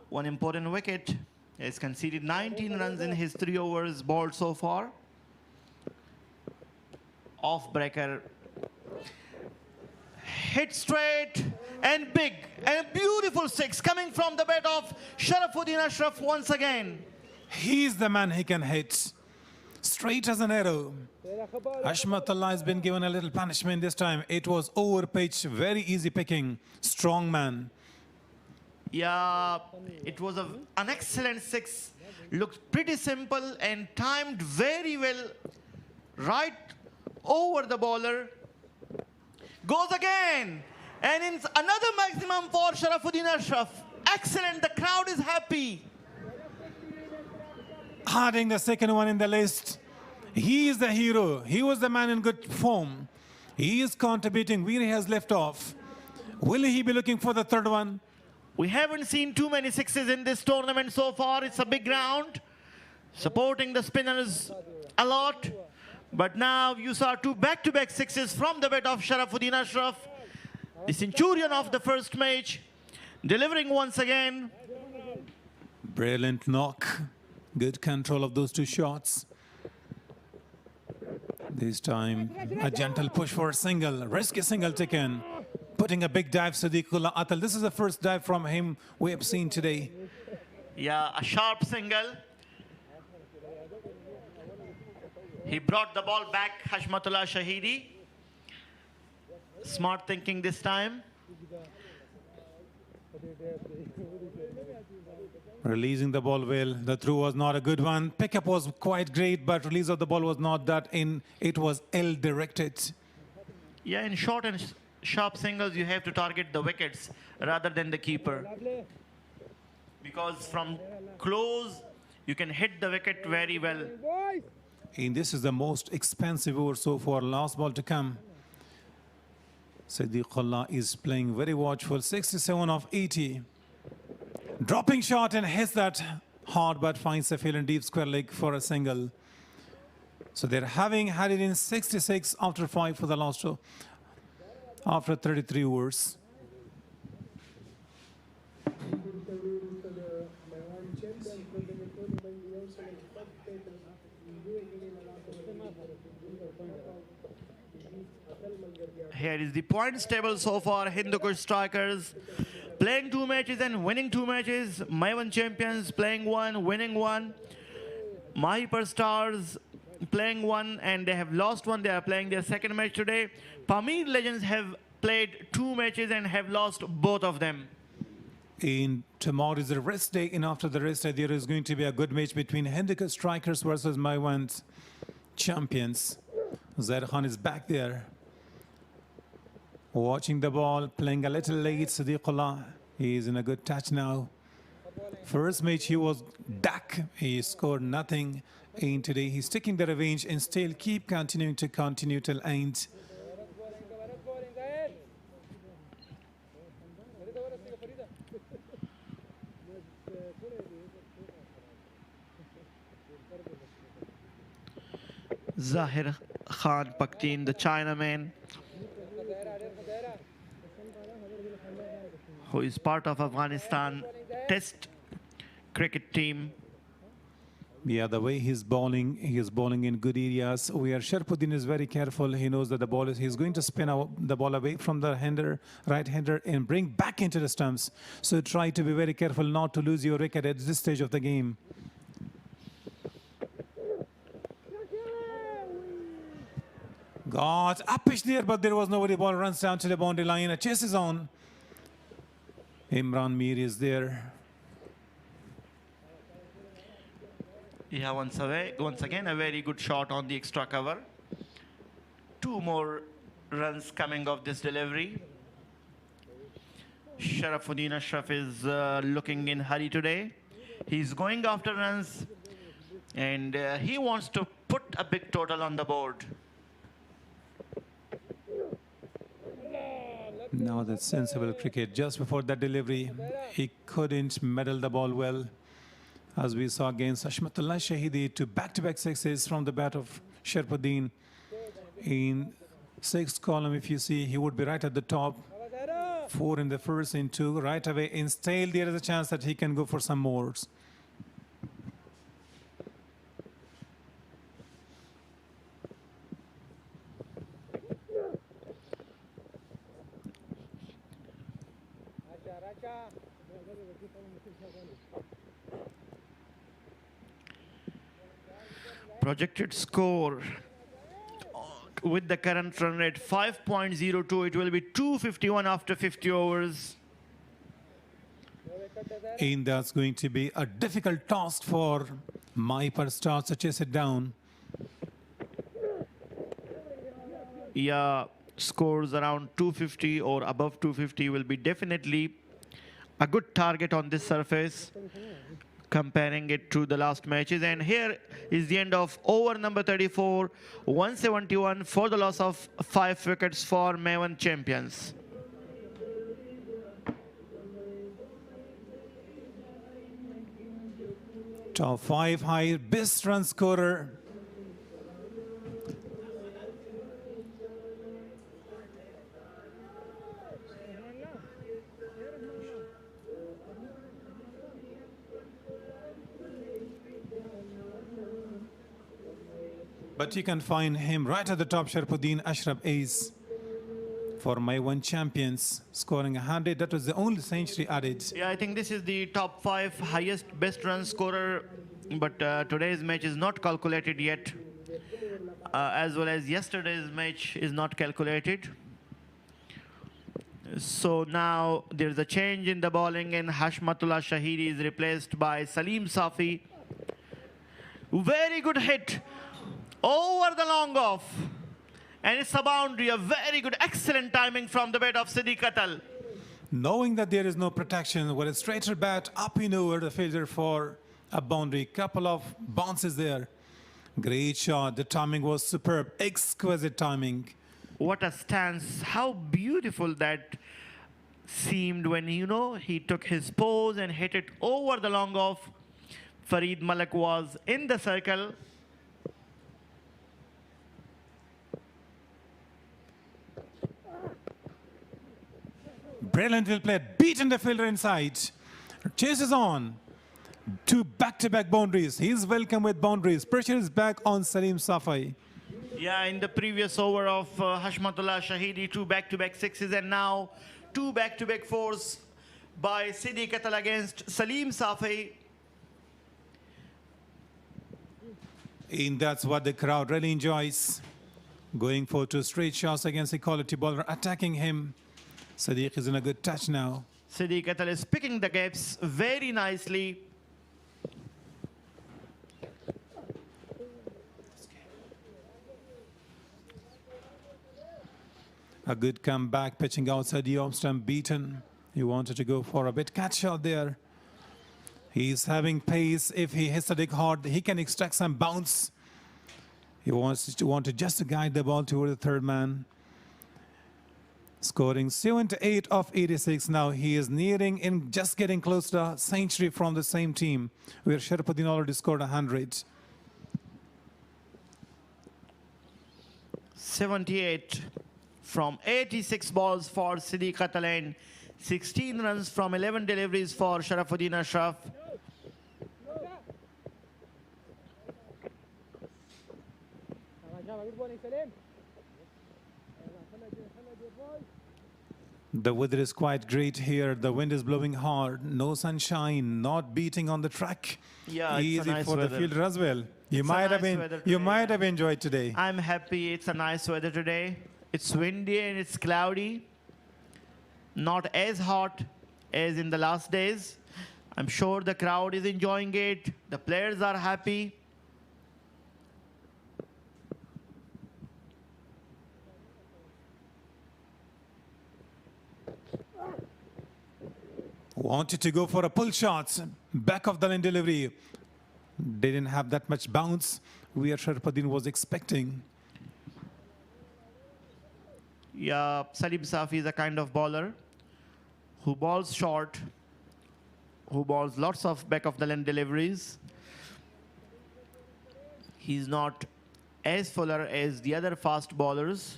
one important wicket. He has conceded 19 runs in his 3 overs bowled so far. Off-breaker. Hit straight and big, and a beautiful 6 coming from the bat of Sharafuddin Ashraf once again. He's the man he can hit. Straight as an arrow. Ashmatullah has been given a little punishment this time. It was over pitch, very easy picking. Strong man. Yeah, it was an excellent 6. Looked pretty simple and timed very well. Right over the bowler. Goes again. And it's another maximum for Sharafuddin Ashraf. Excellent, the crowd is happy. Adding the second one in the list. He is the hero. He was the man in good form. He is contributing where he has left off. Will he be looking for the third one? We haven't seen too many 6s in this tournament so far. It's a big ground, supporting the spinners a lot. But now you saw 2 back-to-back 6s from the bat of Sharafuddin Ashraf, the centurion of the first match, delivering once again. Brilliant knock. Good control of those 2 shots. This time, a gentle push for a single. Risky single taken. Putting a big dive, Sadiqullah Atal. This is the first dive from him we have seen today. Yeah, a sharp single. He brought the ball back, Hashmatullah Shahidi. Smart thinking this time. Releasing the ball well. The throw was not a good one. Pickup was quite great, but release of the ball was not that in. It was ill-directed. Yeah, in short and sharp singles, you have to target the wickets rather than the keeper. Because from close, you can hit the wicket very well. And this is the most expensive over so far. Last ball to come. Sadiqullah is playing very watchful. 67 of 80. Dropping shot and hits that hard, but finds a field in deep square leg for a single. So they're having had it in 66 after 5 for the last show. After 33 overs. Here is the points table so far. Hindu Kush strikers playing 2 matches and winning 2 matches. Maiwand champions playing 1, winning 1. Mahipar stars playing 1 and they have lost 1. They are playing their second match today. Pamir legends have played 2 matches and have lost both of them. And tomorrow is the rest day, and after the rest day, there is going to be a good match between Hindu Kush strikers versus Maiwand champions. Zaid Khan is back there. Watching the ball, playing a little late. Sadiqullah, he is in a good touch now. First match he was duck. He scored nothing. And today he's taking the revenge and still continuing till end. Zahir Khan Paktin, the Chinaman, who is part of Afghanistan Test cricket team. Yeah, the way he's bowling, he is bowling in good areas. Where Sharafuddin is very careful. He knows that the ball is, he's going to spin the ball away from the right-hander and bring back into the stumps. So try to be very careful not to lose your wicket at this stage of the game. Got up pitch there, but there was nobody. Ball runs down to the boundary line. A chase is on. Imran Mir is there. Yeah, once again, a very good shot on the extra cover. 2 more runs coming off this delivery. Sharafuddin Ashraf is looking in hurry today. He's going after runs, and he wants to put a big total on the board. Now that's sensible cricket. Just before that delivery, he couldn't medal the ball well. As we saw against Hashmatullah Shahidi, to back-to-back sixes from the bat of Sharafuddin. In 6th column, if you see, he would be right at the top. 4 in the first, in 2, right away. Instead, there is a chance that he can go for some more. Projected score with the current run rate 5.02. It will be 251 after 50 overs. And that's going to be a difficult task for Mahipar stars to chase it down. Yeah, scores around 250 or above 250 will be definitely a good target on this surface, comparing it to the last matches. And here is the end of over number 34, 171 for the loss of 5 wickets for Maiwand champions. Top 5 high, best run scorer. But you can find him right at the top. Sharafuddin Ashraf is for Maiwand champions, scoring 100. That was the only century added. Yeah, I think this is the top 5 highest best run scorer, but today's match is not calculated yet, as well as yesterday's match is not calculated. So now there's a change in the bowling, and Hashmatullah Shahidi is replaced by Salim Safi. Very good hit over the long off, and it's a boundary. A very good, excellent timing from the bat of Siddiq Atal. Knowing that there is no protection, with a straighter bat up and over the fielder for a boundary. Couple of bounces there. Great shot. The timing was superb. Exquisite timing. What a stance. How beautiful that seemed when, he took his pose and hit it over the long off. Farid Malik was in the circle. Brilliant well played. Beaten the fielder inside. Chases on. 2 back-to-back boundaries. He's welcome with boundaries. Pressure is back on Salim Safi. Yeah, in the previous over of Hashmatullah Shahidi, 2 back-to-back sixes, and now 2 back-to-back fours by Siddiq Atal against Salim Safi. And that's what the crowd really enjoys. Going for 2 straight shots against a quality bowler, attacking him. Siddiq is in a good touch now. Siddiq Atal is picking the gaps very nicely. A good comeback, pitching outside the off stump, beaten. He wanted to go for a bit catch shot there. He's having pace. If he hits the dig hard, he can extract some bounce. He wanted just to guide the ball toward the third man. Scoring 78 of 86 now. He is nearing in, just getting close to a century from the same team, where Sharafuddin already scored 100. 78 from 86 balls for Siddiq Atal and 16 runs from 11 deliveries for Sharafuddin Ashraf. The weather is quite great here. The wind is blowing hard. No sunshine. Not beating on the track. Yeah, easy it's a nice for weather. the fielder as well. You might have enjoyed today. I'm happy. It's a nice weather today. It's windy and it's cloudy. Not as hot as in the last days. I'm sure the crowd is enjoying it. The players are happy. Wanted to go for a pull shot, back of the line delivery. Didn't have that much bounce where Sharafuddin was expecting. Yeah, Salim Safi is a kind of bowler who bowls short, who bowls lots of back of the line deliveries. He's not as fuller as the other fast bowlers.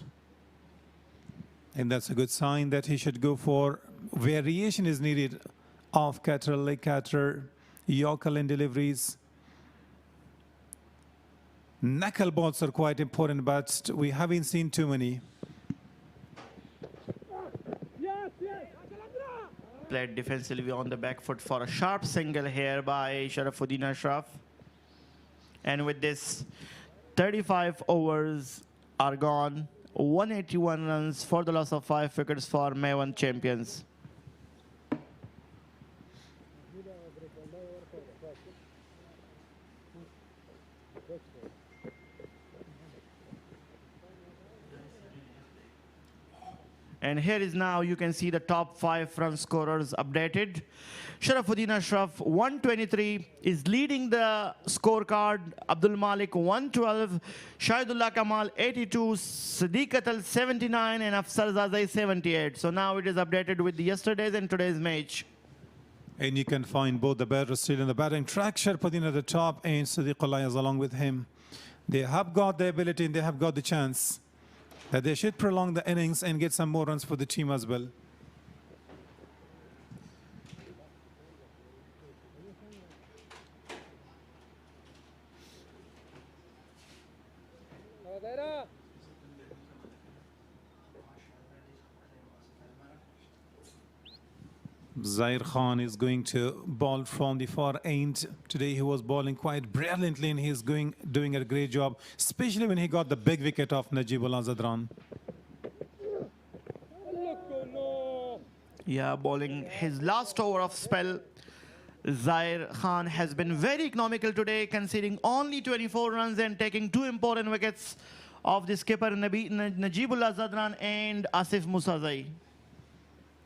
And that's a good sign that he should go for variation is needed. Off cutter, leg cutter, Yorker line deliveries. Knuckle balls are quite important, but we haven't seen too many. Played defensively on the back foot for a sharp single here by Sharafuddin Ashraf. And with this, 35 overs are gone. 181 runs for the loss of 5 wickets for Maiwand champions. And here is now, you can see the top 5 run scorers updated. Sharafuddin Ashraf, 123, is leading the scorecard. Abdul Malik, 112. Shahidullah Kamal, 82. Siddiq Atal, 79. And Afsar Zazai, 78. So now it is updated with yesterday's and today's match. And you can find both the batters still in the batting track. Sharafuddin at the top and Siddiq Alayaz along with him. They have got the ability and they have got the chance that they should prolong the innings and get some more runs for the team as well. Zair Khan is going to bowl from the far end. Today he was bowling quite brilliantly and he's doing a great job, especially when he got the big wicket of Najibullah Zadran. Yeah, bowling his last over of spell. Zair Khan has been very economical today, conceding only 24 runs and taking 2 important wickets of the skipper Najibullah Zadran and Asif Musazai.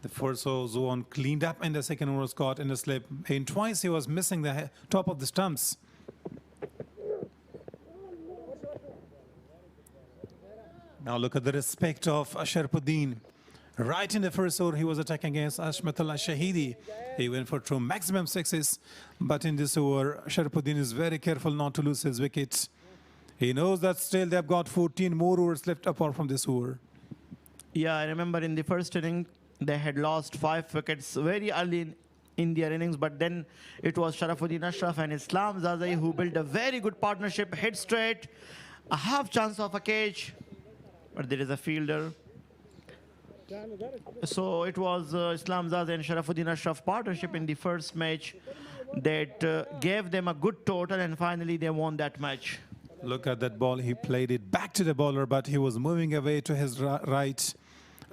The first was one cleaned up and the second one was caught in the slip. And twice he was missing the top of the stumps. Now look at the respect of Sharafuddin. Right in the first over, he was attacking against Ashmatullah Shahidi. He went for true maximum sixes. But in this over, Sharafuddin is very careful not to lose his wickets. He knows that still they've got 14 more overs left apart from this over. Yeah, I remember in the first inning, they had lost 5 wickets very early in their innings, but then it was Sharafuddin Ashraf and Islam Zazai who built a very good partnership, hit straight, a half chance of a catch, but there is a fielder. So it was Islam Zazai and Sharafuddin Ashraf partnership in the first match that gave them a good total, and finally they won that match. Look at that ball. He played it back to the bowler, but he was moving away to his right.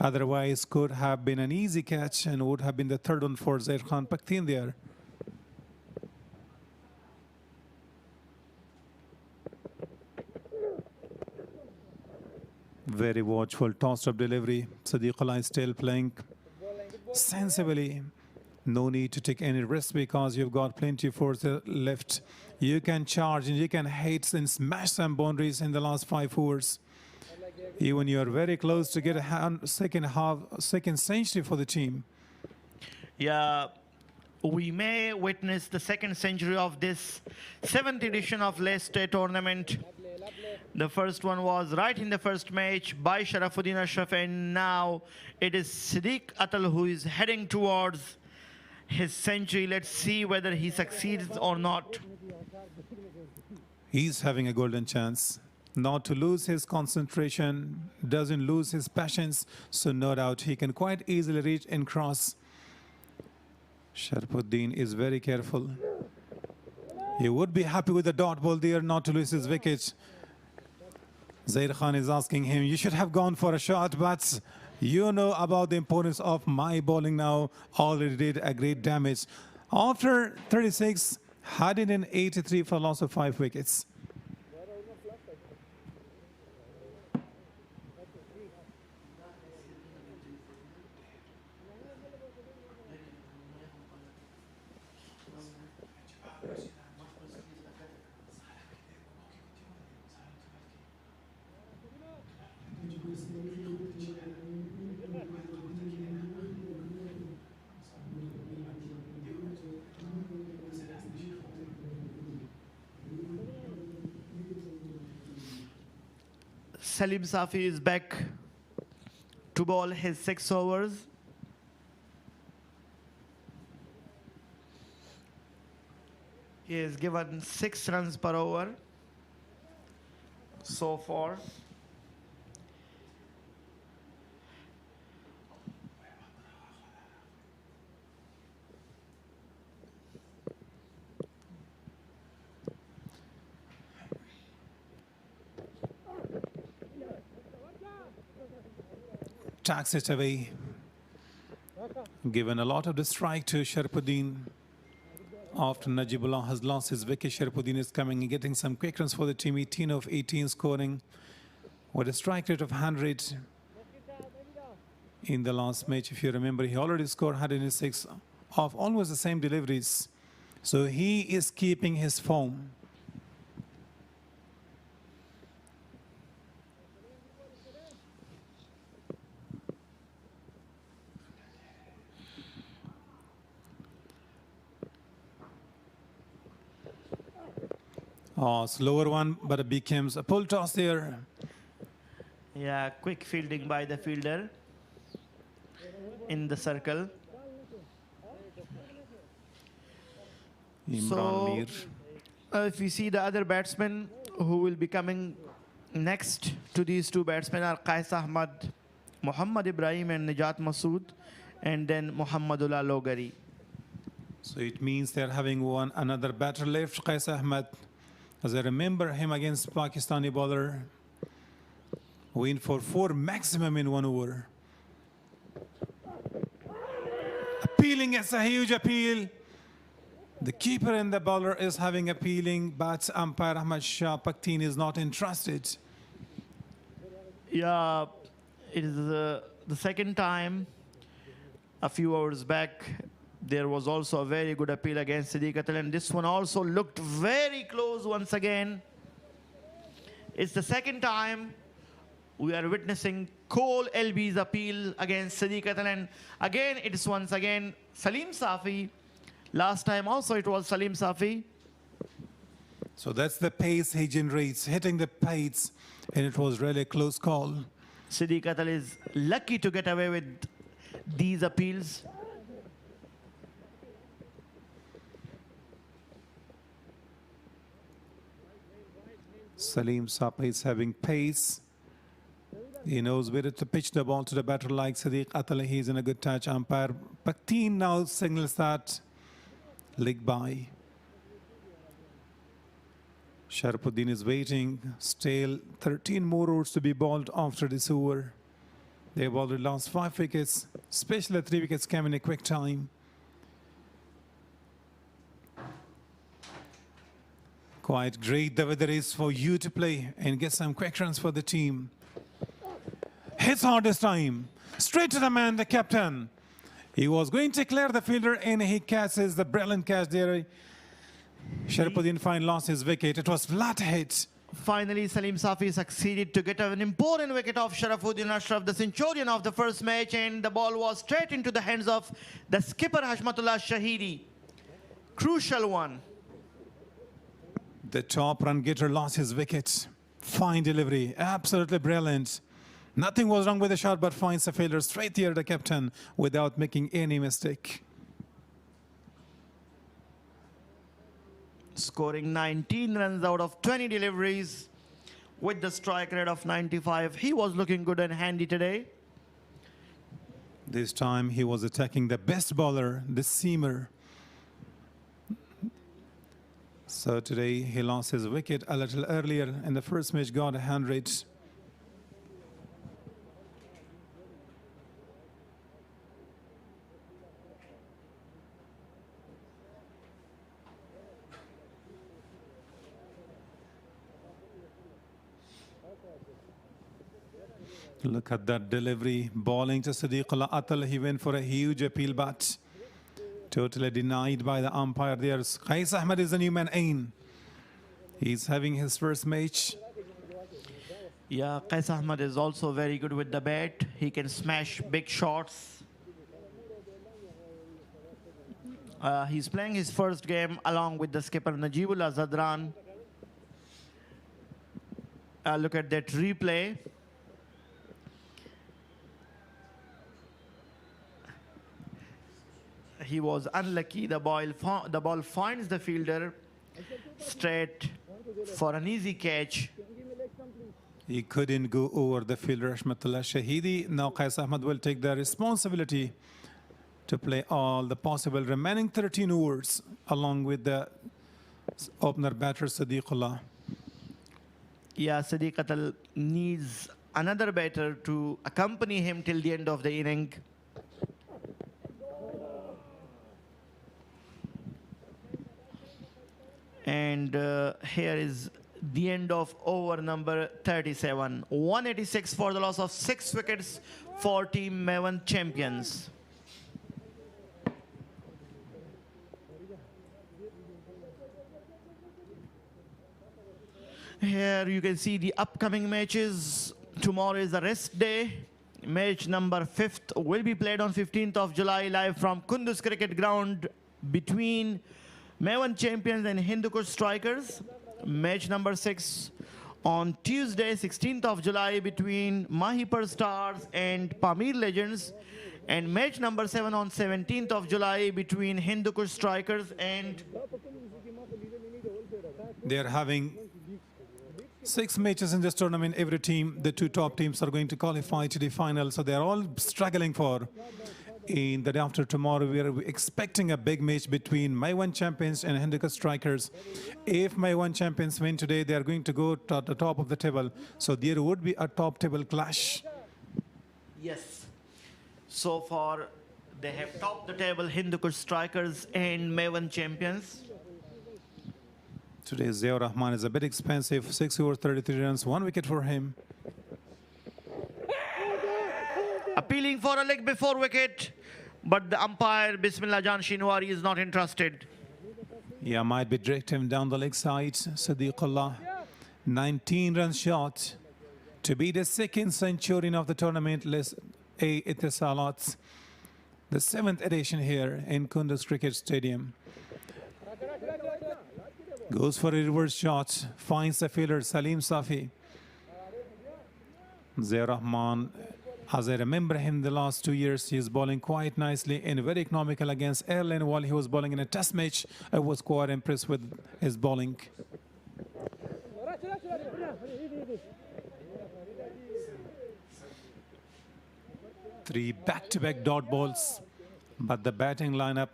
Otherwise, could have been an easy catch and would have been the third one for Zair Khan Pakhtien there. Very watchful, tossed up delivery. Siddiq Alai still playing sensibly. No need to take any risk because you've got plenty of force left. You can charge and you can hit and smash some boundaries in the last 5 overs. Even you are very close to get a second century for the team. Yeah, we may witness the second century of this 7th edition of Leicester tournament. The first one was right in the first match by Sharafuddin Ashraf, and now it is Siddiq Atal who is heading towards his century. Let's see whether he succeeds or not. He's having a golden chance. Not to lose his concentration, doesn't lose his passions, so no doubt he can quite easily reach and cross. Sharafuddin is very careful. He would be happy with the dot ball there, not to lose his wicket. Zair Khan is asking him, you should have gone for a shot, but You know about the importance of my bowling now. Already did a great damage. After 36, 183 for loss of 5 wickets. Salim Safi is back to bowl his 6 overs. He is given 6 runs per over so far. Tacks it away. Given a lot of the strike to Sharpuddin. After Najibullah has lost his wicket, Sharpuddin is coming and getting some quick runs for the team. 18 of 18 scoring with a strike rate of 100. In the last match, if you remember, he already scored 106 of almost the same deliveries. So he is keeping his form. Oh, slower one, but it becomes a pull toss there. Yeah, quick fielding by the fielder in the circle. So, if we see the other batsmen who will be coming next to these two batsmen are Qais Ahmad, Muhammad Ibrahim and Nijat Masood, and then Muhammadullah Logari. So it means they're having another batter left, Qais Ahmad. As I remember him against Pakistani bowler, win for 4 maximum in 1 over. Appealing, it's a huge appeal. The keeper and the bowler is having appealing, but umpire Ahmad Shah Paktin is not interested. Yeah, it is the second time. A few hours back, there was also a very good appeal against Siddiq Atal, and this one also looked very close once again. It's the second time we are witnessing Cole LB's appeal against Siddiq Atal, and again it is once again Salim Safi. Last time also it was Salim Safi. So that's the pace he generates, hitting the pace, and it was really a close call. Siddiq Atal is lucky to get away with these appeals. Salim Safi is having pace. He knows where to pitch the ball to the batter like Siddiq Atal. He's in a good touch. Umpire Paktin now signals that leg by. Sharpuddin is waiting. Still 13 more overs to be bowled after this over. They've already lost 5 wickets. Especially 3 wickets came in a quick time. Quite great the weather is for you to play and get some quick runs for the team. Hits hard this time. Straight to the man, the captain. He was going to clear the fielder and he catches the brilliant catch there. Sharpuddin fine lost his wicket. It was flat hit. Finally, Salim Safi succeeded to get an important wicket off Sharafuddin Ashraf, the centurion of the first match, and the ball was straight into the hands of the skipper Hashmatullah Shahidi. Crucial one. The top run getter lost his wicket. Fine delivery, absolutely brilliant. Nothing was wrong with the shot, but finds the fielder straight here, the captain, without making any mistake. Scoring 19 runs out of 20 deliveries with the strike rate of 95. He was looking good and handy today. This time he was attacking the best bowler, the seamer. So today he lost his wicket a little earlier in the first match, got 100. Look at that delivery. Bowling to Sadiqullah Atal. He went for a huge appeal, but totally denied by the umpire there. Qais Ahmed is the new man in. He's having his first match. Yeah, Qais Ahmed is also very good with the bat. He can smash big shots. He's playing his first game along with the skipper Najibullah Zadran. Look at that replay. He was unlucky. The ball finds the fielder straight for an easy catch. He couldn't go over the fielder, Rahmatullah Shahidi. Now Qais Ahmed will take the responsibility to play all the possible remaining 13 overs along with the opener batter Sadiqullah. Yeah, Sadiq Atal needs another batter to accompany him till the end of the inning. And here is the end of over number 37. 186 for the loss of 6 wickets for Team Maiwand champions. Here you can see the upcoming matches. Tomorrow is the rest day. Match number 5th will be played on 15th of July live from KUNDUZ Cricket Ground between Maiwand champions and Hindu Kush strikers. Match number 6 on Tuesday, 16th of July between Mahipar Stars and Pamir Legends. And match number 7 on 17th of July between Hindu Kush strikers and... They're having 6 matches in this tournament. Every team, the 2 top teams are going to qualify to the final. So they're all struggling for. In the day after tomorrow, we are expecting a big match between Maiwand champions and Hindu Kush strikers. If Maiwand champions win today, they are going to go to the top of the table. So there would be a top table clash. Yes. So far, they have topped the table, Hindu Kush strikers and Maiwand champions. Today, Ziaur Rahman is a bit expensive. 6 overs, 33 runs, 1 wicket for him. Appealing for a leg before wicket, but the umpire, Bismillah Jan Shinwari, is not interested. Yeah, might be direct him down the leg side. Sadiqullah, 19 runs shot to be the 2nd centurion of the tournament. ETISALAT, the 7th edition here in KUNDUZ Cricket Stadium. Goes for a reverse shot, finds the fielder Salim Safi. Ziaur Rahman, as I remember him the last 2 years, he is bowling quite nicely and very economical against Ireland while he was bowling in a test match. I was quite impressed with his bowling. Three back-to-back dot balls, but the batting lineup,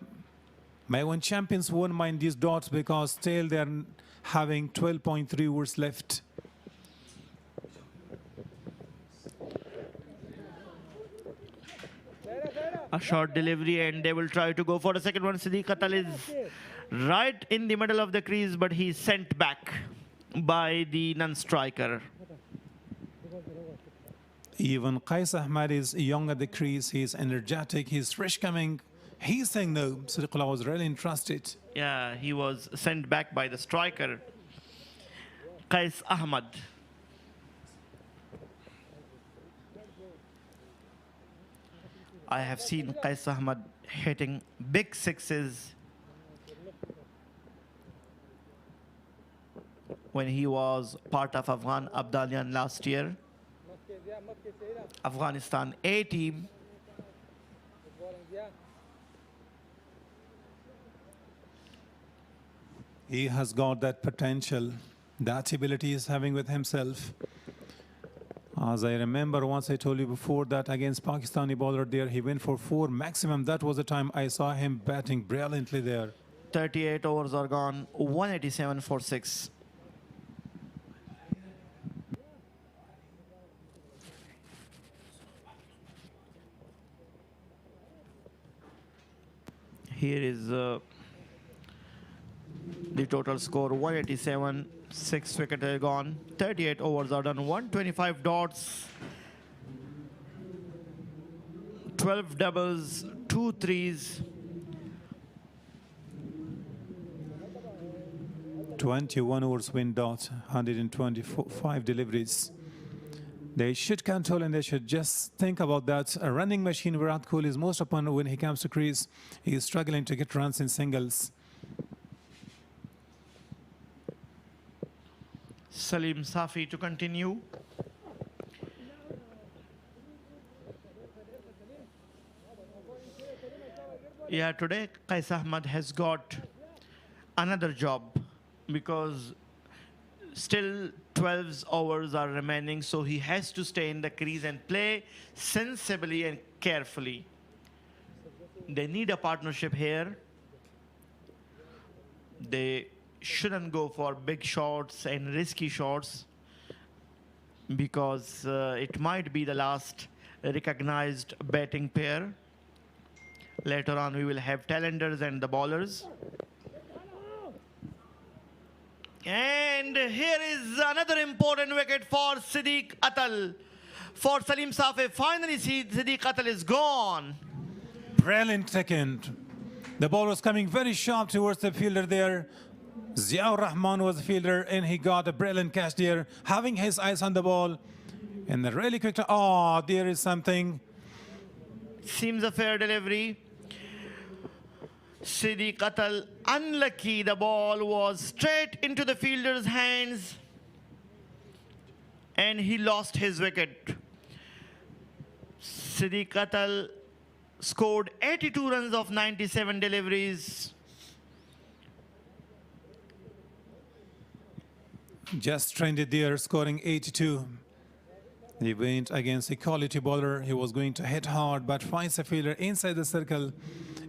Maiwand champions won't mind these dots because still they're having 12.3 overs left. A short delivery and they will try to go for the second one. Sadiq Atal is right in the middle of the crease, but he's sent back by the non-striker. Even Qais Ahmed is young at the crease. He's energetic. He's fresh coming. He's saying no. Sadiqullah was really interested. Yeah, he was sent back by the striker, Qais Ahmed. I have seen Qais Ahmed hitting big sixes when he was part of Afghan Abdalian last year. Afghanistan A team. He has got that potential, that ability he's having with himself. As I remember, once I told you before that against Pakistani bowler there, he went for 4 maximum. That was the time I saw him batting brilliantly there. 38 overs are gone, 187 for 6. Here is The total score 187, 6 wickets are gone, 38 overs are done, 125 dots, 12 doubles, 2 threes. 21 overs win dot, 125 deliveries. They should control and they should just think about that. A running machine, Virat Kohli is most often when he comes to crease, he is struggling to get runs in singles. Salim Safi to continue. Yeah, today Qais Ahmed has got another job because still 12 overs are remaining, so he has to stay in the crease and play sensibly and carefully. They need a partnership here. They shouldn't go for big shots and risky shots because it might be the last recognized batting pair. Later on, we will have talenders and the bowlers. And here is another important wicket for Siddiq Atal. For Salim Safi, finally Siddiq Atal is gone. Brilliant second. The ball was coming very sharp towards the fielder there. Ziaur Rahman was the fielder and he got a brilliant catch there, having his eyes on the ball. And the really quick, oh, there is something. Seems a fair delivery. Siddiq Atal unlucky, the ball was straight into the fielder's hands and he lost his wicket. Siddiq Atal scored 82 runs of 97 deliveries. Just trended there, scoring 82. He went against a quality bowler. He was going to hit hard, but finds a fielder inside the circle.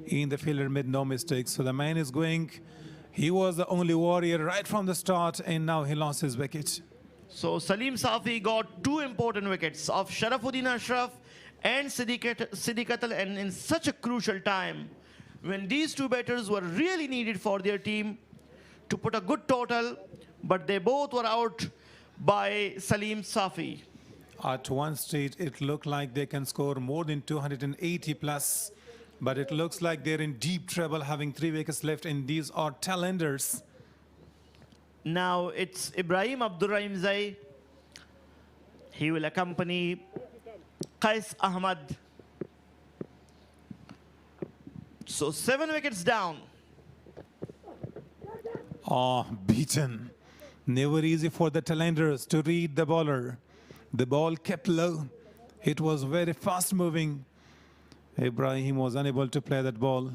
In the fielder made no mistakes. So the man is going. He was the only warrior right from the start, and now he lost his wicket. So Salim Safi got 2 important wickets of Sharafuddin Ashraf and Siddiq Atal, and in such a crucial time when these 2 batters were really needed for their team to put a good total, but they both were out by Salim Safi. At one stage, it looked like they can score more than 280 plus, but it looks like they're in deep trouble having 3 wickets left, and these are talenders. Now it's Ibrahim Abdurrahim Zai. He will accompany Qais Ahmed. So 7 wickets down. Oh, beaten. Never easy for the talenders to read the bowler. The ball kept low. It was very fast moving. Ibrahim was unable to play that ball.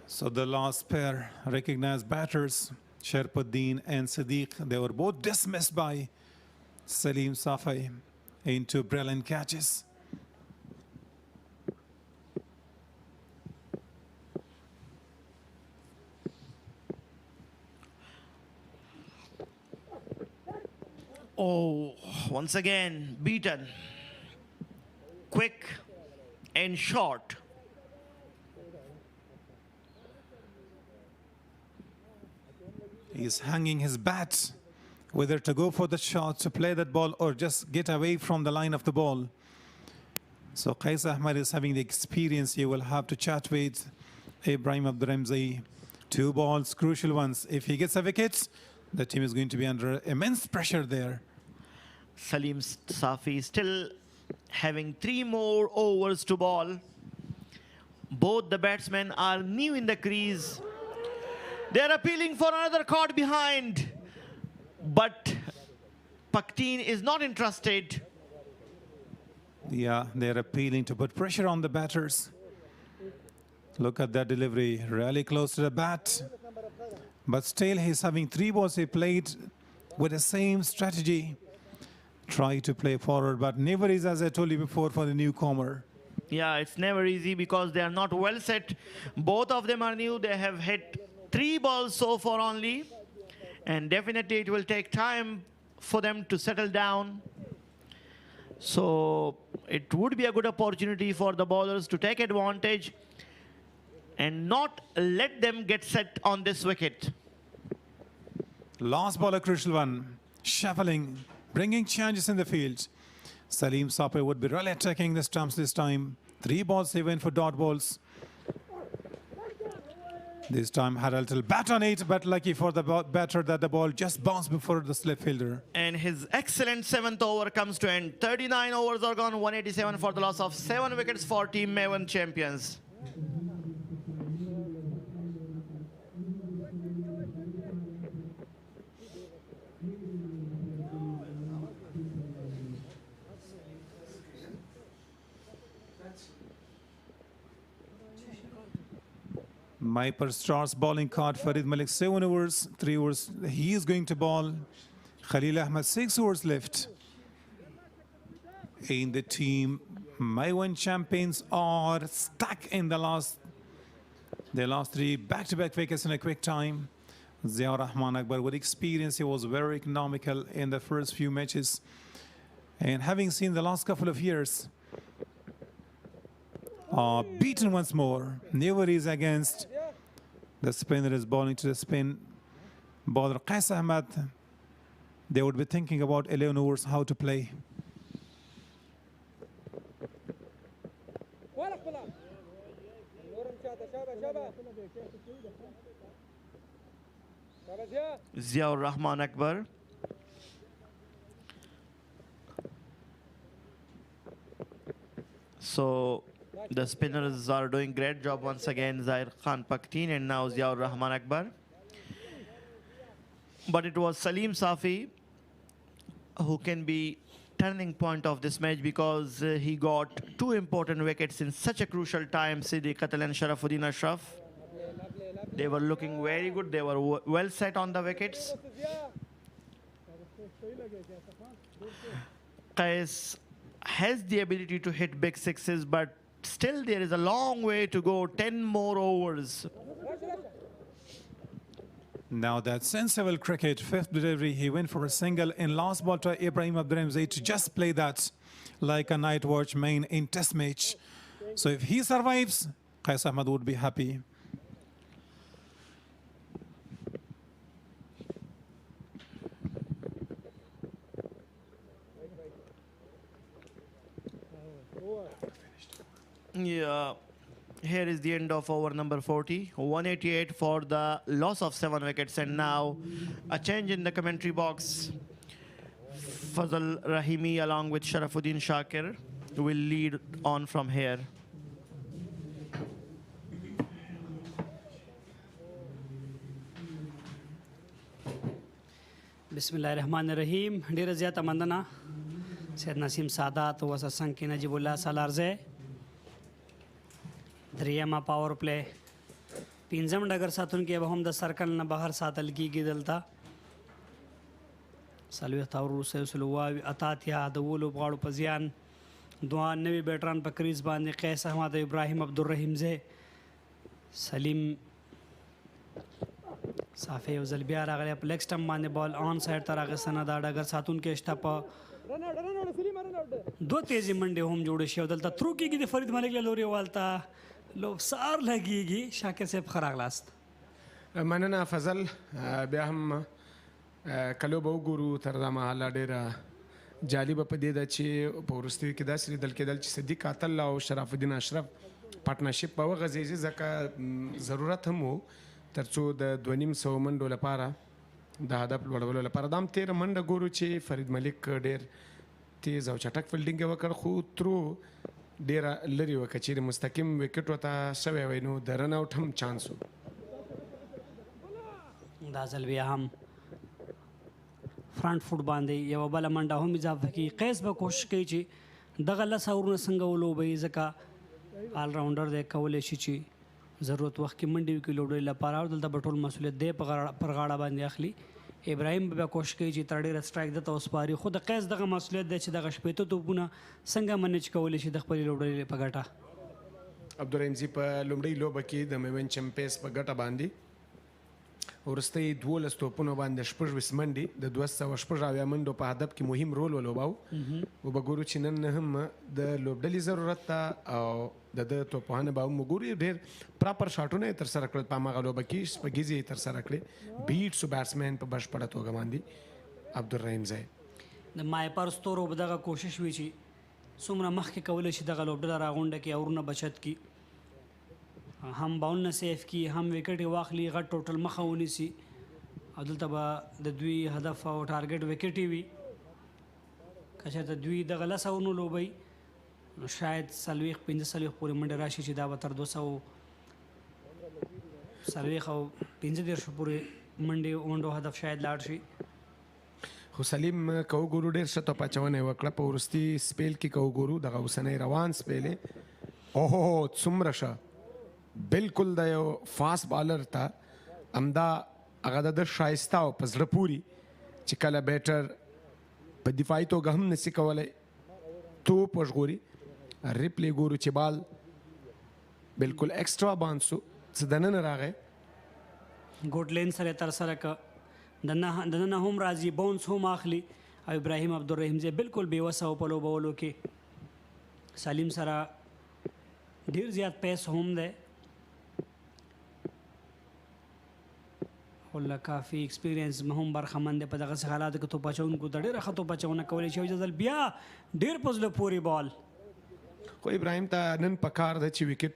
So the last pair recognized batters, Sharpuddin and Siddiq, they were both dismissed by Salim Safi into brilliant catches. Oh, once again, beaten. Quick and short. He's hanging his bat, whether to go for the shot, to play that ball, or just get away from the line of the ball. So Qais Ahmed is having the experience. He will have to chat with Ibrahim Abdurrahim Zai. 2 balls, crucial ones. If he gets a wicket, the team is going to be under immense pressure there. Salim Safi still having 3 more overs to bowl. Both the batsmen are new in the crease. They're appealing for another caught behind. But Pakteen is not interested. Yeah, they're appealing to put pressure on the batters. Look at that delivery, really close to the bat. But still, he's having 3 balls. He played with the same strategy. Try to play forward, but never is, as I told you before, for the newcomer. Yeah, it's never easy because they are not well set. Both of them are new. They have hit 3 balls so far only. And definitely it will take time for them to settle down. So it would be a good opportunity for the bowlers to take advantage. and not let them get set on this wicket. Last ball, a crucial one. Shuffling, bringing changes in the field. Salim Sape would be really attacking the stumps this time. 3 balls he went for dot balls. This time had a little bat on it, but lucky for the batter that the ball just bounced before the slip fielder. And his excellent 7th over comes to end. 39 overs are gone, 187 for the loss of 7 wickets for Team Maiwand champions. Mahipar starts bowling card. Farid Malik 7 overs, 3 overs. He is going to bowl. Khalil Ahmed 6 overs left. In the team, Maiwand champions are stuck in the last 3 back-to-back wickets in a quick time. Ziaur Rahman Akbar, with experience, he was very economical in the first few matches. And having seen the last couple of years, beaten once more. Never is against. The spinner is bowling to the spin. Bowler Qais Ahmed, they would be thinking about 11 overs, how to play. Ziaur Rahman Akbar. So the spinners are doing great job once again. Zahir Khan Pakhtien and now Ziaur Rahman Akbar. But it was Salim Safi who can be turning point of this match, because he got 2 important wickets in such a crucial time. Siddiq Qatal and Sharafuddin Ashraf. They were looking very good. They were well set on the wickets. Qais has the ability to hit big sixes, but still there is a long way to go. 10 more overs. Now that sensible cricket, 5th delivery, he went for a single in last ball to Ibrahim Abdurrahim Zaid to just play that like a night watch main in test match. So if he survives, Qais Ahmed would be happy. Yeah, here is the end of over number 40. 188 for the loss of 7 wickets, and now a change in the commentary box. Fazal Rahimi along with Sharafuddin Shakir will lead on from here. Bismillahirrahmanirrahim. ډیره زیاته مننه سید نسیم سادات و سنگ کې نجیب الله سالارزه. دریمه پاور پلی 5م ډګر ساتونکي به هم د سرکل نه بهر ساتل کیږي. دلته څلوېښت اور وروسته سلواوي اتاتیا د ولو بغاړو په زیان 2 نوي بیټران په کریز باندې قیس احمد ابراهیم عبدالرحیم زه سلیم صافي یو ځل بیا راغلی په لیګ سټمپ باندې بال آن سایډ ته راغستنه دا ډګر ساتونکي شته په 2 تیزی منډې هم جوړې شي او دلته ترو کېږي د فرید ملک له لورې والته لوبسار لګېږي. شاکر صاحب ښه راغلاست. مننه فضل. بیا هم کلو به وګورو تر دا مهاله ډېره جالبه په دې ده چې په وروستیو کې داسې لیدل کېدل چې صدیق قاتل او شرافالدین اشرف پارټنرشپ به وغځېږي، ځکه ضرورت هم و تر څو د 2.5 منډو لپاره د هدف لوړولو لپاره. دا هم تېره منډه ګورو چې فرید ملک ډېر تیز او چټک فیلډینګ یې وکړ، خو ترو ډېره لرې وه. که چېرې مستقیم وکټ ورته شوی وی نو د رن آوټ هم چانس و. دا ځل بیا هم فرانټ فوټ باندې یوه بله منډه هم اضافه کړي. قیس به کوشش کوي چې دغه 10 اورونه څنګه ولوبوي، ځکه آل راونډر دی، کولی شي چې ضرورت وخت کې منډې وکړي لوبډلې لپاره، او دلته به ټول مسؤلیت دی پر غاړه باندې اخلي. ابراهیم به کوشش کوي چې تر ډېره سټرایک دته وسپاري، خو د قیس دغه مسؤلیت دی چې دغه 15 توپونه څنګه منیج کولی شي د خپلې لوبډلې په ګټه. عبدالرحیم زی په لومړۍ لوبه کې د میوند چمپیونز په ګټه باندې وروستۍ 12 توپونو باندې 26 منډې د 280 منډو په هدف کې مهم رول ولوباو وبګورو چې نن هم د لوبډلې ضرورت ته او د توپانه به هم وګورو ډېر پراپر شاټونه تر سره کړل په هغه لوبه کې شپږیزې تر سره کړې بیټس بیټسمین په بشپړه توګه باندې عبدالرحیم ځای د مایپر ستورو به دغه کوشش وي چې څومره مخکې کولی شي دغه لوبډله راغونډه کړي اورونه بچت کړي هم باولونه سیف کړي هم وکټ یې واخلي غټ ټوټل مخه ونیسي او دلته به د دوی هدف او ټارګټ وکټ یې وي که چېرته دوی دغه 10 اورونو لوبوي نو شاید 40-45 پورې منډې راشي چې دا به تر 240 او 35 پورې منډو هدف شاید لاړ شي خو سلیم که وګورو ډېر ښه توپ اچونه یې وکړه په وروستي سپیل کې که وګورو دغه اوسنی روان سپیل یې اوهو څومره ښه بالکل د یو فاست بالر ته همدا هغه د ښایسته او په زړه پوري چې کله بیټر په دفاعي توګه هم نسي کولی توپ وژغوري ریپلی ګورو چې بال بالکل ایکسټرا باند سو څه دننه راغی ګوډ لین سره تر سره که دننه هم راځي باونس هم اخلي او ابراهیم عبدالرحیم زی بالکل بېوسه و په لوبولو کې سلیم سره ډېر زیات پیس هم دی خو کافي ایکسپیرینس هم برخمن دی په دغسې حالاتو کې توپ اچوونکو ته ډېره ښه توپ اچونه کولی شي او یو ځل بیا ډېر په زړه پورې بال خو ابراهیم ته نن پکار ده چې وکټ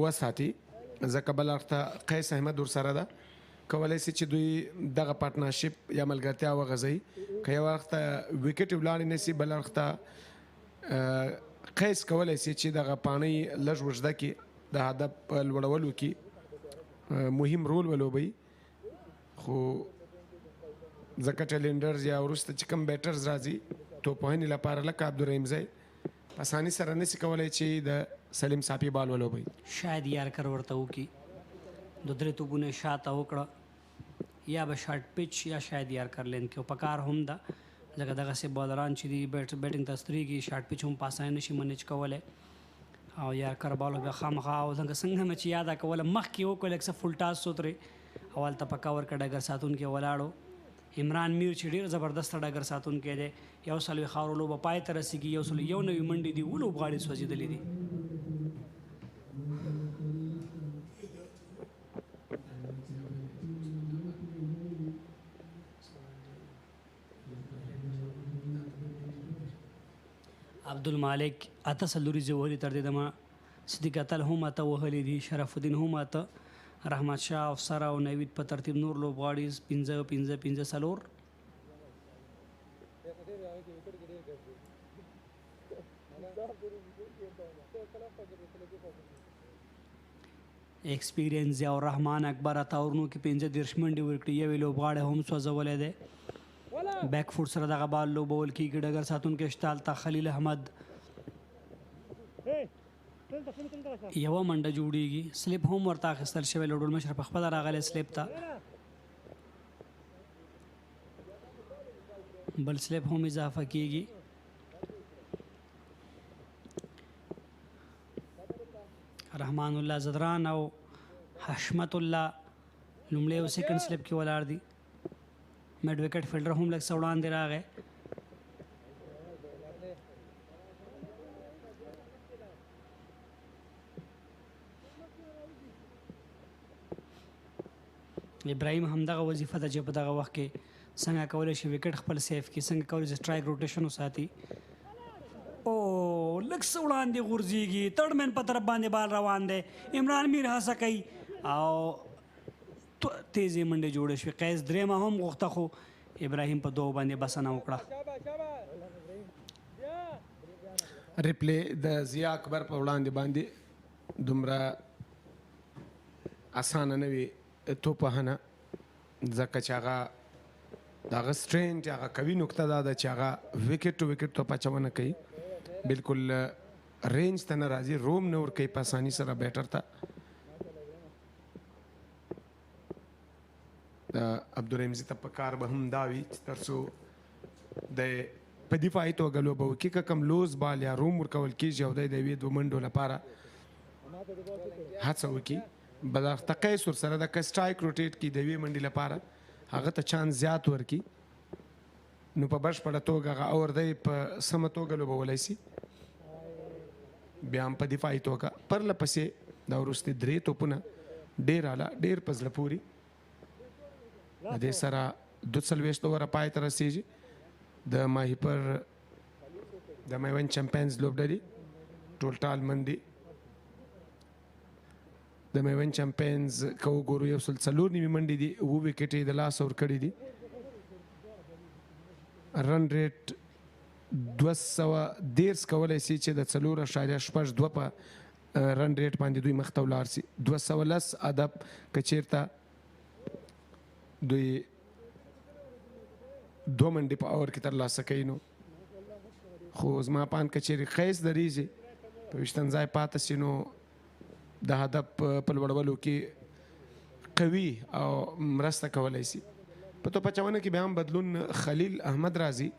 وساتي ځکه بل اړخ ته قیس احمد ورسره ده کولی شي چې دوی دغه پارټنرشپ یا ملګرتیا وغځوي که یو اړخ ته وکټ ولاړې نه شي بل اړخ ته قیس کولی شي چې دغه پاڼۍ لږ وژده کړي د هدف په لوړولو کې مهم رول ولوبوي خو ځکه چیلنجرز یا وروسته چې کوم بیټرز راځي توپوهنې لپاره لکه عبدالرحیم ځای په اساني سره نشي کولی چې د سلیم صافي بال ولوبوي شاید یارکر ورته وکړي د 3 توپونه شاته وکړه یا به شارټ پچ یا شاید یارکر لین کې په کار هم ده ځکه دغسې بالران چې دي بیټینګ ته سترېږي شارټ پچ هم په اسانۍ نشي منیج کولی او یارکر بال بیا خامخا او څنګه مې چې یاده کوله مخکې وکړو لږ څه فل ټاس سوترې او هلته په کور کې ډګر ساتونکی ولاړو عمران میر چې ډېر زبردست ډګر ساتونکی دی 140 خاورو لوبه پای ته رسېږي 191 منډې دي 7 لوبغاړي سوځېدلي دي عبدالمالک 8 څلوريزې وهلي تر دې دمه صدیق اتل هم 8 وهلي دي شرف الدین هم 8 رحمت شاه افسر او نوید په ترتیب نور لوبغاړي 15 څلور ایکسپیرینس او رحمان اکبر اتاورنو کې 15 منډې ورکړي یو لوبغاړی هم سوځولی دی بیک فوټ سره دغه بال لوبول کېږي ډګر ساتونکی شته هلته خلیل احمد یوه منډه جوړیږي سلیپ هم ورته اخیستل شوی لوډول مشر په خپله راغلی سلیپ ته بل سلیپ هم اضافه کیږي رحمان الله زدران او حشمت الله لومړی او سیکنډ سلیپ کې ولاړ دي میډ وکټ فیلډر هم لږ څه وړاندې راغی ابراهیم همدغه وظیفه ده چې په دغه وخت کې څنګه کولی شي وکټ خپل سیف کړي څنګه کولی شي سټرایک روټیشن وساتي او لږ څه وړاندې غورځېږي تړ مین په طرف باندې بال روان دی عمران میر هڅه کوي او تیزې منډې جوړې شوې قیس درېمه هم غوښته خو ابراهیم په 2 باندې بسنه وکړه ریپلی د ضیا اکبر په وړاندې باندې دومره اسانه نه وي توپوهنه ځکه چې هغه د هغه سټرینګ هغه قوي نقطه دا ده چې هغه وکټ ټو وکټ توپ اچونه کوي بالکل رینج ته نه راځي روم نه ورکوي په اساني سره بیټر ته عبدالرحیم ته په کار به هم دا وي چې تر څو د په دفاعي توګه لوبه وکړي که کوم لوز بال یا روم ورکول کېږي او دی د یوې 2 منډو لپاره هڅه وکړي بداخته قیس ورسره د که سټرایک روټیټ کړي د یوې منډې لپاره هغه ته چانس زیات ورکړي نو په بشپړه توګه هغه اور دی په سمه توګه لوبولی شي بیا هم په دفاعي توګه پرله پسې دا وروستي 3 توپونه ډېر اعلی ډېر په زړه پورې د دې سره 42 اووره پای ته رسېږي د ماهیپر د میوند چمپینز لوبډلې ټول ټال منډې د میوند چمپینز که وګورو 104 نیمې منډې دي 7 وکټې یې د لاسه ورکړي دي رن ریټ 213 کولی شي چې د 4.62 په رن ریټ باندې دوی مخته ولاړ شي 210 ادب که چېرته دوی 2 منډې په اور کې ترلاسه کوي نو خو زما پان که چېرې قیس دریږي په 20 ځای پاته شي نو د هدف په لوړولو کې قوي او مرسته کولی شي په توپ اچونه کې بیا هم بدلون خلیل احمد راځي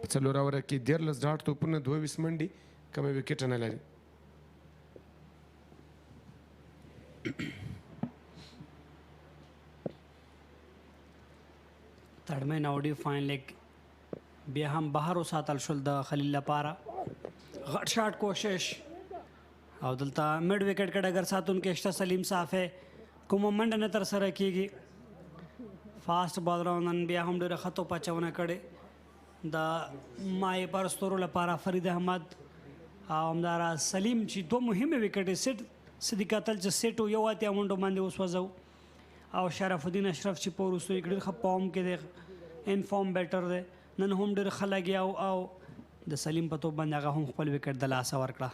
په 4 اووره کې 13 ډاټ توپونه 22 منډې کمه وکټ نه لري تړمن او ډي فاین لیګ بیا هم بهر وساتل شول د خلیل لپاره غټ شاټ کوشش او دلته مډ وکټ کډ اگر ساتونکو شته سلیم صافه کوم منډه نه تر سره کیږي فاست بالر نن بیا هم ډېره خطو پچونه کړي د مایپر ستورو لپاره فرید احمد او همدارا سلیم چې 2 مهمه وکټې سیټ صدیق قتل چې سیټ یو اتیا منډو باندې وسوځو او شرف الدین اشرف چې په وروستو کې ډېر خپوم کې د انفارم بیټر دی نن هم ډېر ښه لګیا او د سلیم په توپ باندې هغه هم خپل وکټ د لاسه ورکړه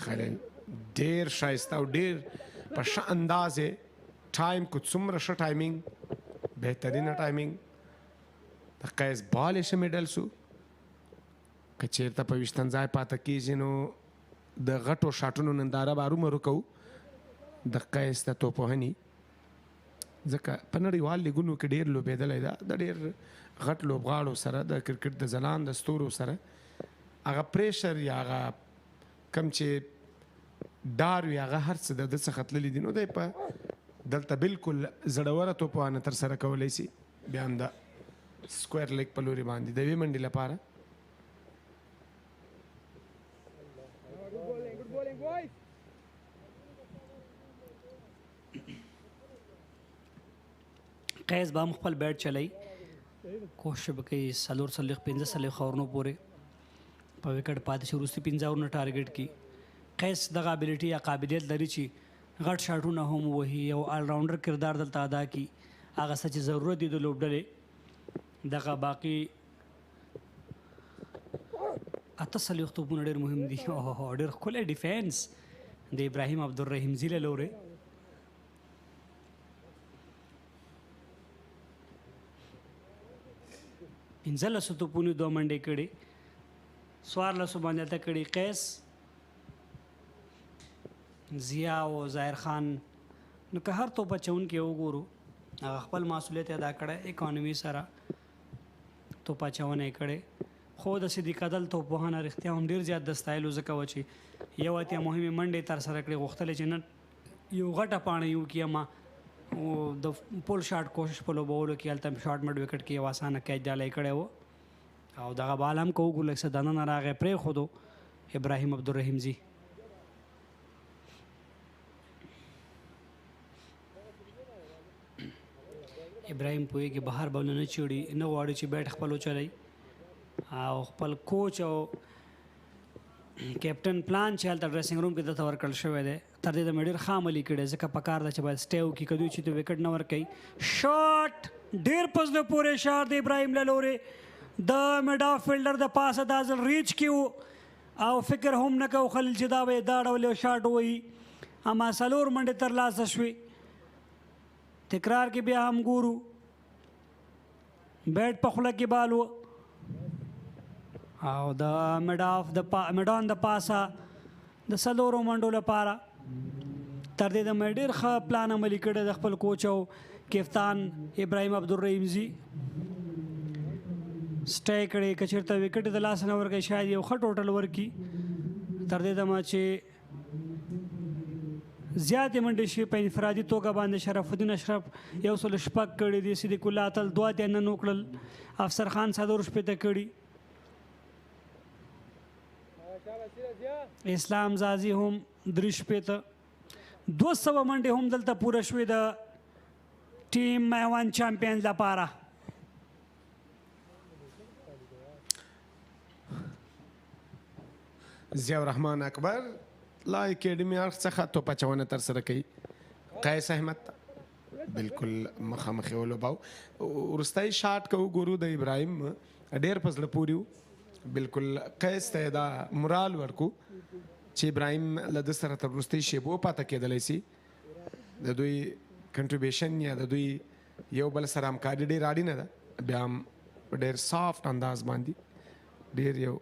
خلیل ډېر ښایسته او ډېر په ښه اندازې ټایم کو څومره ښه ټایمینګ بهترینه ټایمینګ د قیس بال یې ښه میډل سو که چېرته په 20 ځای پاته کېږي نو د غټو شاټونو ننداره به ارومرو کوو د قیس د توپوهنې ځکه په نړیوال لیګونو کې ډېر لوبېدلی ده د ډېر غټ لوبغاړو سره د کرکټ د ځلانده ستورو سره هغه پریشر یا هغه کم چې ډار وي هغه هر څه د ده څخه تللي دي نو دی په دلته بالکل زړوره توپوهنه ترسره کولی شي بیا هم د سکویر لیګ په لوري باندې د یوې منډې لپاره قیس به هم خپل بیټ چلی کوشش به کوي 4-15 خورنو پورې په وکټ پاتې شي وروستي 15 اورونه ټارګټ کړي قیس دغه ابیلیټي یا قابلیت لري چې غټ شاټونه هم وهي یو آلراونډر کردار دلته ادا کړي هغه څه چې ضرورت دي د لوبډلې دغه باقي 48 توپونه ډېر مهم دي ډېر ښکلی ډیفینس د ابراهیم عبدالرحیم زی له لورې پنځلسو توپونو 2 منډې کړې 14 باندې هلته کړي قیس ضیا او ظاهر خان نو که هر توپ اچوونکي وګورو هغه خپل مسؤلیت ادا کړی اکانومي سره توپ اچونه یې کړې خو د صدیق عدل توپوهنه رښتیا هم ډېر زیات د ستایلو ځکه وه چې یو اتیا مهمې منډې ترسره کړې غوښتلې چې نن یو غټه پاڼه یو کړي اما د پول شاټ کوشش په لوبولو کې هلته شاټ مډ وکټ کې یو اسانه کیچ ډالی کړی و او دغه بال هم که وګورو لږ څه دننه راغی پرېښودو ابراهیم عبدالرحیم زی ابراهیم پوهېږي بهر بولونه نه چیړي نه غواړي چې بیټ خپل وچلوي او خپل کوچ او کیپټن پلان چې هلته ډریسنګ روم کې دلته ورکړل شوی دی تر دې د مې ډېر ښه عملي کړی ځکه پکار ده چې باید سټی وکړي که دوی چې د وکټ نه ورکوي شاټ ډېر په زړه پورې شاټ د ابراهیم له لورې د میډ آف فیلډر د پاسه دا ځل ریچ کې و او فکر هم نه کوو خلیل چې دا به یې دا ډول یو شاټ ووهي اما 4 منډې ترلاسه شوې تکرار کې بیا هم ګورو بیټ په خوله کې بال و او د میډان د پاسه د 4 منډو لپاره تر دې د مې ډېر ښه پلان عملي کړی د خپل کوچ او کپتان ابراهیم عبدالرحیم زی سټای کړی که چېرته وکټ د لاسه نه ورکوي شاید یو ښه ټوټل ورکړي تر دې دمه چې زیاتې منډې شي په انفرادي توګه باندې شرف الدین اشرف 106 کړي دي صدیق الله اتل 2 اتیا نن وکړل افسر خان 4 کړي اسلام زازي هم 3 200 منډې هم دلته پوره شوې د ټیم میوند چمپیون لپاره ضیاء الرحمن اکبر لا اکیډمي اړخ څخه توپ اچونه ترسره کوي قیس احمد بالکل مخامخ ولوباو ورستای شاټ کو ګورو د ابراهیم ډیر په زړه پوري بالکل قیس ته دا مورال ورکو چې ابراهیم له د سره تر ورستي شیبو پاتې کېدلی شي د دوی کنټریبیوشن یا د دوی یو بل سره همکاري ډېر اړینه ده بیا هم په ډېر سافټ انداز باندې ډېر یو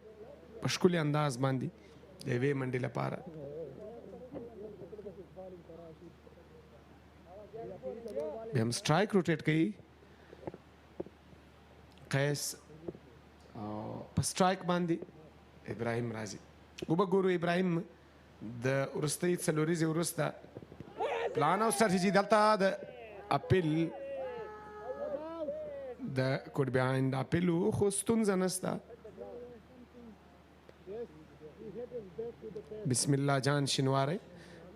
په ښکلي انداز باندې د یوې منډې لپاره بیا هم سټرایک روټیټ کوي قیس په سټرایک باندې ابراهیم راځي وګورو ابراهیم د ورستۍ څلوریزې وروسته پلان او ستراتیژي دلته د اپیل د کوډ بیهایند اپیل خو ستونزه نشته بسم الله جان شینواری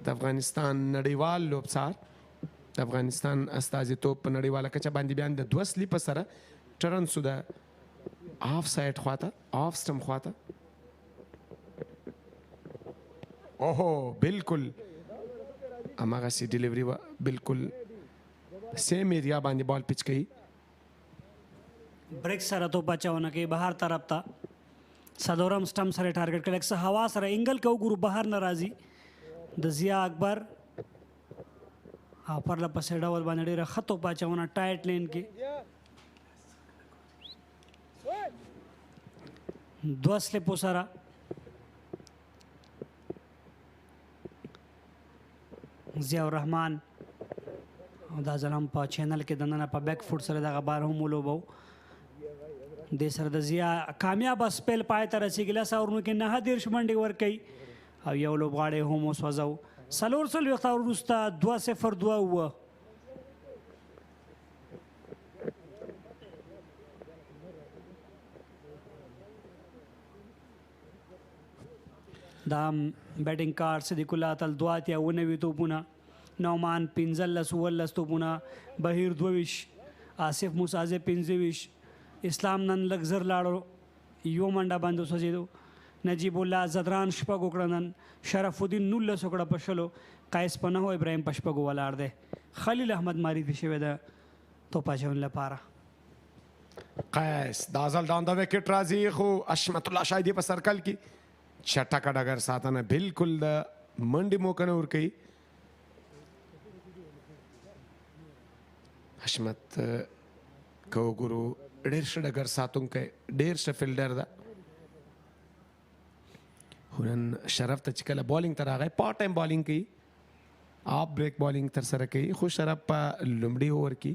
د افغانستان نړیوال لوبڅار د افغانستان استازیتوب په نړیواله کچه باندې بیان د 2 سلیپه سره ټرن سو د آف سایډ خواته آف سټم خواته اوهو بالکل اماغه سي ډیلیوري بالکل سیم ایریا باندې بال پچ کړي ब्रेक سره تو بچاونه کې بهر طرف ته صدورم سټم سره ټارګټ کړل څه هوا سره انګل کو ګورو بهر ناراضي د ضیا اکبر پر لا پسې ډول باندې ډیره خطو بچاونه ټایټ لین کې 2 سلیپو سره ضیاء الرحمن دا ځل هم په چینل کې دننه په بیک فوټ سره دغه بار هم ولوبو د سره د ضیاء کامیاب سپیل پای ته رسیدل ساورونو کې 9 منډې ورکړي او یو لوبغاړی هم وسوځو سلور وخت وروسته 2-0 دا بیټینګ کارت صدیق الله اتل 2 اتیا 19 توپونه نومان 15 توپونه بهیر 22 آصف موسازه 25 اسلام نن لږ زر لاړو یو منډه باندې وسوځېدو نجیب الله زدران شپږ وکړه نن شرف الدین 19 وکړه په شلو قیس په 9 ابراهیم په شپږو ولاړ دی خلیل احمد معرفي شوی ده توپ اچونې لپاره قیس دا ځل دانده وکټ راځي خو اشمت الله شاهدي په سرکل کې چټکه ډګر ساتنه بالکل د منډې موقع نه ورکوي حشمت که وګورو ډېر ښه ډګر ساتونکی ډېر ښه فیلډر ده خو نن شرف ته چې کله بالینګ ته راغی پارټ ټایم بالینګ کوي آپ بریک بالینګ ترسره کوي خو شرف په لومړي اوور کې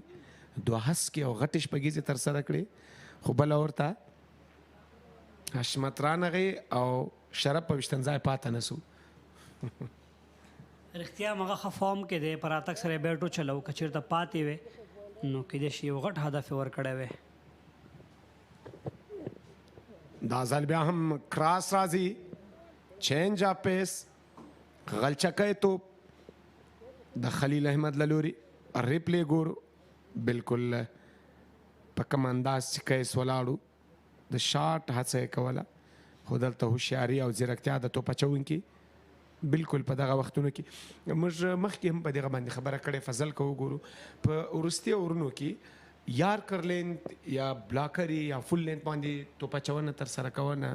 2 هسکې او غټې شپږیزې ترسره کړې خو بله اور ته حشمت رانغی او شرف په ویشتن ځای پاته نه سو رښتیا مغه ښه فارم کې دی پر اتک سره بیټو چلو که چېرته پاتې وې نو کېدای شي یو غټ هدف یې ورکړی وی دا ځل بیا هم کراس راځي چینج اپ پیس غلچکی توپ د خلیل احمد له لوري ریپلی ګورو بالکل په کوم انداز چې کیس ولاړو د شاټ هڅه یې کوله خو دلته هوښیاري او ځیرکتیا د توپ اچوونکي بالکل په دغه وختونو کې موږ مخکې هم په دغه باندې خبره کړې فضل که وګورو په وروستي اورونو کې یارکر لینت یا بلاکري یا فل لینت باندې توپ اچونه ترسره کونه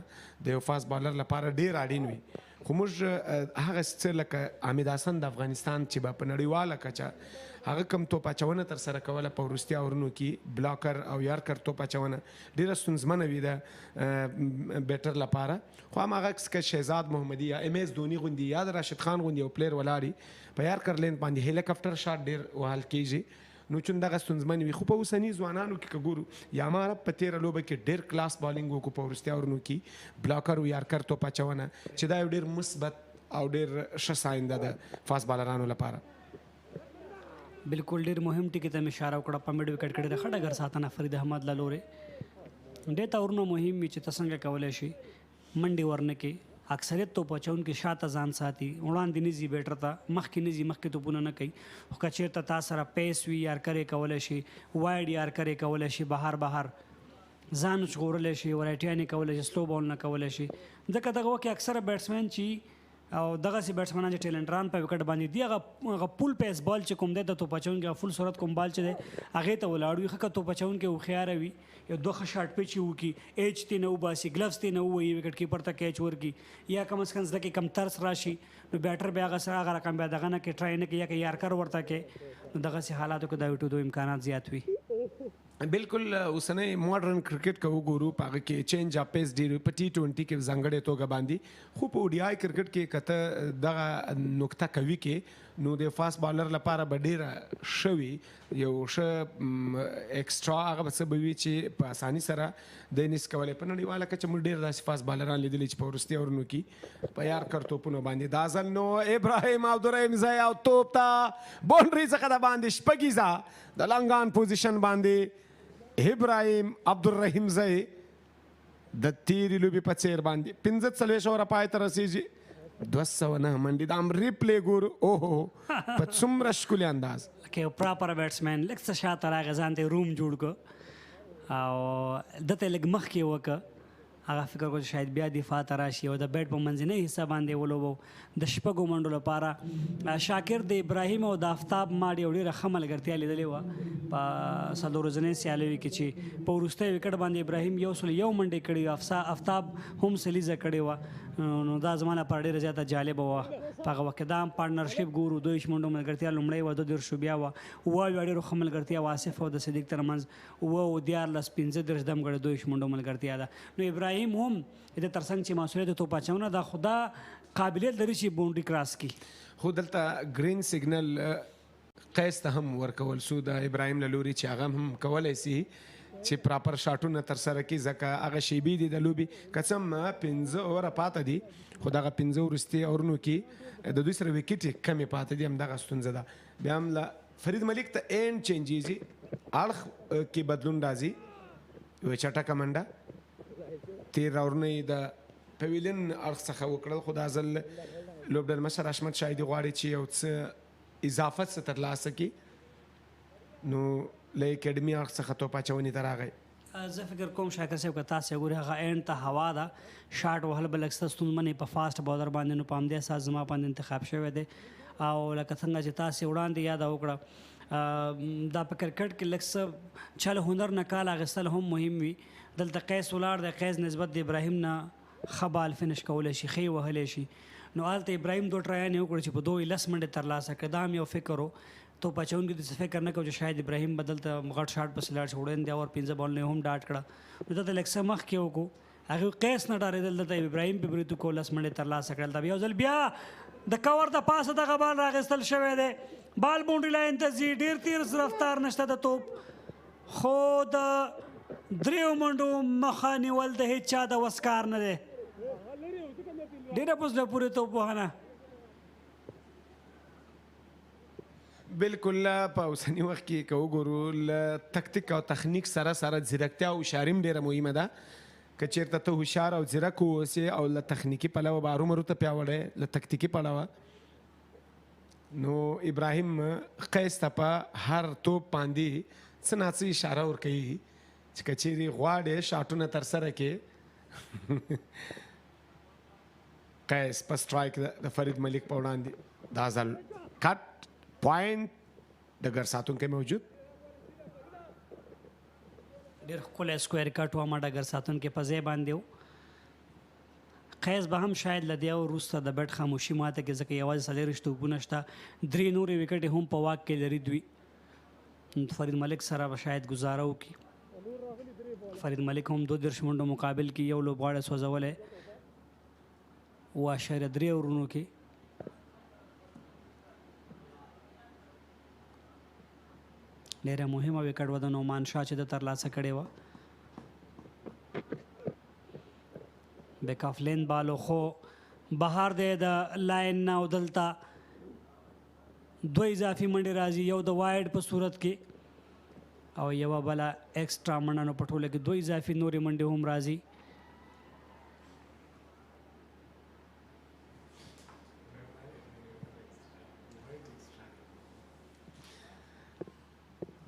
د یو فاست بالر لپاره ډېر اړین وي خو موږ هغه څه لکه حمید حسن د افغانستان چې به په نړیواله کچه هغه کم توپ اچونه ترسره کوله په وروستي اورونو کې بلاکر او یارکر توپ اچونه ډېره ستونزمنه وي د بیټر لپاره خو هماغه که شهزاد محمدي یا ام ایس دوني غوندي یا د راشد خان غوندي یو پلیر ولاړي په یارکر لین باندې هلیکاپټر شاټ ډېر وهل کېږي نو چون دغه ستونزمن وي. خو په اوسني ځوانانو کې که ګورو یامار په تېره لوبه کې ډېر کلاس بالینګ وکړو په وروستي اورونو کې بلاکر و یارکر توپ اچونه چې دا یو ډېر مثبت او ډېر ښه ساینده ده فاست بالرانو لپاره. بالکل ډېر مهم ټکي ته مې اشاره وکړه په میډ وکټ کړی د ښه ډګر ساتنه فرید احمد له لورې ډېر تورونه مهم وي چې ته څنګه کولی شي منډې ورنه کې اکثریت توپ اچوونکي شاته ځان ساتي وړاندې نه ځي بیټر ته مخکې نه ځي مخکې توپونه نه کوي خو که چېرته تا سره پیس وي یارکر یې کولی شي وایډ یارکر یې کولی شي بهر ځان ژغورلی شي ورایټیان یې کولی شي سلو بال نه کولی شي ځکه دغه وخت کې اکثره بیټسمین چې او دغسې بیټسمنان چې ټیلنټران په وکټ باندې دي هغه پول پیس بال چې کوم دی د توپ اچوونکي هغه فول صورت کوم بال چې دی هغې ته ولاړ وي ښه که توپ اچوونکی هوښیاره وي یو دوه ښه شاټ پیچ یې وکړي ایچ ترې نه وباسي ګلفز ترې نه ووهي وکټ کیپر ته کیچ ورکړي یا کم از کم زده کې کم ترس راشي نو بیټر بیا هغه سره هغه رقم بیا دغه نه کې ټرای نه کوي یا که یارکر ورته کې نو دغسې حالاتو کې د وټېدو امکانات زیات وي. بالکل اوسنۍ ماډرن کرکټ که وګورو په هغه کې چینج اپ پیس ډېر په ټي 20 کې ځانګړې توګه باندې خو په ODI کرکټ کې که ته دغه نقطه کوي کې نو د فاست بالر لپاره به ډېره ښه وي یو ښه ایکسټرا هغه به څه به وي چې په اساني سره دی نس کولی په نړیواله کچه موږ ډېر داسې فاست بالران لیدلي چې په وروستي اورونو کې په یارکر توپونو باندې دا ځل نو ابراهیم عبدالرحیم ځای او توپ ته باونډري څخه د باندې شپږیزه د لنګان پوزیشن باندې ابراهیم عبدالرحیم ځای د تیرې لوبې په څیر باندې 45 اوره پای ته رسیږي 209 منډې د هم ریپلی ګورو اوهو په څومره ښکلي انداز که یو پراپر بیټسمین لږ څه شاته راغی ځان ته روم جوړ کړ او دته لږ مخکې وکړه هغه فکر کو چې شاید بیا دفاع ته راشي او د بیټ په منځنۍ حصه باندې ولوبو د شپږو منډو لپاره شاکر د ابراهیم او د آفتاب ما ډېره ډېره ښه ملګرتیا لیدلې وه په څلور ورځنۍ سیالیو کې چې په وروستی وکټ باندې ابراهیم 101 منډې کړې وې آفتاب هم سلیزه کړې وه نو دا زما لپاره ډېره زیاته جالبه وه په هغه وخت کې دا هم پارټنرشپ ګورو 2 منډو ملګرتیا لومړۍ وه 2 بیا وه 9 ډېرو ښه ملګرتیا وه آصف او د صدیق ترمنځ 14 15 دمګړې 2 منډو ملګرتیا ده نو ابراهیم هم د ترڅنګ چې مسؤلیت توپ اچونه دا خدا قابلیت لري چې باونډري کراس کړي خو دلته ګرین سیګنل قیس ته هم ورکول شو د ابراهیم له لوري چې هغه هم کولی سي چې پراپر شاټونه ترسره کړي ځکه هغه شیبې دي د لوبې که څه هم 15 اوره پاته دي خو دغه 15 وروستي اورونو کې د دوی سره وکټې کمې پاته دي همدغه ستونزه ده. بیا هم له فرید ملک ته اینډ چینجیږي اړخ کې بدلون راځي یوه چټکه منډه تیر اورونه یې د پویلین اړخ څخه وکړل خو دا ځل لوبډل مشر حشمت شاهدي غواړي چې یو څه اضافت څه ترلاسه کړي نو له اکیډمي اړخ څخه توپ اچونې ته راغی. زه فکر کوم شاکر صاحب که تاسې ګورئ هغه اینډ ته هوا ده شاټ وهل به لږ څه ستونزمن په فاسټ بالر باندې نو په همدې اساس زما باندې انتخاب شوی دی او لکه څنګه چې تاسې وړاندې یاده وکړه دا په کرکټ کې لږ څه چل هنر نه کال اخیستل هم مهم وي. دلته قیس ولاړ دی قیس نسبت د ابراهیم نه ښه بال فنش کولی شي ښه یې وهلی شي نو هلته ابراهیم 2 ټرایان یې وکړو چې په 2 منډې ترلاسه کړه دا هم یو فکر و توپ اچوونکي داسې فکر نه کوو چې شاید ابراهیم به دلته غټ شاټ پسې لاړ شي وړاندې اور 15 بال نه هم ډاټ کړه نو دلته لږ څه مخکې وکړو هغې قیس نه ډارېدل دلته ابراهیم په بریتو کو 10 منډې ترلاسه کړل دا بیا یو ځل بیا د کور د پاسه دغه بال راغیستل شوی دی بال باونډري لاین ته ځي ډېر تیز رفتار نشته د توپ خو د 3 منډو مخه نیول د هیڅ چا د وس کار نه دی ډېره په زړه پورې توپ وهنه بالکل په اوسني وخت کې که وګورو له تکتیک او تخنیک سره سره ځیرکتیا او هوښیاري هم ډېره مهمه ده که چېرته ته هوښیار او ځیرک واوسې او له تخنیکي پلوه به هرومرو ته پیاوړی له تکتیکي پلوه نو ابراهیم قیس ته په هر توپ باندې څه ناڅه اشاره ورکوي چې که چیرې غواړې شاټونه ترسره کړې قیس په سټرایک د فرید ملک په وړاندې دا ځل کټ پوینټ ډګر ساتونکی موجود ډېر ښکلی سکویر کټ و ما ډګر ساتونکی په ځای باندې و قیس به هم شاید له دې وروسته د بیټ خاموشي ماته کې ځکه یوازې 4 توپونه شته 3 نورې وکټې هم په واک کې لري دوی فرید ملک سره به شاید ګزاره وکړي فرید ملک هم 2 منډو مقابل کې یو لوبغاړی سوځولی 2.3 اورونو کې ډېره مهمه وکټ وه د نعمان شاه چې د ترلاسه کړې وه. بیک آف لین بالو خو بهر دی د لاین نه او دلته 2 اضافي منډې راځي، یو د وایډ په صورت کې او یوه بله ایکسټرا منډه، نو په ټوله کې 2 اضافي نورې منډې هم راځي.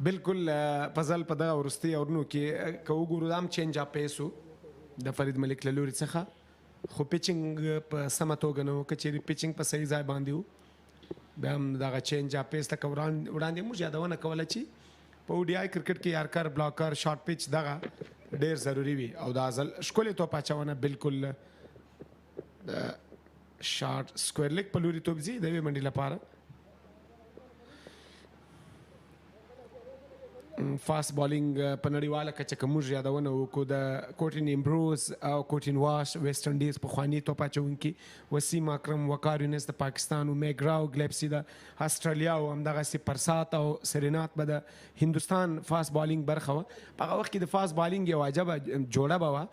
بالکل فضل په دغه وروستي اورونو کې که وګورو دا هم چینج اپ پیس و د فرید ملک له لوري څخه، خو پیچنګ په سمه توګه نه و. که چیرې پیچنګ په صحیح ځای باندې و بیا هم دغه چینج اپ پیس لکه وړاندې موږ یادونه کوله چې په ODI کرکټ کې یارکر بلاکر شارټ پیچ دغه ډېر ضروري وي او دا ځل ښکلې توپ اچونه بالکل د شارټ سکویر لیګ په لوري توپ ځي د یوې منډې لپاره. فاست بالینګ په نړیواله کچه که موږ یادونه وکړو د کوټین امبروز او کوټین واش ویسټ انډیز پخواني توپ اچوونکي، وسیم اکرم وقار یونس د پاکستان، میګراو ګلیپسي د اسټرالیا او همدغسې پرسات او سرینات به د هندوستان فاست بالینګ برخه وه. په هغه وخت کې د فاست بالینګ یو عجبه جوړه به وه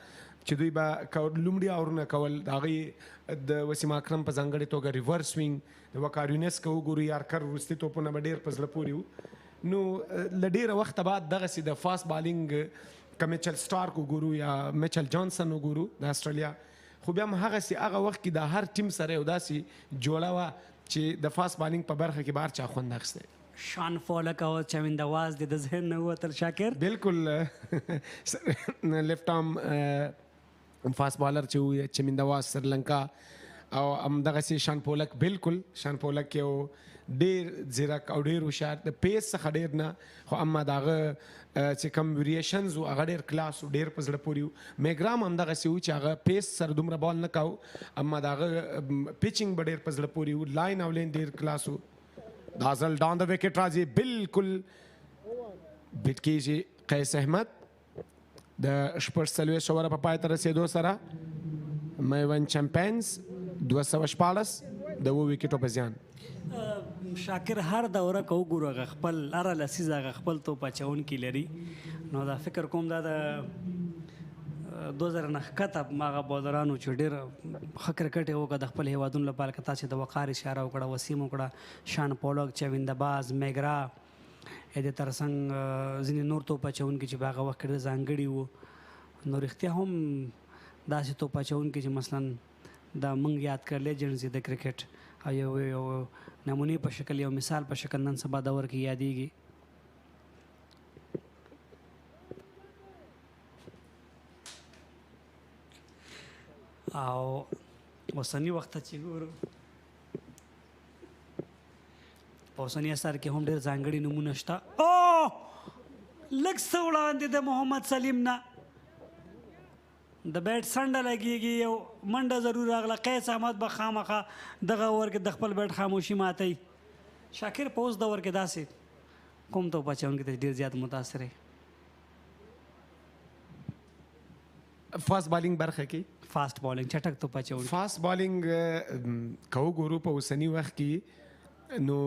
چې دوی به لومړي اورونه کول د هغې د وسیم اکرم په ځانګړې توګه ریورس وینګ د وقار یونس که وګورو یارکر وروستي توپونه به ډېر په زړه پورې وو. نو له ډېره وخته بعد دغسې د فاست بالینګ که میچل سټارک وګورو یا میچل جانسن وګورو د استرالیا، خو بیا هم هغسې هغه وخت کې د هر ټیم سره یو داسې جوړه وه چې د فاست بالینګ په برخه کې به هر چا خوند اخیستی. شان فولک او چوینده واز د ذهن نه ووتل شاکر. بالکل لیفټ آرم فاست بالر چې و چوینده واز سریلنکا او همدغسې شان پولک. بالکل شان پولک یو ډېر ځیرک او ډېر هوښیار د پیس څخه ډېر نه، خو اما د هغه چې کوم ویریشنز و هغه ډېر کلاس و، ډېر په زړه پورې و. میګرام همدغسې و چې هغه پیس سره دومره بال نه کاو، اما د هغه پیچنګ به ډېر په زړه پورې و. لاین او لین ډېر کلاس و. دا ځل ډاون د وکټ راځي، بالکل بیټ کېږي قیس احمد. د 46 اووره په پای ته رسېدو سره میوند چمپینز 214 د 7 وکټو په زیان. شاکر هر دوره که وګورو هغه خپل هره لسیزه هغه خپل توپ اچوونکي لري، نو دا فکر کوم دا د 2000 نه ښکته هغه بالرانو چې ډېر ښه کرکټ یې وکړه د خپل هیوادونو لپاره. که تاسې د وقار اشاره وکړه، وسیم وکړه، شان پولک، چوینده باز، میګرا، د ترڅنګ ځینې نور توپ اچوونکي چې په هغه وخت کې ډېر ځانګړي وو. نو رښتیا هم داسې توپ اچوونکي چې مثلا دا موږ یاد کړ لیجنډز د کرکټ او یو نمونې په شکل یو مثال په شکل نن سبا دور کې یادېږي. او اوسني وخت چې ګورو په اوسني اثر کې هم ډېر ځانګړي نمونه شته. لږ څه وړاندې د محمد سلیم نه د بیټ څنډه لګېږي، یو منډه ضرور راغله. قیس احمد به خامخا دغه اوور کې د خپل بیټ خاموشي ماتوي. شاکر په اوس دور کې داسې کوم توپ اچوونکی ته ډېر زیات متاثر دی؟ فاست بالینګ برخه کې فاست بالینګ چټک توپ اچوونکی. فاست بالینګ که وګورو په اوسني وخت کې، نو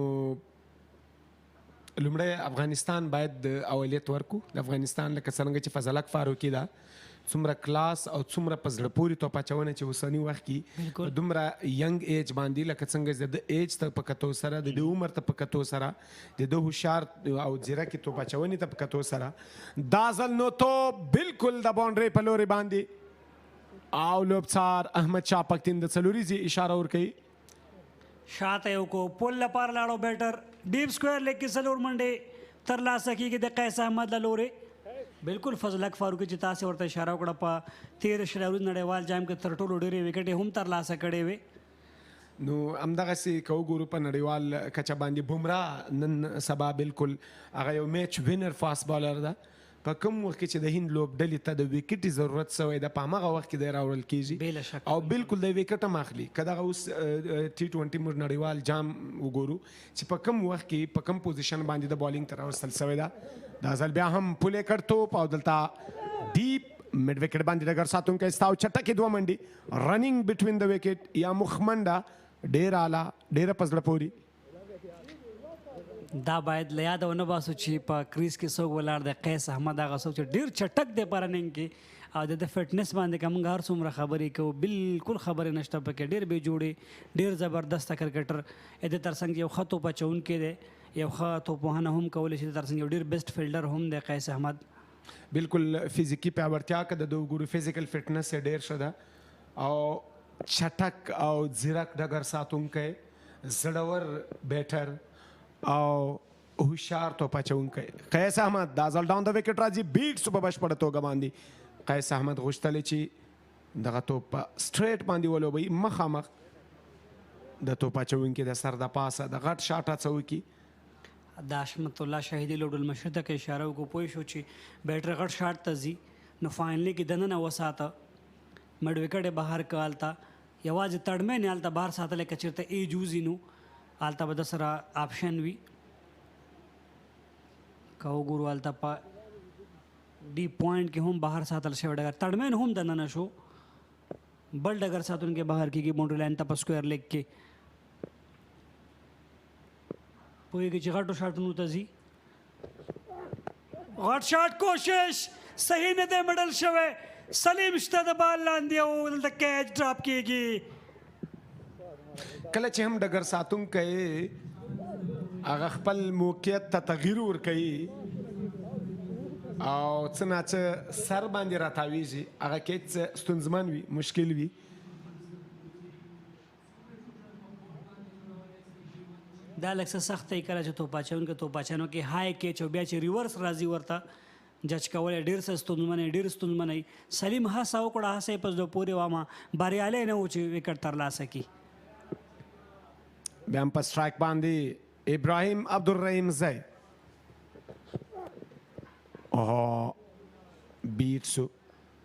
لومړی افغانستان باید د اولیت ورکو. د افغانستان لکه څرنګه چې فضلک فاروقي ده څومره کلاس او څومره په زړه پورې توپ اچونه چې اوسني وخت کې دومره ینګ ایج باندې لکه څنګه د ایج ته په کتو سره د عمر ته په کتو سره د هوښیار او ځیرکې توپ اچونې ته په کتو سره دا ځل نو توپ بالکل د باونډرۍ په لورې باندې او لوبڅار احمد شاه پختین د څلوریزې اشاره ورکوي. شاته یو کو پول لپاره لاړو بیټر ډیپ سکویر لیګ کې څلور منډې ترلاسه کېږي د قیس احمد له لورې. بالکل فضلک فاروقي چې تاسې ورته اشاره وکړه په 13 شلوري نړیوال جام کې تر ټولو ډېرې وکټې هم ترلاسه کړې وې. نو همدغسې که وګورو په نړیوال کچه باندې بومرا نن سبا بالکل هغه یو میچ وینر فاست بالر ده. په کوم وخت کې چې د هند لوبډلې ته د وکټې ضرورت سوی ده په هماغه وخت کې دی راوړل کېږي او بالکل د وکټ هم اخلي. که دغه اوس T20 موږ نړیوال جام وګورو چې په کوم وخت کې په کوم پوزیشن باندې د بالینګ ته راوستل سوی ده. دا ځل بیا هم پولې کړ توپ او دلته ډیپ مډ وکټ باندې ډګر ساتونکی ستا او چټکې دوه منډې رننګ بټوین د وکټ یا مخ منډه ډېره اعلی ډېره په زړه پورې. دا باید له یاده ونه باسو چې په کریز کې څوک ولاړ دی قیس احمد هغه څوک چې ډېر چټک دی په رننګ کې او د فټنس باندې که موږ هر څومره خبرې کوو بالکل خبرې نشته پکې ډېر بې جوړې ډېر زبردسته کرکټر د تر څنګ یو ښه توپ اچوونکی دی یو ښه توپوهنه هم کولی شي د تر څنګ یو ډېر بیسټ فیلډر هم دی قیس احمد بالکل فزیکی پیاوړتیا که د دوی ګورو فزیکل فټنس یې ډېر ښه ده او چټک او ځیرک ډګر ساتونکی زړور بیټر او هوښیار توپ اچوونکی قیس احمد دا ځل ډاون د وکټ راځي بیټس په بشپړه توګه باندې قیس احمد غوښتلی چې دغه توپ په سټریټ باندې ولوبوي مخامخ د توپ اچوونکي د سر د پاسه د غټ شاټ هڅه وکړي د حشمت الله شهیدي لوډ المشهد ته اشاره وکړو پوه شو چې بیټر غټ شاټ ته ځي نو فاینلي کې دننه وساته مډ وکټ یې بهر که هلته یوازې تړمین یې هلته بهر ساتلی که چېرته ای جوزي نو هلته به د سره آپشن وي که وګورو هلته په ډي پوینټ کې هم بهر ساتل شوی ډګر تړمین هم دننه شو بل ډګر ساتونکی بهر کېږي باونډري لاین ته په سکویر لیګ کې پوهېږي چې غټو شاټونو ته ځي غټ شاټ کوشش صحیح نه دی مډل شوی سلیم شته د بال لاندې او دلته کیچ ډراپ کېږي کله چې هم ډګر ساتونکی هغه خپل موقعیت ته تغییر ورکوي او څه ناڅه سر باندې راتاویږي هغه کیچ ستونزمن وي مشکل وي دا لږ څه سخت دی کله چې توپ اچوونکی توپ اچوونکی کې های کیچ او بیا چې ریورس راځي ورته جج کولی ډېر څه ستونزمنی ډېر ستونزمنی سلیم هڅه وکړه هڅه یې په زړه پورې وامه بریالی نه و چې وکټ ترلاسه کړي بیا هم په سټرایک باندې ابراهیم عبدالرحیم زی بیټ سو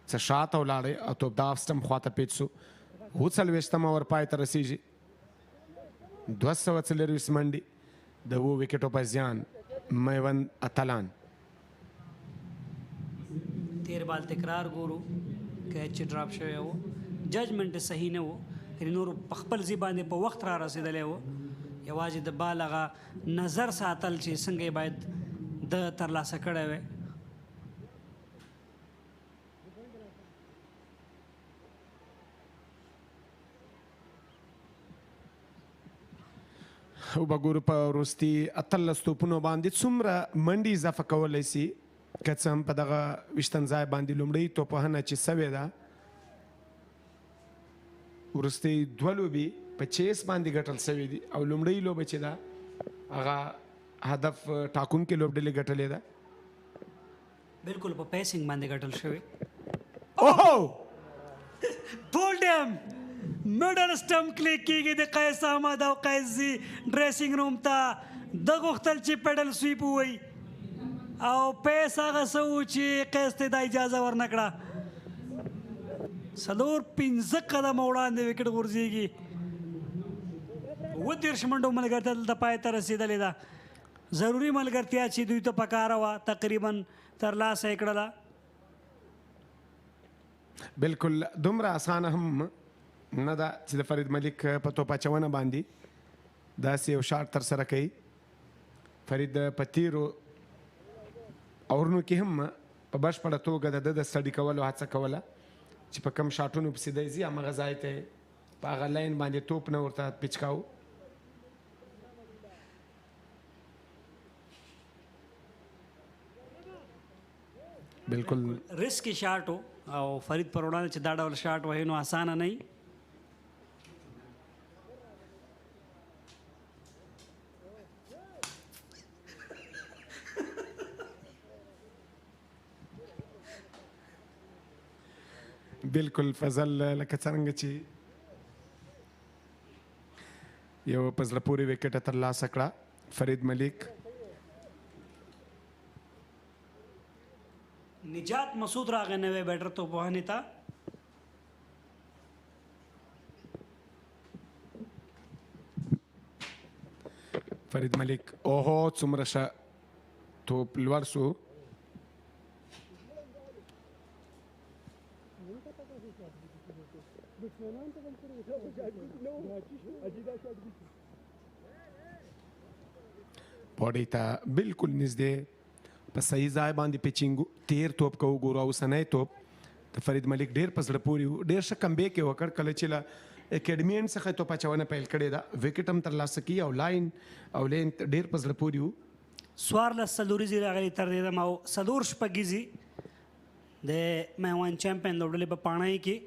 څه شاته ولاړی او توپ د آف سټمپ خواته پیچ سو 40 اوور پای ته رسیږي 240 منډې د 7 وکټو په زیان میوند اتلان تیر بال تکرار ګورو کیچ چې ډراپ شوی و ججمنټ صحیح نه و یعنې نور په خپل ځای باندې په وخت را رسېدلی و یوازې د بال هغه نظر ساتل چې څنګه یې باید د ترلاسه کړی وی وګورو په وروستي 18 توپونو باندې څومره منډې اضافه کولی سي که څه هم په دغه ویشتم ځای باندې لومړۍ توپوهنه چې سوې ده وروستۍ دوه لوبې په چیس باندې ګټل سوي دي او لومړۍ لوبه چې ده هغه هدف ټاکونکې لوبډلې ګټلې ده بالکل په پیسنګ باندې ګټل شوی اوهو بولډم مډل سټمپ کلیک کېږي د قیس احمد او قیس زی ډریسنګ روم ته د غوښتل چې پیډل سویپ ووایي او پیس هغه څه و چې قیس ته دا اجازه ورنه کړه 4-5 قدمه وړاندې وکټ غورځېږي 30 منډو ملګرتیا دلته پای ته رسېدلې ده ضروري ملګرتیا چې دوی ته پکاره وه تقریبا ترلاسه یې کړله بالکل دومره اسانه هم نه ده چې د فرید ملک په توپ اچونه باندې داسې یو شاټ ترسره کوي فرید په تیرو اورونو کې هم په بشپړه توګه د ده د سټډي کولو هڅه کوله چې په کم شاټونو پسې دی ځي همغه ځای ته په هغه لاین باندې توپ نه ورته پیچ کاوه بالکل ریسکی شاټ و او فرید پر وړاندې چې دا ډول شاټ وهي نو اسانه نه وي بالکل فضل لکه څرنګه چې یو په زړه پورې وکټه ترلاسه کړه فرید ملک نجات مسعود راغی نوی بیټر توپوهنې ته فرید ملک اوهو څومره ښه توپ لوړ شو باډۍ ته بالکل نږدې په صحیح ځای باندې پیچینګ تیر توپ که وګورو اوسنی توپ د فرید ملک ډېر په زړه پورې و ډېر ښه کمبیک یې وکړ کله چې له اکیډمي څخه توپ اچونه پیل کړې ده وکټ هم ترلاسه کړي او لین ډېر په زړه پورې و 14 څلوریزې راغلي تر دې دمه او 4 شپږیزې د میوند چمپین لوبډلې په پاڼۍ کې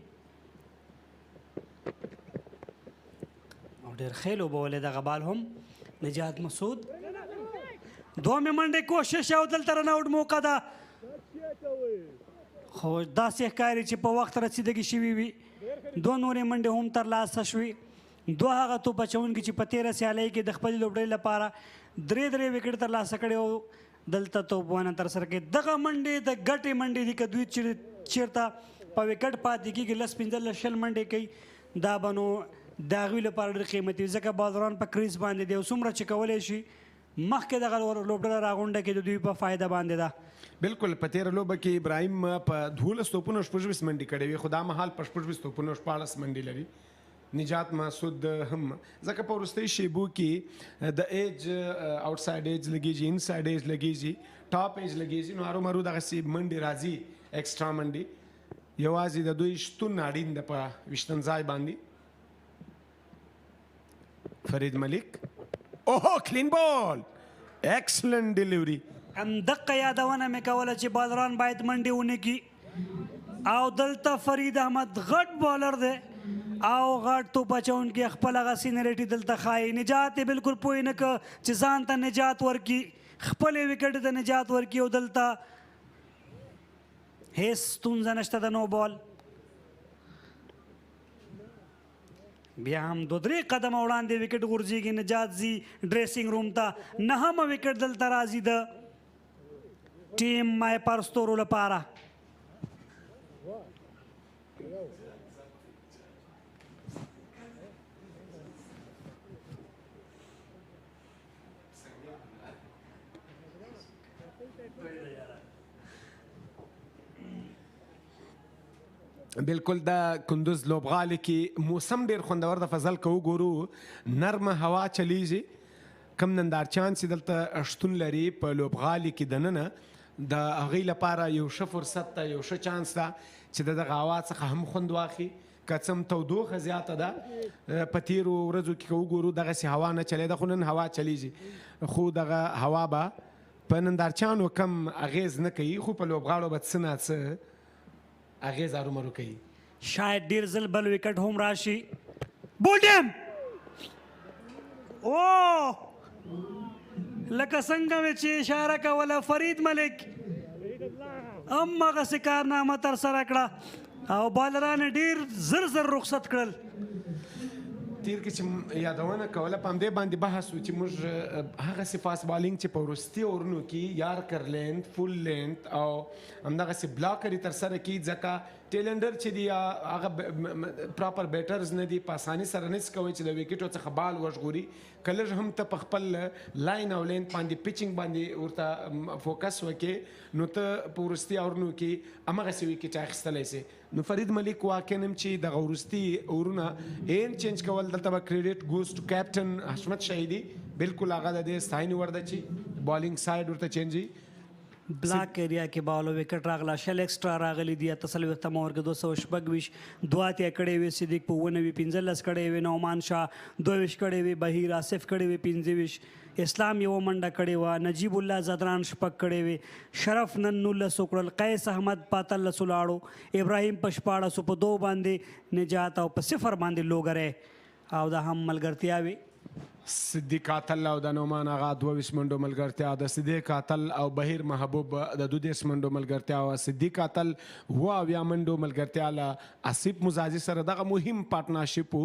او ډېر ښې لوبه ولې دغه بال هم نجات مسعود دومې منډې کوشش او دلته رن آوټ موقع ده خو داسې ښکاري چې په وخت رسیدګي شوي وي دوه نورې منډې هم ترلاسه شوې دوه هغه توپ اچوونکي چې په 13 سیالۍ کې د خپلې لوبډلې لپاره 3 وکټ ترلاسه کړي او دلته توپ ونه ترسره کړي دغه منډې د ګټې منډې دي که دوی چېرته په وکټ پاتې کېږي 10-15 شل منډې کوي دا به نو د هغوی لپاره ډېر قیمتي ځکه بالران په کریز باندې دی او څومره چې کولی شي مخکې دغه لوبډله راغونډه کې د دوی په فایده باندې ده بالکل په تېره لوبه کې ابراهیم په 12 توپونو 26 منډې کړې وي خو دا مهال په 26 توپونو 14 منډې لري نجات مسعود هم ځکه په وروستۍ شیبو کې د ایج آوټسایډ ایج لګېږي انسایډ ایج لګېږي ټاپ ایج لګېږي نو ارومرو دغسې منډې راځي ایکسټرا منډې یوازې د دوی شتون اړین ده په ویشتم ځای باندې فرید ملک اوهو کلین بال ایکسلنٹ ډیلیوري همدقه یادونه مې کوله چې بالران باید منډې ونه کړي او دلته فرید احمد غټ بالر دی او غټ توپ اچوونکي خپل هغه سینریټي دلته ښایي نجات یې بالکل پوه نه که چې ځان ته نجات ورکړي خپلې وکټې ته نجات ورکړي او دلته هیڅ ستونزه نشته د نو بال بیا هم 2-3 قدمه وړاندې وکټ غورځېږي نجات ځي ډریسنګ روم ته 9مه وکټ دلته راځي د ټیم مایپر ستورو لپاره بالکل د کندوز لوبغالي کې موسم ډېر خوندور د فضل که وګورو نرمه هوا چلیږي کم نندارچیان چې دلته شتون لري په لوبغالي کې دننه د هغوی لپاره یو ښه فرصت ده یو ښه چانس ده چې د دغه هوا څخه هم خوند واخلي که څه هم تودوخه زیاته ده په تېرو ورځو کې که وګورو دغسې هوا نه چلېده خو نن هوا چلیږي خو دغه هوا به په نندارچیانو کم اغیز نه کوي خو په لوبغاړو به څه نه څه اغیز ارومرو کوي شاید ډیر ځل بل وکټ هم راشي بولډم او لکه څنګه مې چې اشاره کوله فرید ملک هماغسې کارنامه ترسره کړه او بالران ډیر زر رخصت کړل تیر کې چې یادونه کوله په همدې باندې بحث و چې موږ هغسې فاست بالینګ چې په وروستي اورونو کې یارکر لینت فول لینت او همدغسې بلاکر یې ترسره کړي ځکه ټیلنډر چې دي هغه پراپر بیټرز نه دي په اساني سره نس کوي چې د وکټو څخه بال وژغوري که لږ هم ته په خپل لاین او لینت باندې پیچنګ باندې ورته فوکس وکړې نو ته په وروستي اورونو کې همغسې وکټ اخیستلی سې نو فرید ملک واقعا هم چې دغه وروستي اورونه این چینج کول دلته به کریډټ ګوز ټو کیپټن حشمت شهیدي بالکل هغه د دې ستاینې وړ ده چې بالینګ سایډ ورته چینجي بلاک ایریا کې باولو وکټ راغله شل ایکسټرا راغلی دي 43 اوور کې 226 دوه اتیا کړې وې صدیق په 19 کړې وې نعمان شاه 22 کړې وې بهیر آصف کړې وې 25 اسلام یو منډه کړې وه نجیب الله زدران شپږ کړې وې شرف نن 19 وکړل قیس احمد په 13 ولاړو ابراهیم په 14 په 2 باندې نجات او په 0 باندې لوګره او دا هم ملګرتیا وي صدیق قاتل او د نومان هغه 22 منډو ملګرتیا د صدیق قاتل او بهیر محبوب د 22 منډو ملګرتیا او صدیق قاتل اویا منډو ملګرتیا له آصف مزاجي سره دغه مهم پارټنرشپ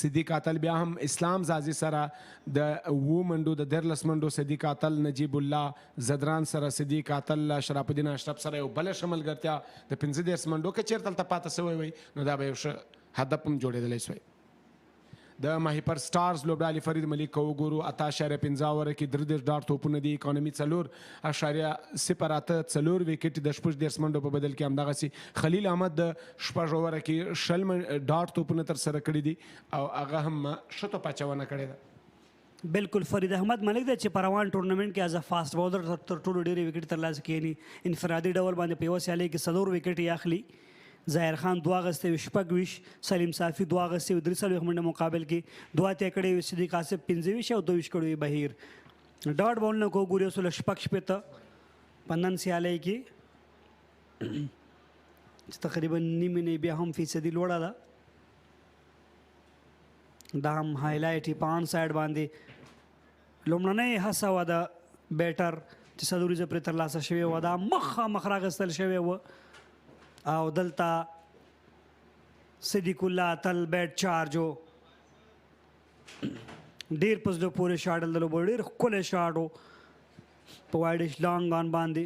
صدیق قاتل بیا هم اسلام زازي سره د 2 منډو د 13 منډو صدیق قاتل نجیب الله زدران سره صدیق قاتل شرف الدین اشرف سره یو بل شملګرتیا د 15 منډو کې چیرته تل پاتې سوی وي نو دا به یو هدف هم جوړېدلی سوی د ماهیپر سټارز لوبډالې فرید ملک که وګورو 8.15 اوره کې 3 ډاټ توپونه دي اکانومي 4.08 4 وکټې د 16 منډو په بدل کې همدغسې خلیل احمد د 6 اوره کې 60 ډاټ توپونه ترسره کړي دي او هغه هم ښه توپ اچونه کړې ده بالکل فرید احمد ملک دی چې په روان ټورنمنټ کې از ا فاست بولر تر ټولو ډېرې وکټ ترلاسه کړي انفرادي ډول باندې په یوه سیالۍ کې 4 وکټ یې اخلي ظاهر خان 2 اغستې وي 6 سلیم صافي 2 اغستې وي 43 منډه مقابل کې 2 اتیا کړې وي صدیق آصف 25 او 22 کړې وي بهیر ډاټ بال نه کو ګوري اوس له 6 په نن سیالۍ کې چې تقریبا نیمه نه بیا هم فیصدي لوړه ده دا هم هایلایټ په آن سایډ باندې لومړنۍ هڅه وه د بیټر چې څلوریزه پرې ترلاسه شوې وه دا مخامخ راغستل شوې وه او دلته صدیق الله تل بیټ چارج و ډېر په زړه پورې شاټ د لوبو ډېر ښکلی شاټ و په وایډش لانګ آن باندې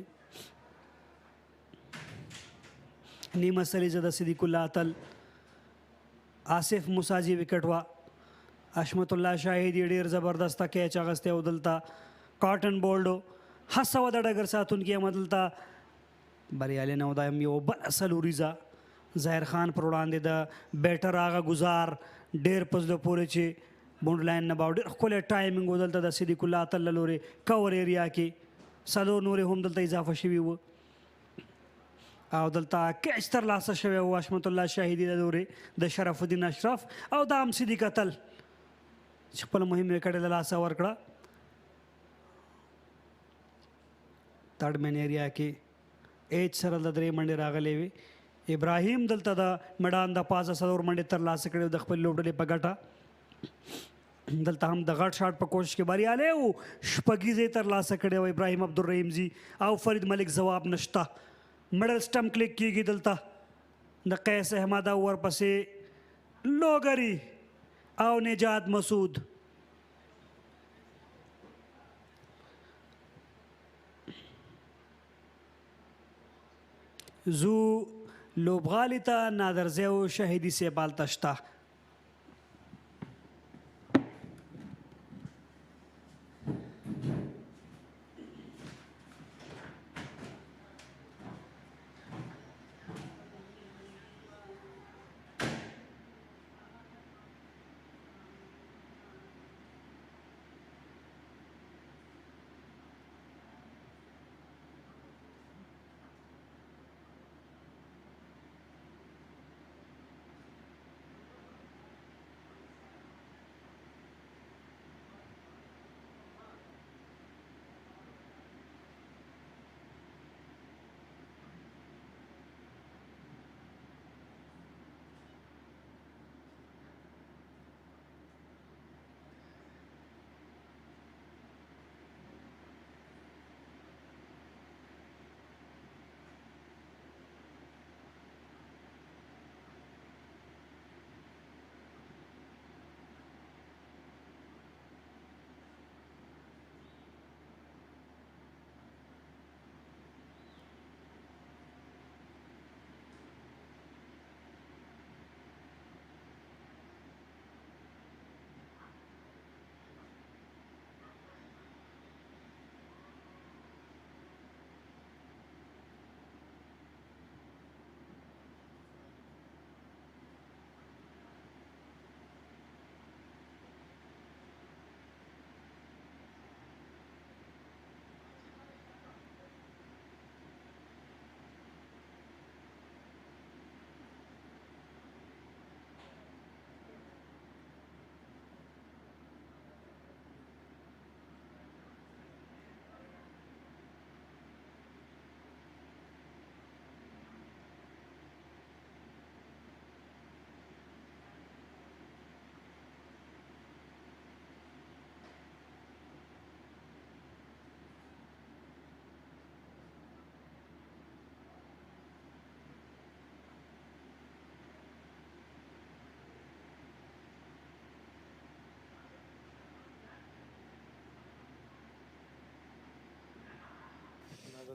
نیمه سلیزه د صدیق الله تل آصف موساجي وکټ وه اشمت الله شاهدي ډېر زبردسته کیچ اغستی او دلته کاټن بولډ هڅه وه د ډګر ساتونکي هم دلته بریالي نه و دا هم یوه بله څلوریزه ظاهر خان پر وړاندې د بیټر هغه ګزار ډېر په زړه پورې چې بونډ لاین نه به ډېر ښکلی ټایمنګ و دلته د صدیق الله تل له لورې کور ایریا کې 4 نورې هم دلته اضافه شوي وه او دلته کیچ ترلاسه شوی و اشمت الله شاهدي د لورې د شرف الدین اشرف او دا هم صدیق تل چې خپله مهم وکټ یې له لاسه ورکړه تھرډ مین ایریا کې ایچ سره د 3 منډې راغلې وې ابراهیم دلته د میدان د پاسه 4 منډې ترلاسه کړې د خپل لوبډلې په ګټه دلته هم د غټ شاټ په کوشش کې بریالی و شپږیزې ترلاسه کړې و ابراهیم عبدالرحیم زی او فرید ملک ځواب نشته مډل سټمپ کلیک کیږي دلته د قیس احمد او ورپسې لوګري او نجات مسعود زو لوبغالي ته نادرزی او شهیدي صاحب هلته شته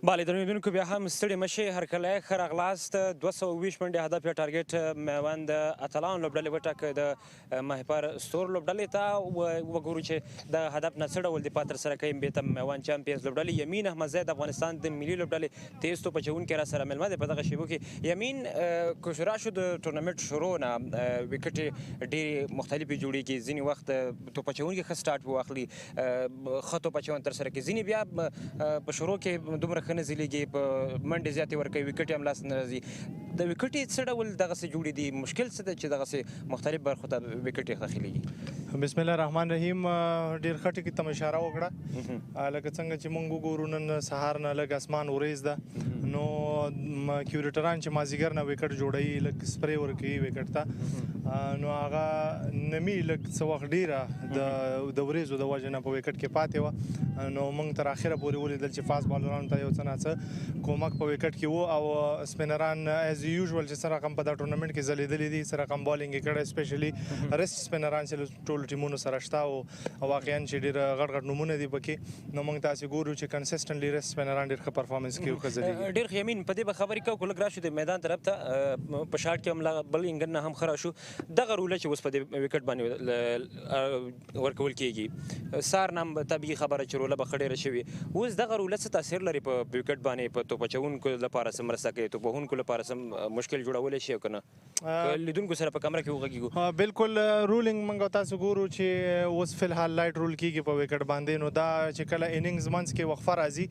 بله درنیدونکو بیا هم ستړي مشئ هرکلی ښه راغلاست 220 منډې هدف یا ټارګېټ میوند اتلان لوبډلې وټاکه د ماهیپر ستور لوبډلې ته وګورو چې د هدف نه څه ډول دفاع ترسره کوي بېرته میوند چمپینز لوبډلې یمین احمدزی د افغانستان د ملي لوبډلې تیز توپ اچوونکی را سره مېلمه دی په دغه شیبو کې یمین که شروع شو د ټورنمنټ شروع نه وکټې ډېرې مختلفې جوړېږي ځینې وخت توپ اچوونکي ښه سټارټ واخلي ښه توپ اچونه ترسره کړي ځینې بیا په شروع کې دومره ښه نه ځلیږي په منډې زیاتې ورکوي وکټ هم لاس نه راځي د وکټې څه ډول دغسې جوړې دي مشکل څه دی چې دغسې مختلف برخو ته وکټې داخلېږي بسم الله الرحمن الرحیم ډېر ښه ټکي ته مو اشاره وکړه لکه څنګه چې موږ وګورو نن سهار نه لږ اسمان وریځ ده نو کیورټران چې مازدیګر نه وکټ جوړوي لږ سپری ورکوي وکټ ته نو هغه نمی لږ څه وخت ډېره د وریځو د وجې نه په وکټ کې پاتې وه نو موږ تر اخره پورې ولیدل چې فاست بالرانو ته یو څه نه کومک په وکټ کې و او سپینران ایز یوزول چې څه رقم په دا ټورنمنټ کې ځلیدلي دي څه رقم بالینګ یې کړی سپیشلي ریسټ سپینران چې ټولو ټیمونو سره شته او واقعا چې ډېر غټ غټ نومونه دي پکې نو موږ تاسې ګورو چې کنسسټنټلی ریسټ سپینران ډېر ښه پرفارمنس کوي ښه ځلیږي ډېر ښه یمین په دې به خبرې کوو که لږ راشو د میدان طرف ته په شاټ کې هم بل انګن نه هم ښه راشو دغه روله چې اوس په دې وکټ باندې ورکول کېږي سار نه هم طبیعي خبره چې روله به ښه ډېره شوې اوس دغه روله څه تاثیر لري په وکټ باندې په توپ اچوونکو لپاره څه مرسته کوي توپ وهونکو لپاره څه مشکل جوړولی شي او که نه لیدونکو سره په کمره کې وغږېږو بالکل رولینګ موږ تاسو ګورو چې اوس فلحال لایټ رول کېږي په وکټ باندې نو دا چې کله اننګز منځ کې وقفه راځي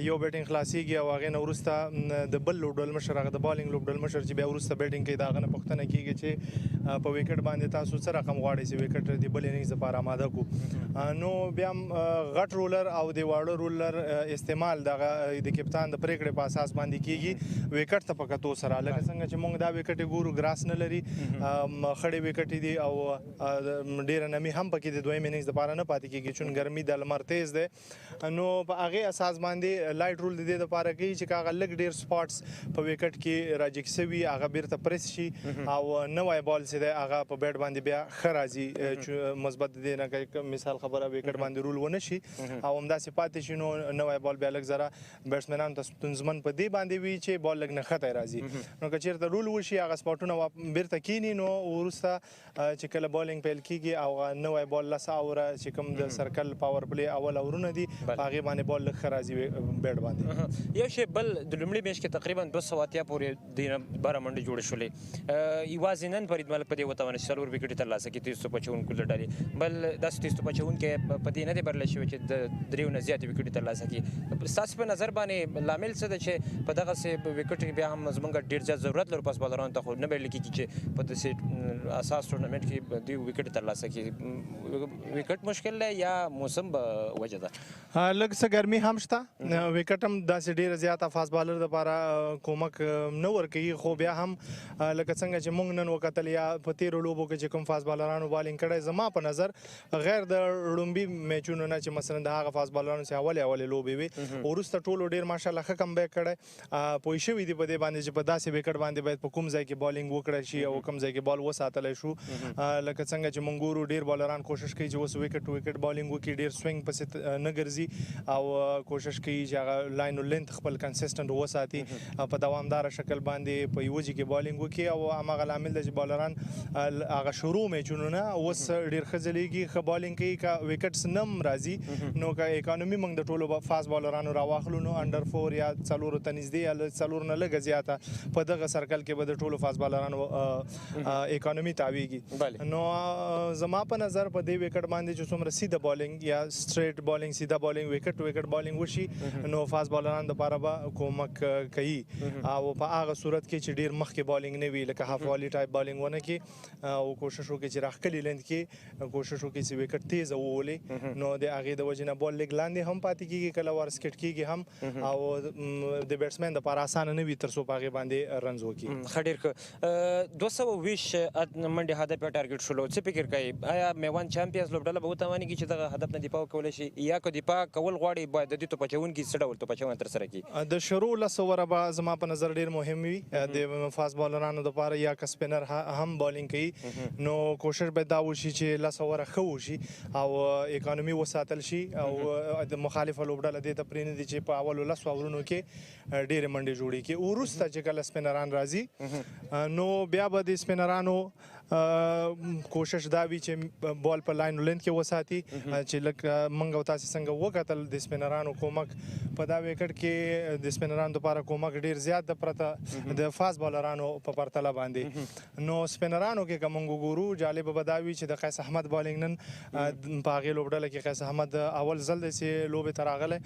یو بیټینګ خلاصېږي او هغې نه وروسته د بل لوبډل مشر هغه د بالینګ لوبډل مشر چې بیا وروسته بیټینګ کوي د هغه نه پوښتنه کېږي چې په وکټ باندې تاسو څه رقم غواړئ چې وکټ د بل اننګز لپاره آماده کړو نو بیا غټ رولر او د واړه رولر استعمال دغه د کپتان د پریکړې په اساس باندې کېږي وکټ ته په کتو سره لکه څنګه چې موږ دا وکټ ګورو ګراس نه لري خړې وکټې دي او ډېره نمي هم پکې د دویم اننګز لپاره نه پاتې کېږي چون ګرمي د لمر تیز دی نو په هغې اساس باندې لایټ رول د دې لپاره کوي چې هغه لږ ډېر سپاټس په وکټ کې راجیک سوي هغه بیرته پریس شي او نوی بال چې دی هغه په بیټ باندې بیا ښه راځي مثبت دی نه مثال خبره وکټ باندې رول ونه شي او همداسې پاتې شي نو نوی بال بیا لږ زره بیټسمنانو ته ستونزمن په دې باندې وي چې بال لږ نښتی راځي نو که چېرته رول وشي هغه سپاټونه بیرته کینی نو وروسته چې کله بالینګ پیل کېږي او نوی بال لس اوره چې کوم د سرکل پاور پلی اول اورونه دي په هغې باندې بال لږ ښه راځي بیټ باندې یو شی بل د لومړي میچ کې تقریبا 280 پورې د باره منډې جوړې شولې یوازې نن فرید ملک په دې وتوانست 4 وکټې ترلاسه کړي تیز توپ اچوونکو له ډلې بل داسې تیز توپ اچوونکی په دې نه دی بریالی شوی چې د 3 نه زیاتې وکټې ترلاسه کړي ستاسو په نظر باندې لامل څه دی چې په دغسې وکټ بیا هم زموږ ډېر زیات ضرورت لرو پاس بالرانو ته خو نه بریالی کېږي چې په داسې اساس ټورنمنټ کې دوی وکټې ترلاسه کړي وکټ مشکل دی یا موسم به وجه ده لږ څه ګرمي هم شته وکټ هم داسې ډېره زیاته فاست بالر دپاره کومک نه ورکوي خو بیا هم لکه څنګه چې موږ نن وکتل یا په تېرو لوبو کې چې کوم فاست بالرانو بالینګ کړی زما په نظر غیر د ړومبي میچونو نه چې مثلا د هغه فاست بالرانو چې اولې لوبې وي وروسته ټولو ډېر ماشاءالله ښه کم بیک کړی پوه شوي دي په دې باندې چې په داسې وکټ باندې باید په کوم ځای کې بالینګ وکړی شي او کوم ځای کې بال وساتلی شو لکه څنګه چې موږ ګورو ډېر بالران کوشش کوي چې اوس وکټ بالینګ وکړي ډېر سوینګ پسې نه ګرځي او کوشش کوي چې هغه لاین لینث خپل کنسسټنټ وساتي په دوامداره شکل باندې په یوه ځای کې بالینګ وکړي او هماغه لامل دی چې بالران هغه شروع میچونو نه اوس ډېر ښه ځلیږي ښه بالینګ کوي که وکټس نه هم راځي نو که اکانومي موږ د ټولو فاست بالرانو راواخلو نو انډر 4 یا 4 ته نږدې یا 4 نه لږه زیاته په دغه سرکل کې به د ټولو فاست بالرانو اکانومي تاویږي نو زما په نظر په دې وکټ باندې چې څومره سیده بالینګ یا سټریټ بالینګ سیده بالینګ وکټ بالینګ وشي نو فاست بالران دپاره به کومک کوي او په هغه صورت کې چې ډېر مخکې بالینګ نه وي لکه هاف والي ټایپ بالینګ ونه کړي او کوشش وکړي چې راښکلي لیند کې کوشش وکړي چې وکټ تیزه وولي نو د هغې د وجې نه بال لږ لاندې هم پاتې کېږي کله ور سکټ کېږي هم او د بیټسمین دپاره اسانه نه وي تر څو په هغې باندې باندې رنز وکړي. ښه ډېر ښه 220 منډې هدف یې ټارګېټ شولو. څه فکر کوي آیا میوند چمپیونز لوبډله به وتوانېږي چې دغه هدف نه دفاع وکولی شي یا که دفاع کول غواړي باید د دې توپ اچوونکي څه ډول توپ اچونه ترسره کړي؟ د شروع 10 اووره به زما په نظر ډېر مهم وي د فاست بالرانو دپاره یا که سپینر هم بالینګ کوي نو کوشش باید دا وشي چې 10 اووره ښه وشي او اکانومي وساتل شي او د مخالفه لوبډله دې ته پرېنږدي چې په اولو 10 اورونو کې ډېرې منډې جوړې کړي. وروسته چې کله سپینران راځي نو بیا به د سپینرانو کوشش دا وي چې بال په لاین لینت کې وساتي چې لکه موږ او تاسې څنګه وکتل د سپینرانو کومک په دا وکټ کې د سپینرانو دپاره کومک ډېر زیات د پرته د فاست بالرانو په پرتله باندې. نو سپینرانو کې که موږ وګورو جالبه به دا وي چې د قیس احمد بالینګ نن په هغې لوبډله کې قیس احمد اول ځل دی چې لوبې ته راغلی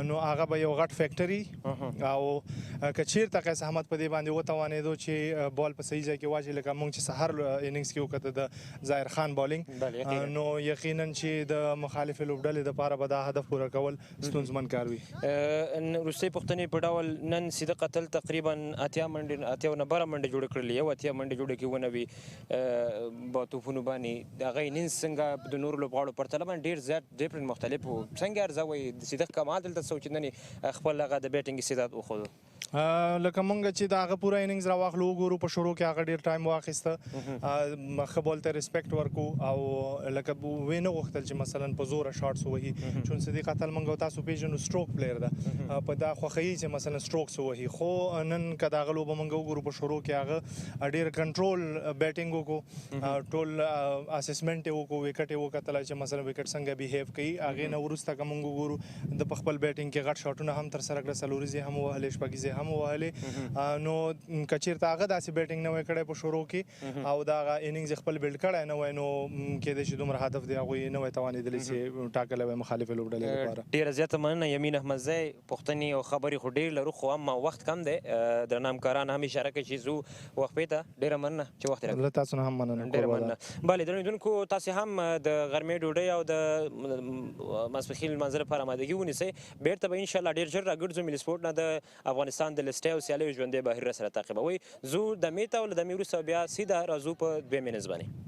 نو هغه به یو غټ فیکټري او که چېرته قیس احمد په دې باندې وتوانېدو چې بال په صحیح ځای کې واچوي لکه موږ چې سهار اننګز کې وکړه د ظاهر خان بالینګ نو یقینا چې د مخالفې لوبډلې دپاره به دا هدف پوره کول ستونزمن کار وي. وروستۍ پوښتنې په ډول نن سیده قتل تقریبا 80 نه بره منډې جوړې کړلې یو 80 منډې جوړې کې ونه وي په توپونو باندې د هغه اننګز څنګه د نورو لوبغاړو پرتله باندې ډېر زیات ډیفرنټ مختلف و. څنګه ارزوئ د سیده کمال دلته څه و چې نن خپل هغه د بیټینګ استعداد وښودو؟ لکه مونږ چې د هغه پوره اننګز راواخلو وګورو په شروع کې هغه ډېر ټایم واخیسته ښه بال ته ریسپیکټ ورکو او لکه وی نه غوښتل چې مثلا په زوره شاټس ووهي چون صدیق قتل مونږ او تاسو پیژنو سټروک پلیر ده په دا خوښوي چې مثلا سټروکس ووهي خو نن که د هغه لوبه مونږ وګورو په شروع کې هغه ډېر کنټرول بیټینګ وکړو ټول اسسمنټ یې وکړو وکټ یې وکتل چې مثلا وکټ څنګه بیهیو کوي هغې نه وروسته که مونږ وګورو د په خپل بیټینګ کې غټ شاټونه هم ترسره کړه څلوریزې هم ووهلې شپږیزې هم ووهلې نو که چېرته هغه داسې بیټینګ نه وی کړی په شروع کې او د هغه اننګز خپل بلډ کړی نه وای نو کېدای شي دومره هدف دی هغوی نه وای توانېدلی چې ټاکلی وای مخالفې لوبډلې لپاره. ډېره زیاته مننه یمین احمدزی. پوښتنې او خبرې خو ډېر لرو خو هم وخت کم دی. درنه همکاران هم اشاره کوي چې زو وقفې ته. ډېره مننه چې وخت یې له تاسو نه هم مننه. ډېره مننه. بلې درنو لیدونکو تاسې هم د غرمې ډوډۍ او د ماسپښین لمانځه لپاره امادګي ونیسئ. بېرته به انشاءالله ډېر ژر راګرځو. ملي سپورټ نه د افغانستان د لسټۍ او سیالیو ژوندی بهیر سره تعقیبوئ. زو دمې ته او له دمې وروسته بیا سیده راځو په 2 منځ باندې.